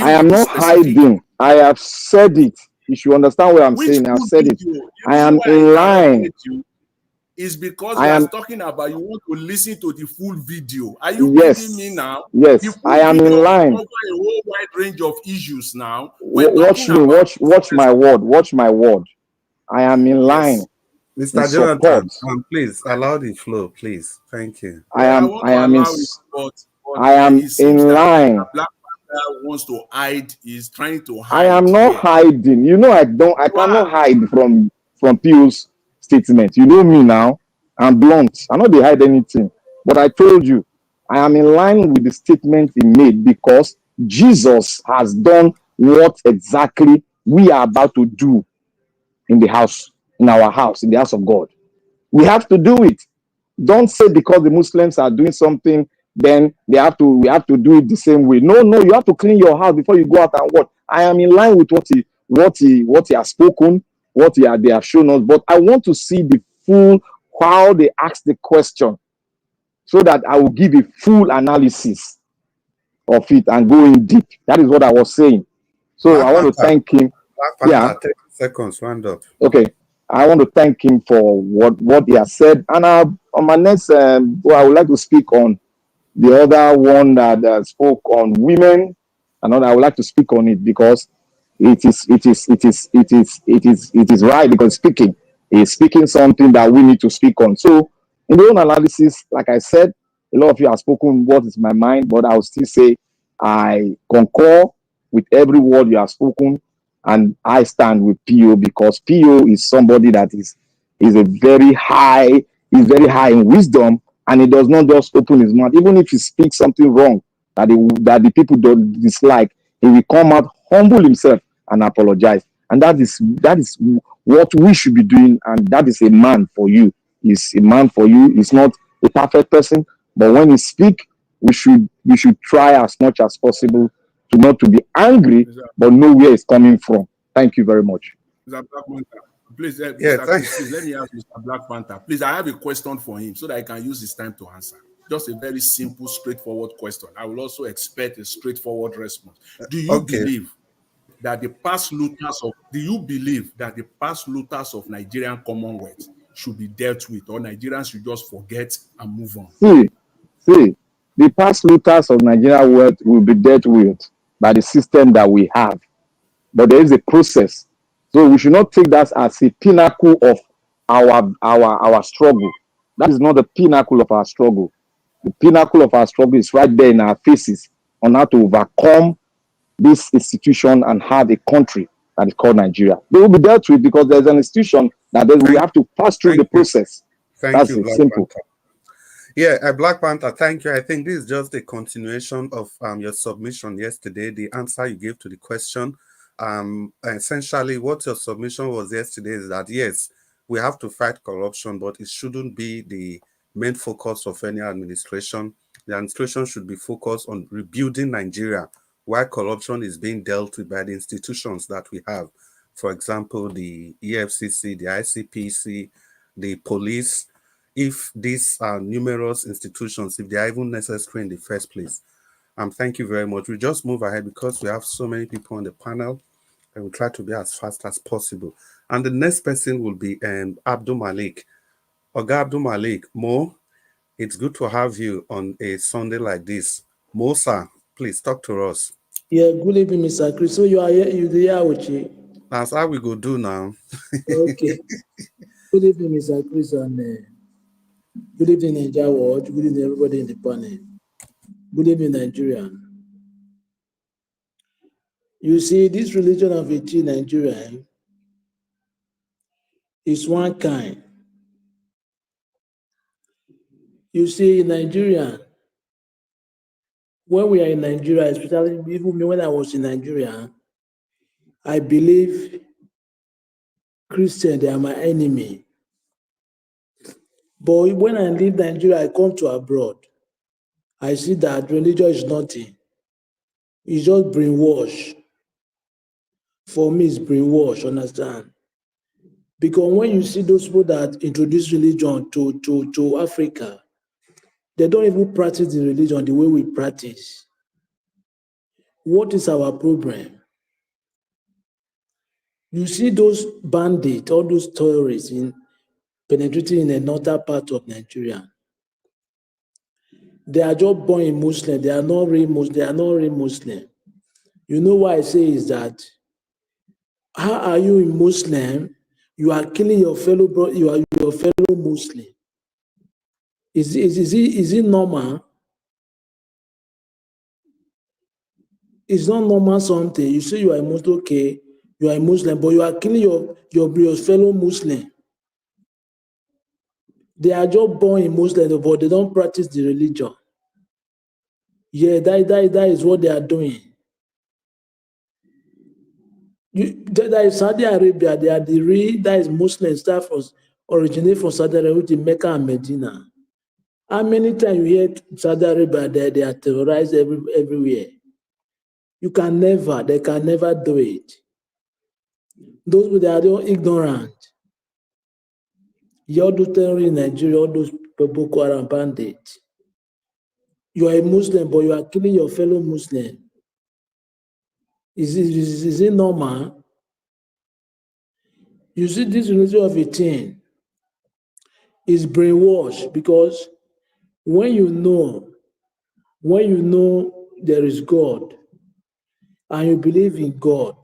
I am not hiding. I have said it. You should understand what I'm saying. I've said it. I am in line. Is because we are talking about you want to listen to the full video. Are you kidding me now? Yes, I am in line. Cover a whole wide range of issues now. Watch me. Watch my word. Watch my word. I am in line. Mr. Jonathan, please allow the flow, please. Thank you. I am in line. wants to hide, is trying to I hide am not here. hiding. You know, I cannot hide from Pio's statement. You know me now. I'm blunt. I know they hide anything. But I told you, I am in line with the statement he made because Jesus has done what exactly we are about to do in the house, in our house, in the house of God. We have to do it. Don't say because the Muslims are doing something, then we have to do it the same way. No, you have to clean your house before you go out and work. I am in line with what he has spoken, they have shown us. But I want to see the full how they ask the question, so that I will give a full analysis of it and go in deep. That is what I was saying. So Black I want to Panther. thank him. Black Yeah. Panther, 30 seconds, round up. Okay. I want to thank him for what he has said. And on my next, I would like to speak on the other one that spoke on women. And I would like to speak on it because it is right, because he's speaking something that we need to speak on. So in the own analysis, like I said, a lot of you have spoken what is my mind, but I will still say I concur with every word you have spoken, and I stand with PO because PO is somebody that is a very high, is very high in wisdom, and he does not just open his mouth. Even if he speaks something wrong that the people don't dislike, he will come out, humble himself, and apologize. And that is what we should be doing, and that is a man for you. He's a man for you. He's not a perfect person, but when he speak, we should try as much as possible to not to be angry, but know where it's coming from. Thank you very much. Mr. Black Panther, please, Yeah, Mr. Chris, please let me ask Mr. Black Panther. Please, I have a question for him so that I can use his time to answer. Just a very simple, straightforward question. I will also expect a straightforward response. Do you believe that the past looters of Nigerian Commonwealth should be dealt with, or Nigerians should just forget and move on? See, the past looters of Nigeria world will be dealt with by the system that we have. But there is a process. So we should not take that as a pinnacle of our struggle. That is not the pinnacle of our struggle. The pinnacle of our struggle is right there in our faces on how to overcome this institution and have a country that is called Nigeria. They will be dealt with because there's an institution that we have to pass through the process. Thank you, That's it. Black Simple. Panther. Yeah, Black Panther, thank you. I think this is just a continuation of your submission yesterday, the answer you gave to the question. Essentially, what your submission was yesterday is that, yes, we have to fight corruption, but it shouldn't be the main focus of any administration. The administration should be focused on rebuilding Nigeria, while corruption is being dealt with by the institutions that we have. For example, the EFCC, the ICPC, the police. If these are numerous institutions, if they are even necessary in the first place. Thank you very much. We'll just move ahead because we have so many people on the panel, and we'll try to be as fast as possible. And the next person will be Abdul Malik. Oga Abdul Malik, Mo, it's good to have you on a Sunday like this. Mo, sir, please talk to us. Yeah, good evening, Mr. Chris. So you are here, you there, Uchi? That's how we go do now. Okay. Good evening, Mr. Chris, and good evening, Nigeria world. Good evening, everybody in the panel. Good evening, Nigeria. You see, this religion of Nigeria is one kind. You see, in Nigeria, when we are in Nigeria, especially even me when I was in Nigeria, I believe Christians, they are my enemy. But when I leave Nigeria, I come to abroad, I see that religion is nothing. It's just brainwash. For me, it's brainwash, understand? Because when you see those people that introduce religion to Africa, they don't even practice the religion the way we practice. What is our problem? You see those bandits, all those terrorists penetrating in another part of Nigeria. They are just born in Muslim. They are not real Muslim. They are not real Muslim. You know why I say is that? How are you a Muslim? You are killing your fellow brother. You are your fellow Muslim. Is it normal? It's not normal something. You say you are a Muslim, okay, you are a Muslim, but you are killing your fellow Muslim. They are just born in Muslim, but they don't practice the religion. Yeah, that is what they are doing. That is Saudi Arabia. They are the real, that is Muslim stuff originate from Saudi Arabia, which is Mecca and Medina. How many times you hear Saudi Arabia they are terrorized everywhere? They can never do it. Those people, they are all ignorant. You all do terrorists in Nigeria, all those Boko Haram bandits. You are a Muslim, but you are killing your fellow Muslim. Is it normal? You see, this religion of a thing is brainwashed, because when you know there is God and you believe in God,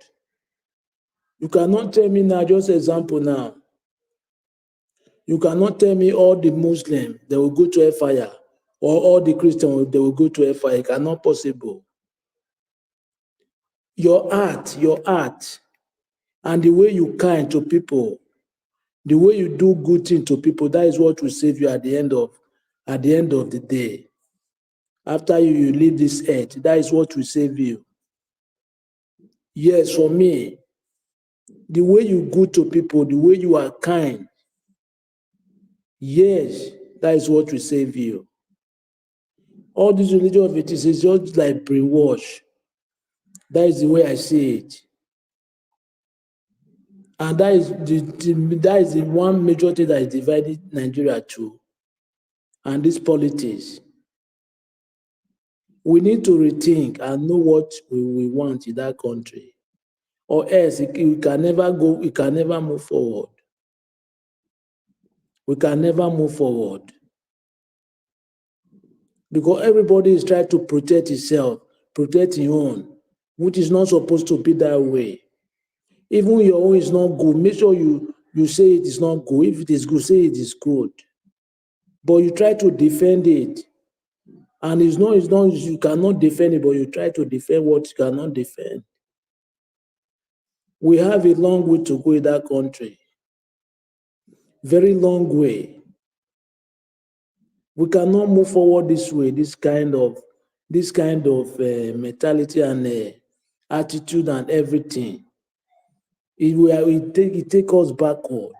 you cannot tell me now, just example now, you cannot tell me all the Muslims, they will go to hellfire, or all the Christians, they will go to hellfire. It cannot possible. Your art, and the way you kind to people, the way you do good thing to people, that is what will save you at the end of the day. After you leave this earth, that is what will save you. Yes, for me, the way you good to people, the way you are kind, yes, that is what will save you. All this religion of it is just like brainwash. That is the way I see it. And that is the one major thing that is dividing Nigeria too. And this politics. We need to rethink and know what we want in that country. Or else we can never move forward. We can never move forward. Because everybody is trying to protect himself, protect his own, which is not supposed to be that way. Even your own is not good, make sure you say it is not good. If it is good, say it is good. But you try to defend it. And it's not you cannot defend it, but you try to defend what you cannot defend. We have a long way to go in that country. Very long way. We cannot move forward this way, this kind of mentality and attitude and everything. It take us backward.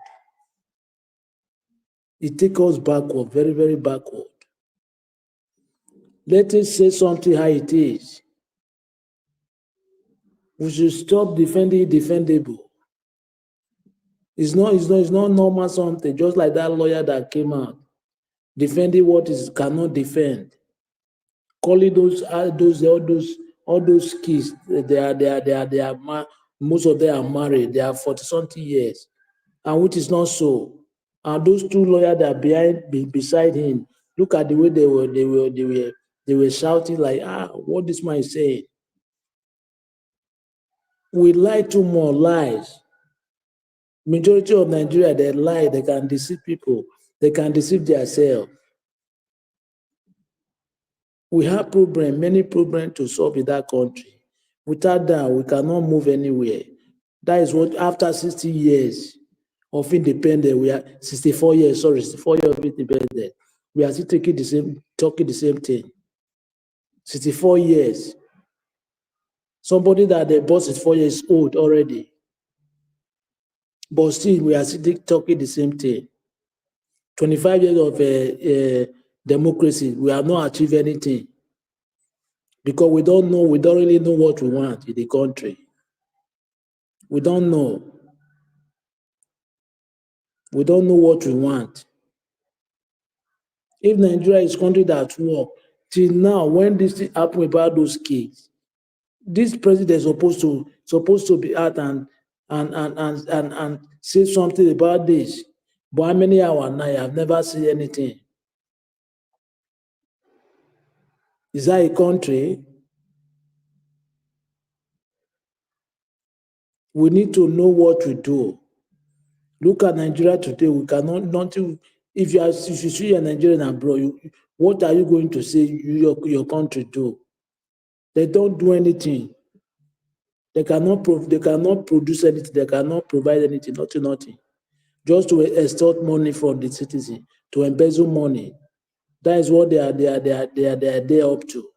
It take us backward, very, very backward. Let us say something how it is. We should stop defending defendable. It's not normal something, just like that lawyer that came out, defending what is cannot defend. Calling all those kids, most of them are married, they are 40-something years, and which is not so. And those two lawyers that beside him, look at the way they were shouting like, what this man is saying. We lie too more lies. Majority of Nigeria, they lie, they can deceive people, they can deceive themselves. We have many problems to solve in that country. Without that, we cannot move anywhere. That is what, after 60 years of independence, we are 64 years of independence, we are still talking the same thing. 64 years. Somebody that the boss is 4 years old already. But still, we are still talking the same thing. 25 years of democracy, we have not achieved anything. Because we don't really know what we want in the country. We don't know. We don't know what we want. If Nigeria is a country that works, till now, when this thing happened about those kids, this president is supposed to be out and say something about this. But how many hours now? I have never seen anything. Is that a country? We need to know what we do. Look at Nigeria today. We cannot nothing. If you see a Nigerian abroad, what are you going to say your country do? They don't do anything. They cannot produce anything. They cannot provide anything. Nothing. Just to extort money from the citizen, to embezzle money. That is what they are there up to.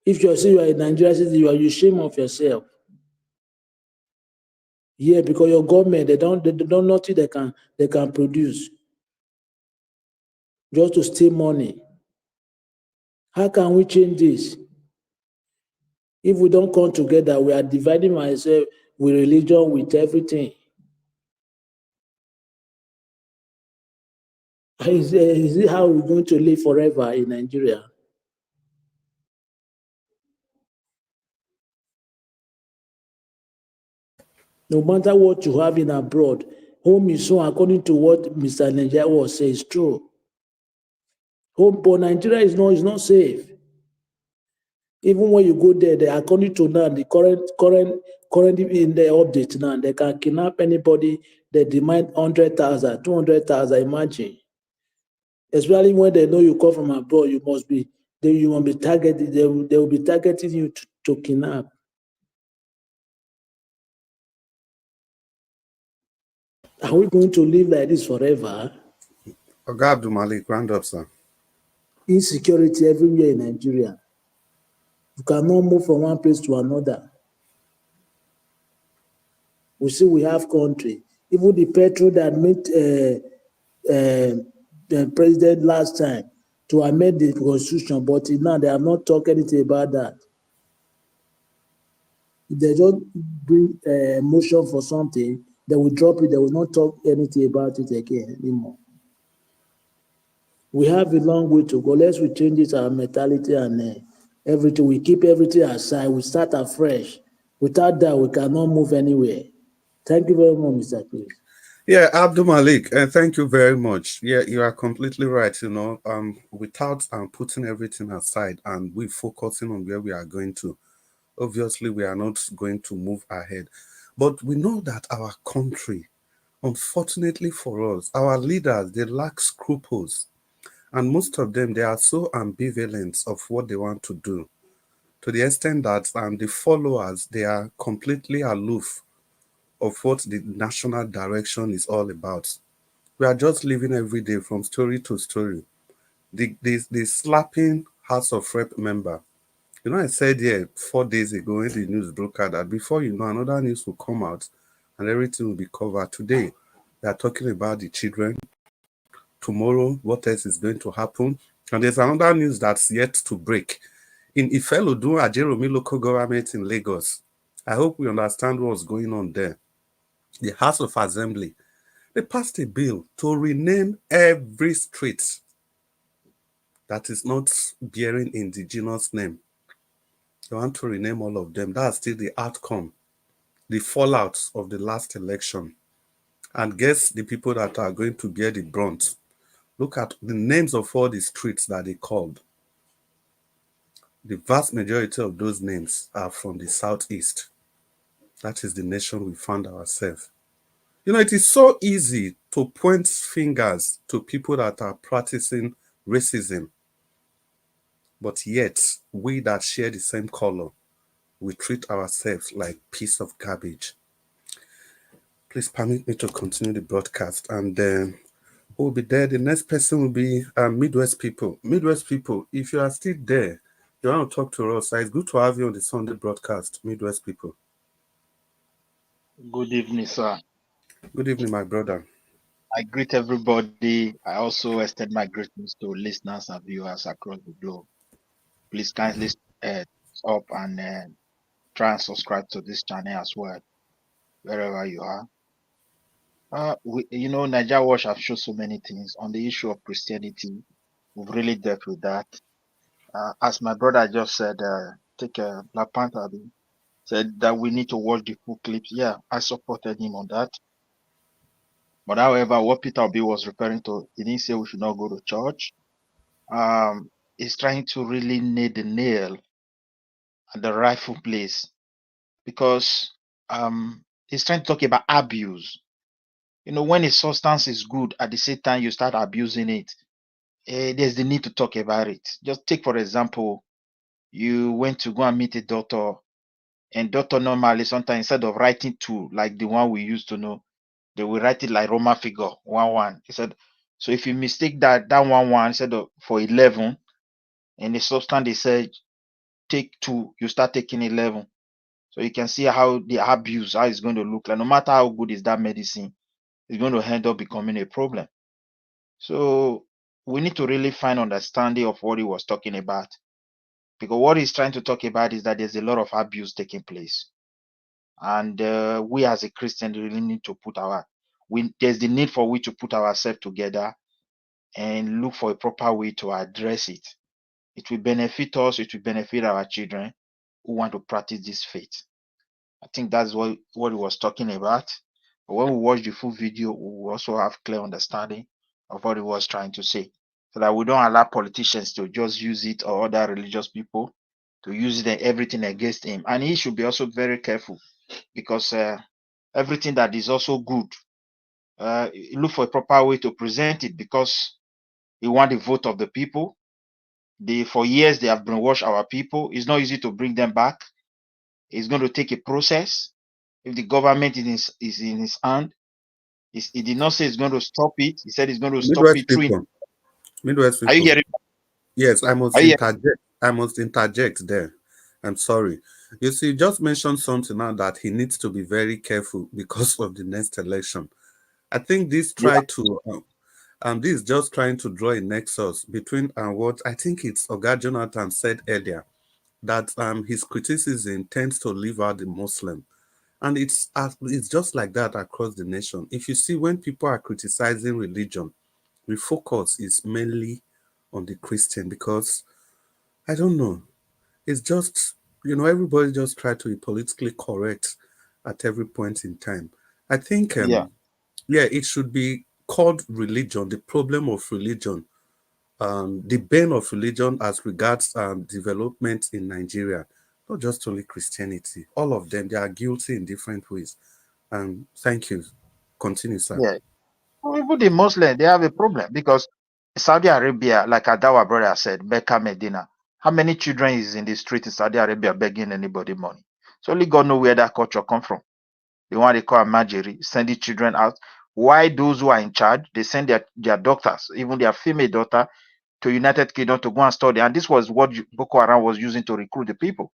If you say you are a Nigerian citizen, you shame of yourself. Yeah, because your government they don't nothing they can produce. Just to steal money. How can we change this? If we don't come together, we are dividing ourselves with religion, with everything. Is it how we're going to live forever in Nigeria? No matter what you have in abroad, home is so according to what Mr. Nigeria was saying, is true. Home, but Nigeria is not safe. Even when you go there, according to now, the current in the update now, they can kidnap anybody. They demand 100,000, 200,000. Imagine, especially when they know you come from abroad, you must be targeted. They will be targeting you to kidnap. Are we going to live like this forever? Oga Abdul Malik, round up, sir. Insecurity everywhere in Nigeria. You cannot move from one place to another. We see we have country. Even the petrol that made the president last time to amend the constitution, but now they have not talked anything about that. If they just bring a motion for something, they will drop it. They will not talk anything about it again anymore. We have a long way to go. Let's we change it, our mentality and everything. We keep everything aside. We start afresh. Without that, we cannot move anywhere. Thank you very much, Mr. Chris. Yeah, Abdul Malik, thank you very much. Yeah, you are completely right. Without putting everything aside and we focusing on where we are going to, obviously we are not going to move ahead. But we know that our country, unfortunately for us, our leaders, they lack scruples. And most of them, they are so ambivalent of what they want to do, to the extent that the followers, they are completely aloof of what the national direction is all about. We are just living every day from story to story. The slapping House of Rep member. I said here 4 days ago in the news broker that before you know, another news will come out and everything will be covered. Today, they are talking about the children. Tomorrow, what else is going to happen? And there's another news that's yet to break. In Ifelodun Ajeromi local government in Lagos, I hope we understand what's going on there. The House of Assembly, they passed a bill to rename every street that is not bearing indigenous name. They want to rename all of them. That's still the outcome, the fallout of the last election. And guess the people that are going to bear the brunt. Look at the names of all the streets that they called. The vast majority of those names are from the southeast. That is the nation we found ourselves. It is so easy to point fingers to people that are practicing racism. But yet, we that share the same color, we treat ourselves like piece of garbage. Please permit me to continue the broadcast, and then we'll be there. The next person will be Midwest people. Midwest people, if you are still there, you want to talk to us, it's good to have you on the Sunday broadcast, Midwest people. Good evening, sir. Good evening, my brother. I greet everybody. I also extend my greetings to listeners and viewers across the globe. Please kindly up and try and subscribe to this channel as well, wherever you are. Nigeria Watch have shown so many things on the issue of Christianity. We've really dealt with that. As my brother just said, Black Panther said that we need to watch the full clips. Yeah, I supported him on that. But however, what Peter Obi was referring to, he didn't say we should not go to church. He's trying to really nail the nail at the rightful place because he's trying to talk about abuse. When a substance is good, at the same time you start abusing it. there's the need to talk about it. Just take, for example, you went to go and meet a doctor, and doctor normally sometimes instead of writing two like the one we used to know, they will write it like Roman figure 1 1. He said, so if you mistake that 1 1 instead of for 11, and the substance they said take 2, you start taking 11. So you can see how the abuse, how it's going to look like. No matter how good is that medicine, it's going to end up becoming a problem. So we need to really find understanding of what he was talking about, because what he's trying to talk about is that there's a lot of abuse taking place, and we as a Christian really need to put there's the need for we to put ourselves together and look for a proper way to address it. It will benefit us, it will benefit our children who want to practice this faith. I think that's what he was talking about. But when we watch the full video, we will also have clear understanding of what he was trying to say, so that we don't allow politicians to just use it, or other religious people to use it and everything against him. And he should be also very careful, because everything that is also good, look for a proper way to present it, because he want the vote of the people. For years they have brainwashed our people. It's not easy to bring them back. It's going to take a process. If the government is in his hand, he did not say he's going to stop it. He said he's going to stop Midwest it through. people. Midwest Are you people. hearing? Yes, I must Are you hearing? interject. I must interject there. I'm sorry. You see, you just mentioned something now that he needs to be very careful because of the next election. I think this Yeah. this is just trying to draw a nexus between what I think it's Oga Jonathan said earlier, that his criticism tends to leave out the Muslim. And it's just like that across the nation. If you see, when people are criticizing religion, the focus is mainly on the Christian, because I don't know. It's just, everybody just try to be politically correct at every point in time. I think, Yeah. it should be called religion, the problem of religion, the bane of religion as regards development in Nigeria, not just only Christianity. All of them, they are guilty in different ways. Thank you. Continue, sir. Yeah. Well, even the Muslim, they have a problem, because Saudi Arabia, like Adawa brother said, Mecca, Medina, how many children is in the street in Saudi Arabia begging anybody money? So only God know where that culture come from. The one they call Majiri, sending children out. Why those who are in charge, they send their doctors, even their female daughter, to United Kingdom to go and study. And this was what Boko Haram was using to recruit the people,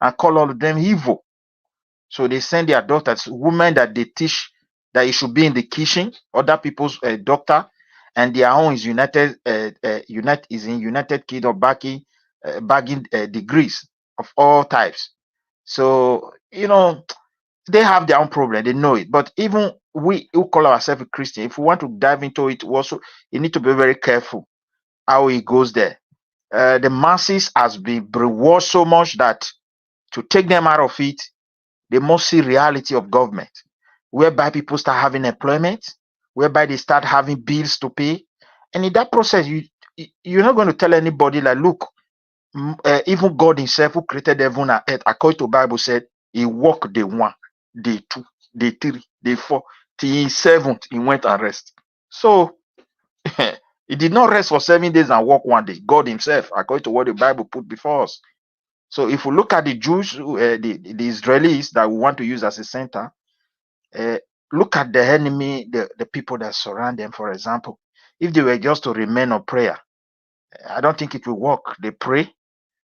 and call all of them evil. So they send their daughters, women that they teach that it should be in the kitchen, other people's doctor, and their own is in United Kingdom bagging degrees of all types. So they have their own problem. They know it. But even we who call ourselves a Christian, if we want to dive into it, also you need to be very careful how it goes there. The masses has been brainwashed so much that to take them out of it, they must see reality of government, whereby people start having employment, whereby they start having bills to pay. And in that process, you're not going to tell anybody like, look, even God himself who created heaven and earth, according to the Bible said, he walked day 1, day 2, day 3, day 4, till in 7th, he went and rest. So he did not rest for 7 days and work 1 day. God himself, according to what the Bible put before us. So if we look at the Jews, the Israelis that we want to use as a center, look at the enemy, the people that surround them, for example. If they were just to remain on prayer, I don't think it will work. They pray.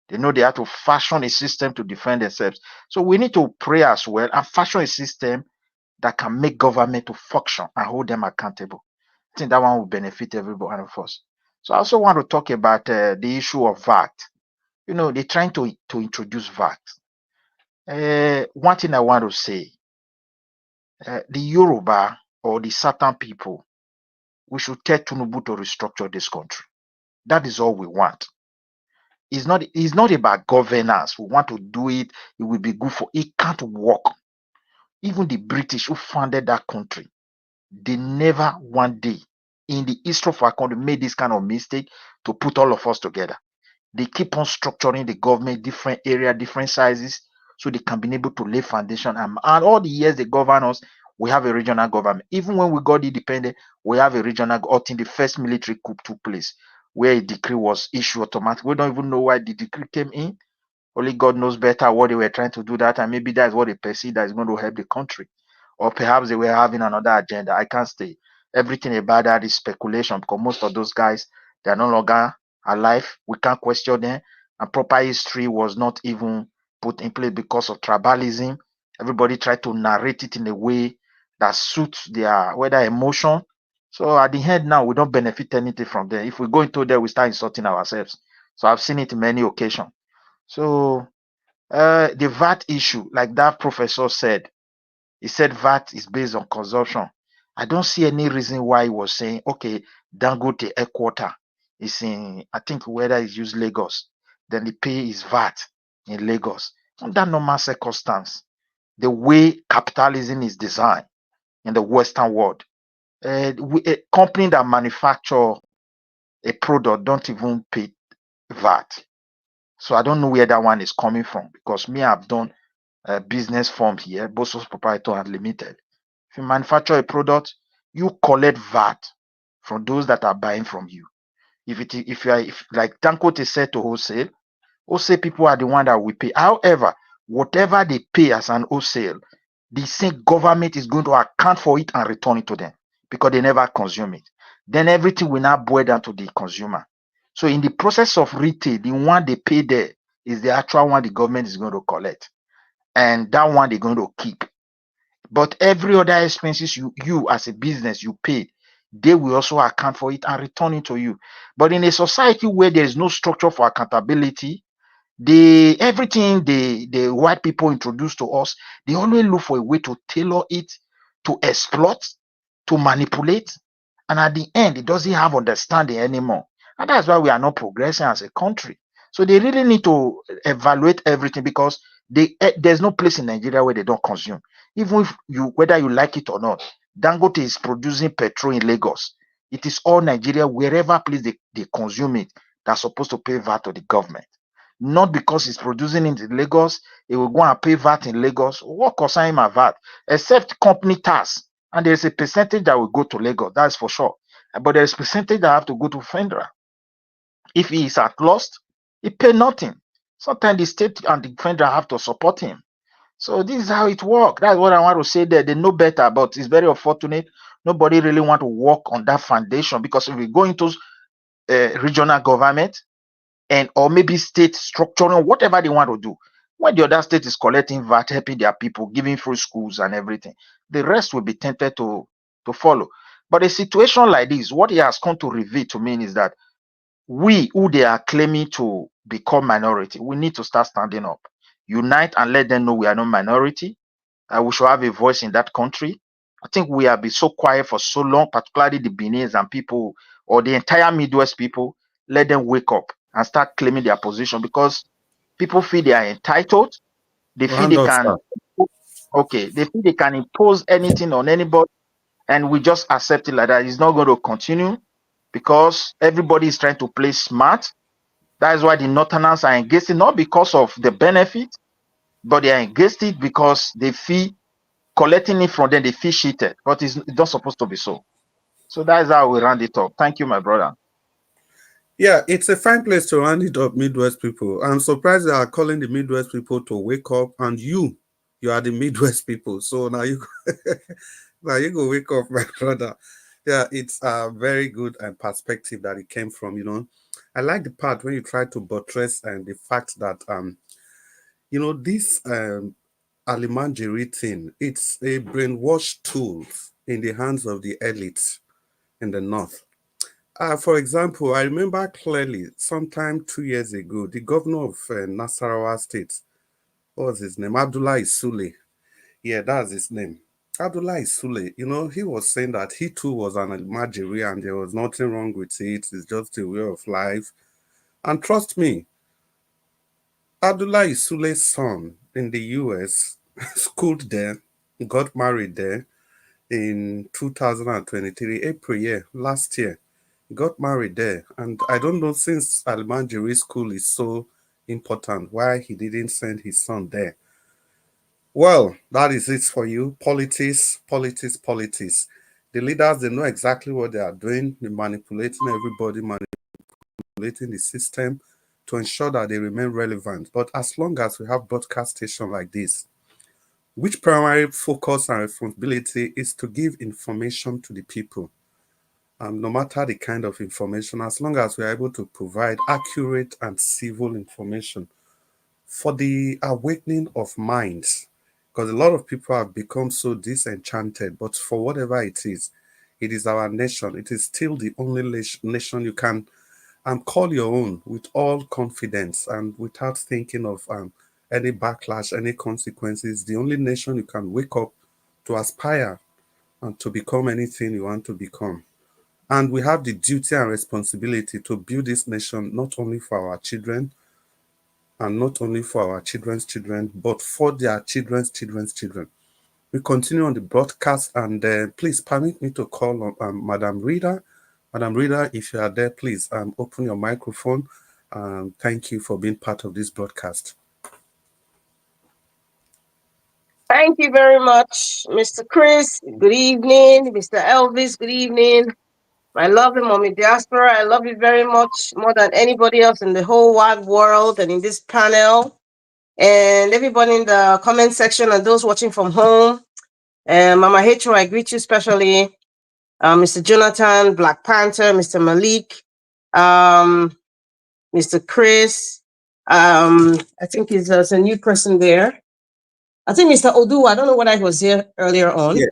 They know they have to fashion a system to defend themselves. So we need to pray as well and fashion a system that can make government to function and hold them accountable. I think that one will benefit every one of us. So I also want to talk about the issue of VAT. They're trying to introduce VAT. One thing I want to say, the Yoruba or the Southern people, we should tell Tinubu to restructure this country. That is all we want. It's not about governance. We want to do it. It will be good for. It can't work. Even the British who founded that country, they never one day in the history of our country made this kind of mistake to put all of us together. They keep on structuring the government, different area, different sizes, so they can be able to lay foundation. And all the years they govern us, we have a regional government. Even when we got independent, we have a regional. Until the first military coup took place, where a decree was issued automatically. We don't even know why the decree came in. Only God knows better what they were trying to do that, and maybe that's what they perceive that is going to help the country. Or perhaps they were having another agenda. I can't say. Everything about that is speculation because most of those guys, they are no longer alive. We can't question them. And proper history was not even put in place because of tribalism. Everybody tried to narrate it in a way that suits their whether emotion. So at the end now, we don't benefit anything from them. If we go into there, we start insulting ourselves. So I've seen it in many occasions. So the VAT issue, like that professor said, he said VAT is based on consumption. I don't see any reason why he was saying, okay, Dangote headquarter is in, I think whether it's use Lagos, then the pay is VAT in Lagos. Under normal circumstance, the way capitalism is designed in the Western world, a company that manufacture a product don't even pay VAT. So I don't know where that one is coming from because me, I've done a business form here, both sole proprietor and limited. If you manufacture a product, you collect VAT from those that are buying from you. If you are if like Dangote said to wholesale people are the one that will pay. However, whatever they pay as an wholesale, the same government is going to account for it and return it to them because they never consume it. Then everything will now boil down to the consumer. So in the process of retail, the one they pay there is the actual one the government is going to collect, and that one they're going to keep. But every other expenses you as a business you pay, they will also account for it and return it to you. But in a society where there is no structure for accountability, everything the white people introduce to us, they always look for a way to tailor it, to exploit, to manipulate, and at the end, it doesn't have understanding anymore. And that's why we are not progressing as a country. So they really need to evaluate everything because there's no place in Nigeria where they don't consume. Even if whether you like it or not, Dangote is producing petrol in Lagos. It is all Nigeria, wherever place they consume it, that's supposed to pay VAT to the government. Not because it's producing it in Lagos, it will go and pay VAT in Lagos. What concern him at VAT? Except company tax. And there's a percentage that will go to Lagos, that's for sure. But there's percentage that have to go to Federal. If he is at loss, he pay nothing. Sometimes the state and the Federal have to support him. So this is how it works. That's what I want to say there. They know better, but it's very unfortunate. Nobody really want to work on that foundation because if we go into regional government, and or maybe state structuring whatever they want to do. When the other state is collecting VAT, helping their people, giving free schools and everything, the rest will be tempted to follow. But a situation like this, what it has come to reveal to me is that we who they are claiming to become minority, we need to start standing up, unite, and let them know we are not minority. We should have a voice in that country. I think we have been so quiet for so long, particularly the Benin's and people or the entire Midwest people. Let them wake up and start claiming their position because people feel they are entitled. They feel Round they up, can, sir. okay, they feel they can impose anything on anybody, and we just accept it like that. It's not going to continue because everybody is trying to play smart. That is why the Northerners are engaged, not because of the benefit, but they are engaged it because they feel collecting it from them, they feel cheated, but it's not supposed to be so. So that is how we round it up. Thank you, my brother. Yeah, it's a fine place to round it up, Midwest people. I'm surprised they are calling the Midwest people to wake up, and you are the Midwest people. So now you, now you go wake up, my brother. Yeah, it's a very good perspective that it came from. I like the part when you try to buttress and the fact that this Alimanjiri thing, it's a brainwash tool in the hands of the elites in the north. For example, I remember clearly sometime 2 years ago, the governor of Nasarawa State, what was his name? Abdullah Sule. Yeah, that's his name. Abdullah Sule, he was saying that he too was an Almajiri and there was nothing wrong with it. It's just a way of life. And trust me, Abdullah Sule's son in the US schooled there, got married there in 2023, April year, last year. Got married there, and I don't know, since Almanjiri school is so important, why he didn't send his son there. Well, that is it for you. Politics, politics, politics. The leaders, they know exactly what they are doing. They're manipulating everybody, the system to ensure that they remain relevant. But as long as we have broadcast stations like this, which primary focus and responsibility is to give information to the people, no matter the kind of information, as long as we are able to provide accurate and civil information for the awakening of minds, because a lot of people have become so disenchanted. But for whatever it is our nation. It is still the only nation you can call your own with all confidence and without thinking of any backlash, any consequences. The only nation you can wake up to aspire and to become anything you want to become. And we have the duty and responsibility to build this nation not only for our children and not only for our children's children, but for their children's children's children. We continue on the broadcast, and please permit me to call on Madam Rita. Madam Rita, if you are there, please open your microphone. Thank you for being part of this broadcast. Thank you very much, Mr. Chris. Good evening. Mr. Elvis, good evening. My lovely mommy diaspora, I love you very much, more than anybody else in the whole wide world and in this panel. And everybody in the comment section and those watching from home. Mama Hitro, I greet you especially. Mr. Jonathan, Black Panther, Mr. Malik, Mr. Chris. I think there's a new person there. I think Mr. Odu, I don't know whether he was here earlier on. Yeah.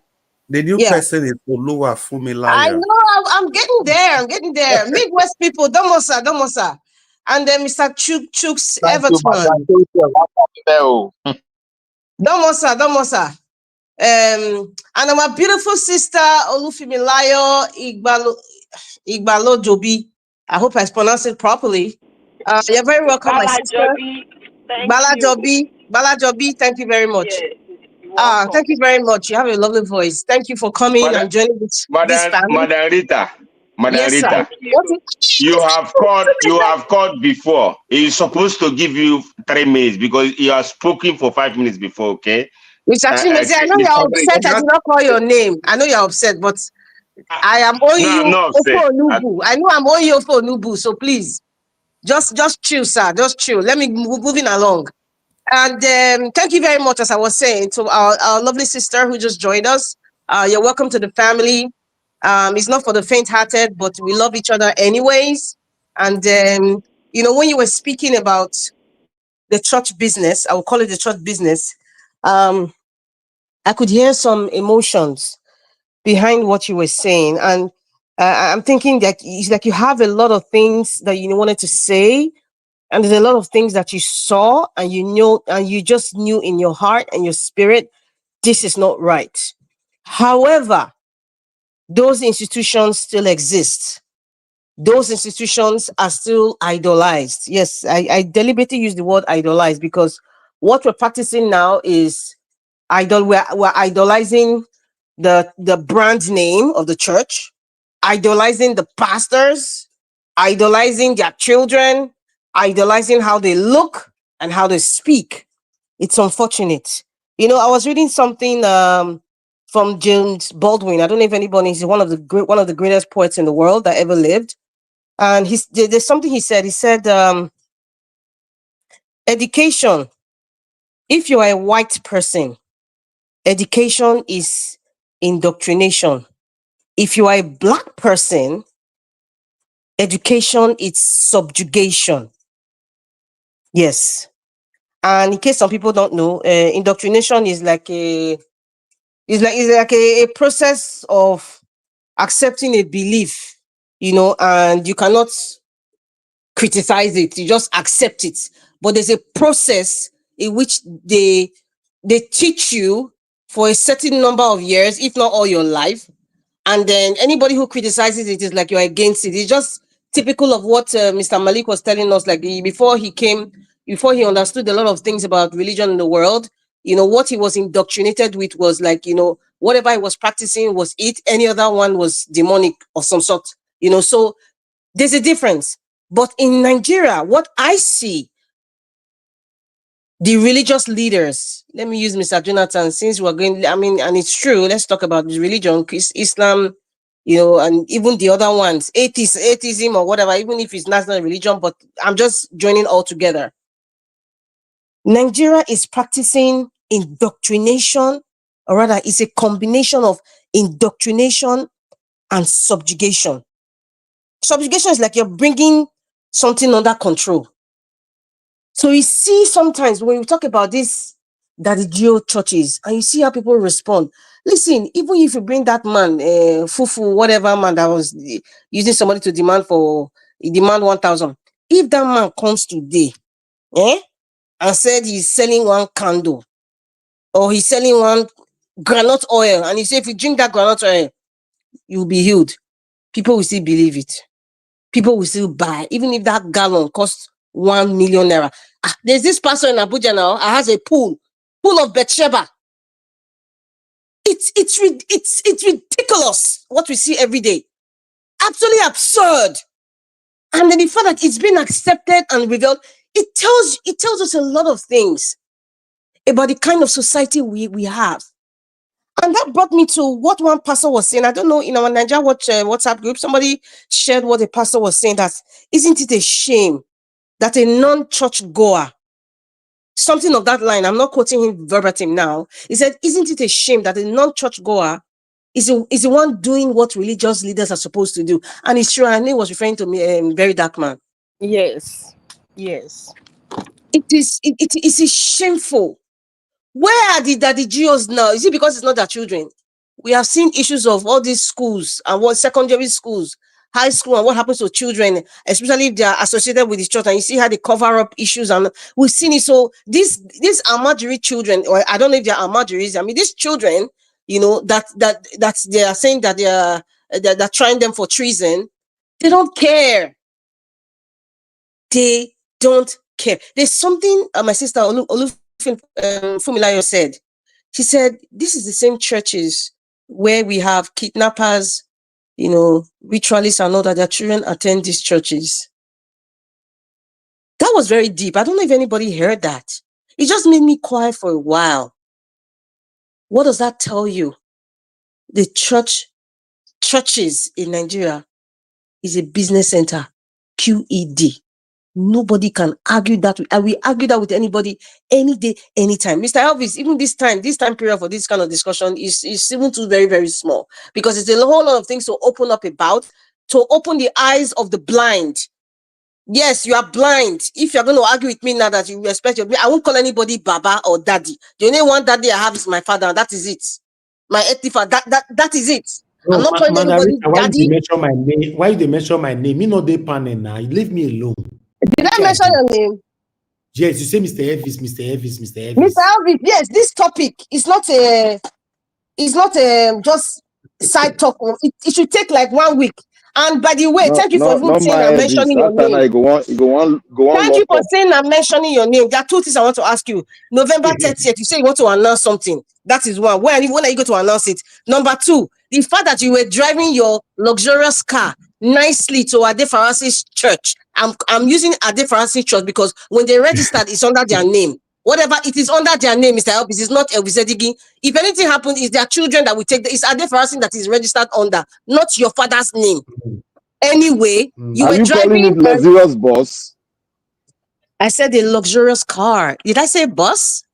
The new person is Oluwa Fumilaya. I know, I'm getting there. Midwest people, Domosa. And then Mr. Chooks Everton. Domosa. And my beautiful sister, Olufimilayo Igbalo Jobi. I hope I pronounced it properly. You're very welcome, my sister. Bala Jobi, thank you very much. Yes, thank you very much. You have a lovely voice. Thank you for coming and joining this family. Madam Rita, Yes, sir. you have called before. He's supposed to give you 3 minutes because you have spoken for 5 minutes before, okay? Mr. Chimeze, I know you're upset. I did not call your name. I know you're upset, but I am owing you Ofo Onubu. I know I'm owing you Ofo Onubu, so please, just chill, sir. Just chill. Let me moving along. And thank you very much, as I was saying, to our lovely sister who just joined us. You're welcome to the family. It's not for the faint-hearted, but we love each other anyways. And, when you were speaking about the church business, I will call it the church business, I could hear some emotions behind what you were saying. And I'm thinking that it's like you have a lot of things that you wanted to say, and there's a lot of things that you saw and you just knew in your heart and your spirit, this is not right. However, those institutions still exist. Those institutions are still idolized. Yes, I deliberately use the word idolized because what we're practicing now is we're idolizing the brand name of the church, idolizing the pastors, idolizing their children, idolizing how they look and how they speak. It's unfortunate. I was reading something from James Baldwin. I don't know if anybody is one of the greatest poets in the world that ever lived. And there's something he said. He said, education, if you are a white person, education is indoctrination. If you are a black person, education is subjugation. Yes. And in case some people don't know, indoctrination is like a process of accepting a belief, and you cannot criticize it. You just accept it. But there's a process in which they teach you for a certain number of years, if not all your life. And then anybody who criticizes it is like you're against it. It's just typical of what Mr. Malik was telling us. Like before he understood a lot of things about religion in the world, what he was indoctrinated with was like, whatever he was practicing was it. Any other one was demonic of some sort, so there's a difference. But in Nigeria, what I see, the religious leaders, let me use Mr. Jonathan, since we're going, and it's true, let's talk about the religion, Islam, and even the other ones, atheism or whatever, even if it's national religion, but I'm just joining all together. Nigeria is practicing indoctrination, or rather, it's a combination of indoctrination and subjugation. Subjugation is like you're bringing something under control. So you see sometimes when we talk about this Daddy Geo churches and you see how people respond. Listen, even if you bring that man, Fufu, whatever man that was using somebody to demand 1,000, if that man comes today, and said he's selling one candle or he's selling one granite oil, and you say if you drink that granite oil, you'll be healed, people will still believe it. People will still buy, even if that gallon costs 1 million naira. There's this pastor in Abuja now, has a pool of Bathsheba. It's ridiculous what we see every day. Absolutely absurd. And then the fact that it's been accepted and revealed, it tells us a lot of things about the kind of society we have. And that brought me to what one pastor was saying. I don't know, in our Nigeria WhatsApp group, somebody shared what the pastor was saying, that isn't it a shame that a non-church goer, something of that line, I'm not quoting him verbatim now, he said, isn't it a shame that a non-church goer is the one doing what religious leaders are supposed to do? And it's true, and he was referring to me, Very Dark Man. Yes. It is shameful. Where are the Daddy Geos now? Is it because it's not their children? We have seen issues of all these schools and what secondary schools, high school, and what happens to children, especially if they are associated with the church, and you see how they cover up issues, and we've seen it. So these Ahmadiyya children, or I don't know if they're Ahmadiyyas, I mean, these children, that they are saying that they're trying them for treason, they don't care. They don't care. There's something my sister Fumilayo said. She said, this is the same churches where we have kidnappers, ritualists and all that, their children attend these churches. That was very deep. I don't know if anybody heard that. It just made me quiet for a while. What does that tell you? The churches in Nigeria is a business center, QED. Nobody can argue that. I will argue that with anybody, any day, anytime. Mr. Elvis, even this time period for this kind of discussion is even too very, very small, because it's a whole lot of things to open up about, to open the eyes of the blind. Yes, you are blind. If you're going to argue with me now that you respect I won't call anybody Baba or Daddy. The only one daddy I have is my father, and that is it. My etifa, that is it. No, I'm not calling anybody Daddy. Why you mention my name? Me not dey panel now. Leave me alone. Did I mention your name? Yes, you say Mr. Elvis, Mr. Elvis, Mr. Elvis. Mr. Elvis, yes, this topic is not just side talk. It should take like 1 week. And by the way, thank you for even saying I'm mentioning your name. Thank you for saying I'm mentioning your name. There are two things I want to ask you. November 30th, you say you want to announce something. That is one. When are you going to announce it? Number two, the fact that you were driving your luxurious car nicely to Ade Faransi's church. I'm using Ade Faransi's church because when they registered, it's under their name. Whatever it is under their name, Mr. Elvis, is not Elvis Edigi. If anything happens, it's their children that will take it's Ade Faransi that is registered under, not your father's name. Anyway, you were driving. Calling it luxurious bus? I said a luxurious car. Did I say bus?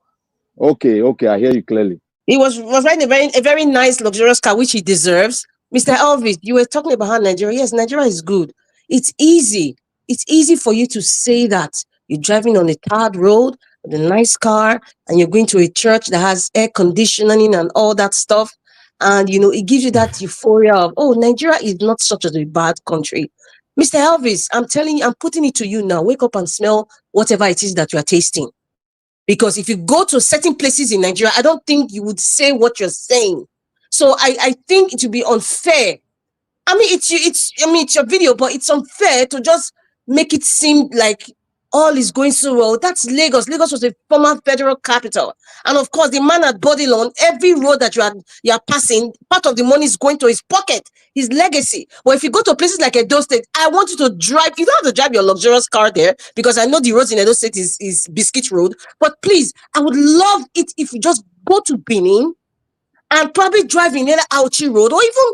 Okay, I hear you clearly. He was riding a very nice, luxurious car, which he deserves. Mr. Elvis, you were talking about how Nigeria. Yes, Nigeria is good. It's easy. It's easy for you to say that. You're driving on a tarred road with a nice car, and you're going to a church that has air conditioning and all that stuff. And, it gives you that euphoria of, oh, Nigeria is not such a bad country. Mr. Elvis, I'm telling you, I'm putting it to you now. Wake up and smell whatever it is that you are tasting. Because if you go to certain places in Nigeria, I don't think you would say what you're saying. So I think it would be unfair. I mean, it's your video, but it's unfair to just make it seem like all is going so well. That's Lagos. Lagos was a former federal capital. And of course, the man had body loan. Every road that you are passing, part of the money is going to his pocket, his legacy. But if you go to places like Edo State, I want you to drive. You don't have to drive your luxurious car there, because I know the roads in Edo State is Biscuit Road. But please, I would love it if you just go to Benin and probably drive in either Auchi Road, or even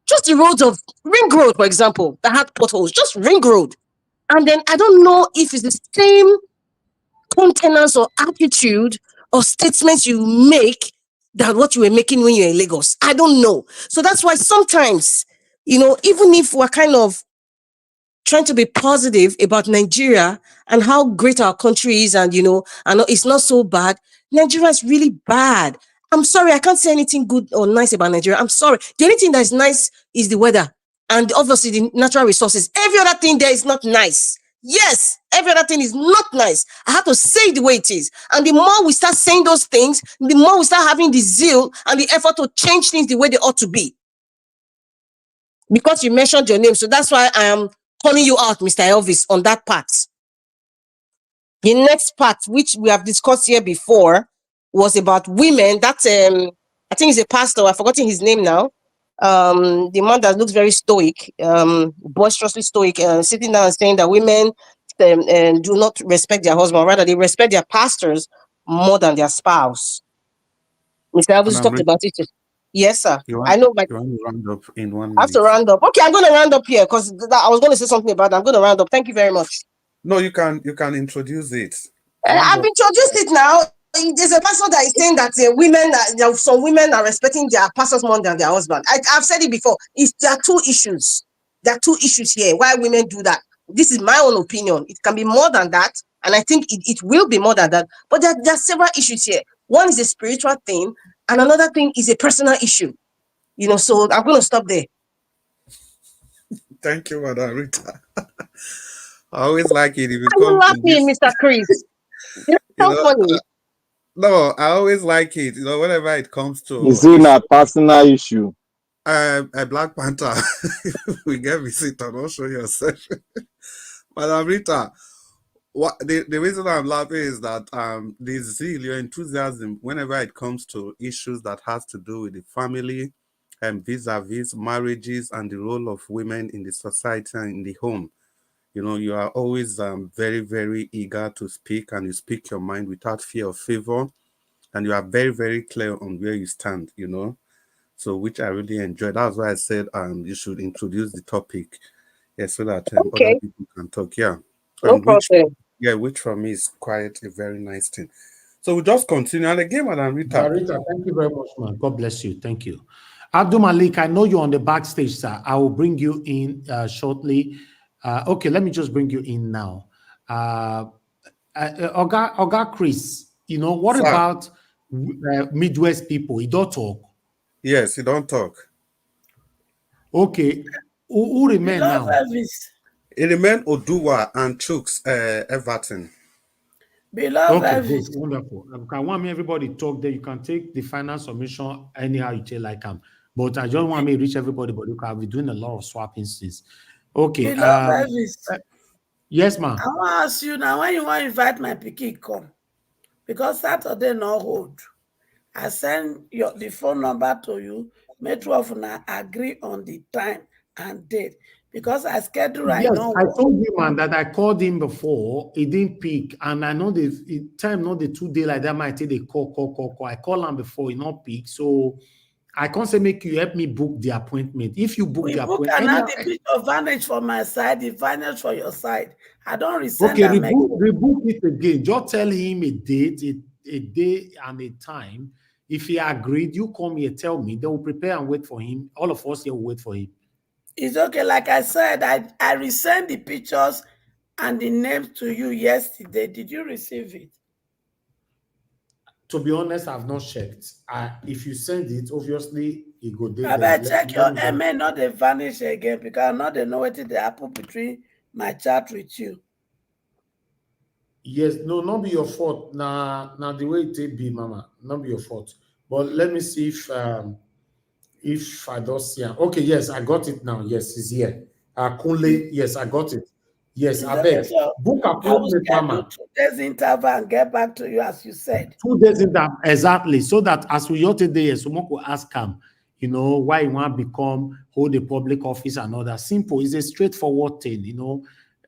Just the roads of Ring Road, for example, that had potholes, just Ring Road. And then I don't know if it's the same countenance or attitude or statements you make than what you were making when you're in Lagos. I don't know. So that's why sometimes, even if we're kind of trying to be positive about Nigeria and how great our country is, and and it's not so bad, Nigeria is really bad. I'm sorry, I can't say anything good or nice about Nigeria. I'm sorry. The only thing that's nice is the weather and obviously the natural resources. Every other thing there is not nice. Yes, every other thing is not nice. I have to say it the way it is. And the more we start saying those things, the more we start having the zeal and the effort to change things the way they ought to be. Because you mentioned your name, so that's why I am calling you out, Mr. Elvis, on that part. The next part, which we have discussed here before, was about women. That's I think he's a pastor. I've forgotten his name now. The man that looks very stoic, boisterously stoic, sitting down and saying that women do not respect their husband, rather they respect their pastors more than their spouse. Mr. Elvis talked about it. Yes, sir. I know. You want to round up in 1 minute? I have to round up. Okay, I'm going to round up here because I was going to say something about that. I'm going to round up. Thank you very much. No, you can introduce it. I've introduced it now. There's a pastor that is saying that some women are respecting their pastors more than their husband. I've said it before. There are two issues. There are two issues here why women do that. This is my own opinion. It can be more than that, and I think it will be more than that. But there are several issues here. One is a spiritual thing, and another thing is a personal issue. So I'm going to stop there. Thank you, Madam Rita. I always like it if you come. Are you laughing, Mr. Chris? You're so funny. No, I always like it. Whenever it comes to is it a personal issue? A Black Panther. We get visit and I'll show yourself. Madam Rita, the reason I'm laughing is that the zeal, your enthusiasm, whenever it comes to issues that has to do with the family and vis-a-vis marriages and the role of women in the society and in the home, you are always very, very eager to speak, and you speak your mind without fear of favor, and you are very, very clear on where you stand, so which I really enjoyed. That's why I said you should introduce the topic, so that other people can talk. No problem. Which for me is quite a very nice thing. So we just continue. And again, Madam Rita. Rita, thank you very much, man. God bless you. Thank you. Abdul Malik, I know you're on the backstage, sir. I will bring you in shortly. Okay, let me just bring you in now. Oga Chris, what Sir. about Midwest people? He don't talk. Yes, he don't talk. Okay. Who remain now? It remain Oduwa and Chooks Everton. Beloved okay, good, wonderful. I want me everybody talk there. You can take the final submission anyhow you feel like them. But I just want me to reach everybody, but you can be doing a lot of swapping things. Okay. Yes, ma'am. I want to ask you now, when you want to invite my pikin come, because Saturday no hold. I send the phone number to you. Make sure of now agree on the time and date, because I schedule right now. I told him, man, that I called him before. He didn't pick, and I know the time, not the 2 day like that. Might take the call. I call him before he not pick, so I can't say make you help me book the appointment. If you book the appointment, and now the picture vanish for my side, it vanish for your side. I don't resend. Okay, rebook it again. Just tell him a date, a day and a time. If he agreed, you come here, tell me. They will prepare and wait for him. All of us here will wait for him. It's okay. Like I said, I resent the pictures and the names to you yesterday. Did you receive it? To be honest, I've not checked. If you send it, obviously it go there. I check your email, not they vanish again, because I know they know what they happen between my chat with you. Yes, no, not be your fault. Now the way it be, Mama, not be your fault. But let me see if I don't see him. Okay, yes, I got it now. Yes, he's here. Kunle, yes, I got it. Yes, I beg. So book appointment, Mama. 2 days interval and get back to you as you said. 2 days interval, exactly. So that as we ought today, someone could ask him, why you want to hold a public office and all that. Simple. It's a straightforward thing,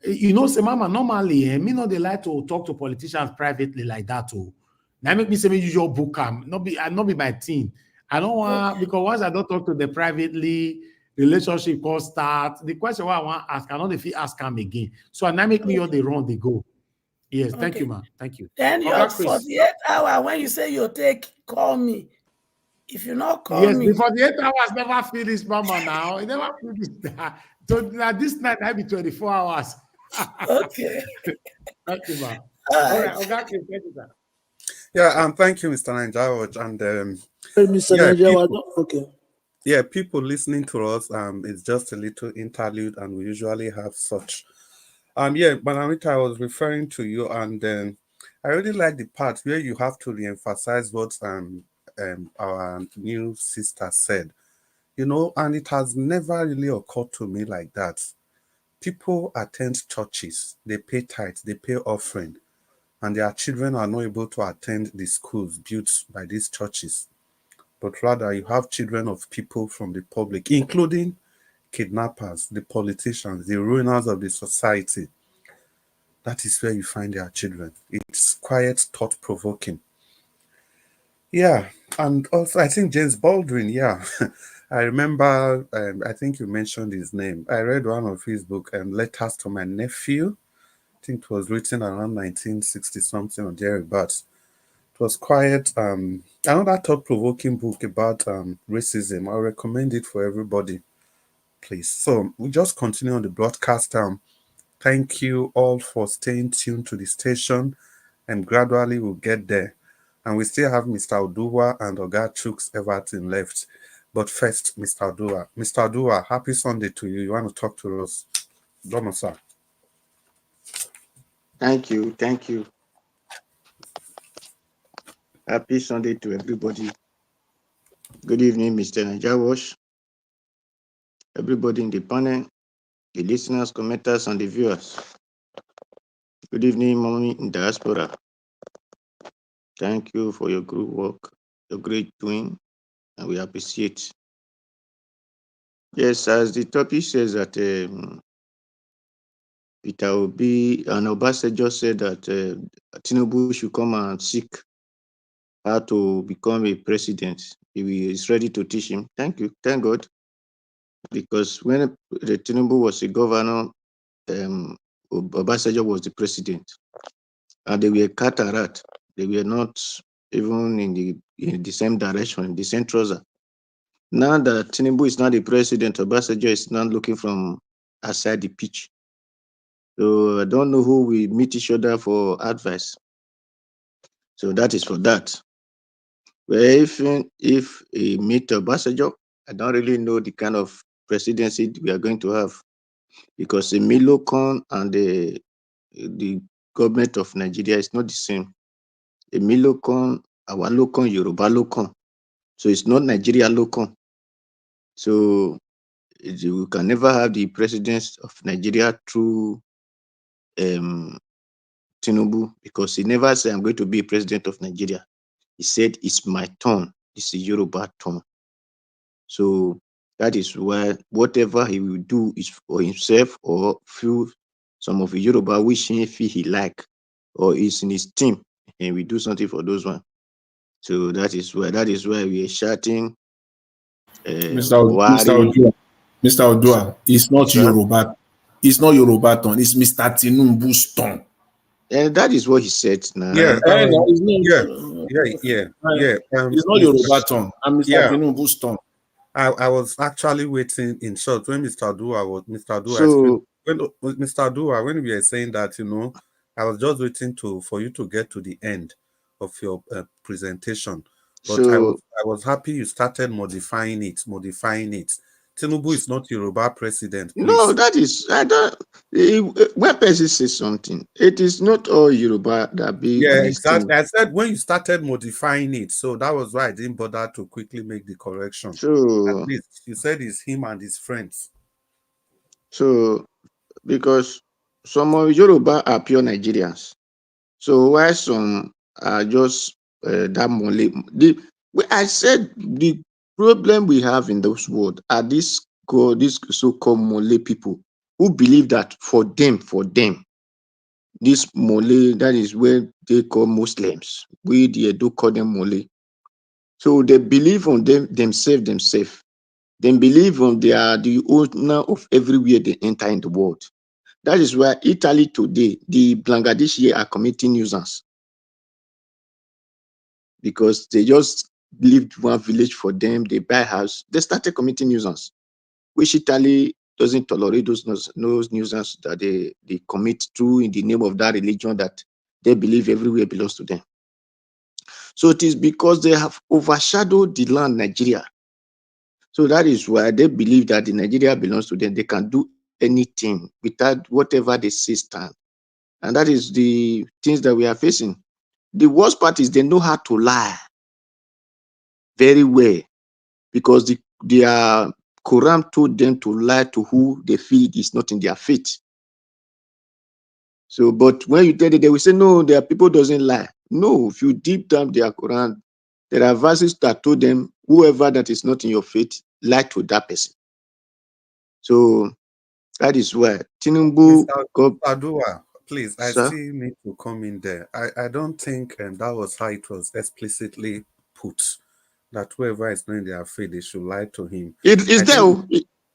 say, Mama, normally, me not they like to talk to politicians privately like that. That make me say, me usual book not be my thing. I don't want, because once I don't talk to them privately, relationship can start. The question what I want to ask, I don't know if he ask him again. So I now make me all the wrong they go. Yes, thank you, ma. Thank you. Then your 48 hour when you say you take, call me. If you not call Yes, me. the 48 hours never finished, mama. Now it never finished. So now this night I be 24 hours. Okay. Thank you, ma. All right. Okay, thank you, sir. Yeah, thank you, Mr. Nanjawaj. And Mr. yeah, Nanjawaj, people, okay. yeah, people listening to us, it's just a little interlude, and we usually have such. Yeah, Banamita, I was referring to you, and I really like the part where you have to re-emphasize what our new sister said. You know, and it has never really occurred to me like that. People attend churches, they pay tithes, they pay offering, and their children are not able to attend the schools built by these churches. But rather, you have children of people from the public, including kidnappers, the politicians, the ruiners of the society. That is where you find their children. It's quite thought-provoking. Yeah, and also I think James Baldwin, yeah. I remember, I think you mentioned his name. I read one of his book, Letters to My Nephew. I think it was written around 1960 something or thereabouts. It was quite another thought-provoking book about racism. I recommend it for everybody, please. So we just continue on the broadcast. Thank you all for staying tuned to the station, and gradually we'll get there. And we still have Mr. Oduwa and Oga Chuks Everton left. But first, Mr. Oduwa. Mr. Oduwa, happy Sunday to you. You want to talk to us? Domo, sir. Thank you. Thank you. Happy Sunday to everybody. Good evening, Mr. Najawash, everybody in the panel, the listeners, commenters, and the viewers. Good evening, Mommy in diaspora. Thank you for your good work, your great doing, and we appreciate. Yes, as the topic says that Peter Obi and Obasanjo said that Tinubu should come and seek how to become a president. He is ready to teach him. Thank you. Thank God. Because when the Tinubu was a governor, Obasanjo was the president. And they were cataract. They were not even in the same direction, in the same trouser. Now that Tinubu is not the president, Obasanjo is not looking from outside the pitch. So I don't know who will meet each other for advice. So that is for that. Well, if he meet Obasanjo, I don't really know the kind of presidency we are going to have, because the Milocon and the government of Nigeria is not the same. The Milocon, our Locon, Yoruba Locon. So it's not Nigeria Locon. So we can never have the president of Nigeria through Tinubu, because he never said, I'm going to be president of Nigeria. He said, it's my turn. It's a Yoruba turn. So that is why whatever he will do is for himself or through some of the Yoruba which he feel he like, or is in his team, and we do something for those one. So that is why we are shouting Mr. Buhari. Odua. Mr. Odua, it's not Sir? Yoruba. It's not Yoruba ton. It's Mr. Tinubu's ton. And that is what he said now. Yeah, No, it's not Yoruba ton. I'm Mr. Tinubu's ton. I was actually waiting in short when Mr. Dua So when Mr. Dua, when we were saying that, I was just waiting for you to get to the end of your presentation. But so I was happy you started modifying it. Tinubu is not Yoruba president, please. No, that is, I don't. When person says something, it is not all Yoruba that be. Yeah, exactly. I said when you started modifying it, so that was why I didn't bother to quickly make the correction. So at least you said it's him and his friends. So because some of Yoruba are pure Nigerians, so while some are just that Mole. I said the problem we have in this world are these so-called Mole people who believe that for them, this Mole, that is where they call Muslims. We do call them Mole. So they believe on themselves. They believe they are the owner of everywhere they enter in the world. That is why Italy today, the Bangladesh here are committing nuisance because they just lived one village for them. They buy a house. They started committing nuisance, which Italy doesn't tolerate those nuisance that they commit to in the name of that religion that they believe everywhere belongs to them. So it is because they have overshadowed the land Nigeria. So that is why they believe that the Nigeria belongs to them. They can do anything without whatever they say stand. And that is the things that we are facing. The worst part is they know how to lie very well because their Quran told them to lie to who they feel is not in their faith. So, but when you tell them, they will say, no, their people doesn't lie. No, if you deep down their Quran, there are verses that told them, whoever that is not in your faith, lie to that person. So that is why Tinubu Mr. Adua, please, I sir? still need to come in there. I don't think that was how it was explicitly put, that whoever is not in their faith, they should lie to him. It is there.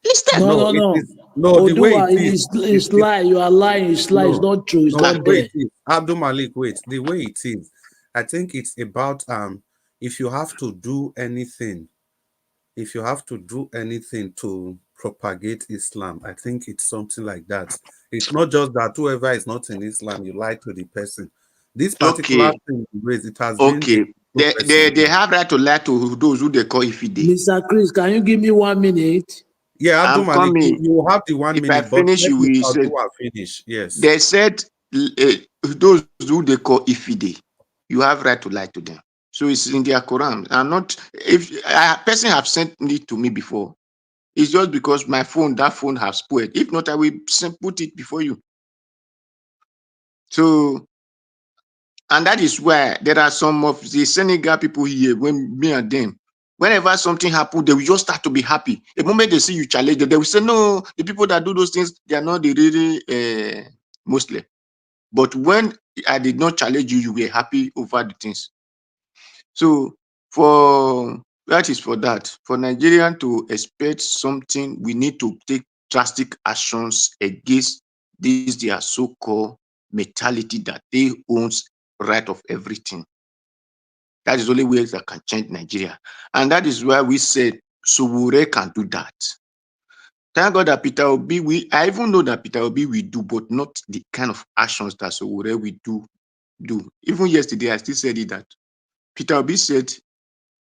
It's there. No, it No. is no the way Odua, it is. it's lie. You are lying. It's lie. It's No, not true. It's no, the not way there. it is. Abdul Malik, wait, the way it is. I think it's about if you have to do anything, to propagate Islam, I think it's something like that. It's not just that whoever is not in Islam, you lie to the person. This particular Okay. thing, it has been Okay. a progressive. They have right to lie to those who they call Ifide. Mr. Chris, can you give me 1 minute? Yeah, Abdul I'm Malik, coming. you will have the 1 If I minute, but finish, let you me will say. finish. Yes. They said those who they call Ifide, you have right to lie to them. So it's in their Quran. I'm not. If a person have sent it to me before, it's just because that phone has spoiled. If not, I will put it before you. So, and that is why there are some of the Senegal people here, when me and them, whenever something happens, they will just start to be happy. The moment they see you challenge them, they will say, no, the people that do those things, they are not the really Muslim. But when I did not challenge you, you were happy over the things. So that is for that. For Nigerian to expect something, we need to take drastic actions against this their so-called mentality that they owns right of everything. That is the only way that can change Nigeria. And that is why we said Sowore can do that. Thank God that Peter Obi, I even know that Peter Obi will do, but not the kind of actions that Sowore will do. Even yesterday, I still said it that Peter Obi said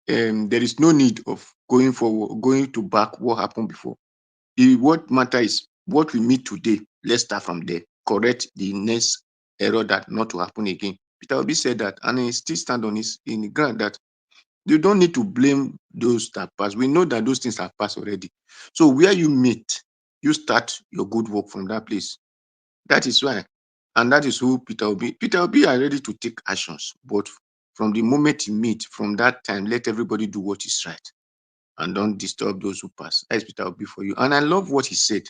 there is no need of going forward, going to back what happened before. What matter is what we meet today. Let's start from there. Correct the next error that not to happen again. Peter Obi said that, and he still stand on in the ground that you don't need to blame those that pass. We know that those things have passed already. So where you meet, you start your good work from that place. That is why. And that is who Peter Obi. Peter Obi are ready to take actions. But from the moment you meet, from that time, let everybody do what is right. And don't disturb those who pass. That's Peter Obi for you. And I love what he said.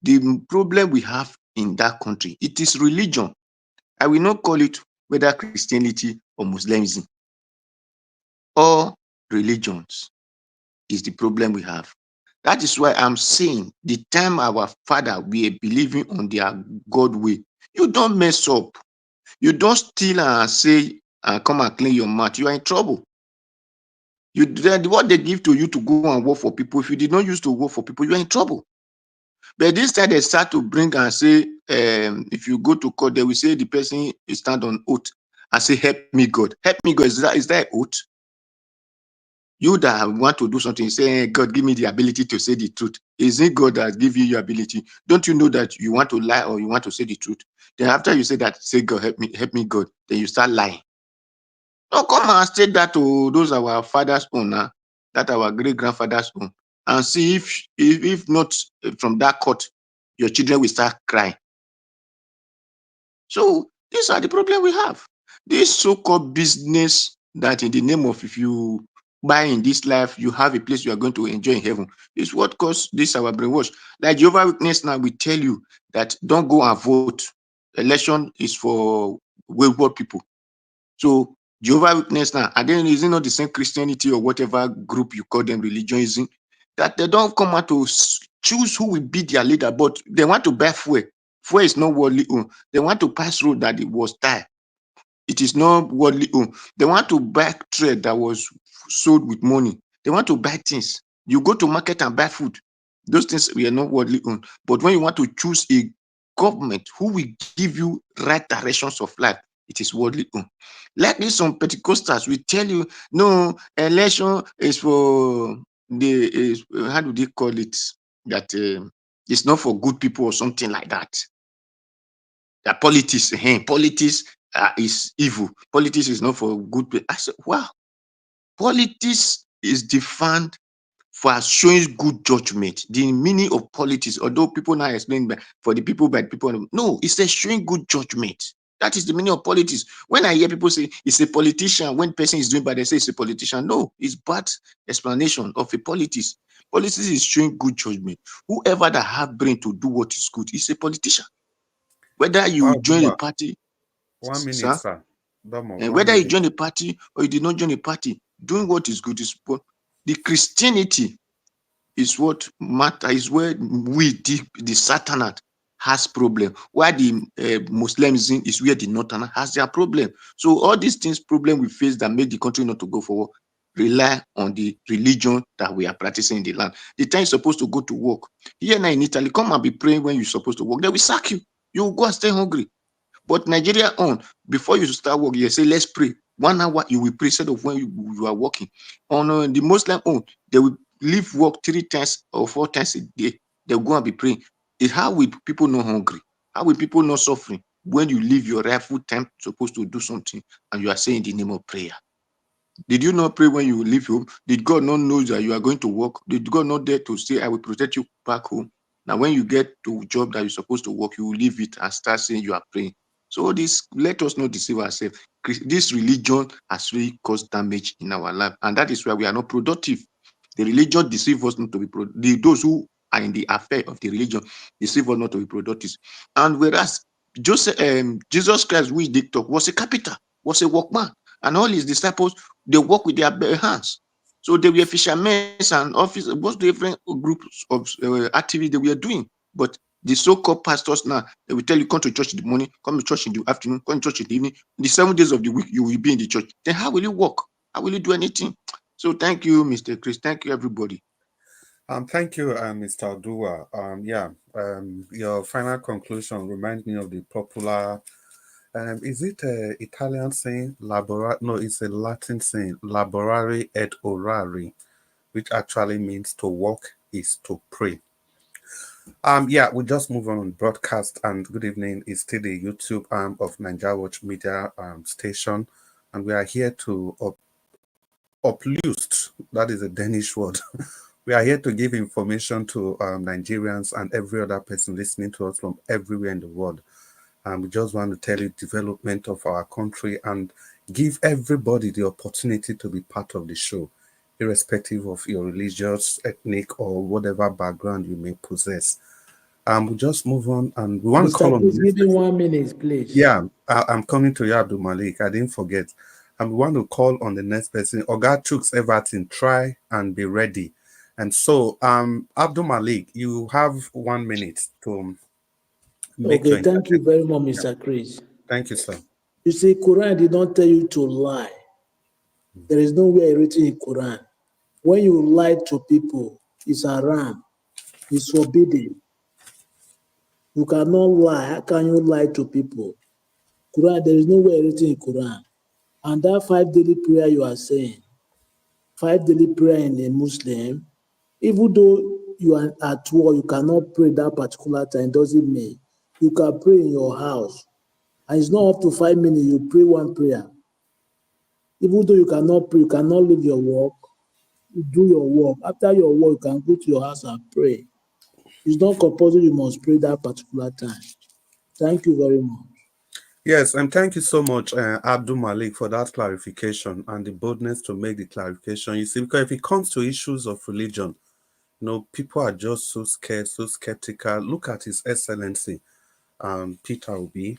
The problem we have in that country, it is religion. I will not call it whether Christianity or Muslimism. All religions is the problem we have. That is why I'm saying the time our father were believing on their God way, you don't mess up. You don't steal and say and come and clean your mouth. You are in trouble. What they give to you to go and work for people, if you did not use to work for people, you are in trouble. But this time they start to bring and say, if you go to court, they will say the person is stand on oath and say, help me God. Help me God. Is that oath? You that want to do something, say, hey, God, give me the ability to say the truth. Is it God that give you your ability? Don't you know that you want to lie or you want to say the truth? Then after you say that, say, God, help me, God. Then you start lying. No, come and state that to those our fathers own, that our great grandfathers own, and see if not from that court, your children will start crying. So these are the problem we have. This so-called business that in the name of if you buy in this life, you have a place you are going to enjoy in heaven, is what caused this our brainwash. Like Jehovah Witness now, we tell you that don't go and vote. Election is for wayward people. So Jehovah Witness now, and then is it not the same Christianity or whatever group you call them religionism? that they don't come out to choose who will be their leader, but they want to buy fuel. Fuel is not worldly owned. They want to pass road that it was tied. It is not worldly owned. They want to buy trade that was sold with money. They want to buy things. You go to market and buy food. Those things we are not worldly owned. But when you want to choose a government who will give you right directions of life, it is worldly owned. Like this, some Pentecostals will tell you, no, election is for the how do they call it? That it's not for good people or something like that. That politics, politics is evil. Politics is not for good people. I said, wow, politics is defined for showing good judgment. The meaning of politics, although people now explain for the people by people, no, it's a showing good judgment. That is the meaning of politics. When I hear people say it's a politician, when person is doing bad, they say it's a politician. No, it's bad explanation of a politics. Politics is showing good judgment. Whoever that have brain to do what is good is a politician. Whether you join a party, 1 minute, sir, sir. Domo, and 1 whether you minute. join a party or you did not join a party, doing what is good is the Christianity is what matter, is where we the Satanate has problem, while the Muslimism is where the Northern has their problem. So all these things problem we face that make the country not to go forward rely on the religion that we are practicing in the land. The time you're supposed to go to work here now in Italy, come and be praying when you're supposed to work, they will sack you. You will go and stay hungry. But Nigeria on, before you start work, you say, let's pray. 1 hour, you will pray instead of when you are working. On the Muslim on, they will leave work 3 times or 4 times a day. They'll go and be praying. How will people not hungry? How will people not suffering when you leave your rightful time supposed to do something and you are saying the name of prayer? Did you not pray when you leave home? Did God not know that you are going to work? Did God not dare to say, I will protect you back home? Now, when you get to a job that you're supposed to work, you will leave it and start saying you are praying. So this, let us not deceive ourselves. This religion has really caused damage in our life, and that is why we are not productive. The religion deceives us not to be productive. Those who are in the affair of the religion deceive us not to be productive. And whereas Jesus Christ, which they talk, was a carpenter, was a workman, and all his disciples, they work with their bare hands. So they were fishermen and officers, what's the different groups of activities they were doing. But the so-called pastors now, they will tell you, come to church in the morning, come to church in the afternoon, come to church in the evening. The 7 days of the week, you will be in the church. Then how will you work? How will you do anything? So thank you, Mr. Chris. Thank you, everybody. Thank you, Mr. Dua. Your final conclusion reminds me of the popular, is it a Italian saying? No, it's a Latin saying, laborare et orare, which actually means to walk is to pray. We just move on broadcast, and good evening. It's still the YouTube arm of Nigeria Watch Media station, and we are here to uplust, that is a Danish word. We are here to give information to Nigerians and every other person listening to us from everywhere in the world. And we just want to tell you development of our country and give everybody the opportunity to be part of the show, irrespective of your religious, ethnic, or whatever background you may possess. We'll just move on, and we want to call on. Please give me 1 minute, please. Yeah, I'm coming to you, Abdul Malik. I didn't forget. And we want to call on the next person. Oga Chooks Everton, try and be ready. And so, Abdul Malik, you have 1 minute to make Okay, your thank you intervention. very much, Mr. Chris. Thank you, sir. You see, Quran did not tell you to lie. There is nowhere written in Quran. When you lie to people, it's haram. It's forbidden. You cannot lie. How can you lie to people? Quran, there is nowhere written in Quran. And that 5 daily prayer you are saying, 5 daily prayer in a Muslim, even though you are at war, you cannot pray that particular time, doesn't mean you can pray in your house. And it's not up to 5 minutes, you pray one prayer. Even though you cannot pray, you cannot leave your work, you do your work. After your work, you can go to your house and pray. It's not compulsory you must pray that particular time. Thank you very much. Yes, and thank you so much, Abdul Malik, for that clarification and the boldness to make the clarification. You see, because if it comes to issues of religion, people are just so scared, so skeptical. Look at His Excellency, Peter Obi.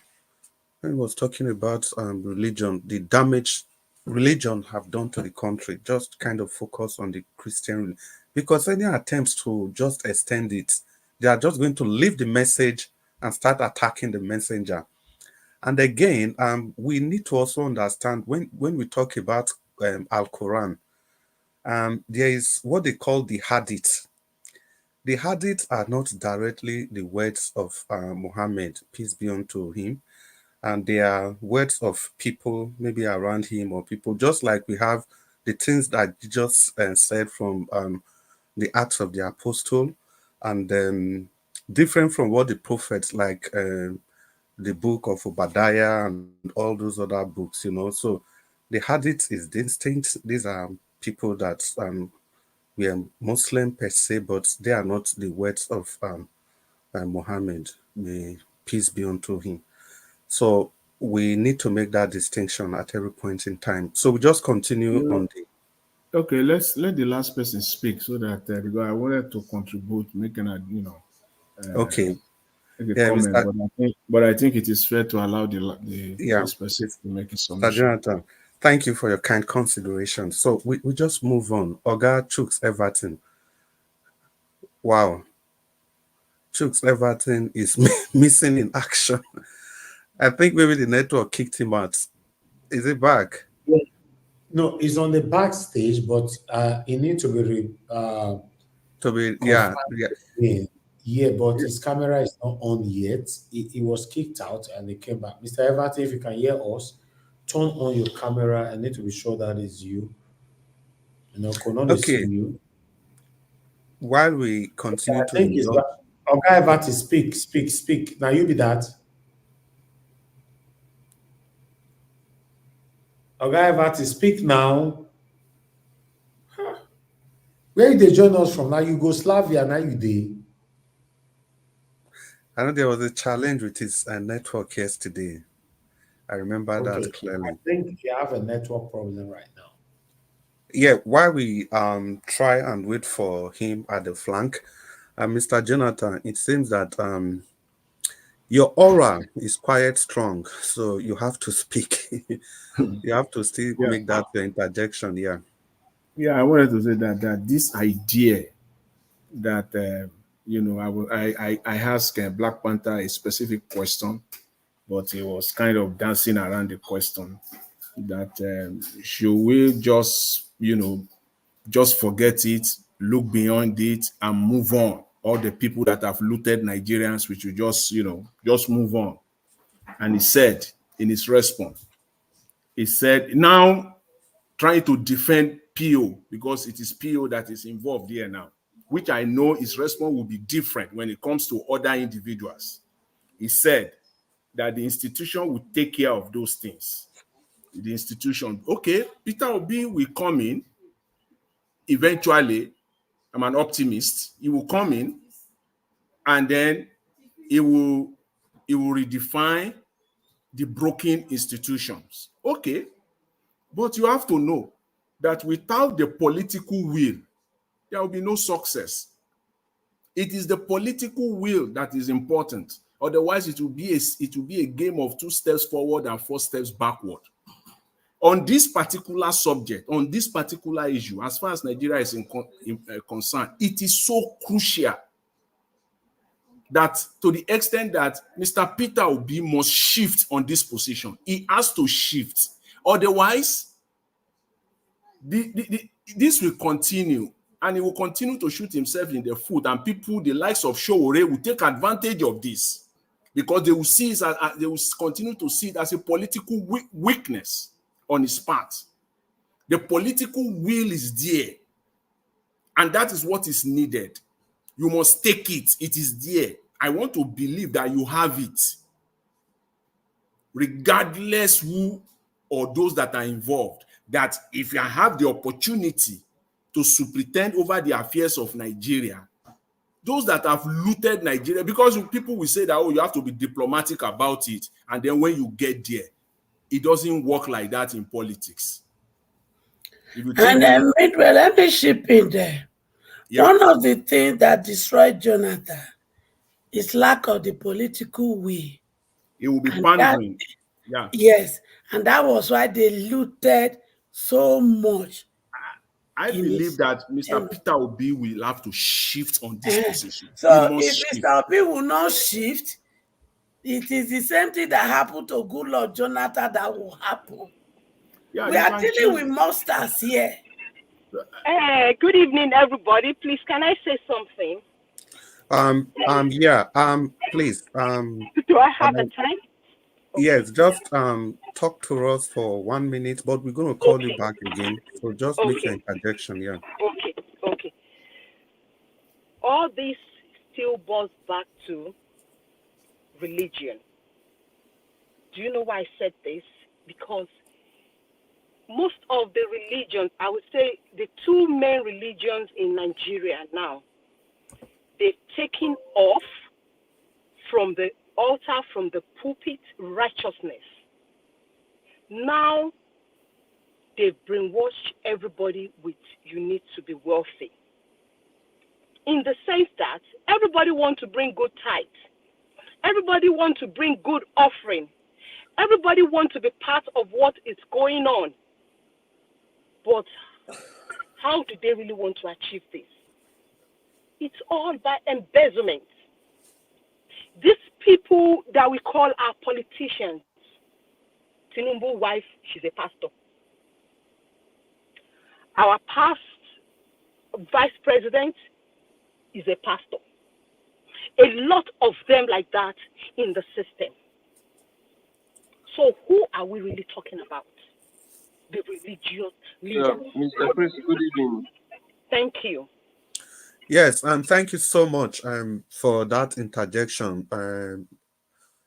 When he was talking about religion, the damage religion have done to the country, just kind of focus on the Christian. because any attempts to just extend it, they are just going to leave the message and start attacking the messenger. And again, we need to also understand when we talk about Al Quran, there is what they call the hadith. The hadiths are not directly the words of Muhammad, peace be unto him, and they are words of people maybe around him or people, just like we have the things that Jesus said from the Acts of the Apostle, and different from what the prophets like the book of Obadiah and all those other books, So the Hadith is distinct. These are people that we are Muslim per se, but they are not the words of Muhammad. May peace be unto him. So we need to make that distinction at every point in time. So we just continue on the. Okay, let the last person speak so that because I wanted to contribute, making a Okay. make a Yeah, comment, Mr. but I think it is fair to allow the Yeah, first person to make a Mr. submission. Jonathan, thank you for your kind consideration. So we just move on. Oga Chooks Everton. Wow. Chooks Everton is missing in action. I think maybe the network kicked him out. Is it back? Yeah. No, he's on the backstage, but he needs to be To be, yeah. confirmed again. Yeah, but his camera is not on yet. He was kicked out and he came back. Mr. Everton, if you can hear us, turn on your camera. I need to be sure that is you. Could not see Okay. you. While we continue I to think it's indulge. that. Okay, Everton, speak. Now you be that. Okay, Everton, speak now. Where they join us from now? Yugoslavia, now you dey. I know there was a challenge with his network yesterday. I remember Okay, that clearly. I think you have a network problem right now. Yeah, while we try and wait for him at the flank, Mr. Jonathan, it seems that your aura is quite strong, so you have to speak. You have to still Yeah. make that your interjection. Yeah. Yeah, I wanted to say that this idea that I asked Black Panther a specific question, but he was kind of dancing around the question that should we just forget it, look beyond it, and move on. All the people that have looted Nigerians, we should just move on. And he said in his response, he said, now trying to defend PO because it is PO that is involved here now, which I know his response will be different when it comes to other individuals. He said that the institution will take care of those things. The institution, okay, Peter Obi will come in eventually. I'm an optimist. He will come in and then he will redefine the broken institutions. Okay, but you have to know that without the political will, there will be no success. It is the political will that is important. Otherwise, it will be a game of 2 steps forward and 4 steps backward. On this particular subject, on this particular issue, as far as Nigeria is concerned, it is so crucial that to the extent that Mr. Peter Obi must shift on this position. He has to shift. Otherwise, this will continue, and he will continue to shoot himself in the foot, and people, the likes of Showore, will take advantage of this because they will see it as, they will continue to see it as a political weakness on his part. The political will is there, and that is what is needed. You must take it. It is there. I want to believe that you have it, regardless who or those that are involved, that if you have the opportunity to superintend over the affairs of Nigeria, those that have looted Nigeria, because people will say that, oh, you have to be diplomatic about it, and then when you get there, it doesn't work like that in politics. If you take And midway, let me chip in there. Yeah. One of the things that destroyed Jonathan is lack of the political will. It will be pandering. Yeah. Yes, and that was why they looted so much. I believe that Mr. Peter Obi will have to shift on this position. So He must if shift. Mr. Obi will not shift, it is the same thing that happened to Goodluck Jonathan that will happen. Yeah, We he are can dealing change. with monsters here. Good evening, everybody. Please, can I say something? Yeah. Please. Do I have the time? Yes, just talk to us for 1 minute, but we're going to call you back again. So just make your interjection. Yeah. Okay. All this still boils back to religion. Do you know why I said this? Because most of the religions, I would say the two main religions in Nigeria now, they've taken off from the altar, from the pulpit, righteousness. Now they've brainwashed everybody with you need to be wealthy. In the sense that everybody wants to bring good tithes. Everybody wants to bring good offering. Everybody wants to be part of what is going on. But how do they really want to achieve this? It's all by embezzlement. These people that we call our politicians, Tinubu's wife, she's a pastor. Our past vice president is a pastor. A lot of them like that in the system. So who are we really talking about? The religious leaders. Mr. Chris, good evening. Thank you. Yes, thank you so much for that interjection.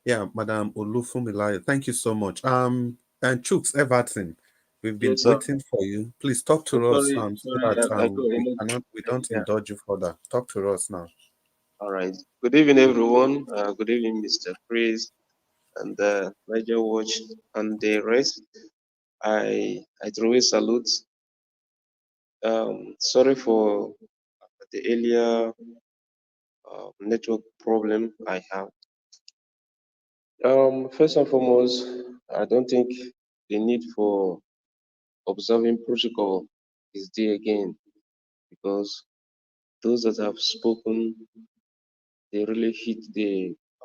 Yeah, Madam Olufunmilayo, thank you so much. And Chooks Everton, we've been Yes, sir. waiting for you. Please talk to us Sorry, so that I got we don't indulge you further. Talk to us now. All right. Good evening, everyone. Good evening, Mr. Chris and Major Watch and the rest. I truly salute. Sorry for the earlier network problem I have. First and foremost, I don't think the need for observing protocol is there again because those that have spoken, they really hit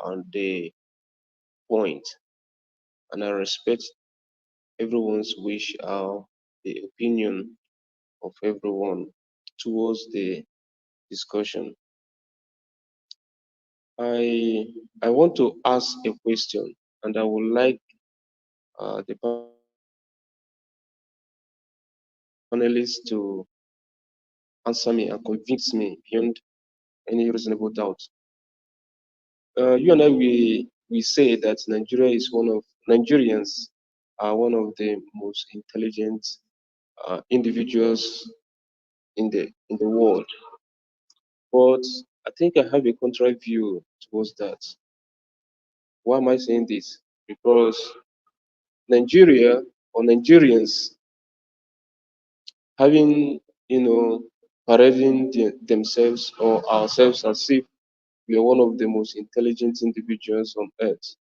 on the point, and I respect everyone's wish or the opinion of everyone towards the discussion. I want to ask a question, and I would like the panelists to answer me and convince me beyond any reasonable doubt. You and I, we say that Nigerians are one of the most intelligent individuals in the world. But I think I have a contrary view towards that. Why am I saying this? Because Nigeria or Nigerians having, parading themselves or ourselves as if we are one of the most intelligent individuals on earth.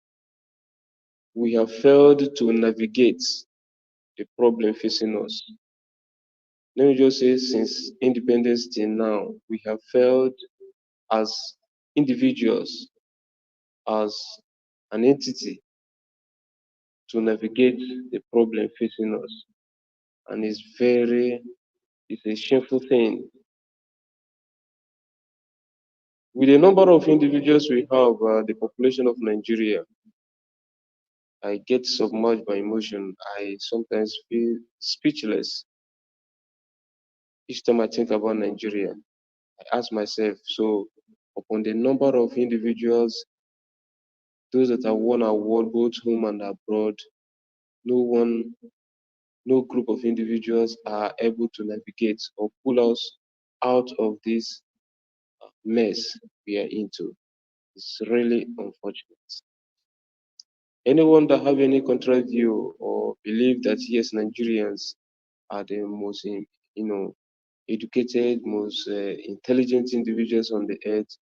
We have failed to navigate the problem facing us. Let me just say, since independence till now, we have failed as individuals, as an entity, to navigate the problem facing us. And it's a shameful thing. With the number of individuals we have, the population of Nigeria, I get submerged by emotion. I sometimes feel speechless each time I think about Nigeria. I ask myself, so upon the number of individuals, those that have won award both home and abroad, no group of individuals are able to navigate or pull us out of this mess we are into. It's really unfortunate. Anyone that have any contrary view or believe that yes, Nigerians are the most, educated, most intelligent individuals on the earth,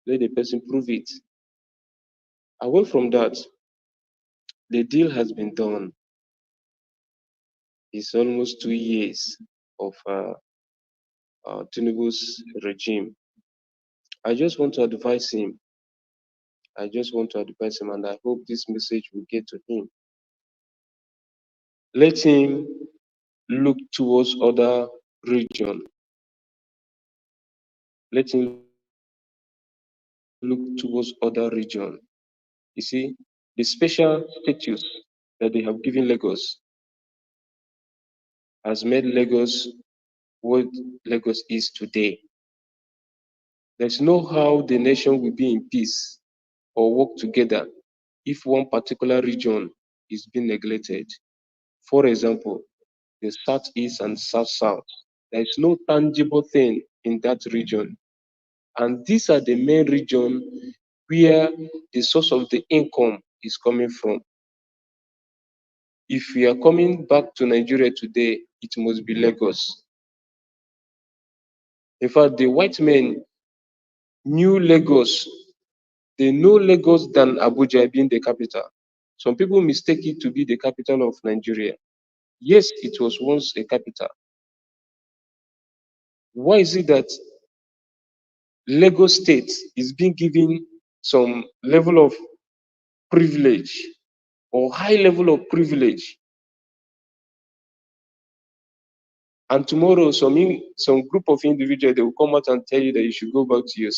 let the person prove it. Away from that, the deal has been done. It's almost 2 years of Tinubu's regime. I just want to advise him. And I hope this message will get to him. Let him look towards other region. Let him look towards other region. You see, the special status that they have given Lagos has made Lagos what Lagos is today. There's no how the nation will be in peace or work together if one particular region is being neglected. For example, the southeast and south-south. There is no tangible thing in that region. And these are the main region where the source of the income is coming from. If we are coming back to Nigeria today, it must be Lagos. In fact, the white men knew Lagos. They know Lagos than Abuja being the capital. Some people mistake it to be the capital of Nigeria. Yes, it was once a capital. Why is it that Lagos State is being given some level of privilege or high level of privilege, and tomorrow some group of individuals, they will come out and tell you that you should go back to your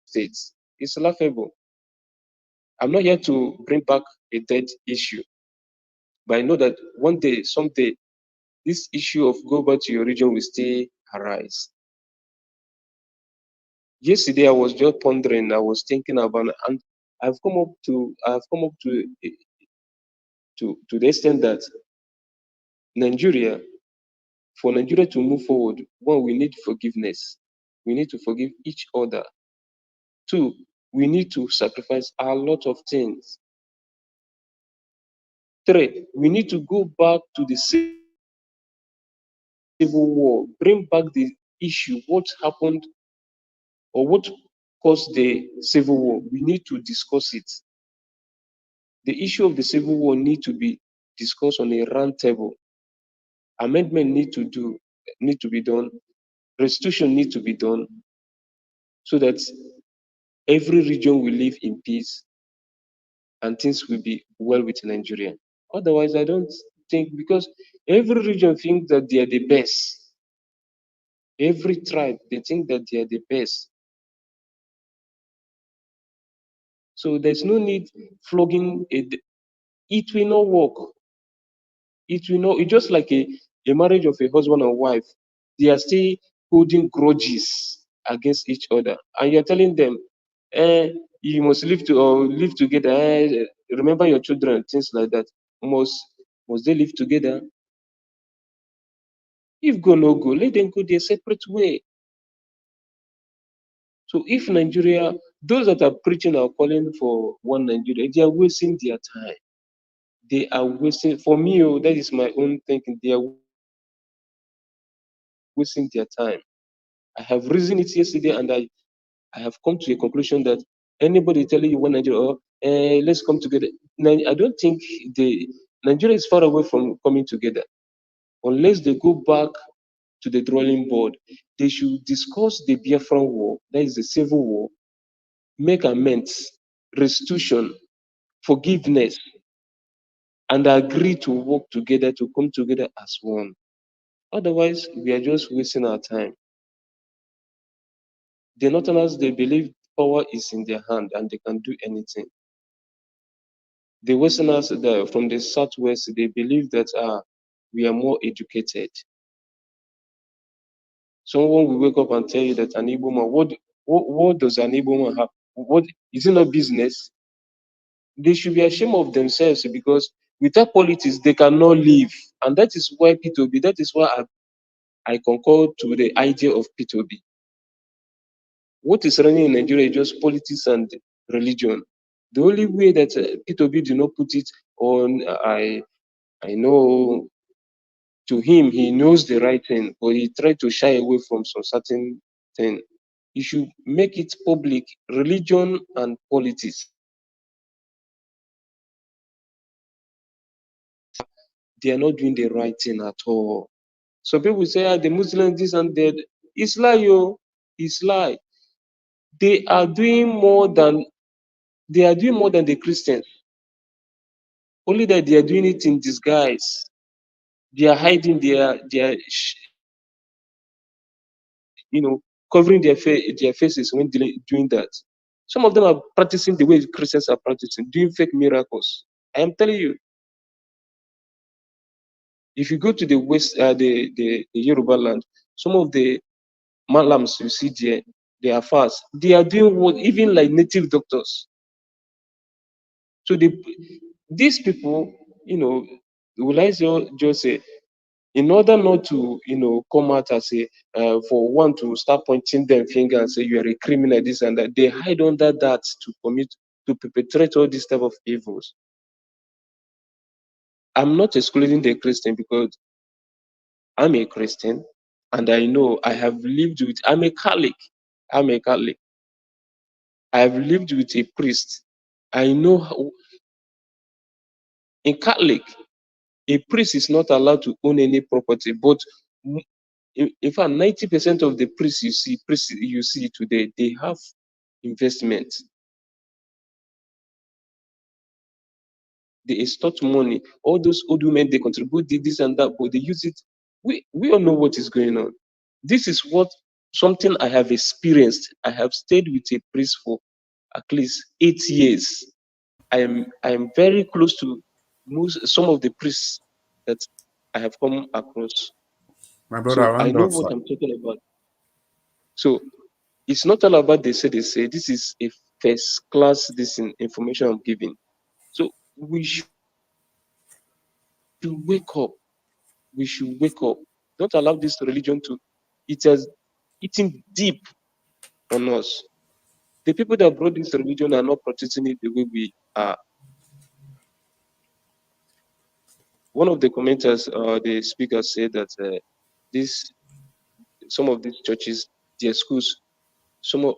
states? It's laughable. I'm not here to bring back a dead issue, but I know that one day, someday, this issue of go back to your region will still arise. Yesterday, I was just pondering, I was thinking about, and I've come up to the extent that for Nigeria to move forward, one, we need forgiveness. We need to forgive each other. Two, we need to sacrifice a lot of things. Three, we need to go back to the civil war, bring back the issue, what happened or what caused the civil war. We need to discuss it. The issue of the civil war need to be discussed on a round table. Amendment need to be done. Restitution need to be done so that every region will live in peace and things will be well with Nigeria. Otherwise, I don't think, because every region thinks that they are the best. Every tribe, they think that they are the best. So there's no need flogging it. It will not work. It will not. It's just like a marriage of a husband and wife. They are still holding grudges against each other, and you're telling them, you must live together. Remember your children, things like that. Must they live together? If go no go, let them go their separate way. So if Nigeria, those that are preaching or calling for one Nigeria, they are wasting their time. They are wasting. For me, that is my own thinking. They are wasting their time. I have reasoned it yesterday, and I have come to a conclusion that anybody telling you one Nigeria, let's come together. I don't think Nigeria is far away from coming together. Unless they go back to the drawing board, they should discuss the Biafran war, that is the civil war, make amends, restitution, forgiveness, and agree to work together, to come together as one. Otherwise, we are just wasting our time. The Northerners, they believe power is in their hand and they can do anything. The Westerners from the Southwest, they believe that we are more educated. Someone will wake up and tell you that an Igbo man, what does an Igbo man have? What is it not business? They should be ashamed of themselves, because without politics, they cannot live. And that is why P2B, that is why I concur to the idea of P2B. What is running in Nigeria is just politics and religion. The only way that P2B do not put it on, I know, to him, he knows the right thing, but he tried to shy away from some certain thing. You should make it public, religion and politics. They are not doing the right thing at all. Some people say the Muslims this and that. It's lie, yo. It's lie. They are doing more than the Christians. Only that they are doing it in disguise. They are hiding covering their faces when doing that. Some of them are practicing the way Christians are practicing, doing fake miracles. I am telling you, if you go to the west, the Yoruba land, some of the malams you see there, they are fast. They are doing what even like native doctors. So these people, will I just say, in order not to, come out and say, for one to start pointing their finger and say you are a criminal, this and that, they hide under that to perpetrate all these type of evils. I'm not excluding the Christian because I'm a Christian and I know I have lived with, I'm a Catholic. I'm a Catholic. I have lived with a priest. I know in Catholic, a priest is not allowed to own any property, but in fact, 90% of the priests you see today, they have investment. They extort money. All those old women, they contribute this and that, but they use it. We all know what is going on. This is something I have experienced. I have stayed with a priest for at least 8 years. I am very close to some of the priests that I have come across. My brother, So I round know up, what sir. I'm talking about. So it's not all about they say. This is a first class information I'm giving. So we should wake up. We should wake up. Don't allow this religion to it has eaten deep on us. The people that brought this religion are not practicing it the way we are. One of the commenters, the speaker said that some of these churches, their schools, some of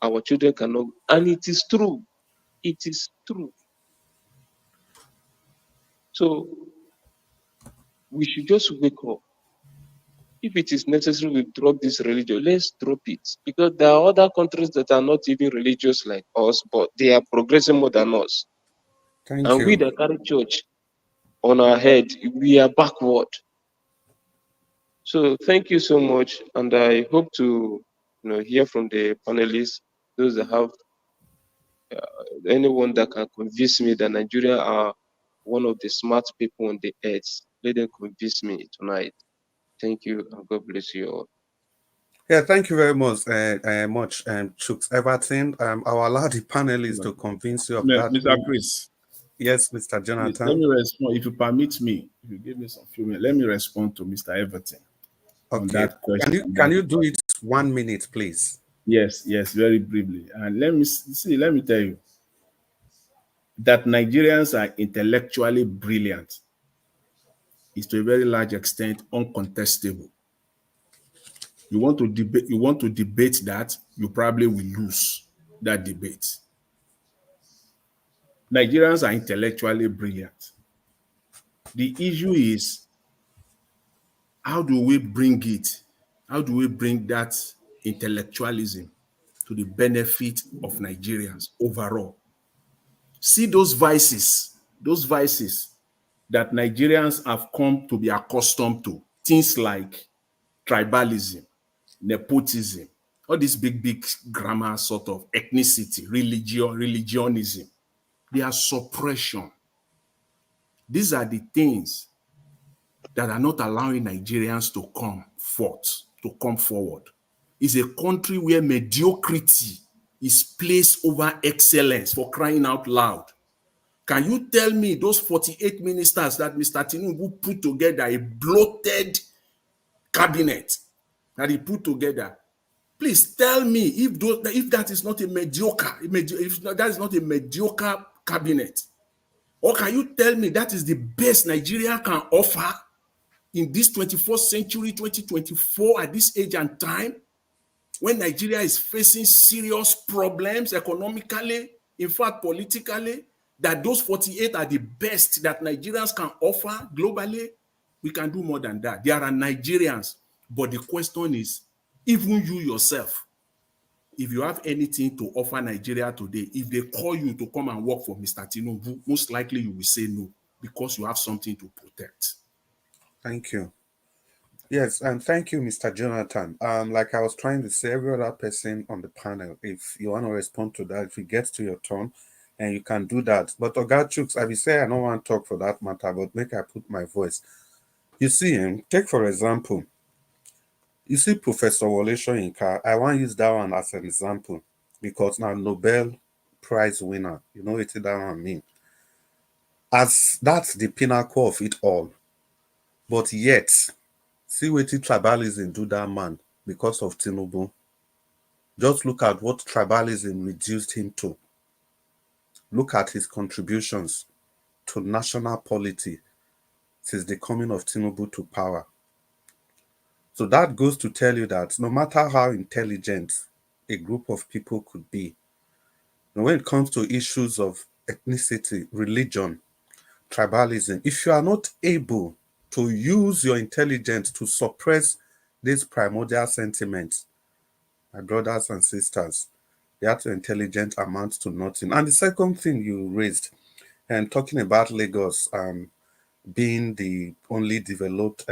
our children cannot, and it is true. It is true. So we should just wake up. If it is necessary we drop this religion, let's drop it. Because there are other countries that are not even religious like us, but they are progressing more than us. Thank And we you. that carry church on our head, we are backward. So thank you so much. And I hope to hear from the panelists, those that have anyone that can convince me that Nigeria are one of the smart people on the earth. Let them convince me tonight. Thank you, and God bless you all. Yeah, thank you very much, Chooks Everton. I'll allow the panelists to convince you of that. Mr. Chris. Yes, Mr. Please, Jonathan. let me respond. If you permit me, if you give me some few minutes, let me respond to Mr. Everton on Okay. that question. Can you do it 1 minute, please? Yes, very briefly. And let me tell you that Nigerians are intellectually brilliant is to a very large extent uncontestable. You want to debate that, you probably will lose that debate. Nigerians are intellectually brilliant. The issue is, how do we bring it? How do we bring that intellectualism to the benefit of Nigerians overall? See those vices that Nigerians have come to be accustomed to, things like tribalism, nepotism, all these big grammar sort of ethnicity, religionism, they are suppression. These are the things that are not allowing Nigerians to come forward. It's a country where mediocrity is placed over excellence, for crying out loud. Can you tell me those 48 ministers that Mr. Tinubu put together, a bloated cabinet that he put together? Please tell me if that is not a mediocre cabinet. Or can you tell me that is the best Nigeria can offer in this 21st century, 2024, at this age and time, when Nigeria is facing serious problems economically, in fact, politically, that those 48 are the best that Nigerians can offer globally? We can do more than that. There are Nigerians, but the question is, even you yourself, if you have anything to offer Nigeria today, if they call you to come and work for Mr. Tinubu, most likely you will say no because you have something to protect. Thank you. Yes, and thank you, Mr. Jonathan. Like I was trying to say, every other person on the panel, if you want to respond to that, if it gets to your turn, and you can do that. But Oga Chooks, I will say I don't want to talk for that matter, but make I put my voice. You see, take for example, you see Professor Wole Soyinka. I want to use that one as an example because now Nobel Prize winner, you know what that one mean. As that's the pinnacle of it all. But yet, see what tribalism do that man because of Tinubu. Just look at what tribalism reduced him to. Look at his contributions to national polity since the coming of Tinubu to power. So that goes to tell you that no matter how intelligent a group of people could be, when it comes to issues of ethnicity, religion, tribalism, if you are not able to use your intelligence to suppress these primordial sentiments, my brothers and sisters, that intelligence amounts to nothing. And the second thing you raised, and talking about Lagos being the only developed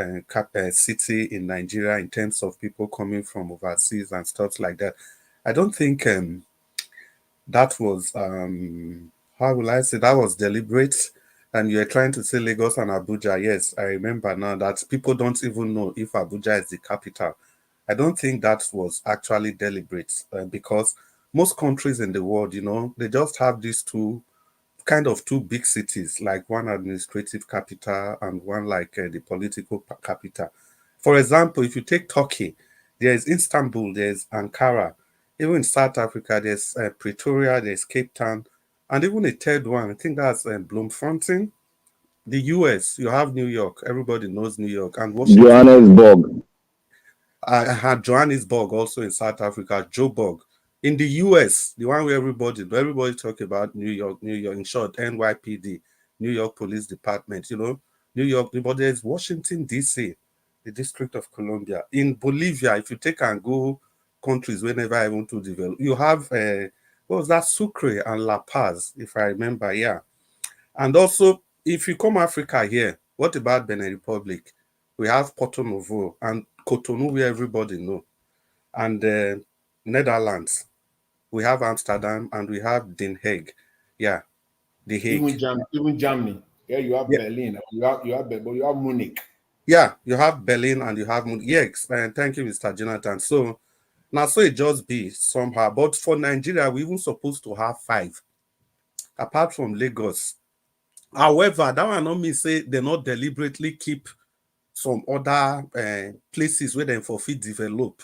city in Nigeria in terms of people coming from overseas and stuff like that, I don't think that was, how will I say, that was deliberate. And you're trying to say Lagos and Abuja. Yes, I remember now that people don't even know if Abuja is the capital. I don't think that was actually deliberate because most countries in the world, you know, they just have these two big cities, like one administrative capital and one like the political capital. For example, if you take Turkey, there is Istanbul, there's Ankara. Even in South Africa, there's Pretoria, there's Cape Town, and even a third one, I think that's Bloemfontein. The US, you have New York. Everybody knows New York. And Washington. Johannesburg. I had Johannesburg also in South Africa, Joburg. In the US, the one where everybody talk about New York, in short, NYPD, New York Police Department, you know, New York, but there's Washington, D.C., the District of Columbia. In Bolivia, if you take and go countries whenever I want to develop, you have, what was that, Sucre and La Paz, if I remember, yeah. And also, if you come Africa here, what about Benin Republic? We have Porto Novo and Cotonou, where everybody know. And Netherlands, we have Amsterdam and we have Den Haag. Yeah, The Hague. Even Germany. Yeah, you have Berlin. You have Munich. Yeah, you have Berlin and you have Munich. Yes, thank you, Mr. Jonathan. So now, so it just be somehow. But for Nigeria, we even supposed to have 5, apart from Lagos. However, that will not mean say they not deliberately keep some other places where they for fit develop.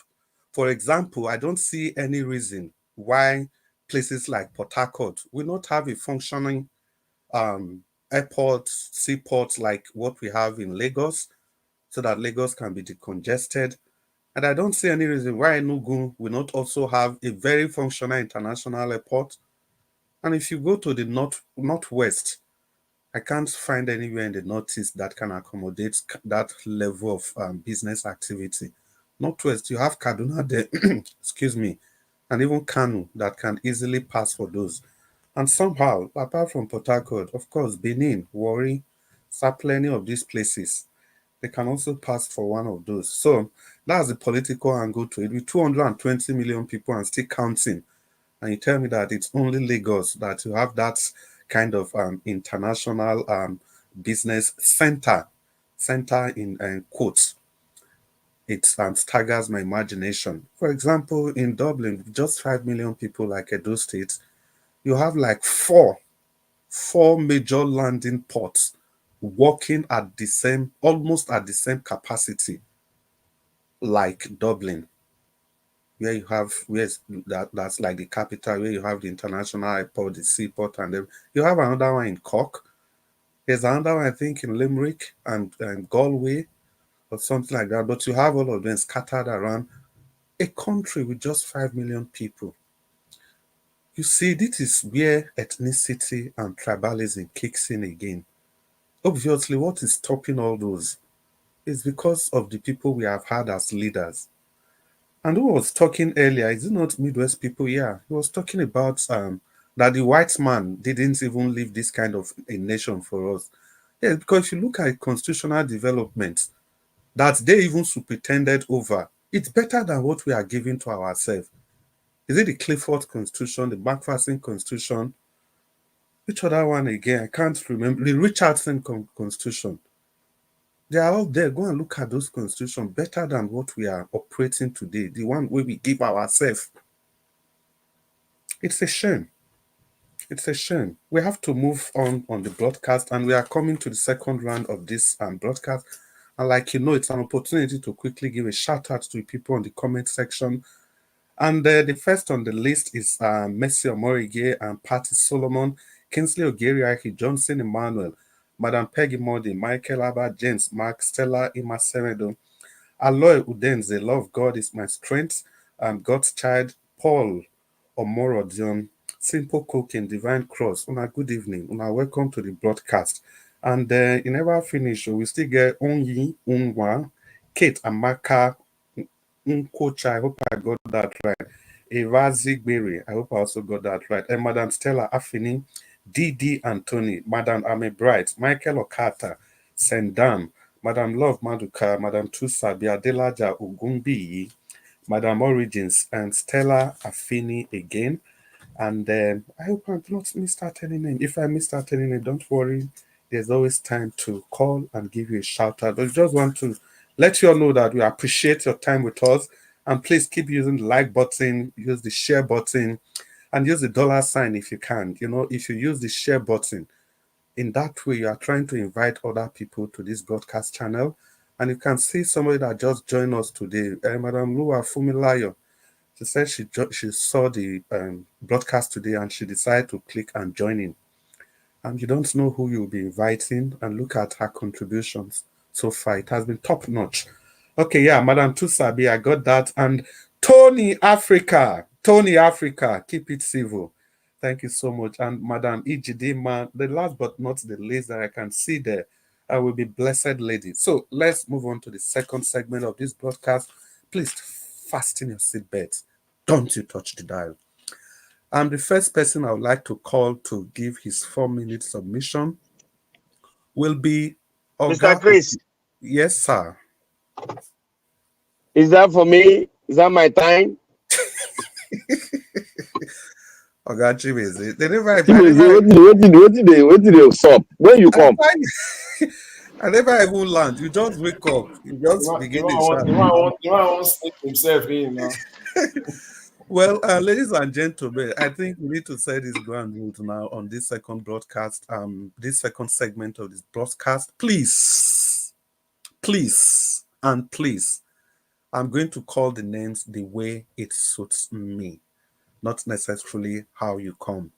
For example, I don't see any reason why places like Port Harcourt will not have a functioning airport, seaport like what we have in Lagos, so that Lagos can be decongested. And I don't see any reason why Enugu will not also have a very functional international airport. And if you go to the northwest, I can't find anywhere in the Northeast that can accommodate that level of business activity. Northwest, you have Kaduna there, excuse me, and even Kanu that can easily pass for those. And somehow, apart from Port Harcourt, of course, Benin, Warri, plenty of these places, they can also pass for one of those. So that's the political angle to it. With 220 million people and still counting, and you tell me that it's only Lagos that you have that kind of international business center in quotes. It staggers my imagination. For example, in Dublin, just 5 million people like Edo State, you have like four major landing ports working at the same, almost at the same capacity like Dublin, where you have that's like the capital, where you have the international airport, the seaport, and then you have another one in Cork. There's another one I think in Limerick and Galway or something like that. But you have all of them scattered around a country with just 5 million people. You see, this is where ethnicity and tribalism kicks in again. Obviously, what is stopping all those? is because of the people we have had as leaders. And who was talking earlier? Is it not Midwest people? Yeah, he was talking about that the white man didn't even leave this kind of a nation for us. Yeah, because if you look at constitutional developments that they even superintended over, it's better than what we are giving to ourselves. Is it the Clifford Constitution, the McPherson Constitution? Which other one again? I can't remember. The Richardson Constitution. They are all there. Go and look at those constitutions, better than what we are operating today, the one where we give ourselves. It's a shame. It's a shame. We have to move on the broadcast, and we are coming to the second round of this broadcast. And like you know, it's an opportunity to quickly give a shout out to people in the comment section. And the first on the list is Messi Omorige and Patty Solomon, Kingsley Ogeriaki, Johnson Emmanuel, Madam Peggy Modi, Michael Abba, James, Mark, Stella, Ima Semedo, Aloy Udenze, Love God is my strength, God's child, Paul Omorodion, Simple Cooking, Divine Cross. Una good evening. Una welcome to the broadcast. And you never finish, we still get Onyi Unwa, Kate Amaka Nkocha, I hope I got that right. Eva Zigberi, I hope I also got that right. And Madam Stella Affini, Didi Anthony, Madam Ame Bright, Michael Okata, Sendam, Madam Love Maduka, Madam Tusabi, Adelaja Ugumbi, Madam Origins, and Stella Affini again. And I hope I do not miss out any name. If I miss out any name, don't worry. There's always time to call and give you a shout out. But I just want to let you all know that we appreciate your time with us. And please keep using the like button, use the share button, and use the dollar sign if you can. You know, if you use the share button, in that way, you are trying to invite other people to this broadcast channel. And you can see somebody that just joined us today, Madam Lua Fumilayo. She said she saw the broadcast today and she decided to click and join in. And you don't know who you'll be inviting, and look at her contributions so far. It has been top notch. Okay, yeah, Madam Tusabi, I got that. And Tony Africa, keep it civil. Thank you so much. And Madam Ijidima, the last but not the least that I can see there, I will be Blessed Lady. So let's move on to the second segment of this broadcast. Please fasten your seatbelts. Don't you touch the dial. I'm the first person I would like to call to give his 4-minute submission will be Mr. Chris. Yes, sir. Is that for me? Is that my time? Oga Chibeze, they never. What did they stop? When you come? I never even land. You just wake up. You just begin to shout. You want to sleep himself in now. Well, ladies and gentlemen, I think we need to set this ground rules now on this second broadcast, this second segment of this broadcast. Please, I'm going to call the names the way it suits me, not necessarily how you come.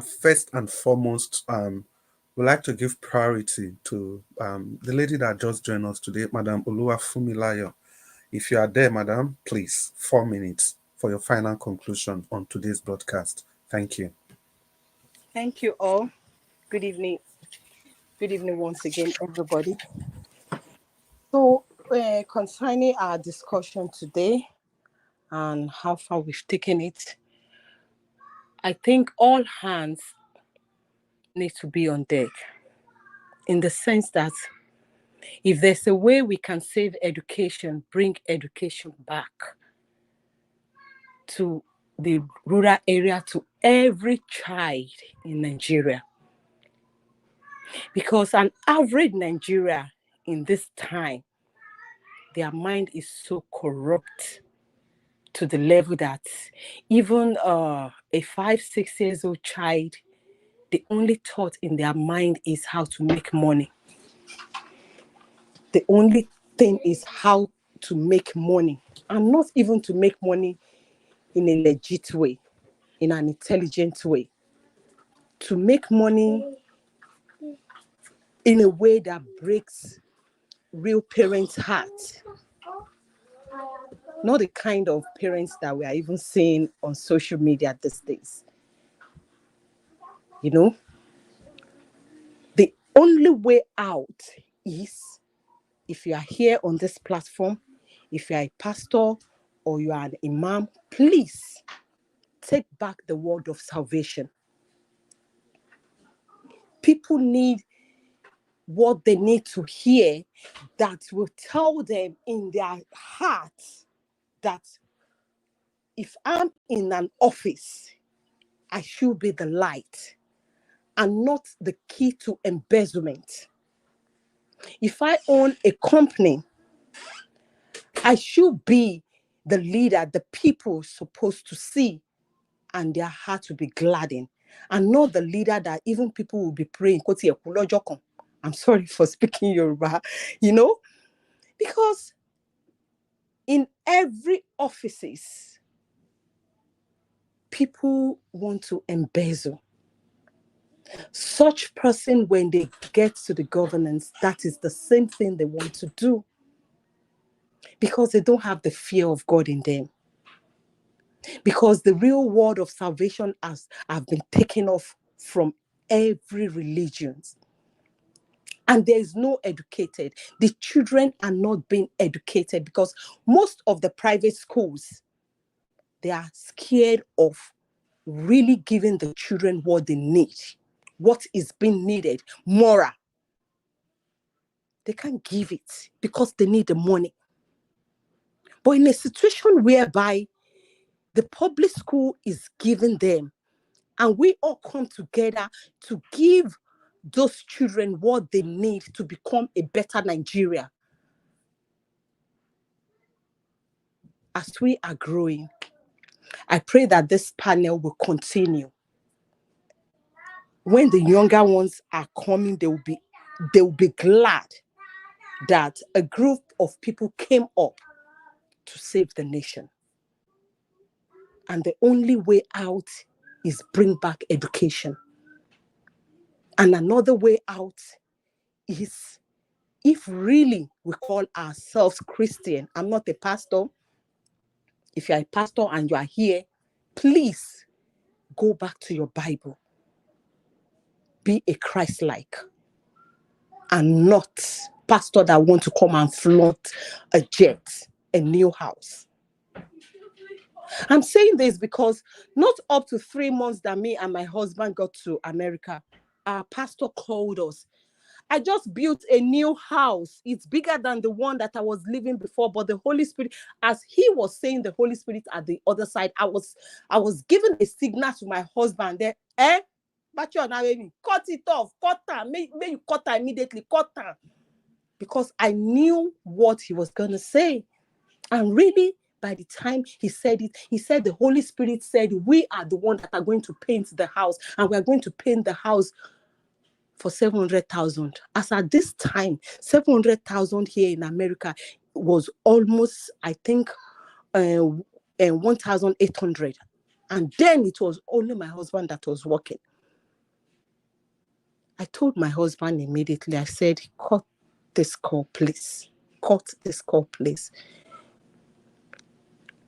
First and foremost, we'd like to give priority to the lady that just joined us today, Madam Olua Fumilayo. If you are there, Madam, please, 4 minutes for your final conclusion on today's broadcast. Thank you. Thank you all. Good evening. Good evening once again, everybody. So, concerning our discussion today and how far we've taken it, I think all hands need to be on deck, in the sense that if there's a way we can save education, bring education back to the rural area, to every child in Nigeria. Because an average Nigeria in this time, their mind is so corrupt to the level that even a 5-6 years old child, the only thought in their mind is how to make money. The only thing is how to make money, and not even to make money in a legit way, in an intelligent way. To make money in a way that breaks real parents' hearts. Not the kind of parents that we are even seeing on social media these days. You know, the only way out is if you are here on this platform, if you are a pastor or you are an imam, please take back the word of salvation. People need what they need to hear that will tell them in their heart that if I'm in an office, I should be the light and not the key to embezzlement. If I own a company, I should be the leader the people supposed to see and their heart will be gladdened, and not the leader that even people will be praying. I'm sorry for speaking Yoruba, because in every offices, people want to embezzle. Such person, when they get to the governance, that is the same thing they want to do, because they don't have the fear of God in them. Because the real word of salvation have been taken off from every religion. And there is no educated. The children are not being educated because most of the private schools, they are scared of really giving the children what they need, what is being needed, moral. They can't give it because they need the money. But in a situation whereby the public school is giving them, and we all come together to give those children what they need to become a better Nigeria. As we are growing, I pray that this panel will continue. When the younger ones are coming, they will be glad that a group of people came up to save the nation. And the only way out is bring back education. And another way out is, if really we call ourselves Christian, I'm not a pastor. If you're a pastor and you are here, please go back to your Bible. Be a Christ-like, and not pastor that want to come and flaunt a jet, a new house. I'm saying this because not up to 3 months that me and my husband got to America, our pastor called us. I just built a new house. It's bigger than the one that I was living before, but the Holy Spirit, as he was saying the Holy Spirit at the other side, I was giving a signal to my husband there, but you're not baby, cut it off, cut her, may you cut her immediately, cut her. Because I knew what he was going to say. And really, by the time he said it, he said the Holy Spirit said, we are the ones that are going to paint the house, and we are going to paint the house for 700,000. As at this time, 700,000 here in America was almost, I think, 1,800. And then it was only my husband that was working. I told my husband immediately, I said, cut this call, please. Cut this call, please.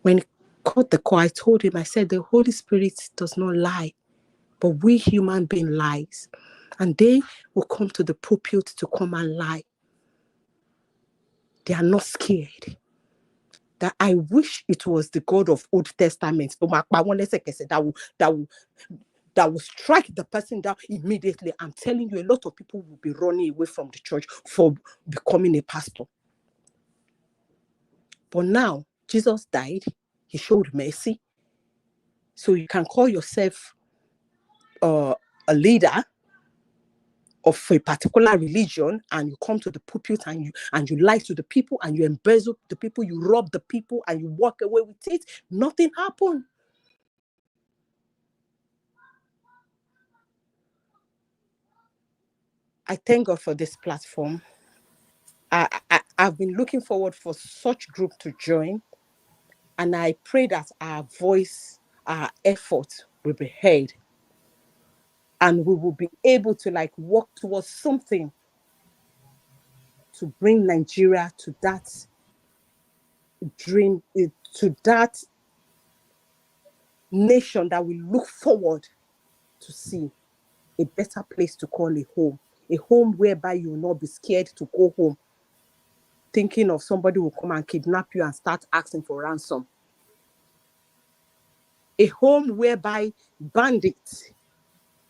When he cut the call, I told him, I said, the Holy Spirit does not lie, but we human beings lies. And they will come to the pulpit to come and lie. They are not scared. That I wish it was the God of Old Testament that will strike the person down immediately. I'm telling you, a lot of people will be running away from the church for becoming a pastor. But now, Jesus died. He showed mercy. So you can call yourself a leader of a particular religion, and you come to the pulpit and you lie to the people, and you embezzle the people, you rob the people, and you walk away with it. Nothing happened. I thank God for this platform. I've been looking forward for such group to join, and I pray that our voice, our effort will be heard, and we will be able to work towards something to bring Nigeria to that dream, to that nation that we look forward to see, a better place to call a home whereby you will not be scared to go home. thinking of somebody will come and kidnap you and start asking for ransom. A home whereby bandits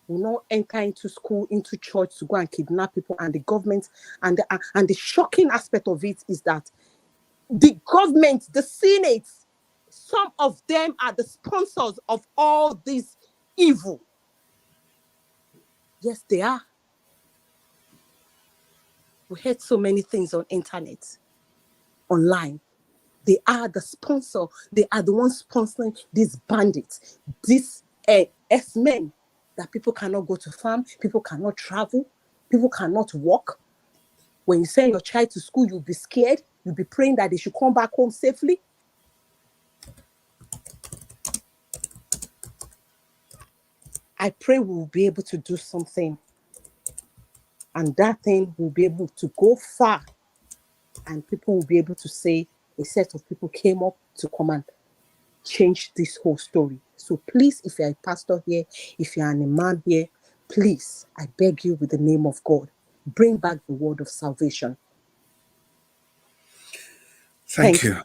will not enter into school, into church to go and kidnap people, and the government, and the shocking aspect of it is that the government, the Senate, some of them are the sponsors of all this evil. Yes, they are. We heard so many things on internet, online. They are the sponsor. They are the ones sponsoring these bandits, these S-men, that people cannot go to farm, people cannot travel, people cannot walk. When you send your child to school, you'll be scared. You'll be praying that they should come back home safely. I pray we will be able to do something. And that thing will be able to go far. And people will be able to say a set of people came up to come and change this whole story. So please, if you're a pastor here, if you're a man here, please, I beg you with the name of God, bring back the word of salvation. Thank you.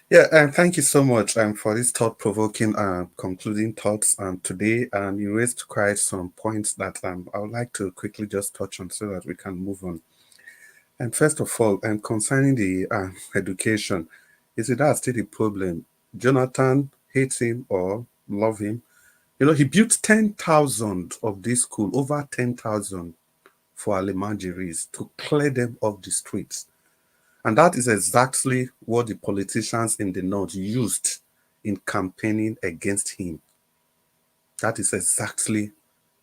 Yeah, and thank you so much for this thought-provoking concluding thoughts today. You raised quite some points that I would like to quickly just touch on so that we can move on. And first of all, concerning the education, is it that's still the problem? Jonathan hates him or love him. You know, he built 10,000 of this school, over 10,000 for Alimanjiris to clear them off the streets. And that is exactly what the politicians in the north used in campaigning against him. That is exactly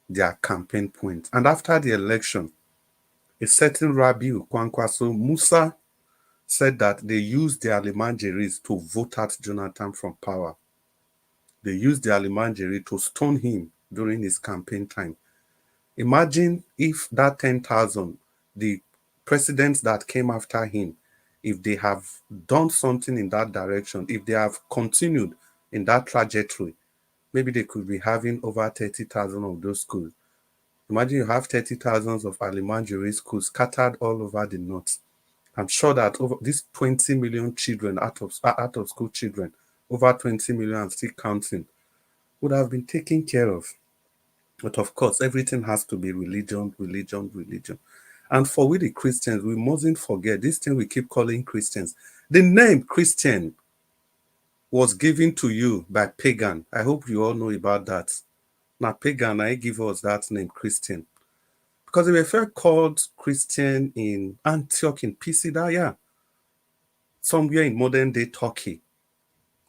their campaign point. And after the election, a certain Rabbi Kwankwaso Musa said that they used the Alimanjiris to vote out Jonathan from power. They used the Alimanjiri to stone him during his campaign time. Imagine if that 10,000, the presidents that came after him, if they have done something in that direction, if they have continued in that trajectory, maybe they could be having over 30,000 of those schools. Imagine you have 30,000 of Alimanjiri schools scattered all over the north. I'm sure that over these 20 million children, out of school children, over 20 million and still counting, would have been taken care of. But of course, everything has to be religion, religion, religion. And for we the Christians, we mustn't forget this thing we keep calling Christians. The name Christian was given to you by pagan. I hope you all know about that. Now, pagan, I give us that name, Christian. Because they were first called Christian in Antioch in Pisidia, somewhere in modern day Turkey.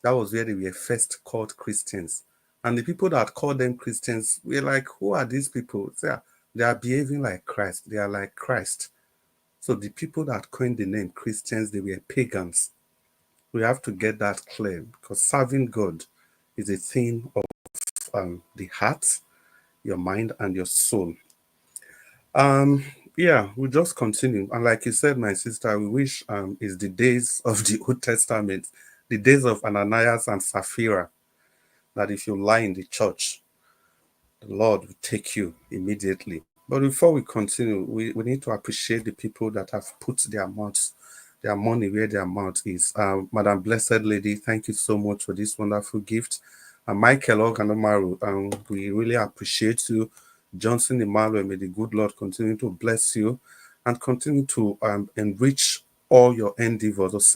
That was where they were first called Christians. And the people that called them Christians were like, who are these people? They are behaving like Christ. They are like Christ. So the people that coined the name Christians, they were pagans. We have to get that clear because serving God is a thing of the heart, your mind, and your soul. Yeah, we'll just continue. And like you said, my sister, we wish it's the days of the Old Testament, the days of Ananias and Sapphira, that if you lie in the church, the Lord will take you immediately. But before we continue, we need to appreciate the people that have put their money where their mouth is. Madam Blessed Lady, thank you so much for this wonderful gift. Michael Oganomaru, we really appreciate you. Johnson Emmanuel, may the good Lord continue to bless you and continue to enrich all your endeavors.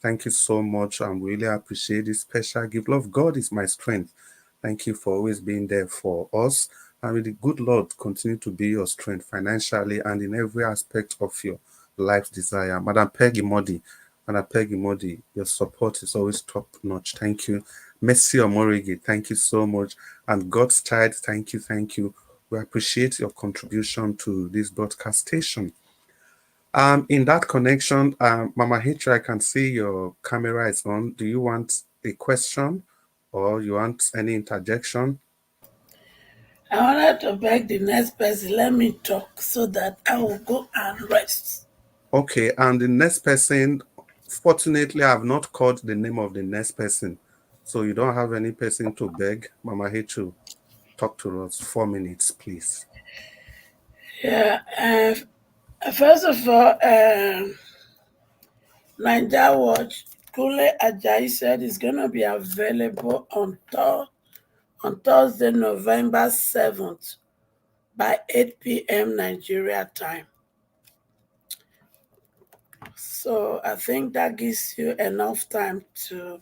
Thank you so much. I really appreciate this special gift. Love, God is my strength. Thank you for always being there for us. And may the good Lord continue to be your strength financially and in every aspect of your life's desire. Madam Peggy Modi, your support is always top notch. Thank you. Messi Omorigi, thank you so much. And God's Child, thank you. We appreciate your contribution to this broadcast station. In that connection, Mama Hitcher, I can see your camera is on. Do you want a question or you want any interjection? I wanted to beg the next person, let me talk so that I will go and rest. Okay, and the next person, fortunately, I have not called the name of the next person. So you don't have any person to beg. Mama Hitcher, talk to us. 4 minutes, please. Yeah, First of all, Niger Watch, Kule Ajayi said it's going to be available on Thursday, November 7th by 8 p.m. Nigeria time. So I think that gives you enough time to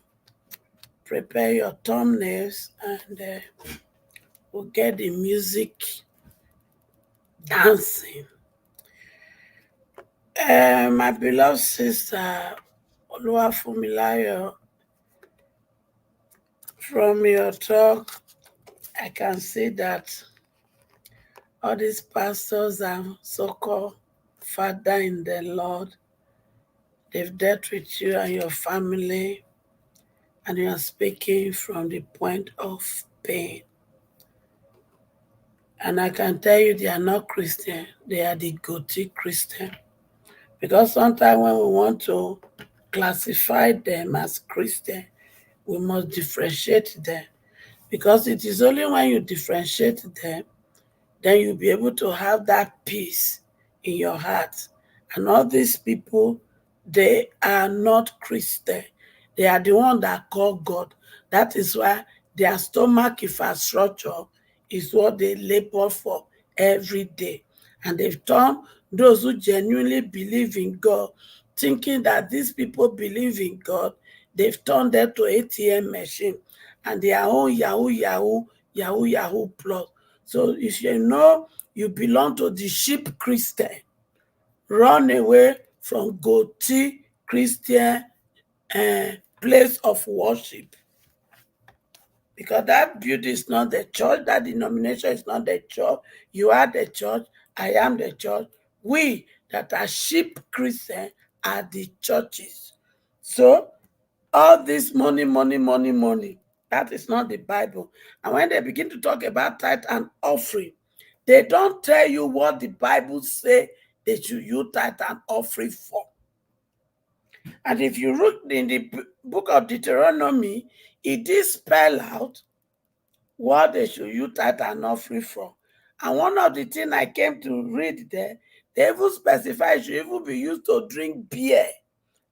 prepare your thumbnails and we'll get the music dancing. My beloved sister, Oluwafumilayo, from your talk, I can see that all these pastors and so-called father in the Lord, they've dealt with you and your family, and you are speaking from the point of pain. And I can tell you they are not Christian, they are the gothic Christian. Because sometimes when we want to classify them as Christian, we must differentiate them. Because it is only when you differentiate them, then you'll be able to have that peace in your heart. And all these people, they are not Christian. They are the one that call God. That is why their stomach infrastructure is what they labor for every day. And they've turned those who genuinely believe in God, thinking that these people believe in God, they've turned them to ATM machine and their own Yahoo plus. So if you know you belong to the sheep Christian, run away from goatee Christian place of worship. Because that beauty is not the church, that denomination is not the church. You are the church, I am the church. We that are sheep Christian are the churches. So all this money, that is not the Bible. And when they begin to talk about tithe and offering, they don't tell you what the Bible say they should use tithe and offering for. And if you look in the book of Deuteronomy, it did spell out what they should use tithe and offering for. And one of the things I came to read there, they even specify it should even be used to drink beer.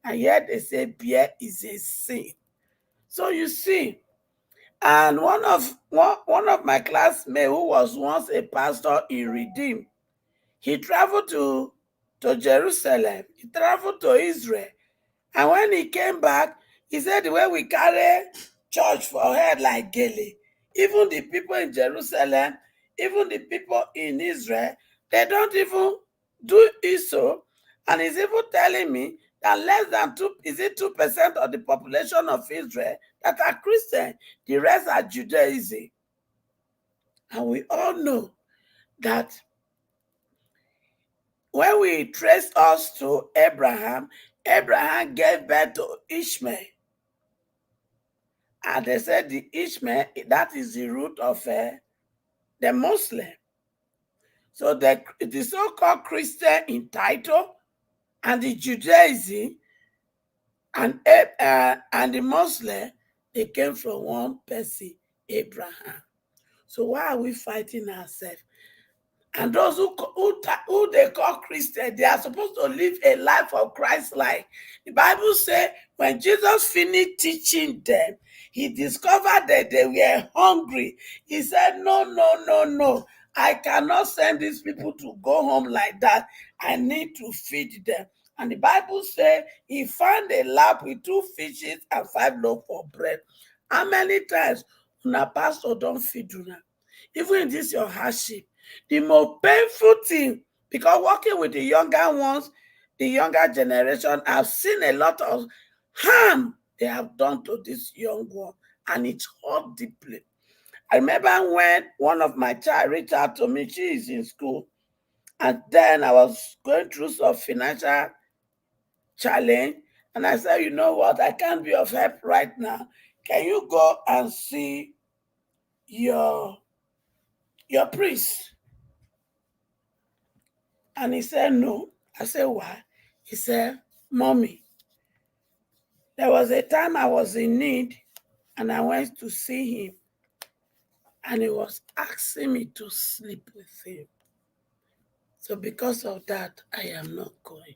And yet they say beer is a sin. So you see, and one of my classmates who was once a pastor in Redeem, he traveled to Jerusalem, he traveled to Israel, and when he came back, he said the way we carry church for head like gele, even the people in Jerusalem, even the people in Israel, they don't even do it so. And he's even telling me that less than 2% of the population of Israel that are Christian, the rest are Judaism. And we all know that when we trace us to Abraham, Abraham gave birth to Ishmael. And they said the Ishmael, that is the root of the Muslim. So the so-called Christian in title and the Judaism and the Muslim, they came from one person, Abraham. So why are we fighting ourselves? And those who they call Christian, they are supposed to live a life of Christ-like. The Bible says when Jesus finished teaching them, he discovered that they were hungry. He said, no. I cannot send these people to go home like that. I need to feed them. And the Bible says he found a lap with 2 fishes and 5 loaves of bread. How many times una pastor don't feed una? Even in this your hardship, the most painful thing, because working with the younger ones, the younger generation, I've seen a lot of harm they have done to this young one, and it hurt deeply. I remember when one of my child reached out to me, she is in school, and then I was going through some financial challenge, and I said, you know what, I can't be of help right now. Can you go and see your priest? And he said, no. I said, why? He said, Mommy, there was a time I was in need and I went to see him and he was asking me to sleep with him. So because of that, I am not going.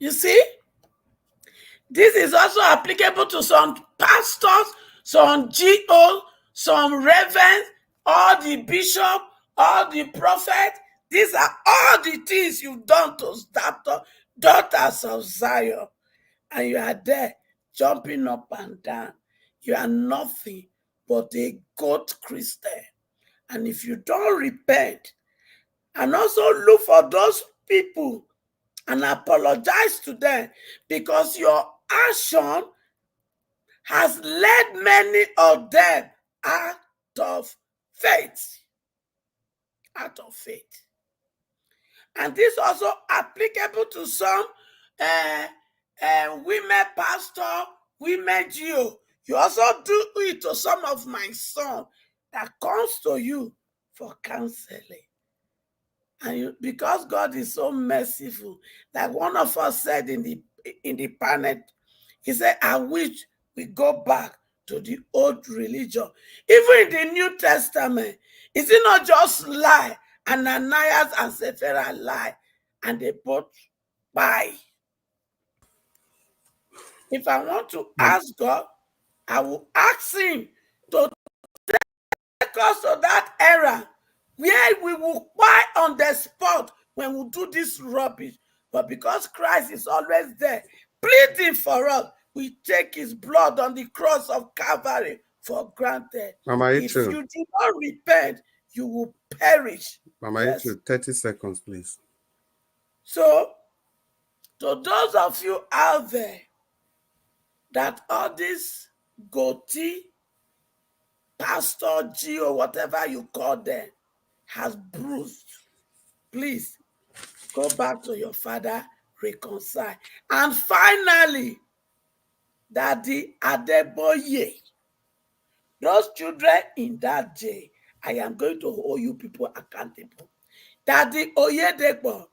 You see, this is also applicable to some pastors, some GO, some reverends, all the bishop, all the prophet. These are all the things you've done to daughters of Zion. And you are there jumping up and down. You are nothing but a goat Christian. And if you don't repent and also look for those people and apologize to them, because your action has led many of them out of faith. Out of faith. And this also applicable to some women pastor, women GO. You also do it to some of my son that comes to you for counseling. And because God is so merciful, like one of us said in the panel, he said, I wish we go back to the old religion. Even in the New Testament, is it not just lie? Ananias and Sapphira lie, and they both buy. If I want to ask God, I will ask him to take us to that era where we will buy on the spot when we do this rubbish. But because Christ is always there, pleading for us, we take his blood on the cross of Calvary for granted. Mama If Ichu. you do not repent, you will perish. Mama Yes. Ichu, 30 seconds, please. So, to those of you out there that all this goatee, pastor, G, or whatever you call them, has bruised, please go back to your father, reconcile. And finally, that the Adeboye, those children in that jail, I am going to hold you people accountable. That the Oyedepo,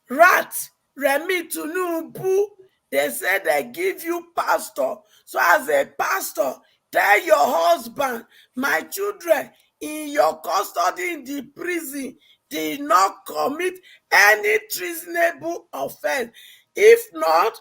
Rat, Remi Tinubu, they say they give you pastor. So as a pastor, tell your husband, my children in your custody in the prison did not commit any treasonable offense. If not,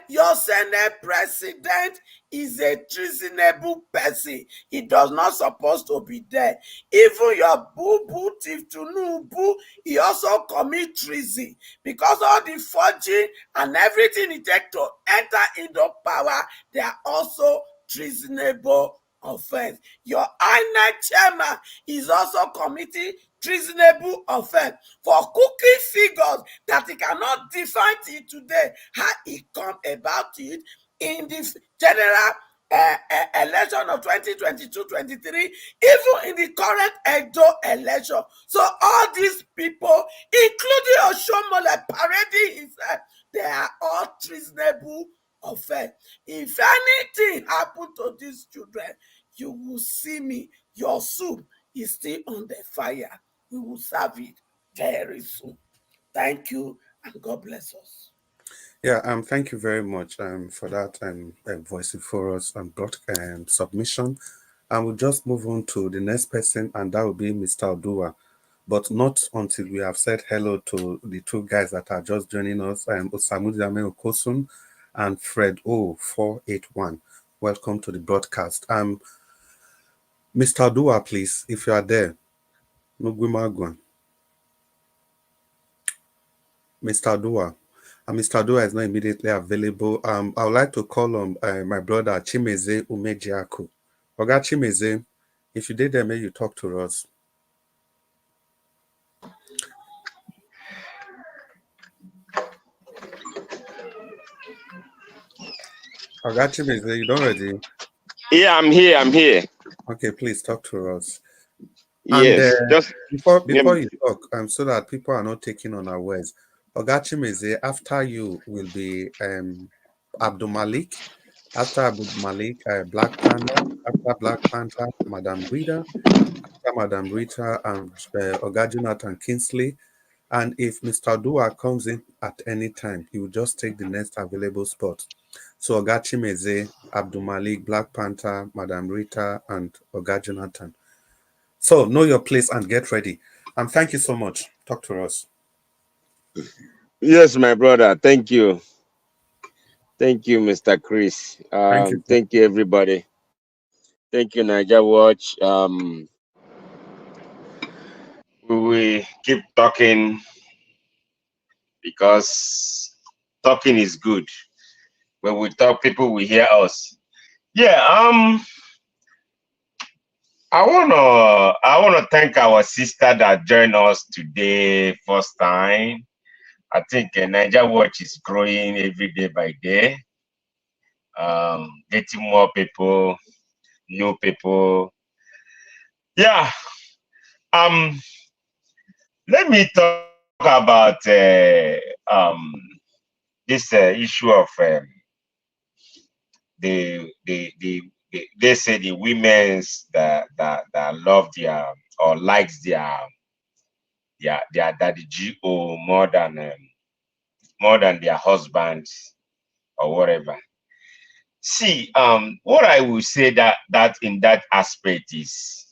your Senate president is a treasonable person. He does not supposed to be there. Even your boo-boo Chief Tinubu, he also commit treason, because all the forging and everything he take to enter into power, they are also treasonable offense. Your INEC chairman is also committing treasonable offense for cooking figures that he cannot define till today how he come about it in the general election of 2022-23, even in the current Edo election. So all these people, including Oshomole parading himself, they are all treasonable offense. If anything happen to these children, you will see me. Your soup is still on the fire. We will serve it very soon. Thank you, and God bless us. Yeah, thank you very much for that voice for us and submission. And we'll just move on to the next person, and that will be Mr. Odua. But not until we have said hello to the two guys that are just joining us, Osamudame Okosun and Fred O481. Welcome to the broadcast. Mr. Odua, please, if you are there. Mr. Odua. Mr. Odua is not immediately available. I would like to call on my brother Chimeze Umejiaku. Oga Chimeze, if you did there, may you talk to us. Oga Chimeze, you don't ready? Yeah, I'm here. Okay, please talk to us. Yes, And just before you talk, so that people are not taking on our words, Oga Chimeze, after you will be Abdul Malik. After Abdul Malik, Black Panther. After Black Panther, Madam Rita. After Madam Rita, and Oga Jonathan Kingsley. And if Mr. Dua comes in at any time, he will just take the next available spot. So Oga Chimeze, Abdul Malik, Black Panther, Madam Rita, and Oga Jonathan. So know your place and get ready. Thank you so much. Talk to us. Yes, my brother. Thank you. Thank you, Mr. Chris. Thank you. Thank you, everybody. Thank you, Niger Watch. We will keep talking because talking is good. When we talk, people will hear us. Yeah. I wanna thank our sister that joined us today first time. I think Niger Watch is growing every day by day. Getting more people, new people. Yeah. Let me talk about this issue of they say the women's that love their or likes their daddy GO more than their husbands or whatever. See, what I will say that in that aspect is,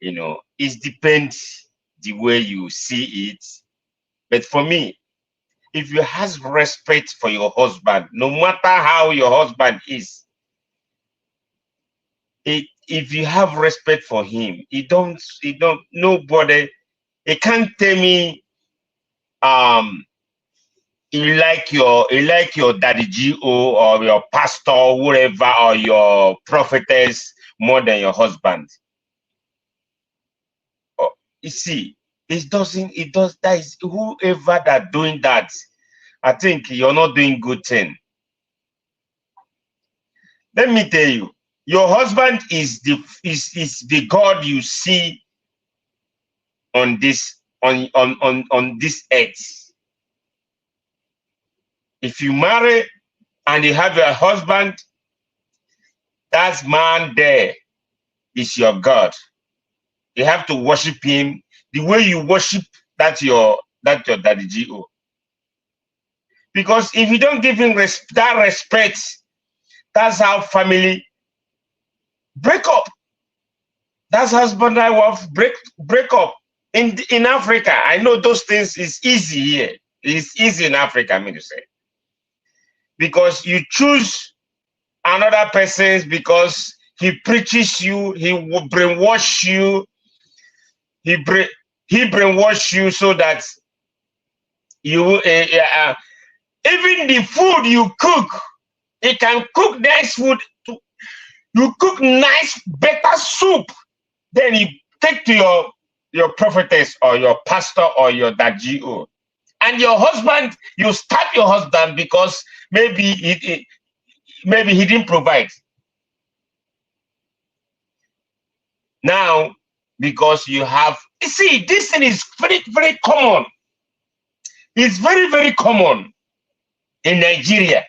it depends the way you see it. But for me, if you have respect for your husband, no matter how your husband is, if you have respect for him, nobody, he can't tell me you like your daddy GO or your pastor or whatever or your prophetess more than your husband. You see, that is whoever that doing that, I think you're not doing good thing. Let me tell you, your husband is the God you see on this on this earth. If you marry and you have a husband, that man there is your God. You have to worship him the way you worship that your daddy GO. Because if you don't give him that respect, that's how family break up. That's husband and wife break up. In Africa, I know those things is easy here. It's easy in Africa, I mean to say. Because you choose another person because he preaches you, he will brainwash you, he brainwash you so that you even the food you cook, he can cook nice food. You cook nice, better soup. Then you take to your prophetess or your pastor or your daddy GO. And your husband, you stab your husband because maybe he didn't provide. Now, because you see, this thing is very, very common. It's very, very common in Nigeria.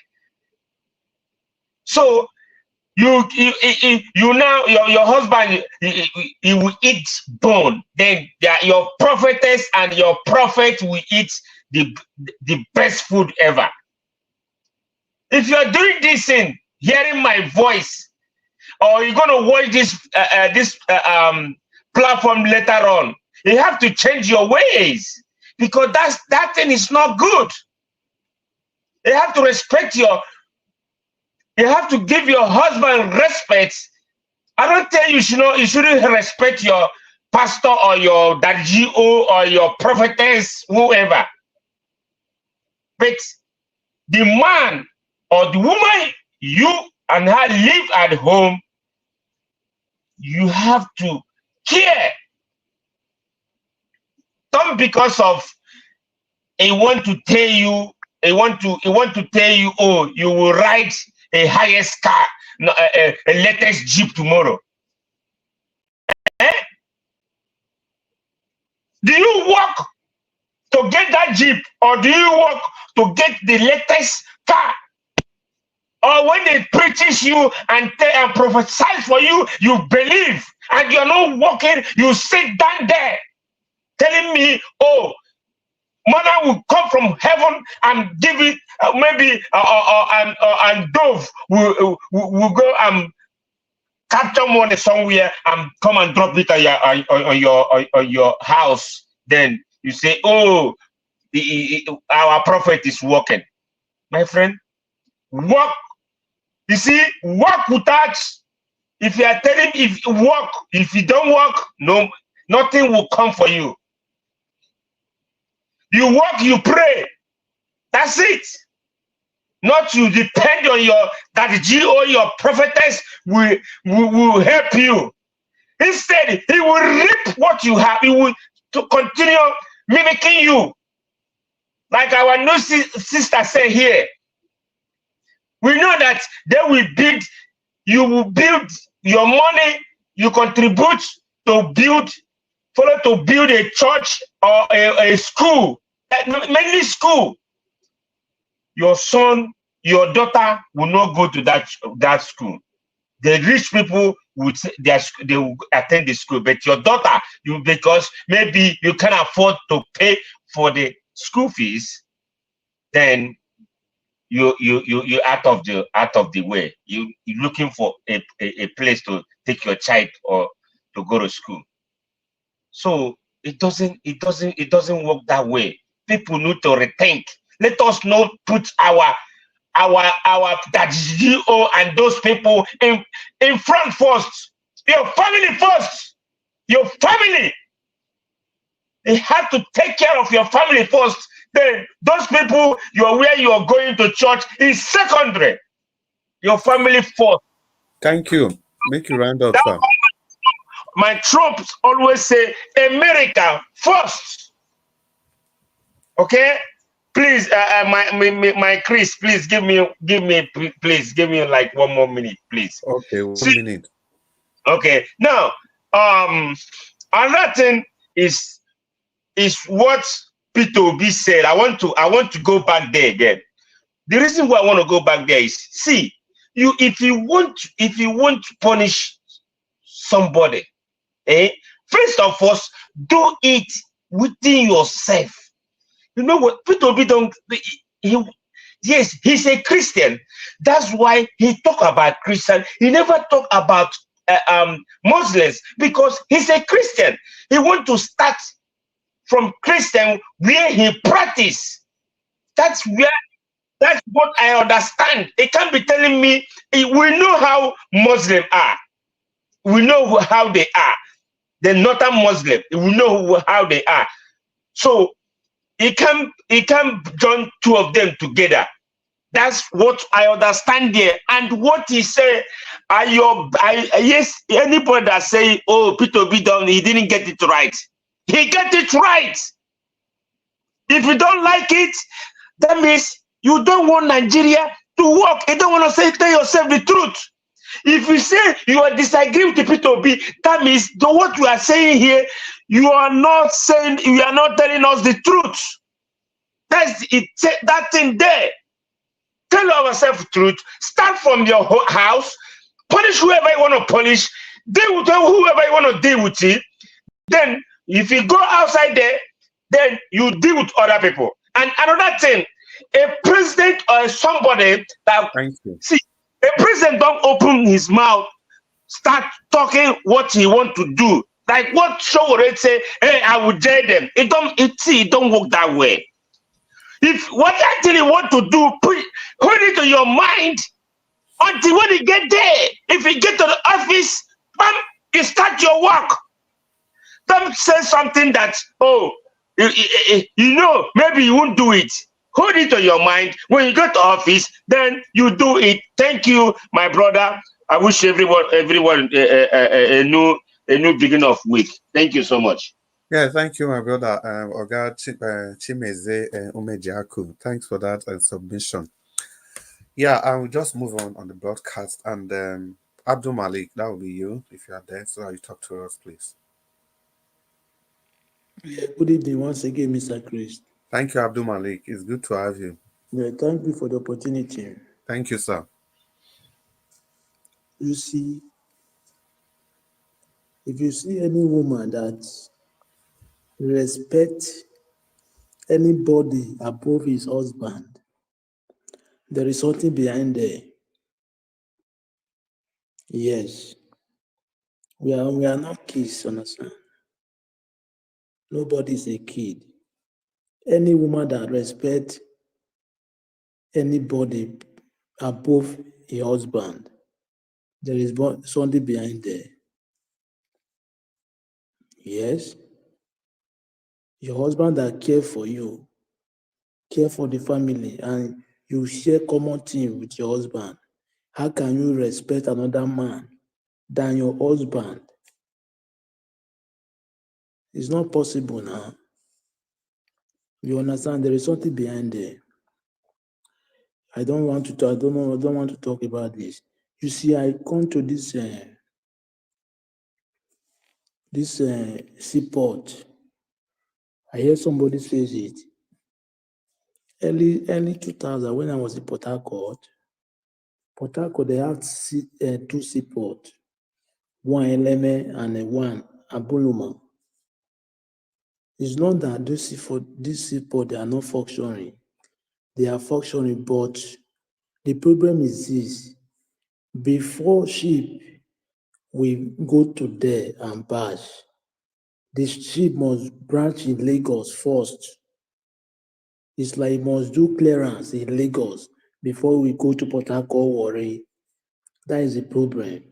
So you now your husband he will eat bone. Then your prophetess and your prophet will eat the best food ever. If you're doing this thing, hearing my voice, or you're gonna watch this platform later on, you have to change your ways because that thing is not good. You have to you have to give your husband respect. I don't tell you, you shouldn't respect your pastor or your daddy GO or your prophetess, whoever. But the man or the woman you and her live at home, you have to care. Don't because of he want to tell you, oh, you will ride a highest car, a latest Jeep tomorrow. Eh? Do you work to get that Jeep, or do you work to get the latest car? Or when they preach you and prophesy for you, you believe, and you're not working, you sit down there telling me, oh, manna will come from heaven and give it, maybe and dove will go capture money somewhere and come and drop it on your house. Then you say, oh, our prophet is working. My friend, work. You see, work without, if you are telling, if you work, if you don't work, no, nothing will come for you. You work, you pray. That's it. Not you depend on that GO, your prophetess will help you. Instead, he will reap what you have. He will to continue mimicking you. Like our new sister said here. We know that they will build, you will build your money, you contribute to build, follow to build a church or a school, mainly school. Your son, your daughter will not go to that school. The rich people they will attend the school, but your daughter, because maybe you can afford to pay for the school fees, then you out of the way. You're looking for a place to take your child or to go to school. So it doesn't work that way. People need to rethink. Let us not put our that GO and those people in front first. Your family first. Your family. You have to take care of your family first. Then those people where you are going to church is secondary. Your family first. Thank you. Make you round up, sir. My troops always say America first. Okay? Please, my Chris, please give me like 1 more minute, please. Okay, 1 minute. Okay. Now, another thing is what Peter Obi said. I want to go back there again. The reason why I want to go back there is, see, if you want to punish somebody, first of all, do it within yourself. You know what? Peter Obi yes, he's a Christian. That's why he talk about Christian. He never talk about Muslims, because he's a Christian. He want to start from Christian where he practice. That's what I understand. He can't be telling me, we know how Muslim are. We know how they are. The northern Muslim, we know how they are. So he can join two of them together. That's what I understand there. And what he said, yes, anybody that say, oh, Peter Obi he didn't get it right. He get it right. If you don't like it, that means you don't want Nigeria to work. You don't want to tell yourself the truth. If you say you are disagreeing with Peter Obi, that means what you are saying here, you are not telling us the truth. That's it. That thing there. Tell ourselves the truth. Start from your house. Punish whoever you want to punish. Deal with whoever you want to deal with it. Then, if you go outside there, then you deal with other people. And another thing, a president or somebody that see, a president don't open his mouth, start talking what he want to do. Like what Showore say, hey, I will jail them. It don't work that way. If what actually want to do, put it to your mind until when you get there. If you get to the office, you start your work. Don't say something that, oh, maybe you won't do it. Hold it to your mind. When you go to office, then you do it. Thank you, my brother. I wish everyone a new beginning of week. Thank you so much. Yeah, thank you, my brother. Oga Chimeze Umejiaku. Thanks for that submission. Yeah, I will just move on the broadcast. And Abdul Malik, that will be you if you are there. So you talk to us, please. Yeah, good evening once again, Mr. Chris. Thank you, Abdul Malik. It's good to have you. Yeah, thank you for the opportunity. Thank you, sir. You see, if you see any woman that respects anybody above his husband, there is something behind there. Yes. We are not kids, understand? Nobody is a kid. Any woman that respects anybody above a husband, there is something behind there. Yes, your husband that care for you, care for the family, and you share common thing with your husband. How can you respect another man than your husband? It's not possible now. You understand? There is something behind there. I don't want to talk. I don't want to talk about this. You see, I come to this seaport. I hear somebody says it. Early 2000, when I was in Port Harcourt, they have two seaports, one Eleme and one Abuluma. It's not that this seaport, they are not functioning. They are functioning, but the problem is this. Before ship will go to there and bash, the ship must branch in Lagos first. It's like it must do clearance in Lagos before we go to Port Harcourt, Warri. That is the problem.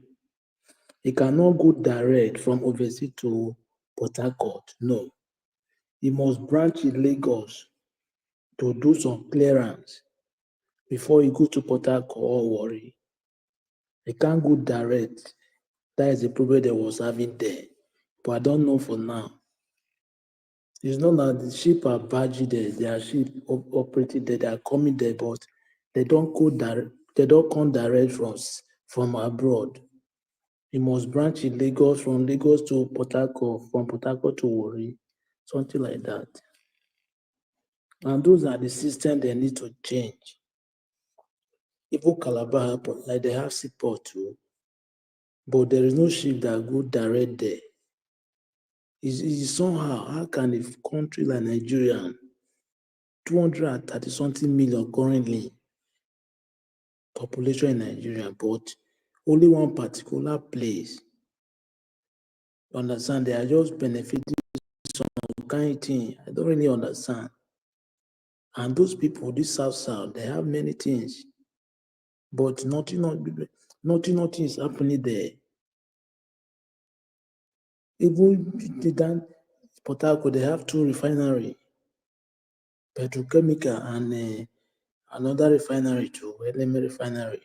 It cannot go direct from overseas to Port Harcourt. No. It must branch in Lagos to do some clearance before you go to Port Harcourt or Warri. It can't go direct. That is the problem they was having there. But I don't know for now. It's not that the ship are barging there. They are ship operating there. They are coming there, but they don't go direct. They don't come direct from abroad. You must branch in Lagos, from Lagos to Port Harcourt, from Port Harcourt to Warri, something like that. And those are the systems they need to change. Even Calabar Airport, like they have seaport too, but there is no ship that go direct there. It's somehow, how can a country like Nigeria, 230 something million currently population in Nigeria, but only one particular place, you understand, they are just benefiting some kind of thing. I don't really understand. And those people, this South, they have many things, but nothing is happening there. Even Port Harcourt, they have two refineries, petrochemical and another refinery too, LMA refinery.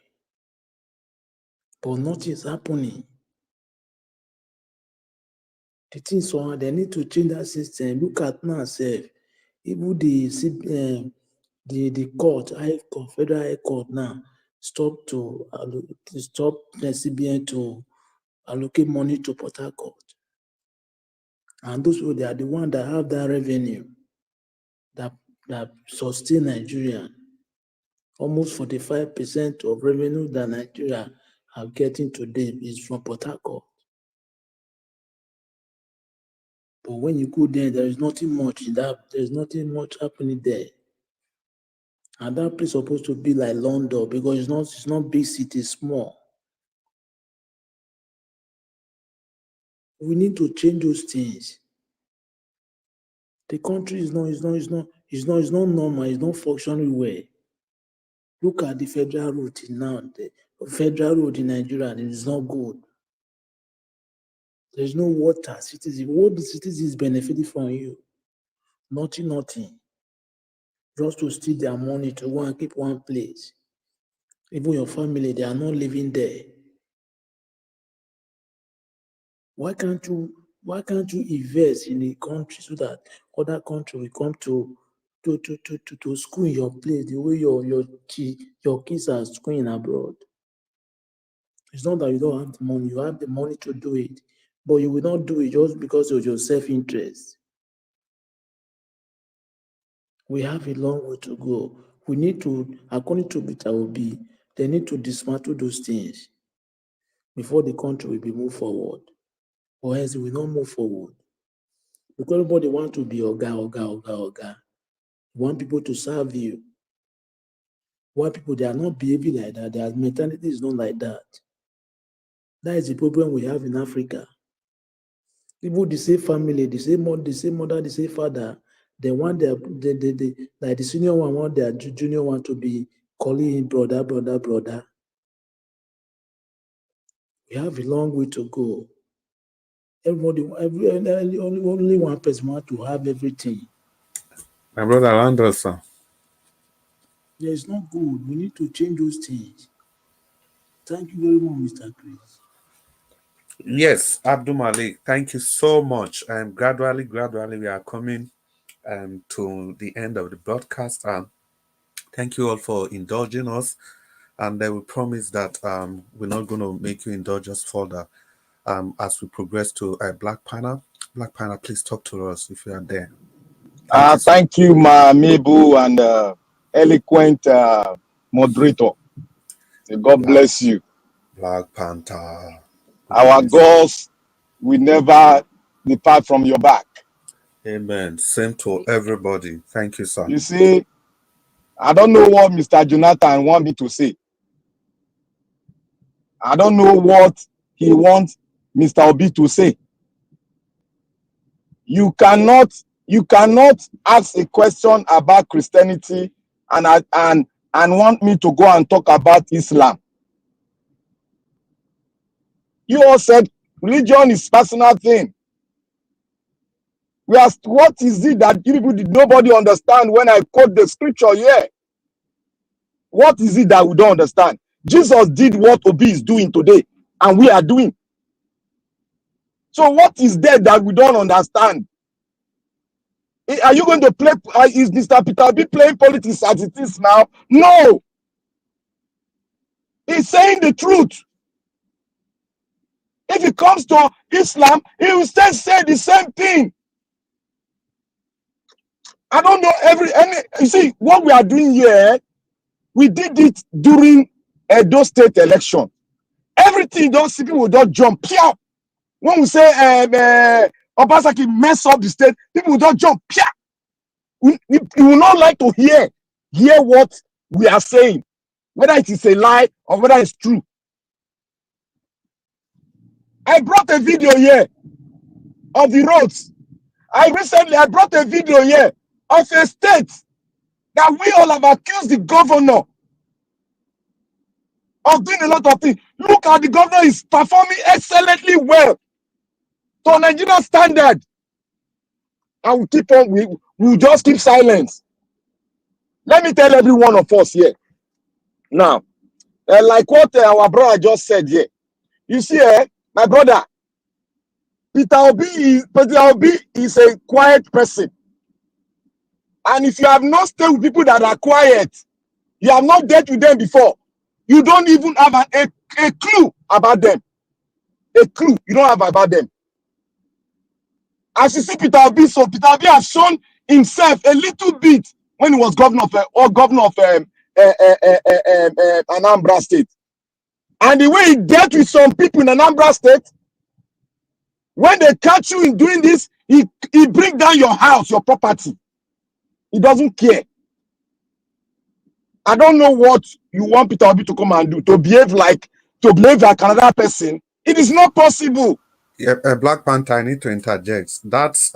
But nothing is happening. The thing so they need to change that system. Look at now, sef. Even the court, Federal High Court now, stop the CBN to allocate money to Port Harcourt. And those people, they are the ones that have that revenue that sustain Nigeria. Almost 45% of revenue that Nigeria are getting today is from Port Harcourt. But when you go there, there is nothing much in that. There's nothing much happening there. And that place is supposed to be like London because it's not big city, it's small. We need to change those things. The country is not normal, it's not functioning well. Look at the federal road now. The federal road in Nigeria is not good. There's no water. What the citizens benefiting from you? Nothing. Just to steal their money to go and keep one place. Even your family, they are not living there. Why can't you invest in a country so that other country will come to school in your place the way your kids are schooling abroad? It's not that you don't have the money, you have the money to do it, but you will not do it just because of your self-interest. We have a long way to go. We need to, according to Peter Obi, they need to dismantle those things before the country will be moved forward, or else it will not move forward. Because everybody wants to be oga. You want people to serve you. Why people, they are not behaving like that. Their mentality is not like that. That is the problem we have in Africa. People, the same family, the same mother, the same father, they want their, like the senior one want their junior one to be calling him brother, brother, brother. We have a long way to go. Everybody, only one person want to have everything. My brother Anderson. Yeah, it's not good. We need to change those things. Thank you very much, Mr. Chris. Yes, Abdul Malik, thank you so much. And gradually, we are coming to the end of the broadcast. Thank you all for indulging us. And we promise that we're not going to make you indulge us further as we progress to a Black Panel. Black Panel, please talk to us if you are there. Thank you, Mebu, and eloquent moderator. God bless you. Black Panther. Our goals will never depart from your back. Amen. Same to everybody. Thank you, sir. You see, I don't know what Mr. Jonathan wants me to say. I don't know what he wants Mr. Obi to say. You cannot ask a question about Christianity and want me to go and talk about Islam. You all said religion is personal thing. We asked, what is it that you people did nobody understand when I quote the scripture here? What is it that we don't understand? Jesus did what Obi is doing today, and we are doing. So what is there that we don't understand? Are you going to play? Is Mr. Peter Obi playing politics as it is now? No. He's saying the truth. If it comes to Islam, he will still say the same thing. I don't know you see what we are doing here. We did it during Edo State election. Everything those people will just jump. Pia. When we say Obasaki mess up the state, people will just jump. Pia. We will not like to hear what we are saying, whether it is a lie or whether it's true. I brought a video here of the roads. I brought a video here of a state that we all have accused the governor of doing a lot of things. Look how the governor is performing excellently well to Nigerian standard. And we keep on, we just keep silence. Let me tell every one of us here. Now, like what our brother just said here. You see, my brother, Peter Obi is a quiet person. And if you have not stayed with people that are quiet, you have not dealt with them before, you don't even have a clue about them. A clue you don't have about them. As you see Peter Obi, so Peter Obi has shown himself a little bit when he was governor of Anambra State. And the way he dealt with some people in Anambra State, when they catch you in doing this, he bring down your house, your property. He doesn't care. I don't know what you want Peter Obi to come and do, to behave like another person. It is not possible. Yeah, Black Panther, I need to interject. That's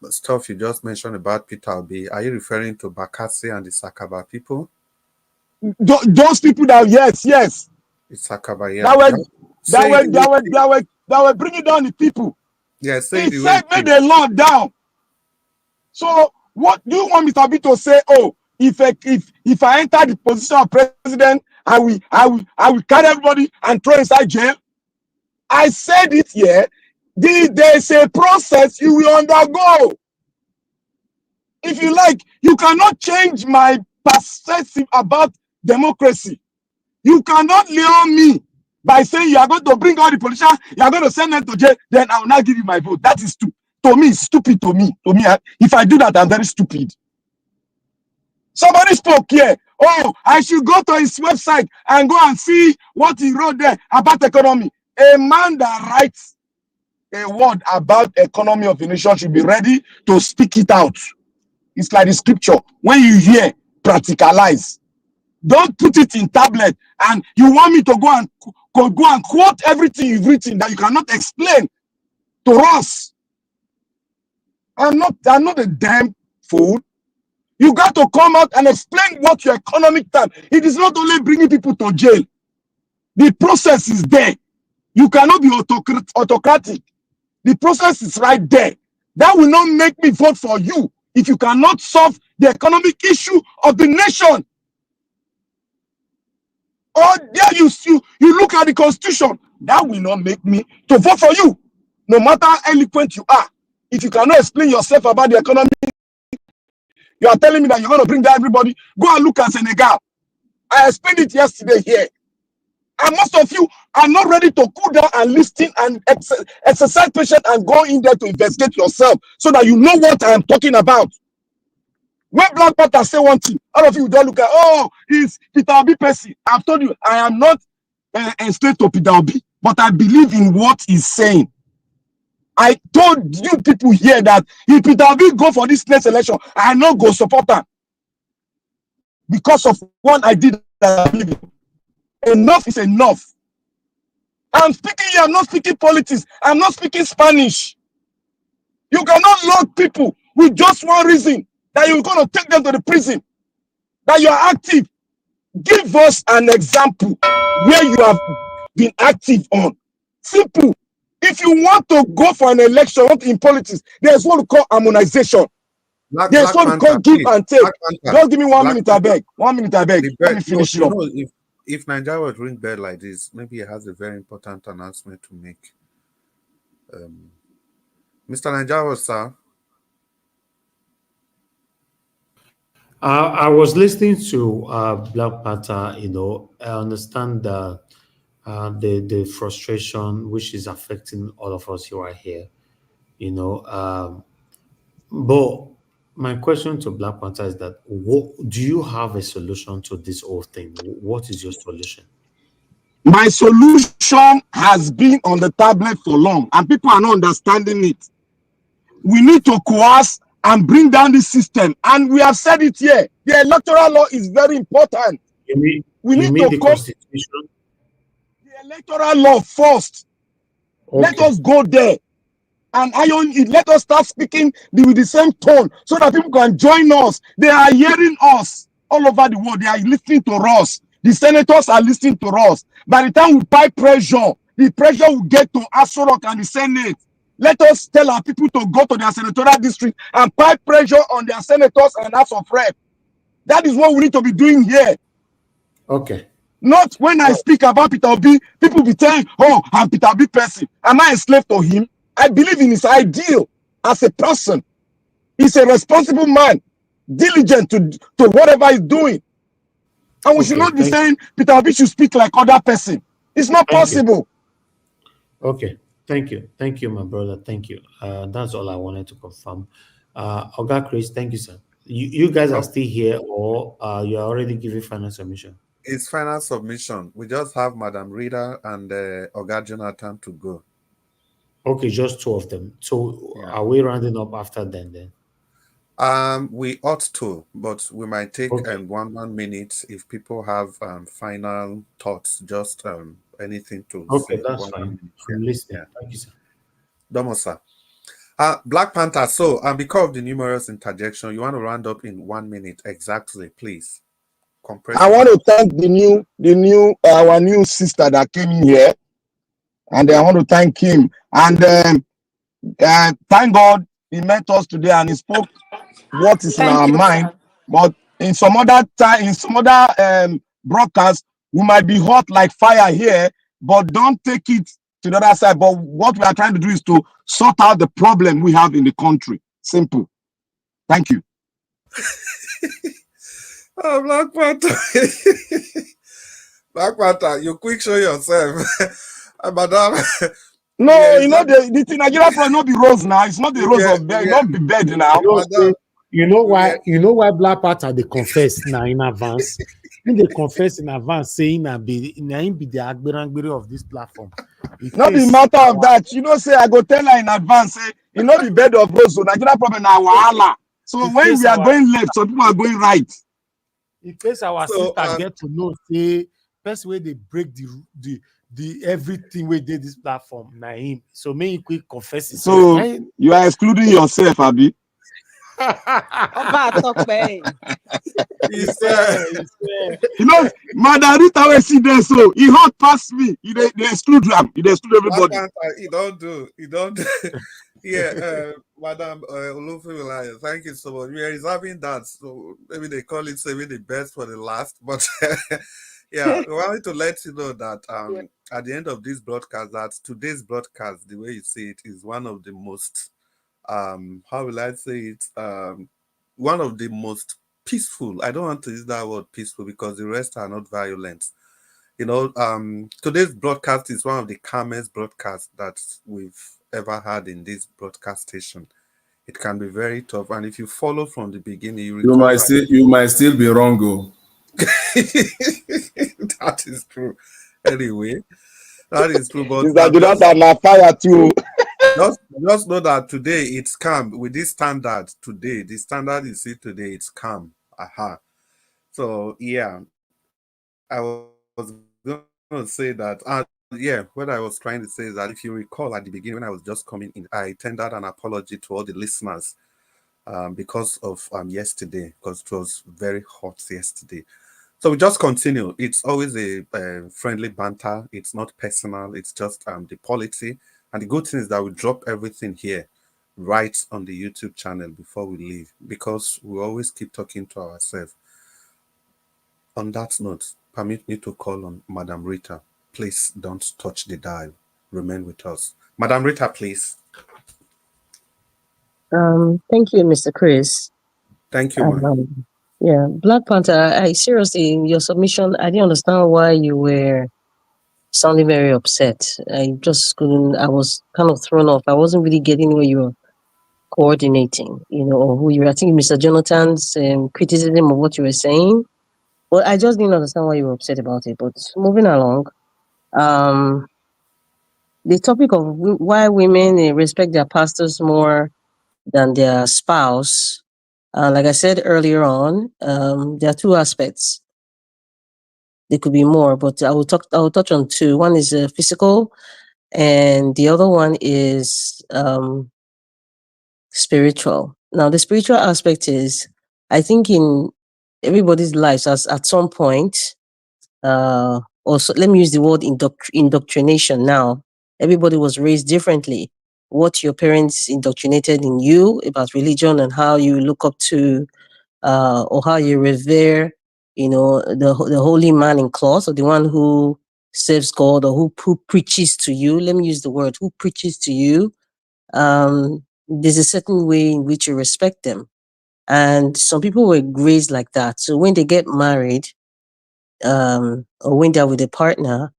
stuff you just mentioned about Peter Obi. Are you referring to Bakassi and the Sakaba people? Those people that, yes. It's Sakaba, yeah. That were bringing down the people. Yeah, he said, make the law down. So what do you want Mr. Obi to say? Oh, if I enter the position of president, I will carry everybody and throw inside jail. I said it here. There's a process you will undergo. If you like, you cannot change my perspective about democracy. You cannot lure me by saying you are going to bring all the politicians, you are going to send them to jail, then I will not give you my vote. That is stupid. To me, it's stupid to me. If I do that, I'm very stupid. Somebody spoke here. Oh, I should go to his website and go and see what he wrote there about economy. A man that writes a word about economy of a nation should be ready to speak it out. It's like the scripture. When you hear, practicalize. Don't put it in tablet and you want me to go and could go and quote everything you've written that you cannot explain to us. I'm not a damn fool. You got to come out and explain what your economic term. It is not only bringing people to jail. The process is there. You cannot be autocratic. The process is right there. That will not make me vote for you if you cannot solve the economic issue of the nation. Or there you look at the constitution. That will not make me to vote for you, no matter how eloquent you are. If you cannot explain yourself about the economy, you are telling me that you're going to bring down everybody. Go and look at Senegal. I explained it yesterday here. And most of you are not ready to cool down and listen and exercise patience and go in there to investigate yourself so that you know what I am talking about. When Black Panther say one thing, all of you don't look at, oh, it's Peter Obi person. I've told you, I am not enslaved to Peter Obi, but I believe in what he's saying. I told you people here that if Peter Obi go for this next election, I no go support him because of what I did. Enough is enough. I'm speaking here, I'm not speaking politics, I'm not speaking Spanish. You cannot lock people with just one reason that you're going to take them to the prison, that you're active. Give us an example where you have been active on. Simple. If you want to go for an election in politics, there's what we call harmonization. There's what we call give and take. Just give me 1 minute, I beg. 1 minute, I beg. Let me finish it up. If Nigeria was ring bell like this, maybe it has a very important announcement to make. Mr. Nigeria, sir. I was listening to Black Panther. I understand the frustration which is affecting all of us who are here. But my question to Black Panther is that do you have a solution to this whole thing? What is your solution? My solution has been on the tablet for long, and people are not understanding it. We need to coerce and bring down the system, and we have said it here. The electoral law is very important. We need the Constitution? The electoral law first. Okay. Let us go there and iron it. Let us start speaking with the same tone so that people can join us. They are hearing us all over the world. They are listening to us. The senators are listening to us. By the time we apply pressure, the pressure will get to Aso Rock and the Senate. Let us tell our people to go to their senatorial district and apply pressure on their senators and House of Rep. That is what we need to be doing here. Okay. Not when I speak about Peter Obi, people be saying, oh, I'm Peter Obi person. Am I a slave to him? I believe in his ideal as a person. He's a responsible man, diligent to whatever he's doing. And we should not be saying Peter Obi should speak like other person. It's not possible. Okay. Thank you, my brother. Thank you. That's all I wanted to confirm. Oga Chris, thank you, sir. You guys are still here, or you are already giving final submission? It's final submission. We just have Madam Rita and Oga Jonathan to go. Okay, just two of them. So are we rounding up after then? We ought to, but we might take 1 minute if people have final thoughts, just anything to say. Okay, that's fine. I'm listening. Yeah. Thank you, sir. Domo, sir. Black Panther, so because of the numerous interjection, you want to round up in 1 minute exactly, please. I want to thank our new sister that came in here, and I want to thank him. And thank God he met us today and he spoke what is in our mind. Sir. But in some other time, in some other broadcasts, we might be hot like fire here, but don't take it to the other side. But what we are trying to do is to sort out the problem we have in the country. Simple. Thank you. Oh, Black Panther. Black Panther, you quick show yourself. Madam. No, yes, the Nigeria problem not be rose now. It's not the rose of bed, not be bed now. You know why Black Panther they confess now in advance. When they confess in advance, saying that be the Agberangbere of this platform. Not the matter of that. Say I go tell her in advance. Say you know the bed of rose. So Nigeria problem now wahala. So when we are going left, some people are going right. In case our sister get to know, say first way they break the the everything we did this platform, na him. So may he quick confess himself. So you are excluding yourself, Abi. Oba Tokpe. He swear. You know, Madam Rita will see there, so he hot past me. They exclude him. They exclude everybody. He don't do. Yeah, Madam Olufemilaya, thank you so much. We are reserving that, so maybe they call it saving the best for the last. But yeah, we wanted to let you know that at the end of this broadcast, that today's broadcast, the way you see it, is one of the most how will I say it? One of the most peaceful. I don't want to use that word peaceful because the rest are not violent. You know, today's broadcast is one of the calmest broadcasts that we've ever had in this broadcast station. It can be very tough, and if you follow from the beginning, you recover. You might still be wrong, oh. That is true. Anyway, that is true. But Mr. Jonathan, na fire too. just know that today it's calm with this standard. Today, the standard you see today, it's calm. Aha. So yeah, I was going to say that. Yeah, what I was trying to say is that if you recall at the beginning when I was just coming in, I tendered an apology to all the listeners because of yesterday, because it was very hot yesterday. So we just continue. It's always a friendly banter. It's not personal. It's just the polity. And the good thing is that we drop everything here right on the YouTube channel before we leave, because we always keep talking to ourselves. On that note, permit me to call on Madam Rita. Please don't touch the dial. Remain with us. Madam Rita, please. Thank you, Mr. Chris. Thank you, ma'am. Yeah, Black Panther, I seriously, in your submission, I didn't understand why you were sounding very upset. I just couldn't, I was kind of thrown off. I wasn't really getting where you were coordinating, or who you were. I think Mr. Jonathan's criticism of what you were saying. Well, I just didn't understand why you were upset about it. But moving along, the topic of why women respect their pastors more than their spouse, like I said earlier on, there are two aspects. There could be more, but I will touch on two. One is physical, and the other one is spiritual. Now, the spiritual aspect is, I think, in everybody's lives, as at some point, also, let me use the word indoctrination now. Everybody was raised differently. What your parents indoctrinated in you about religion and how you look up to or how you revere, the holy man in cloth, or the one who serves God, or who preaches to you. Let me use the word who preaches to you. There's a certain way in which you respect them. And some people were raised like that. So when they get married, or when they're with a partner,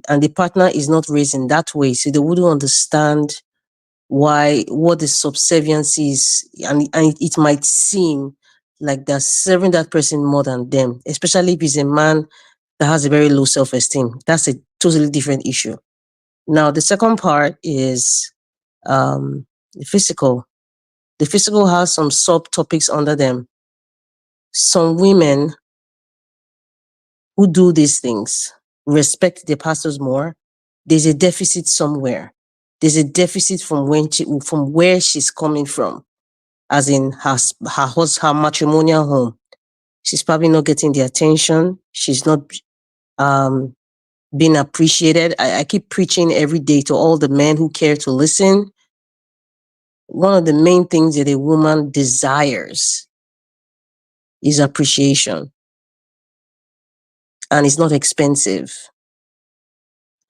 and the partner is not raised in that way, so they wouldn't understand what the subservience is, and it might seem like they're serving that person more than them, especially if it's a man that has a very low self-esteem. That's a totally different issue. Now, the second part is the physical. The physical has some subtopics under them. Some women who do these things respect their pastors more. There's a deficit somewhere. There's a deficit from where she's coming from, as in her matrimonial home. She's probably not getting the attention. She's not being appreciated. I keep preaching every day to all the men who care to listen. One of the main things that a woman desires is appreciation. And it's not expensive.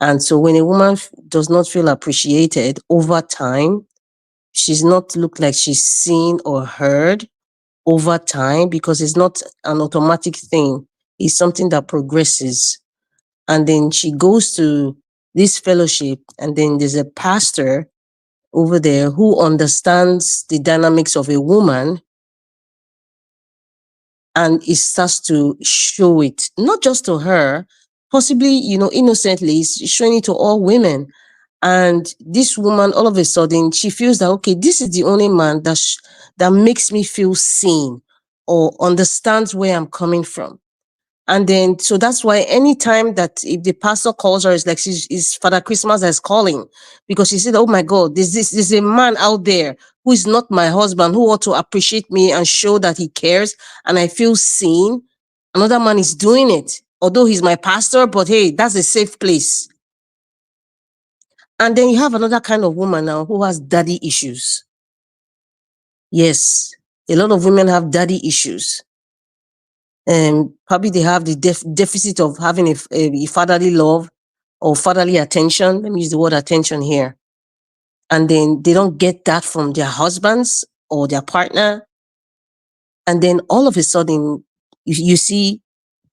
And so when a woman does not feel appreciated over time, she's not looked like she's seen or heard over time, because it's not an automatic thing. It's something that progresses. And then she goes to this fellowship, and then there's a pastor over there who understands the dynamics of a woman, and it starts to show it, not just to her, possibly, innocently, it's showing it to all women. And this woman, all of a sudden, she feels that, okay, this is the only man that makes me feel seen or understands where I'm coming from. And then, so that's why anytime that if the pastor calls her, it's like it's Father Christmas that's calling, because she said, oh my God, there's a man out there who is not my husband, who ought to appreciate me and show that he cares, and I feel seen. Another man is doing it, although he's my pastor, but hey, that's a safe place. And then you have another kind of woman now who has daddy issues. Yes, a lot of women have daddy issues. And probably they have the deficit of having a fatherly love or fatherly attention. Let me use the word attention here. And then they don't get that from their husbands or their partner. And then all of a sudden, you see,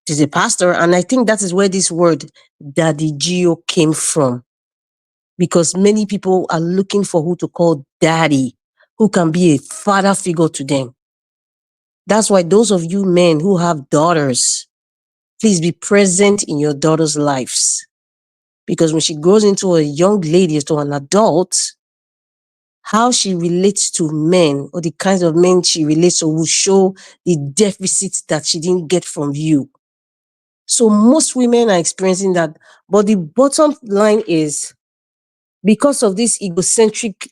there's a pastor. And I think that is where this word daddy Gio came from. Because many people are looking for who to call daddy, who can be a father figure to them. That's why those of you men who have daughters, please be present in your daughter's lives. Because when she grows into a young lady, to an adult, how she relates to men or the kinds of men she relates to will show the deficits that she didn't get from you. So most women are experiencing that. But the bottom line is, because of this egocentric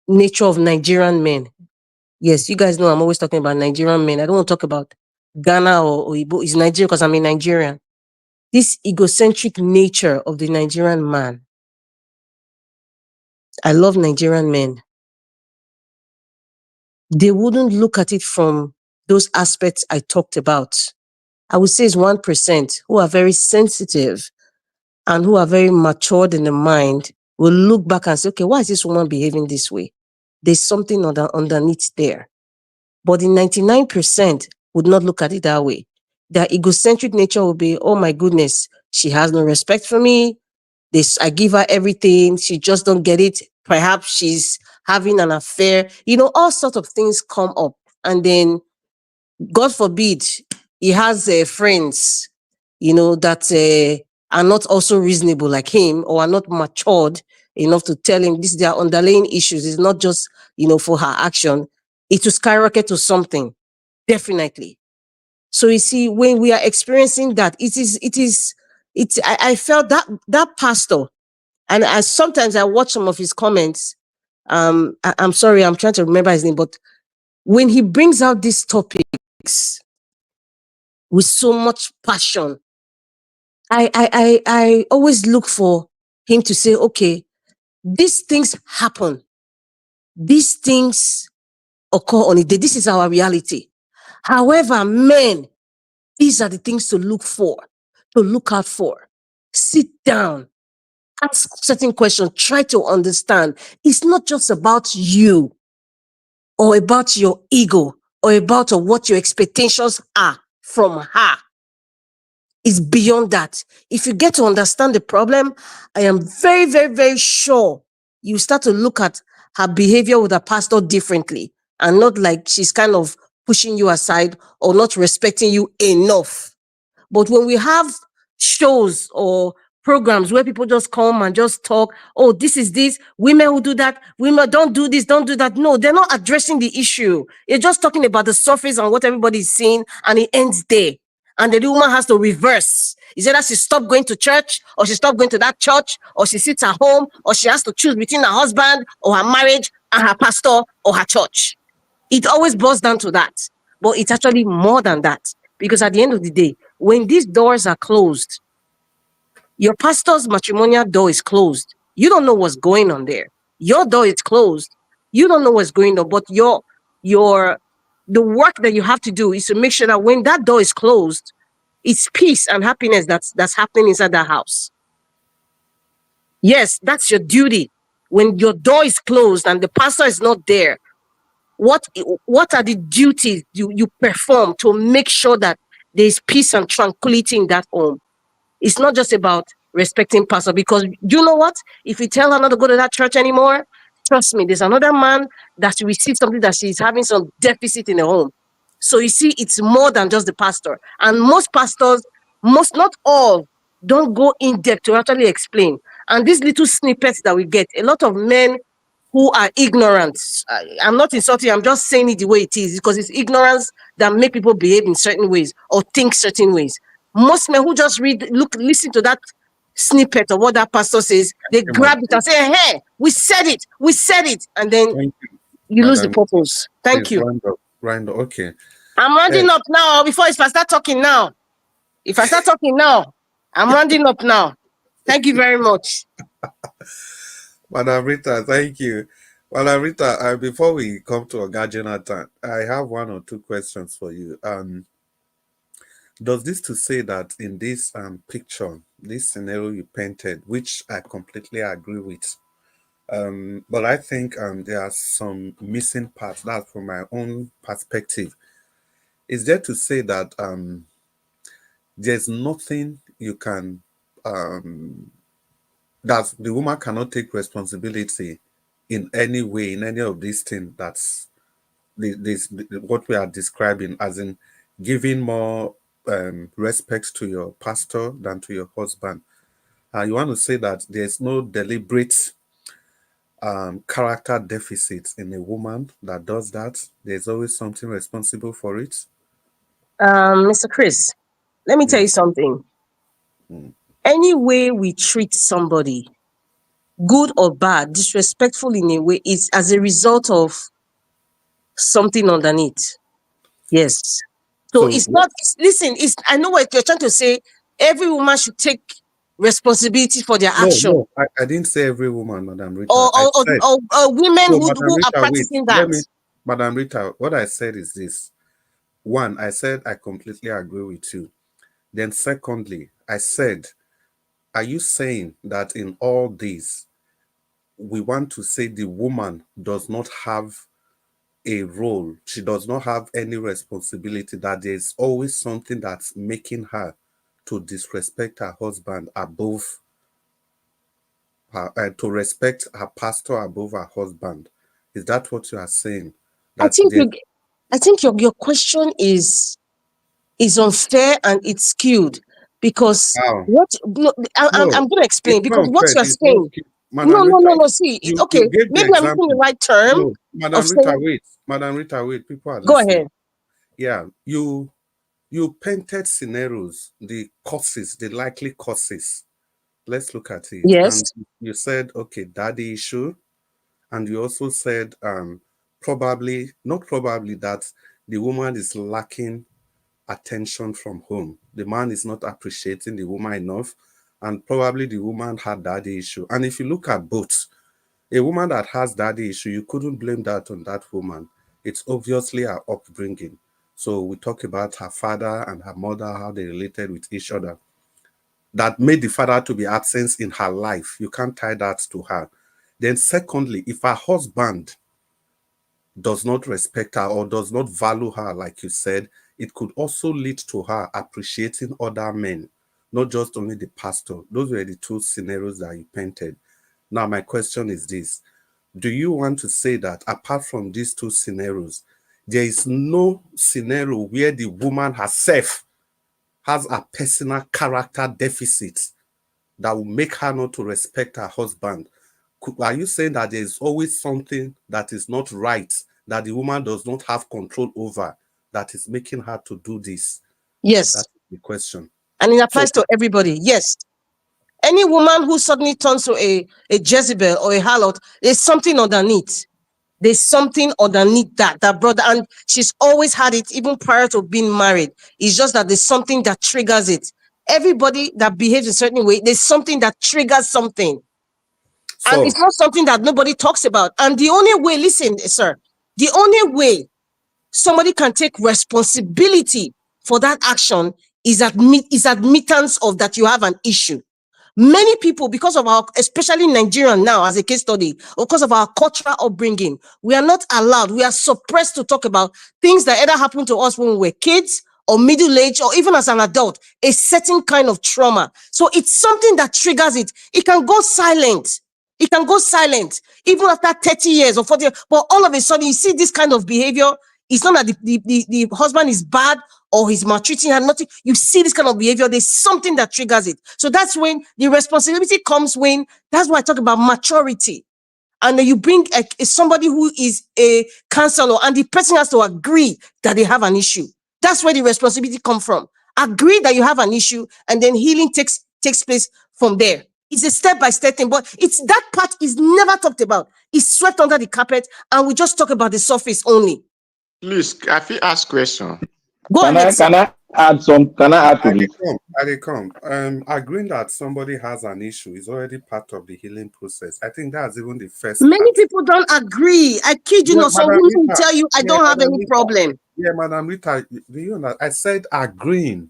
nature of Nigerian men. Yes, you guys know I'm always talking about Nigerian men. I don't want to talk about Ghana or Igbo. It's Nigeria because I'm a Nigerian. This egocentric nature of the Nigerian man. I love Nigerian men. They wouldn't look at it from those aspects I talked about. I would say it's 1% who are very sensitive and who are very matured in the mind will look back and say, okay, why is this woman behaving this way? There's something underneath there. But the 99% would not look at it that way. Their egocentric nature will be, oh my goodness, she has no respect for me. I give her everything. She just don't get it. Perhaps she's having an affair. You know, all sorts of things come up. And then, God forbid, he has friends, you know, that are not also reasonable like him or are not matured enough to tell him this is their underlying issues. It's not just, you know, for her action. It will skyrocket to something, definitely. So you see, when we are experiencing that, I felt that pastor, and sometimes I watch some of his comments. I'm sorry, I'm trying to remember his name, but when he brings out these topics with so much passion, I always look for him to say, okay, these things happen. These things occur on a day. This is our reality. However, men, these are the things to look for, to look out for. Sit down, ask certain questions, try to understand. It's not just about you or about your ego or about what your expectations are from her. It's beyond that. If you get to understand the problem, I am very, very, very sure you start to look at her behavior with her pastor differently and not like she's kind of pushing you aside or not respecting you enough. But when we have shows or programs where people just come and just talk, oh, this is this, women who do that, women don't do this, don't do that. No, they're not addressing the issue. You're just talking about the surface and what everybody's seeing, and it ends there. And the woman has to reverse. Is either she stopped going to church, or she stopped going to that church, or she sits at home, or she has to choose between her husband or her marriage and her pastor or her church. It always boils down to that. But it's actually more than that. Because at the end of the day, when these doors are closed, your pastor's matrimonial door is closed. You don't know what's going on there. Your door is closed. You don't know what's going on, but the work that you have to do is to make sure that when that door is closed, it's peace and happiness that's happening inside that house. Yes, that's your duty. When your door is closed and the pastor is not there, what are the duties you perform to make sure that there's peace and tranquility in that home? It's not just about respecting pastor, because you know what? If you tell her not to go to that church anymore, trust me, there's another man that will see something that she's having some deficit in the home. So you see, it's more than just the pastor. And most pastors, not all, don't go in depth to actually explain. And these little snippets that we get, a lot of men who are ignorant. I'm not insulting, I'm just saying it the way it is, because it's ignorance that make people behave in certain ways or think certain ways. Most men who just listen to that snippet of what that pastor says, they grab it and say, hey, we said it, and then you lose the purpose. Thank you. Randall, okay. I'm rounding up now if I start talking now. If I start talking now, I'm rounding up now. Thank you very much. Madam Rita, thank you. Madam Rita, before we come to Oga Jonathan, I have one or two questions for you. Does this to say that in this picture, this scenario you painted, which I completely agree with, but I think there are some missing parts. That's from my own perspective. Is there to say that there's nothing you can, that the woman cannot take responsibility in any way, in any of these things that's what we are describing, as in giving more respect to your pastor than to your husband? You want to say that there's no deliberate character deficit in a woman that does that? There's always something responsible for it? Mr. Chris, let me tell you something. Any way we treat somebody, good or bad, disrespectful in a way, is as a result of something underneath. Yes. So it's not, listen, I know what you're trying to say. Every woman should take responsibility for their action. No, I didn't say every woman, Madam Rita. Or women who are practicing that. Madam Rita, what I said is this. One, I said I completely agree with you. Then secondly, I said, are you saying that in all this, we want to say the woman does not have a role, she does not have any responsibility, that there's always something that's making her to disrespect her husband above her, to respect her pastor above her husband? Is that what you are saying? I think your question is unfair and it's skewed, because I'm going to explain, because what you're saying. No. See, okay, maybe I'm using the right term. No, Madam Rita, wait. People are listening. Go ahead. Yeah, you painted scenarios, the causes, the likely causes. Let's look at it. Yes. And you said, okay, daddy issue. And you also said not probably that the woman is lacking attention from home. The man is not appreciating the woman enough. And probably the woman had daddy issue. And if you look at both, a woman that has daddy issue, you couldn't blame that on that woman. It's obviously her upbringing. So we talk about her father and her mother, how they related with each other. That made the father to be absent in her life. You can't tie that to her. Then secondly, if her husband does not respect her or does not value her, like you said, it could also lead to her appreciating other men, not just only the pastor. Those were the two scenarios that you painted. Now, my question is this. Do you want to say that apart from these two scenarios, there is no scenario where the woman herself has a personal character deficit that will make her not to respect her husband? Are you saying that there is always something that is not right, that the woman does not have control over, that is making her to do this? Yes. That's the question. And it applies to everybody. Yes. Any woman who suddenly turns to a Jezebel or a harlot, there's something underneath. There's something underneath that brother, and she's always had it even prior to being married. It's just that there's something that triggers it. Everybody that behaves a certain way, there's something that triggers something. So, and it's not something that nobody talks about. And the only way, listen, sir, the only way somebody can take responsibility for that action is admittance of that you have an issue. Many people, because of our, especially Nigeria now as a case study, or because of our cultural upbringing, we are not allowed, we are suppressed to talk about things that either happened to us when we were kids or middle age, or even as an adult, a certain kind of trauma. So it's something that triggers it. It can go silent. It can go silent even after 30 years or 40 years. But all of a sudden, you see this kind of behavior. It's not that the husband is bad or he's maltreating her, nothing. You see this kind of behavior, there's something that triggers it. So that's when the responsibility comes when, that's why I talk about maturity. and then you bring somebody who is a counselor, and the person has to agree that they have an issue. That's where the responsibility comes from. Agree that you have an issue, and then healing takes place from there. It's a step-by-step thing, but it's that part is never talked about. It's swept under the carpet, and we just talk about the surface only. Please, I feel ask question. Go ahead, sir. Can I add to this? Agreeing that somebody has an issue is already part of the healing process. I think that's even the first Many part. people don't agree. I kid you not. So who will tell you I don't have any problem? Yeah, Madam Rita, do you know? I said agreeing.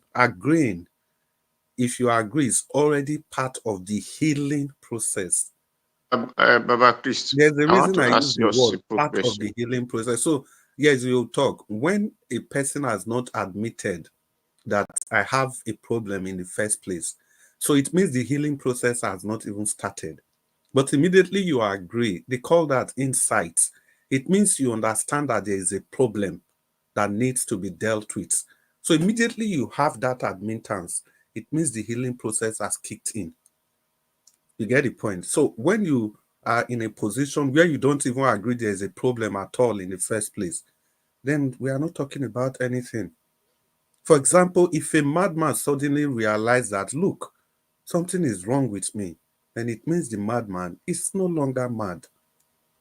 If you agree, it's already part of the healing process. Baba Christ, There's a reason I use ask the your word simple part of question. the healing process. So yes, you'll talk. When a person has not admitted that I have a problem in the first place, so it means the healing process has not even started. But immediately you agree, they call that insight. It means you understand that there is a problem that needs to be dealt with. So immediately you have that admittance, it means the healing process has kicked in. You get the point? So when you are in a position where you don't even agree there is a problem at all in the first place, then we are not talking about anything. For example, if a madman suddenly realizes that, look, something is wrong with me, then it means the madman is no longer mad.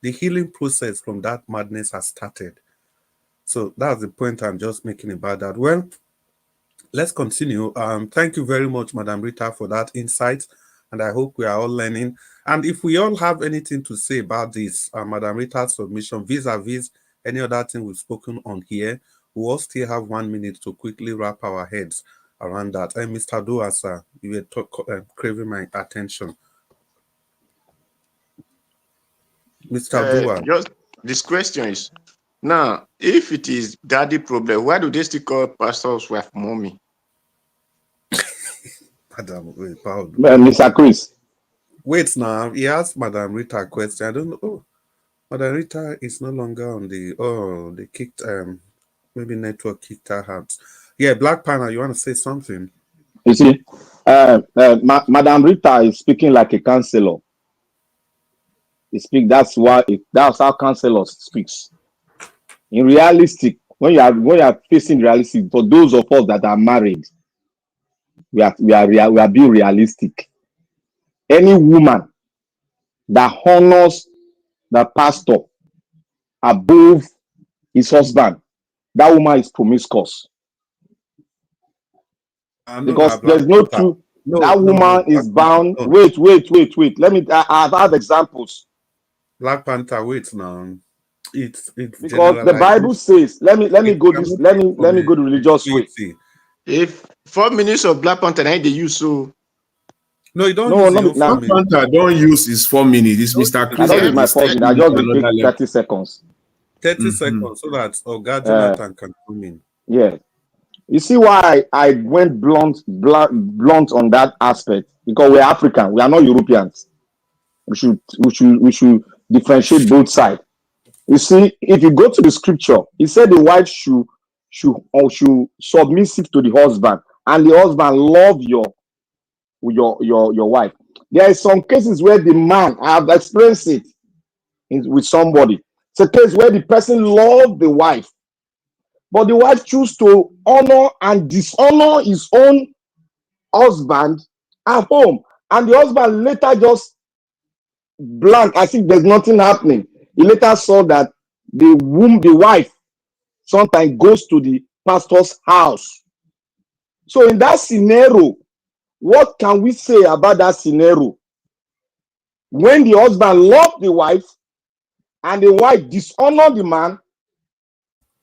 The healing process from that madness has started. So that's the point I'm just making about that. Well, let's continue. Thank you very much, Madam Rita, for that insight. And I hope we are all learning. And if we all have anything to say about this, Madam Rita's submission, vis-a-vis any other thing we've spoken on here, we will still have 1 minute to quickly wrap our heads around that. And Mr. Duasa, you were craving my attention. Mr. Dua. Just this question is, now, if it is daddy problem, why do they still call pastor's wife mommy? Madam, wait, Paul. Mr. Chris. Wait now, he asked Madam Rita a question. I don't know. Oh, Madam Rita is no longer on the, they kicked, maybe network kicked her out. Yeah, Black Panther, you want to say something? You see, Madam Rita is speaking like a counselor. That's how counselors speaks. In realistic, when you are facing realistic, for those of us that are married, we are being realistic. Any woman that honors the pastor above his husband, that woman is promiscuous. Because there's no truth. That woman is bound. No. Wait. Let me. I've had examples. Black Panther, wait now. It's because the Bible says. Let me go this. Let me go the religious way. If 4 minutes of Black Panther, they use so. No, you don't use the Black Panther don't use his 4 minutes. It's Mr. Chris. I don't use my 4 minutes. I just take 30 seconds. 30 seconds so that Oga Jonathan can come in. Yeah. You see why I went blunt on that aspect? Because we're African, we are not Europeans. We should differentiate both sides. You see, if you go to the scripture, it said the wife should submissive to the husband, and the husband love your wife. There are some cases where the man, I have experienced it with somebody. It's a case where the person loved the wife, but the wife choose to honor and dishonor his own husband at home, and the husband later just blank as if there's nothing happening. He later saw that the wife sometimes goes to the pastor's house. So in that scenario, what can we say about that scenario? When the husband loved the wife and the wife dishonor the man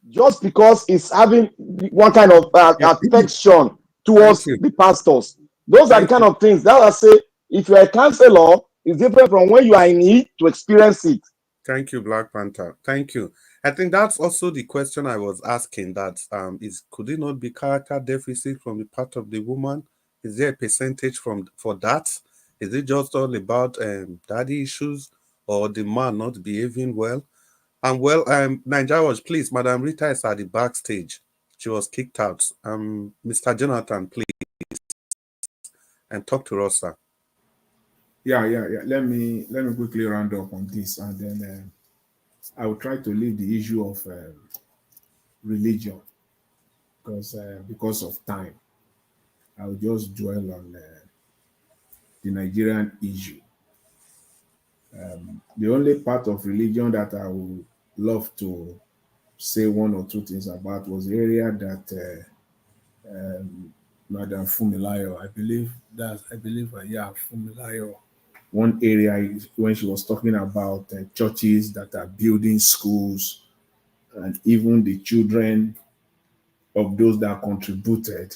just because he's having one kind of affection towards the pastors. Those are the kind of things that I say, if you're a counselor, it's different from when you are in it to experience it. Thank you, Black Panther. Thank you. I think that's also the question I was asking, that could it not be character deficit from the part of the woman? Is there a percentage for that? Is it just all about daddy issues or the man not behaving well? And well, Nigeria was please, Madam Rita is at the backstage. She was kicked out. Mr. Jonathan, please, and talk to us, sir. Yeah. Let me quickly round up on this, and then I will try to leave the issue of religion because of time. I will just dwell on the Nigerian issue. The only part of religion that I would love to say one or two things about was the area that Madam Fumilayo, Fumilayo. One area is when she was talking about churches that are building schools, and even the children of those that contributed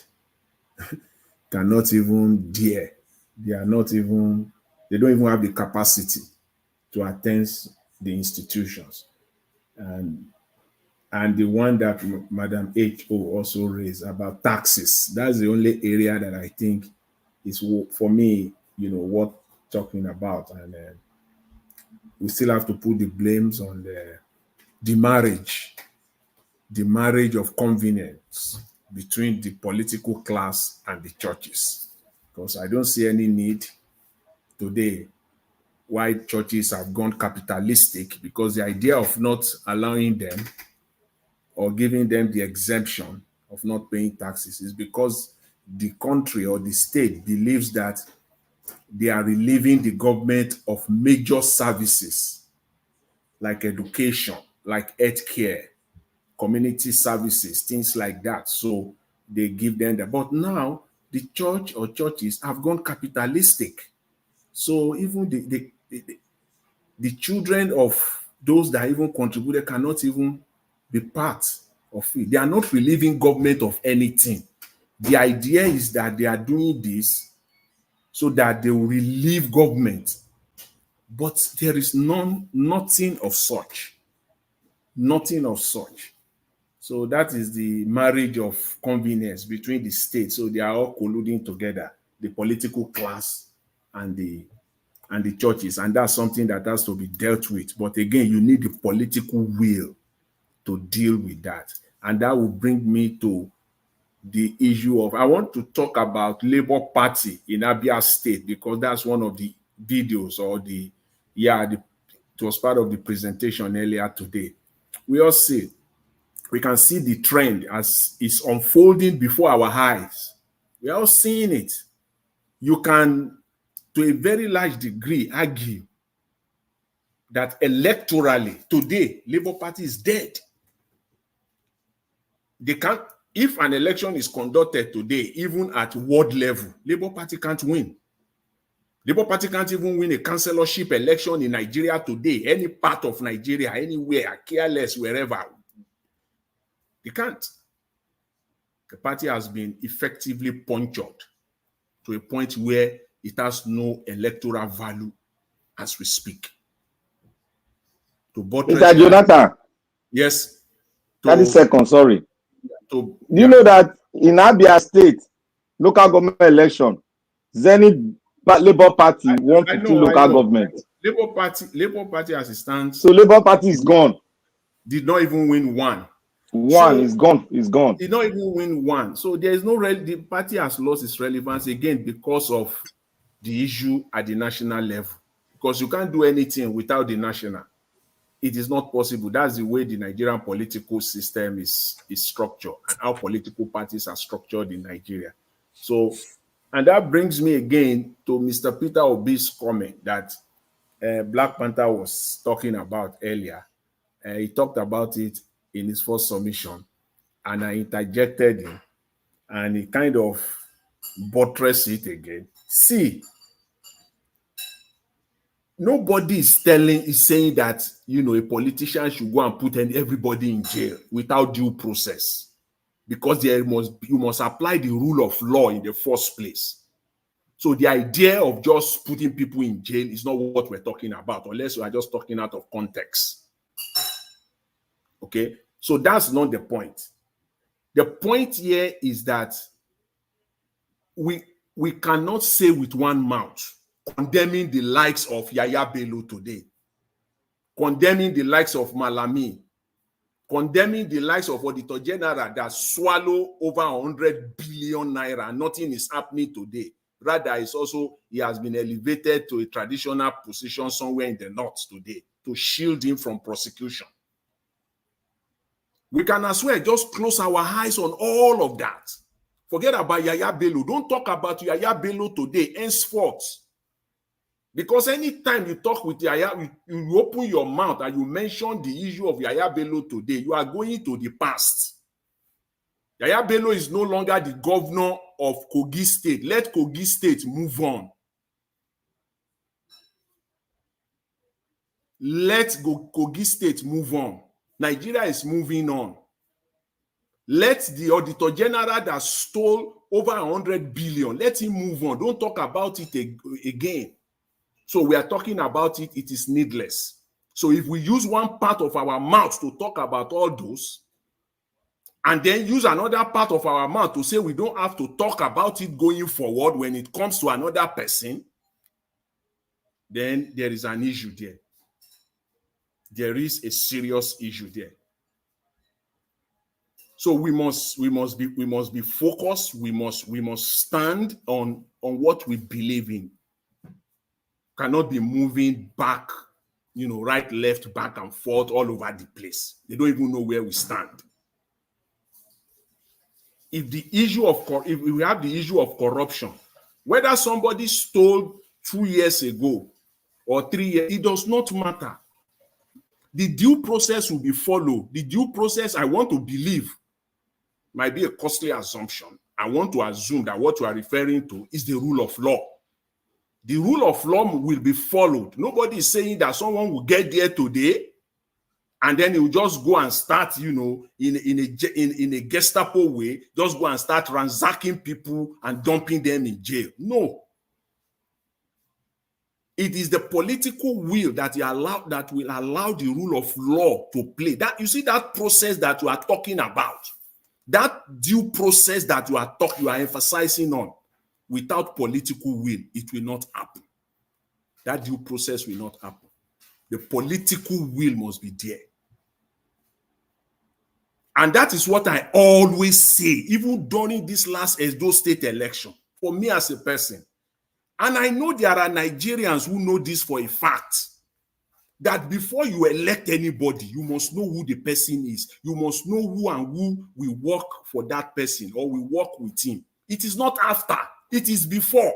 cannot even dare. They are not even, they don't even have the capacity to attend the institutions. And the one that Madam H.O. also raised about taxes, that's the only area that I think is, for me, worth talking about. And we still have to put the blames on the marriage of convenience between the political class and the churches. Because I don't see any need today why churches have gone capitalistic, because the idea of not allowing them or giving them the exemption of not paying taxes is because the country or the state believes that they are relieving the government of major services like education, like healthcare, community services, things like that. So they give them that. But now the church or churches have gone capitalistic. So even the children of those that even contributed cannot even be part of it. They are not relieving government of anything. The idea is that they are doing this so that they will relieve government. But there is nothing of such. Nothing of such. So that is the marriage of convenience between the state. So they are all colluding together, the political class and the churches, and that's something that has to be dealt with. But again, you need the political will to deal with that. And that will bring me to the issue of, I want to talk about Labour Party in Abia State, because that's one of the videos, or it was part of the presentation earlier today. We can see the trend as it's unfolding before our eyes. We are all seeing it. You can, to a very large degree, argue that electorally today Labour Party is dead. They can't, if an election is conducted today, even at ward level, Labour Party can't win. Labour Party can't even win a councillorship election in Nigeria today, any part of Nigeria, anywhere, careless, wherever. They can't. The party has been effectively punctured to a point where it has no electoral value as we speak. To buttress Mr. Jonathan. Yes. 30 seconds, sorry. Do you know that in Abia State, local government election, Zenith Labour Party won 50 local government. Labour Party as it stands. So Labour Party is gone. Did not even win one. One is gone. It's gone. Did not even win one. So there is no the party has lost its relevance again because of the issue at the national level. Because you can't do anything without the national. It is not possible. That's the way the Nigerian political system is structured, and how political parties are structured in Nigeria. So, and that brings me again to Mr. Peter Obi's comment that Black Panther was talking about earlier. He talked about it in his first submission, and I interjected him, and he kind of buttressed it again. See, nobody is saying that, a politician should go and put everybody in jail without due process, because you must apply the rule of law in the first place. So the idea of just putting people in jail is not what we're talking about, unless we are just talking out of context. Okay, so that's not the point. The point here is that we cannot say with one mouth condemning the likes of Yaya Bello today, condemning the likes of Malami, condemning the likes of Auditor General that swallow over 100 billion naira, and nothing is happening today. Rather, he has been elevated to a traditional position somewhere in the north today to shield him from prosecution. We can as well just close our eyes on all of that. Forget about Yaya Bello. Don't talk about Yaya Bello today, henceforth. Because anytime you talk with Yaya, you open your mouth and you mention the issue of Yaya Bello today, you are going to the past. Yaya Bello is no longer the governor of Kogi State. Let Kogi State move on. Let Kogi State move on. Nigeria is moving on. Let the Auditor General that stole over 100 billion, let him move on. Don't talk about it again. So we are talking about it. It is needless. So if we use one part of our mouth to talk about all those, and then use another part of our mouth to say we don't have to talk about it going forward when it comes to another person, then there is an issue there. There is a serious issue there. So we must be focused. We must stand on what we believe in. Cannot be moving back, right, left, back and forth all over the place. They don't even know where we stand. If we have the issue of corruption, whether somebody stole 2 years ago or 3 years, it does not matter. The due process will be followed. The due process, I want to believe, might be a costly assumption. I want to assume that what you are referring to is the rule of law. The rule of law will be followed. Nobody is saying that someone will get there today and then he will just go and start, in a Gestapo way, just go and start ransacking people and dumping them in jail. No. It is the political will that will allow the rule of law to play. That you see that process that you are talking about, that due process that you are emphasizing on, without political will, it will not happen. That due process will not happen. The political will must be there. And that is what I always say, even during this last Edo State election, for me as a person. And I know there are Nigerians who know this for a fact, that before you elect anybody, you must know who the person is. You must know who and who will work for that person or will work with him. It is not after, it is before.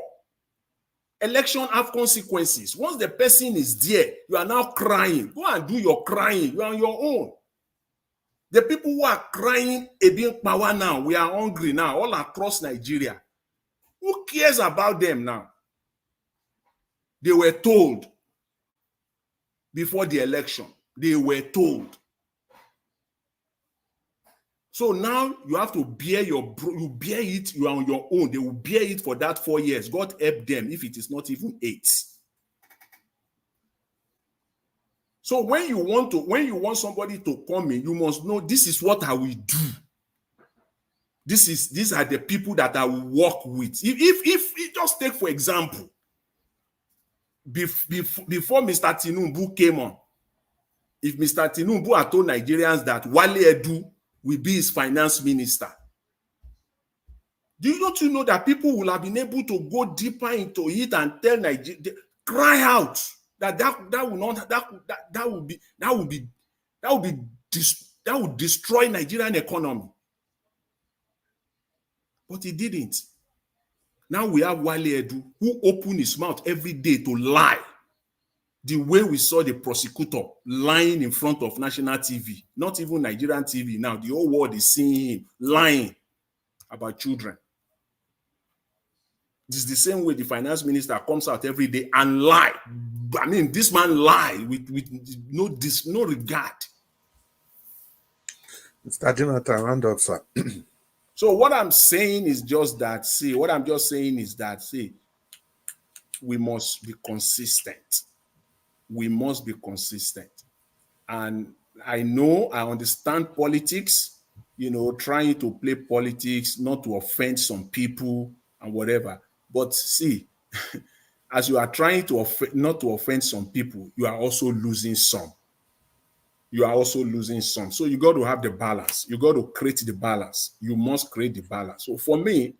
Election have consequences. Once the person is there, you are now crying. Go and do your crying. You are on your own. The people who are crying about power now, we are hungry now, all across Nigeria. Who cares about them now? They were told before the election. They were told. So now you have to bear you bear it, you are on your own. They will bear it for that 4 years. God help them if it is not even 8. So when you want somebody to come in, you must know this is what I will do. These are the people that I will work with. If just take for example, before Mr. Tinubu came on, if Mr. Tinubu had told Nigerians that Wale Edu will be his finance minister, do you not know that people will have been able to go deeper into it and tell Nigeria, cry out that would destroy Nigerian economy. But he didn't. Now we have Wale Edu, who opened his mouth every day to lie. The way we saw the prosecutor lying in front of national TV, not even Nigerian TV now, the whole world is seeing him lying about children. This is the same way the finance minister comes out every day and lie. I mean, this man lie with no regard. Mr. Jonathan, round up, sir. So what I'm saying is just that, we must be consistent. We must be consistent. And I understand politics, trying to play politics, not to offend some people and whatever. But see, as you are trying to not to offend some people, you are also losing some. You are also losing some. So you got to have the balance. You got to create the balance. You must create the balance. So for me,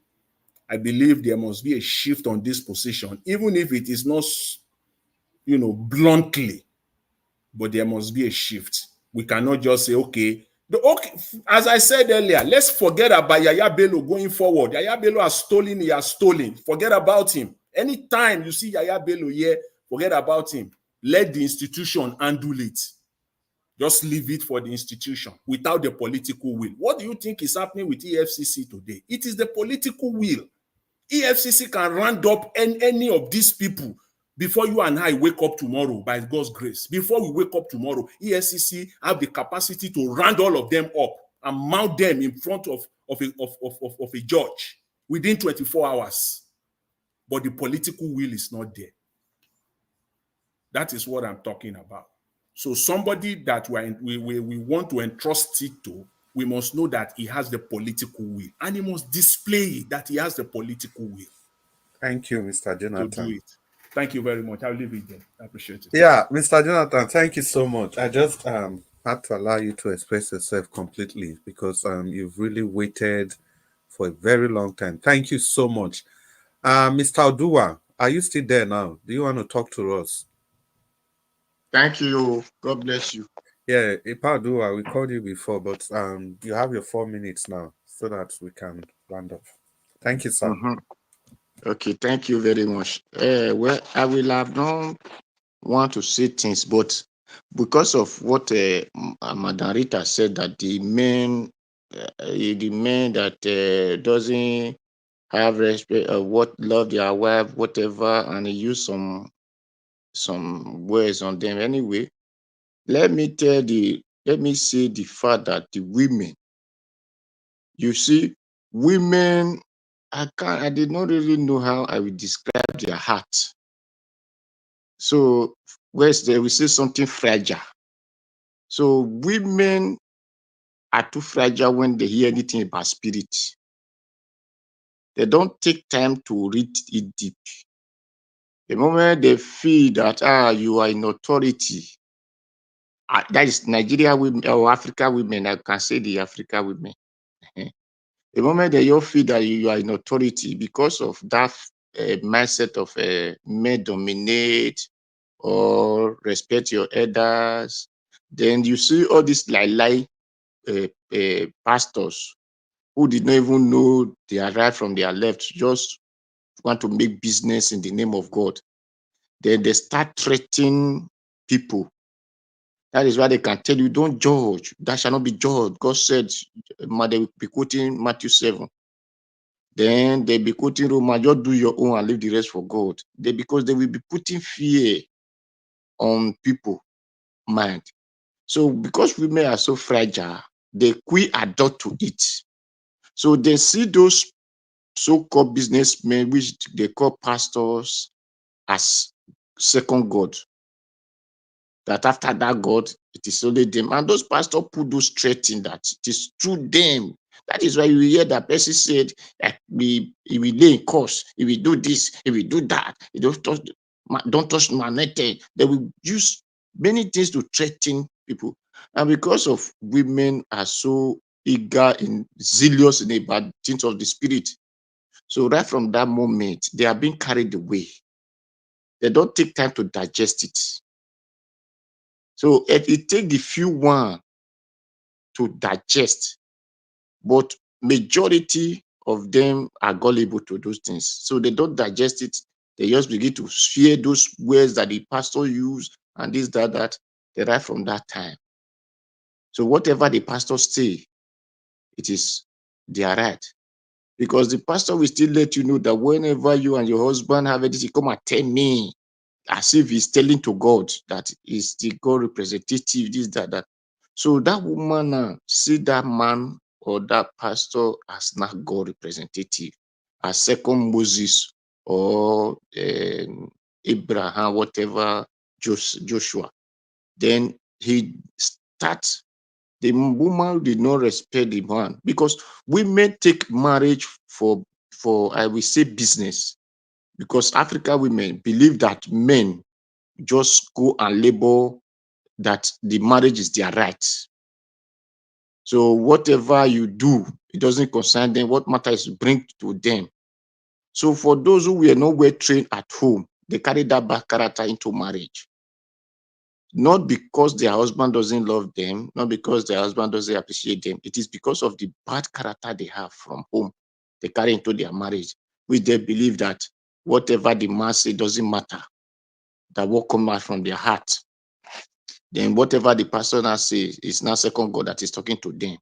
I believe there must be a shift on this position, even if it is not, bluntly, but there must be a shift. We cannot just say, okay, as I said earlier, let's forget about Yaya Bello going forward. Yaya Bello has stolen, he has stolen. Forget about him. Anytime you see Yaya Bello here, forget about him. Let the institution handle it. Just leave it for the institution without the political will. What do you think is happening with EFCC today? It is the political will. EFCC can round up any of these people before you and I wake up tomorrow, by God's grace. Before we wake up tomorrow, EFCC have the capacity to round all of them up and mount them in front of a judge within 24 hours. But the political will is not there. That is what I'm talking about. So somebody that we want to entrust it to, we must know that he has the political will, and he must display that he has the political will. Thank you, Mr. Jonathan. To do it. Thank you very much. I'll leave it there. I appreciate it. Yeah, Mr. Jonathan, thank you so much. I just had to allow you to express yourself completely because you've really waited for a very long time. Thank you so much. Mr. Odua, are you still there now? Do you want to talk to us? Thank you. God bless you. Yeah, Ipa Odua, we called you before, but you have your 4 minutes now so that we can round up. Thank you, sir. Okay, thank you very much. Well, I will have not want to say things, but because of what Madam Rita said, that the men that doesn't have respect, what love their wife, whatever, and he use some words on them anyway. Let me say the fact that the women, you see, women, I did not really know how I would describe their heart. So where's there we say something fragile. So women are too fragile when they hear anything about spirit. They don't take time to read it deep. The moment they feel that you are in authority, that is Nigeria women or Africa women. I can say the Africa women. The moment that you feel that you are in authority because of that mindset of men dominate or respect your elders, then you see all these lie pastors who did not even know their right from their left, just want to make business in the name of God. Then they start threatening people. That is why they can tell you, don't judge. That shall not be judged. God said, they will be quoting Matthew 7. Then they be quoting Romans, just do your own and leave the rest for God. Because they will be putting fear on people mind. So because women are so fragile, they quick adopt to it. So they see those so-called businessmen, which they call pastors, as second God. That after that God, it is only them. And those pastors put those threats in that it is through them. That is why you hear that person said, he will lay in course, he will do this, he will do that. He don't touch my naked. They will use many things to threaten people. And because of women are so eager and zealous in about things of the spirit, so right from that moment, they are being carried away. They don't take time to digest it. So it takes the few one to digest, but majority of them are gullible to those things. So they don't digest it. They just begin to fear those words that the pastor used and this, that. They right from that time. So whatever the pastor say, it is their right. Because the pastor will still let you know that whenever you and your husband have anything, come and tell me, as if he's telling to God that is the God representative, this, that. So that woman see that man or that pastor as not God representative, as second Moses or Abraham, whatever, Joshua. Then he starts. The woman did not respect the man because women take marriage for I will say business, because African women believe that men just go and labor that the marriage is their right. So whatever you do, it doesn't concern them. What matters is bring to them. So for those who were not well trained at home, they carry that bad character into marriage. Not because their husband doesn't love them, not because their husband doesn't appreciate them. It is because of the bad character they have from home. They carry into their marriage, which they believe that whatever the man says doesn't matter, that what comes out from their heart. Then whatever the pastor now says is now second God that is talking to them.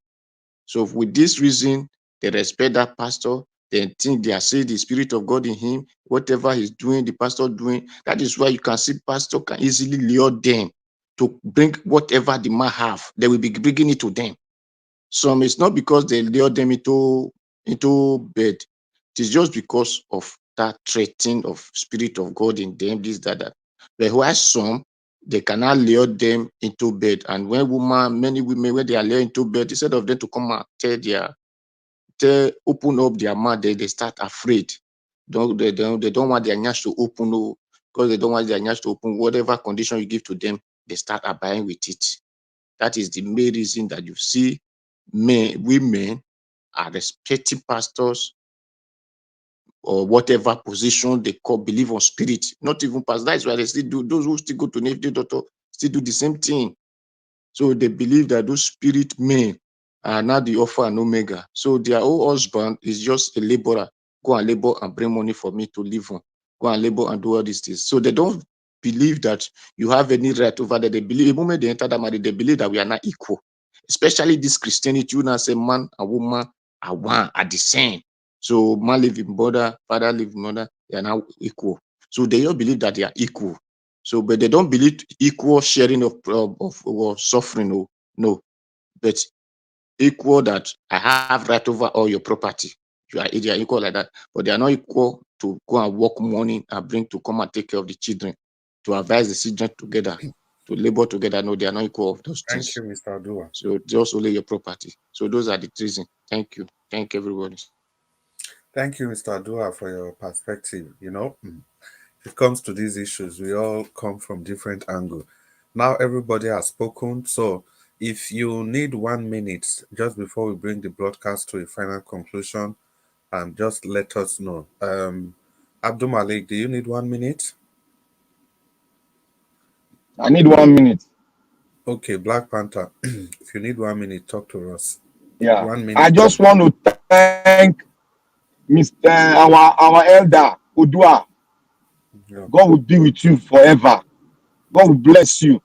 So with this reason, they respect that pastor. They think they are saying the Spirit of God in him. Whatever he's doing, the pastor doing. That is why you can see pastor can easily lure them to bring whatever the man have. They will be bringing it to them. Some it's not because they lure them into bed. It is just because of that threatening of Spirit of God in them, this, that. But while some, they cannot lure them into bed. And when many women, when they are lured into bed, instead of them to come and open up their mouth, they start afraid. They don't want their nyash to open, because they don't want their nyash to open. Whatever condition you give to them, they start abiding with it. That is the main reason that you see women are respecting pastors or whatever position they believe on spirit. Not even pastors. That is why they still do. Those who still go to native doctor still do the same thing. So they believe that those spirit men are not the Alpha and Omega. So their own husband is just a laborer. Go and labor and bring money for me to live on. Go and labor and do all these things. So they don't believe that you have any right over that. They believe the moment they enter that marriage, they believe that we are not equal. Especially this Christianity, you now say man and woman are one, are the same. So man live in mother, father live in mother, they are now equal. So they all believe that they are equal. So, but they don't believe equal sharing of suffering. No, but equal that I have right over all your property. They are equal like that, but they are not equal to go and work morning and bring to come and take care of the children, to advise the children together, to labor together. No, they are not equal of those Thank things. you, Mr. Adua. So just only your property. So those are the reasons. Thank you. Thank everybody. Thank you, Mr. Adua, for your perspective. If it comes to these issues, we all come from different angles. Now everybody has spoken. So if you need 1 minute just before we bring the broadcast to a final conclusion, just let us know. Abdul Malik, do you need 1 minute? I need 1 minute. Okay, Black Panther, if you need 1 minute, talk to us. Yeah. 1 minute. I just want to thank Mr. Our elder Udua. Yeah. God will be with you forever. God will bless you.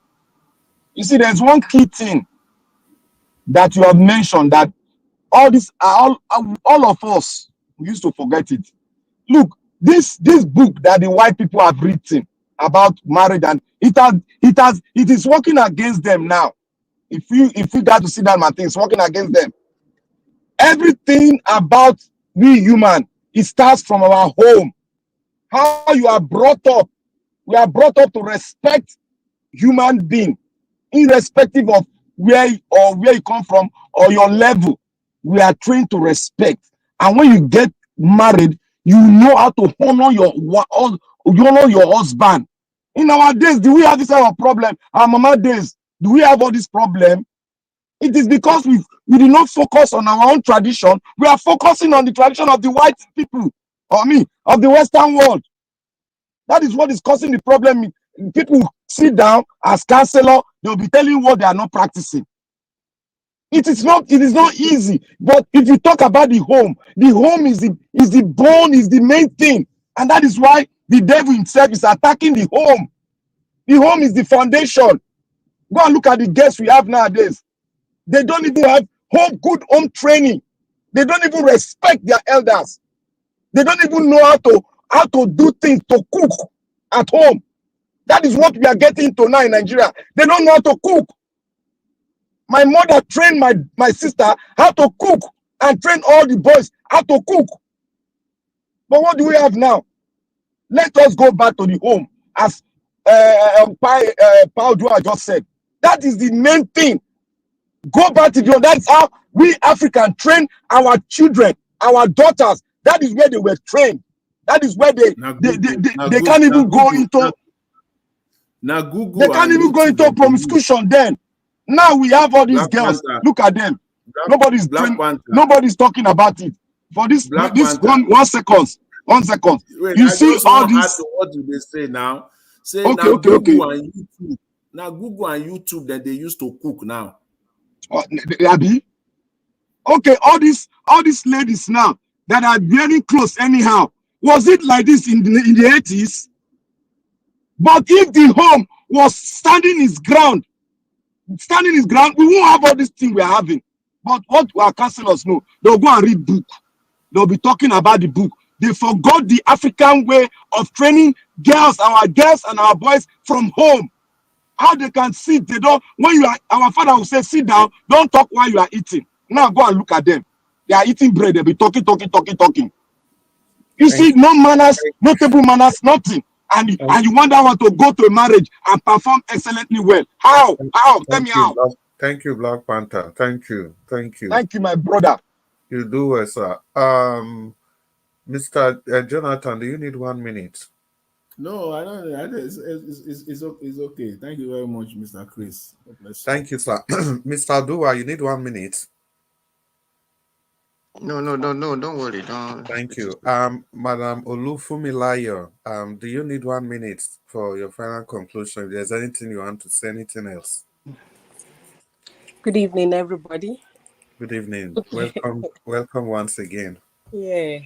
You see, there's one key thing that you have mentioned that all of us we used to forget it. Look, this book that the white people have written about marriage, and it is working against them now. If you got to see that, Martin, it's working against them. Everything about we human, it starts from our home. How you are brought up. We are brought up to respect human being, irrespective of where you come from or your level. We are trained to respect. And when you get married, you know how to honor your husband. In our days, do we have this kind of problem? Our mama days, do we have all this problem? It is because we did not focus on our own tradition. We are focusing on the tradition of the white people, of the Western world. That is what is causing the problem. People sit down as counselor, they'll be telling you what they are not practicing. It is not easy. But if you talk about the home is the bone, is the main thing. And that is why the devil himself is attacking the home. The home is the foundation. Go and look at the guests we have nowadays. They don't even have good home training. They don't even respect their elders. They don't even know how to do things, to cook at home. That is what we are getting to now in Nigeria. They don't know how to cook. My mother trained my sister how to cook and train all the boys how to cook. But what do we have now? Let us go back to the home, as Paul Dua just said. That is the main thing. Go back to the home. That's how we Africans train our children, our daughters. That is where they were trained. That is where they can't even go into. Now Google They can't even go into promiscution then. Now we have all these girls. Look at them. Nobody's talking about it. For this 1 second. 1 second. Wait, You I see just all want to add this. to what you dey say now. Say Okay, now okay, okay. Google and YouTube. Now Google and YouTube that they used to cook now. Abi? Okay, all these ladies now that are wearing clothes anyhow. Was it like this in the 80s? But if the home was standing its ground, we won't have all this thing we are having. But what our counselors know, they'll go and read book. They'll be talking about the book. They forgot the African way of training our girls and our boys from home. How they can sit, they don't, when you are, our father will say, sit down, don't talk while you are eating. Now go and look at them. They are eating bread, they'll be talking. You see, no manners, no table manners, nothing. And you want that one to go to a marriage and perform excellently well. How? Tell me how. Thank you, Black Panther. Thank you. Thank you, my brother. You do well, sir. Mr. Jonathan, do you need 1 minute? No, I don't. It's okay. Thank you very much, Mr. Chris. God bless you. Thank you, sir. Mr. Dua, you need 1 minute. No, don't worry. Don't. Thank you. Madam Olufumilayo, do you need 1 minute for your final conclusion? If there's anything you want to say, anything else? Good evening, everybody. Good evening. Welcome once again. Yeah.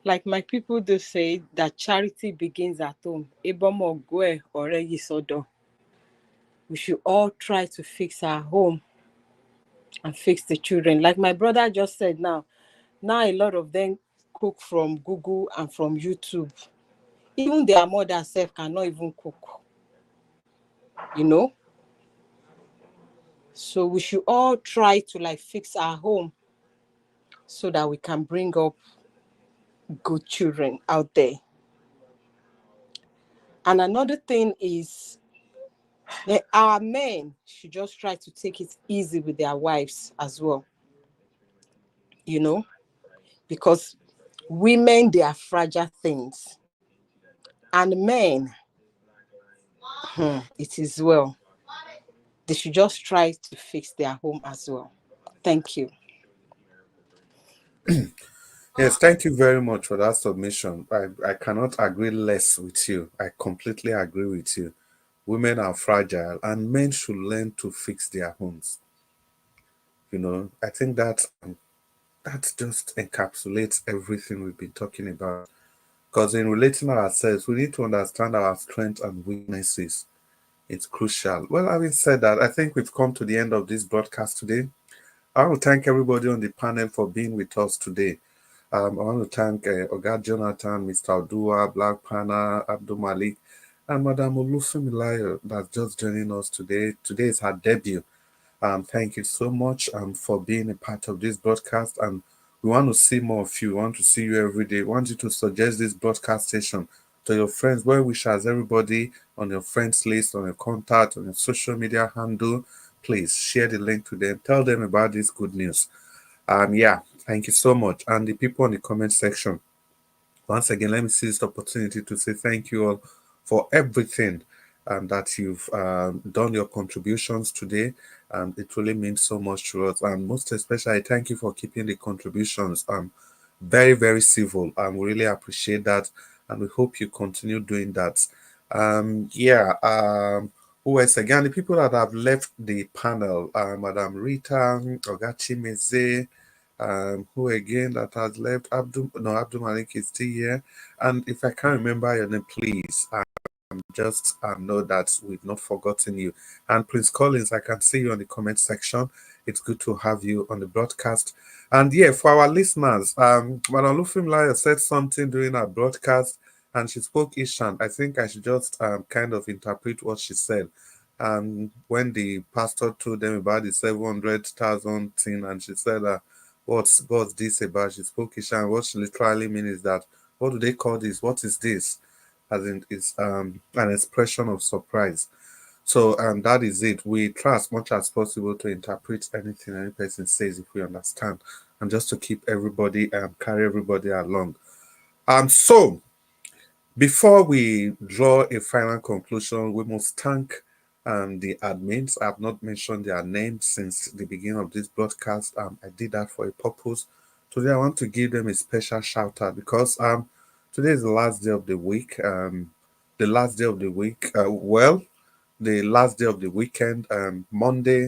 Like my people do say that charity begins at home. We should all try to fix our home and fix the children. Like my brother just said now a lot of them cook from Google and from YouTube. Even their mother self cannot even cook. So we should all try to fix our home so that we can bring up good children out there. And another thing is that our men should just try to take it easy with their wives as well. Because women, they are fragile things. And men, it is well. They should just try to fix their home as well. Thank you. Yes, thank you very much for that submission. I cannot agree less with you. I completely agree with you. Women are fragile and men should learn to fix their homes. I think that just encapsulates everything we've been talking about. Because in relating ourselves, we need to understand our strengths and weaknesses. It's crucial. Well, having said that, I think we've come to the end of this broadcast today. I want to thank everybody on the panel for being with us today. I want to thank Oga Jonathan, Mr. Odua, Black Pana, Abdul Malik, and Madam Olufumilayo that's just joining us today. Today is her debut. Thank you so much for being a part of this broadcast. And we want to see more of you. We want to see you every day. We want you to suggest this broadcast station to your friends. Well wishes, everybody on your friends list, on your contact, on your social media handle. Please share the link to them. Tell them about this good news. Thank you so much. And the people in the comment section, once again, let me see this opportunity to say thank you all for everything that you've done, your contributions today. It really means so much to us. And most especially, thank you for keeping the contributions very, very civil. We really appreciate that. And we hope you continue doing that. Who else again? The people that have left the panel, Madam Rita, Ogachi Meze, who again that has left? Abdul Malik is still here. And if I can't remember your name, please just know that we've not forgotten you. And Prince Collins, I can see you on the comment section. It's good to have you on the broadcast. And for our listeners, Madam Lufimlaya said something during our broadcast and she spoke Ishan. I think I should just kind of interpret what she said. When the pastor told them about the 700,000 thing, and she said, what's this about? She spoke Ishan. What she literally means is that, what do they call this? What is this? As in, it's an expression of surprise. So that is it. We try as much as possible to interpret anything any person says if we understand, and just to keep everybody carry everybody along. So before we draw a final conclusion, we must thank the admins. I have not mentioned their names since the beginning of this broadcast. I did that for a purpose Today I want to give them a special shout out because today is the last day of the week. The last day of the week. The last day of the weekend.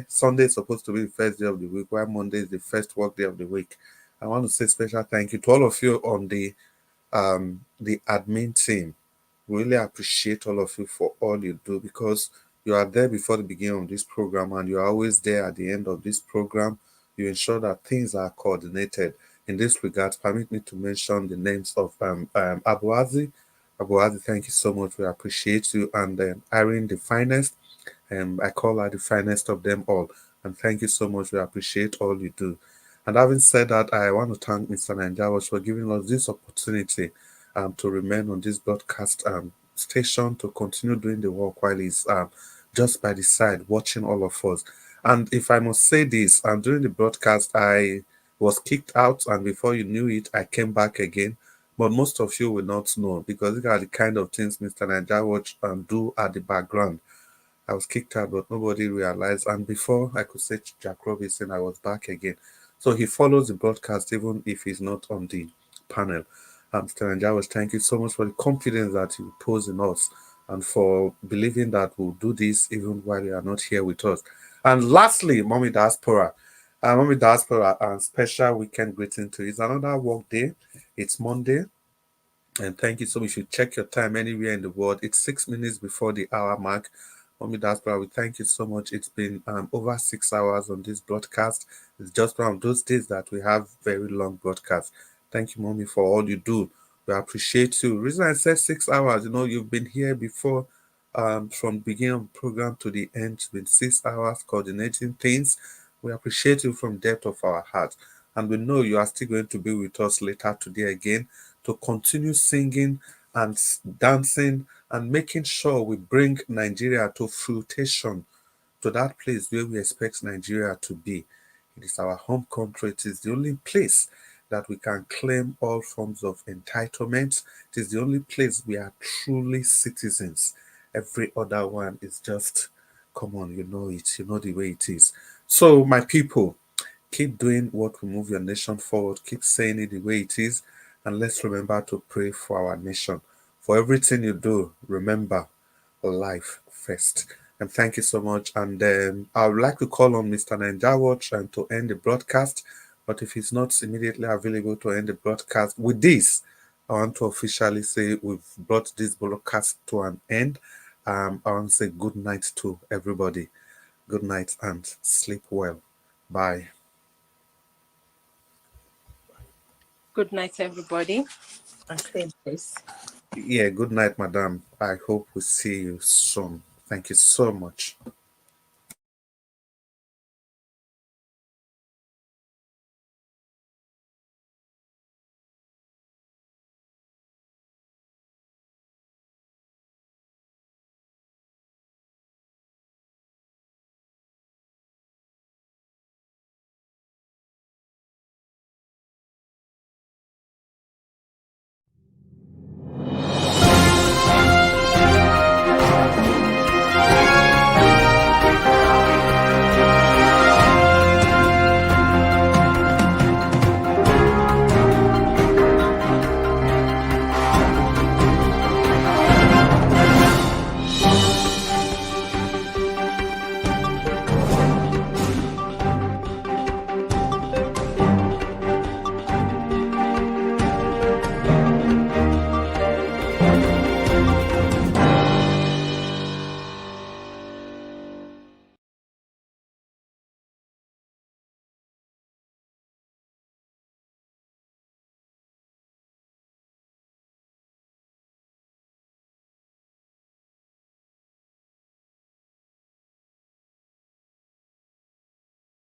Sunday is supposed to be the first day of the week, while Monday is the first work day of the week. I want to say special thank you to all of you on the admin team. Really appreciate all of you for all you do because you are there before the beginning of this program and you are always there at the end of this program. You ensure that things are coordinated. In this regard, permit me to mention the names of Abuazi. Abuazi, thank you so much. We appreciate you. And Irene, the finest. I call her the finest of them all. And thank you so much. We appreciate all you do. And having said that, I want to thank Mr. Nanjawas for giving us this opportunity to remain on this broadcast station to continue doing the work while he's just by the side watching all of us. And if I must say this, during the broadcast, I was kicked out, and before you knew it, I came back again. But most of you will not know because these are the kind of things Mr. Nanjawatch do at the background. I was kicked out, but nobody realized. And before I could say Jack Robinson, I was back again. So he follows the broadcast even if he's not on the panel. Mr. Nanjawas, thank you so much for the confidence that you pose in us and for believing that we'll do this even while you are not here with us. And lastly, Mommy Diaspora. Mommy Diaspora, special weekend greeting to you. It's another work day. It's Monday. And thank you so much. You check your time anywhere in the world. It's 6 minutes before the hour mark. Mommy Diaspora, we thank you so much. It's been over 6 hours on this broadcast. It's just one of those days that we have very long broadcasts. Thank you, Mommy, for all you do. We appreciate you. The reason I said 6 hours, you've been here before from the beginning of the program to the end. It's been 6 hours coordinating things. We appreciate you from the depth of our heart. And we know you are still going to be with us later today again to continue singing and dancing and making sure we bring Nigeria to fruition, to that place where we expect Nigeria to be. It is our home country. It is the only place that we can claim all forms of entitlement. It is the only place we are truly citizens. Every other one is just, come on, you know it, you know the way it is. So, my people, keep doing what will move your nation forward. Keep saying it the way it is. And let's remember to pray for our nation. For everything you do, remember life first. And thank you so much. And I would like to call on Mr. Nanjawatch and to end the broadcast. But if he's not immediately available to end the broadcast, with this, I want to officially say we've brought this broadcast to an end. I want to say good night to everybody. Good night and sleep well. Bye. Good night, everybody. And stay blessed. Yeah, good night, madam. I hope we see you soon. Thank you so much.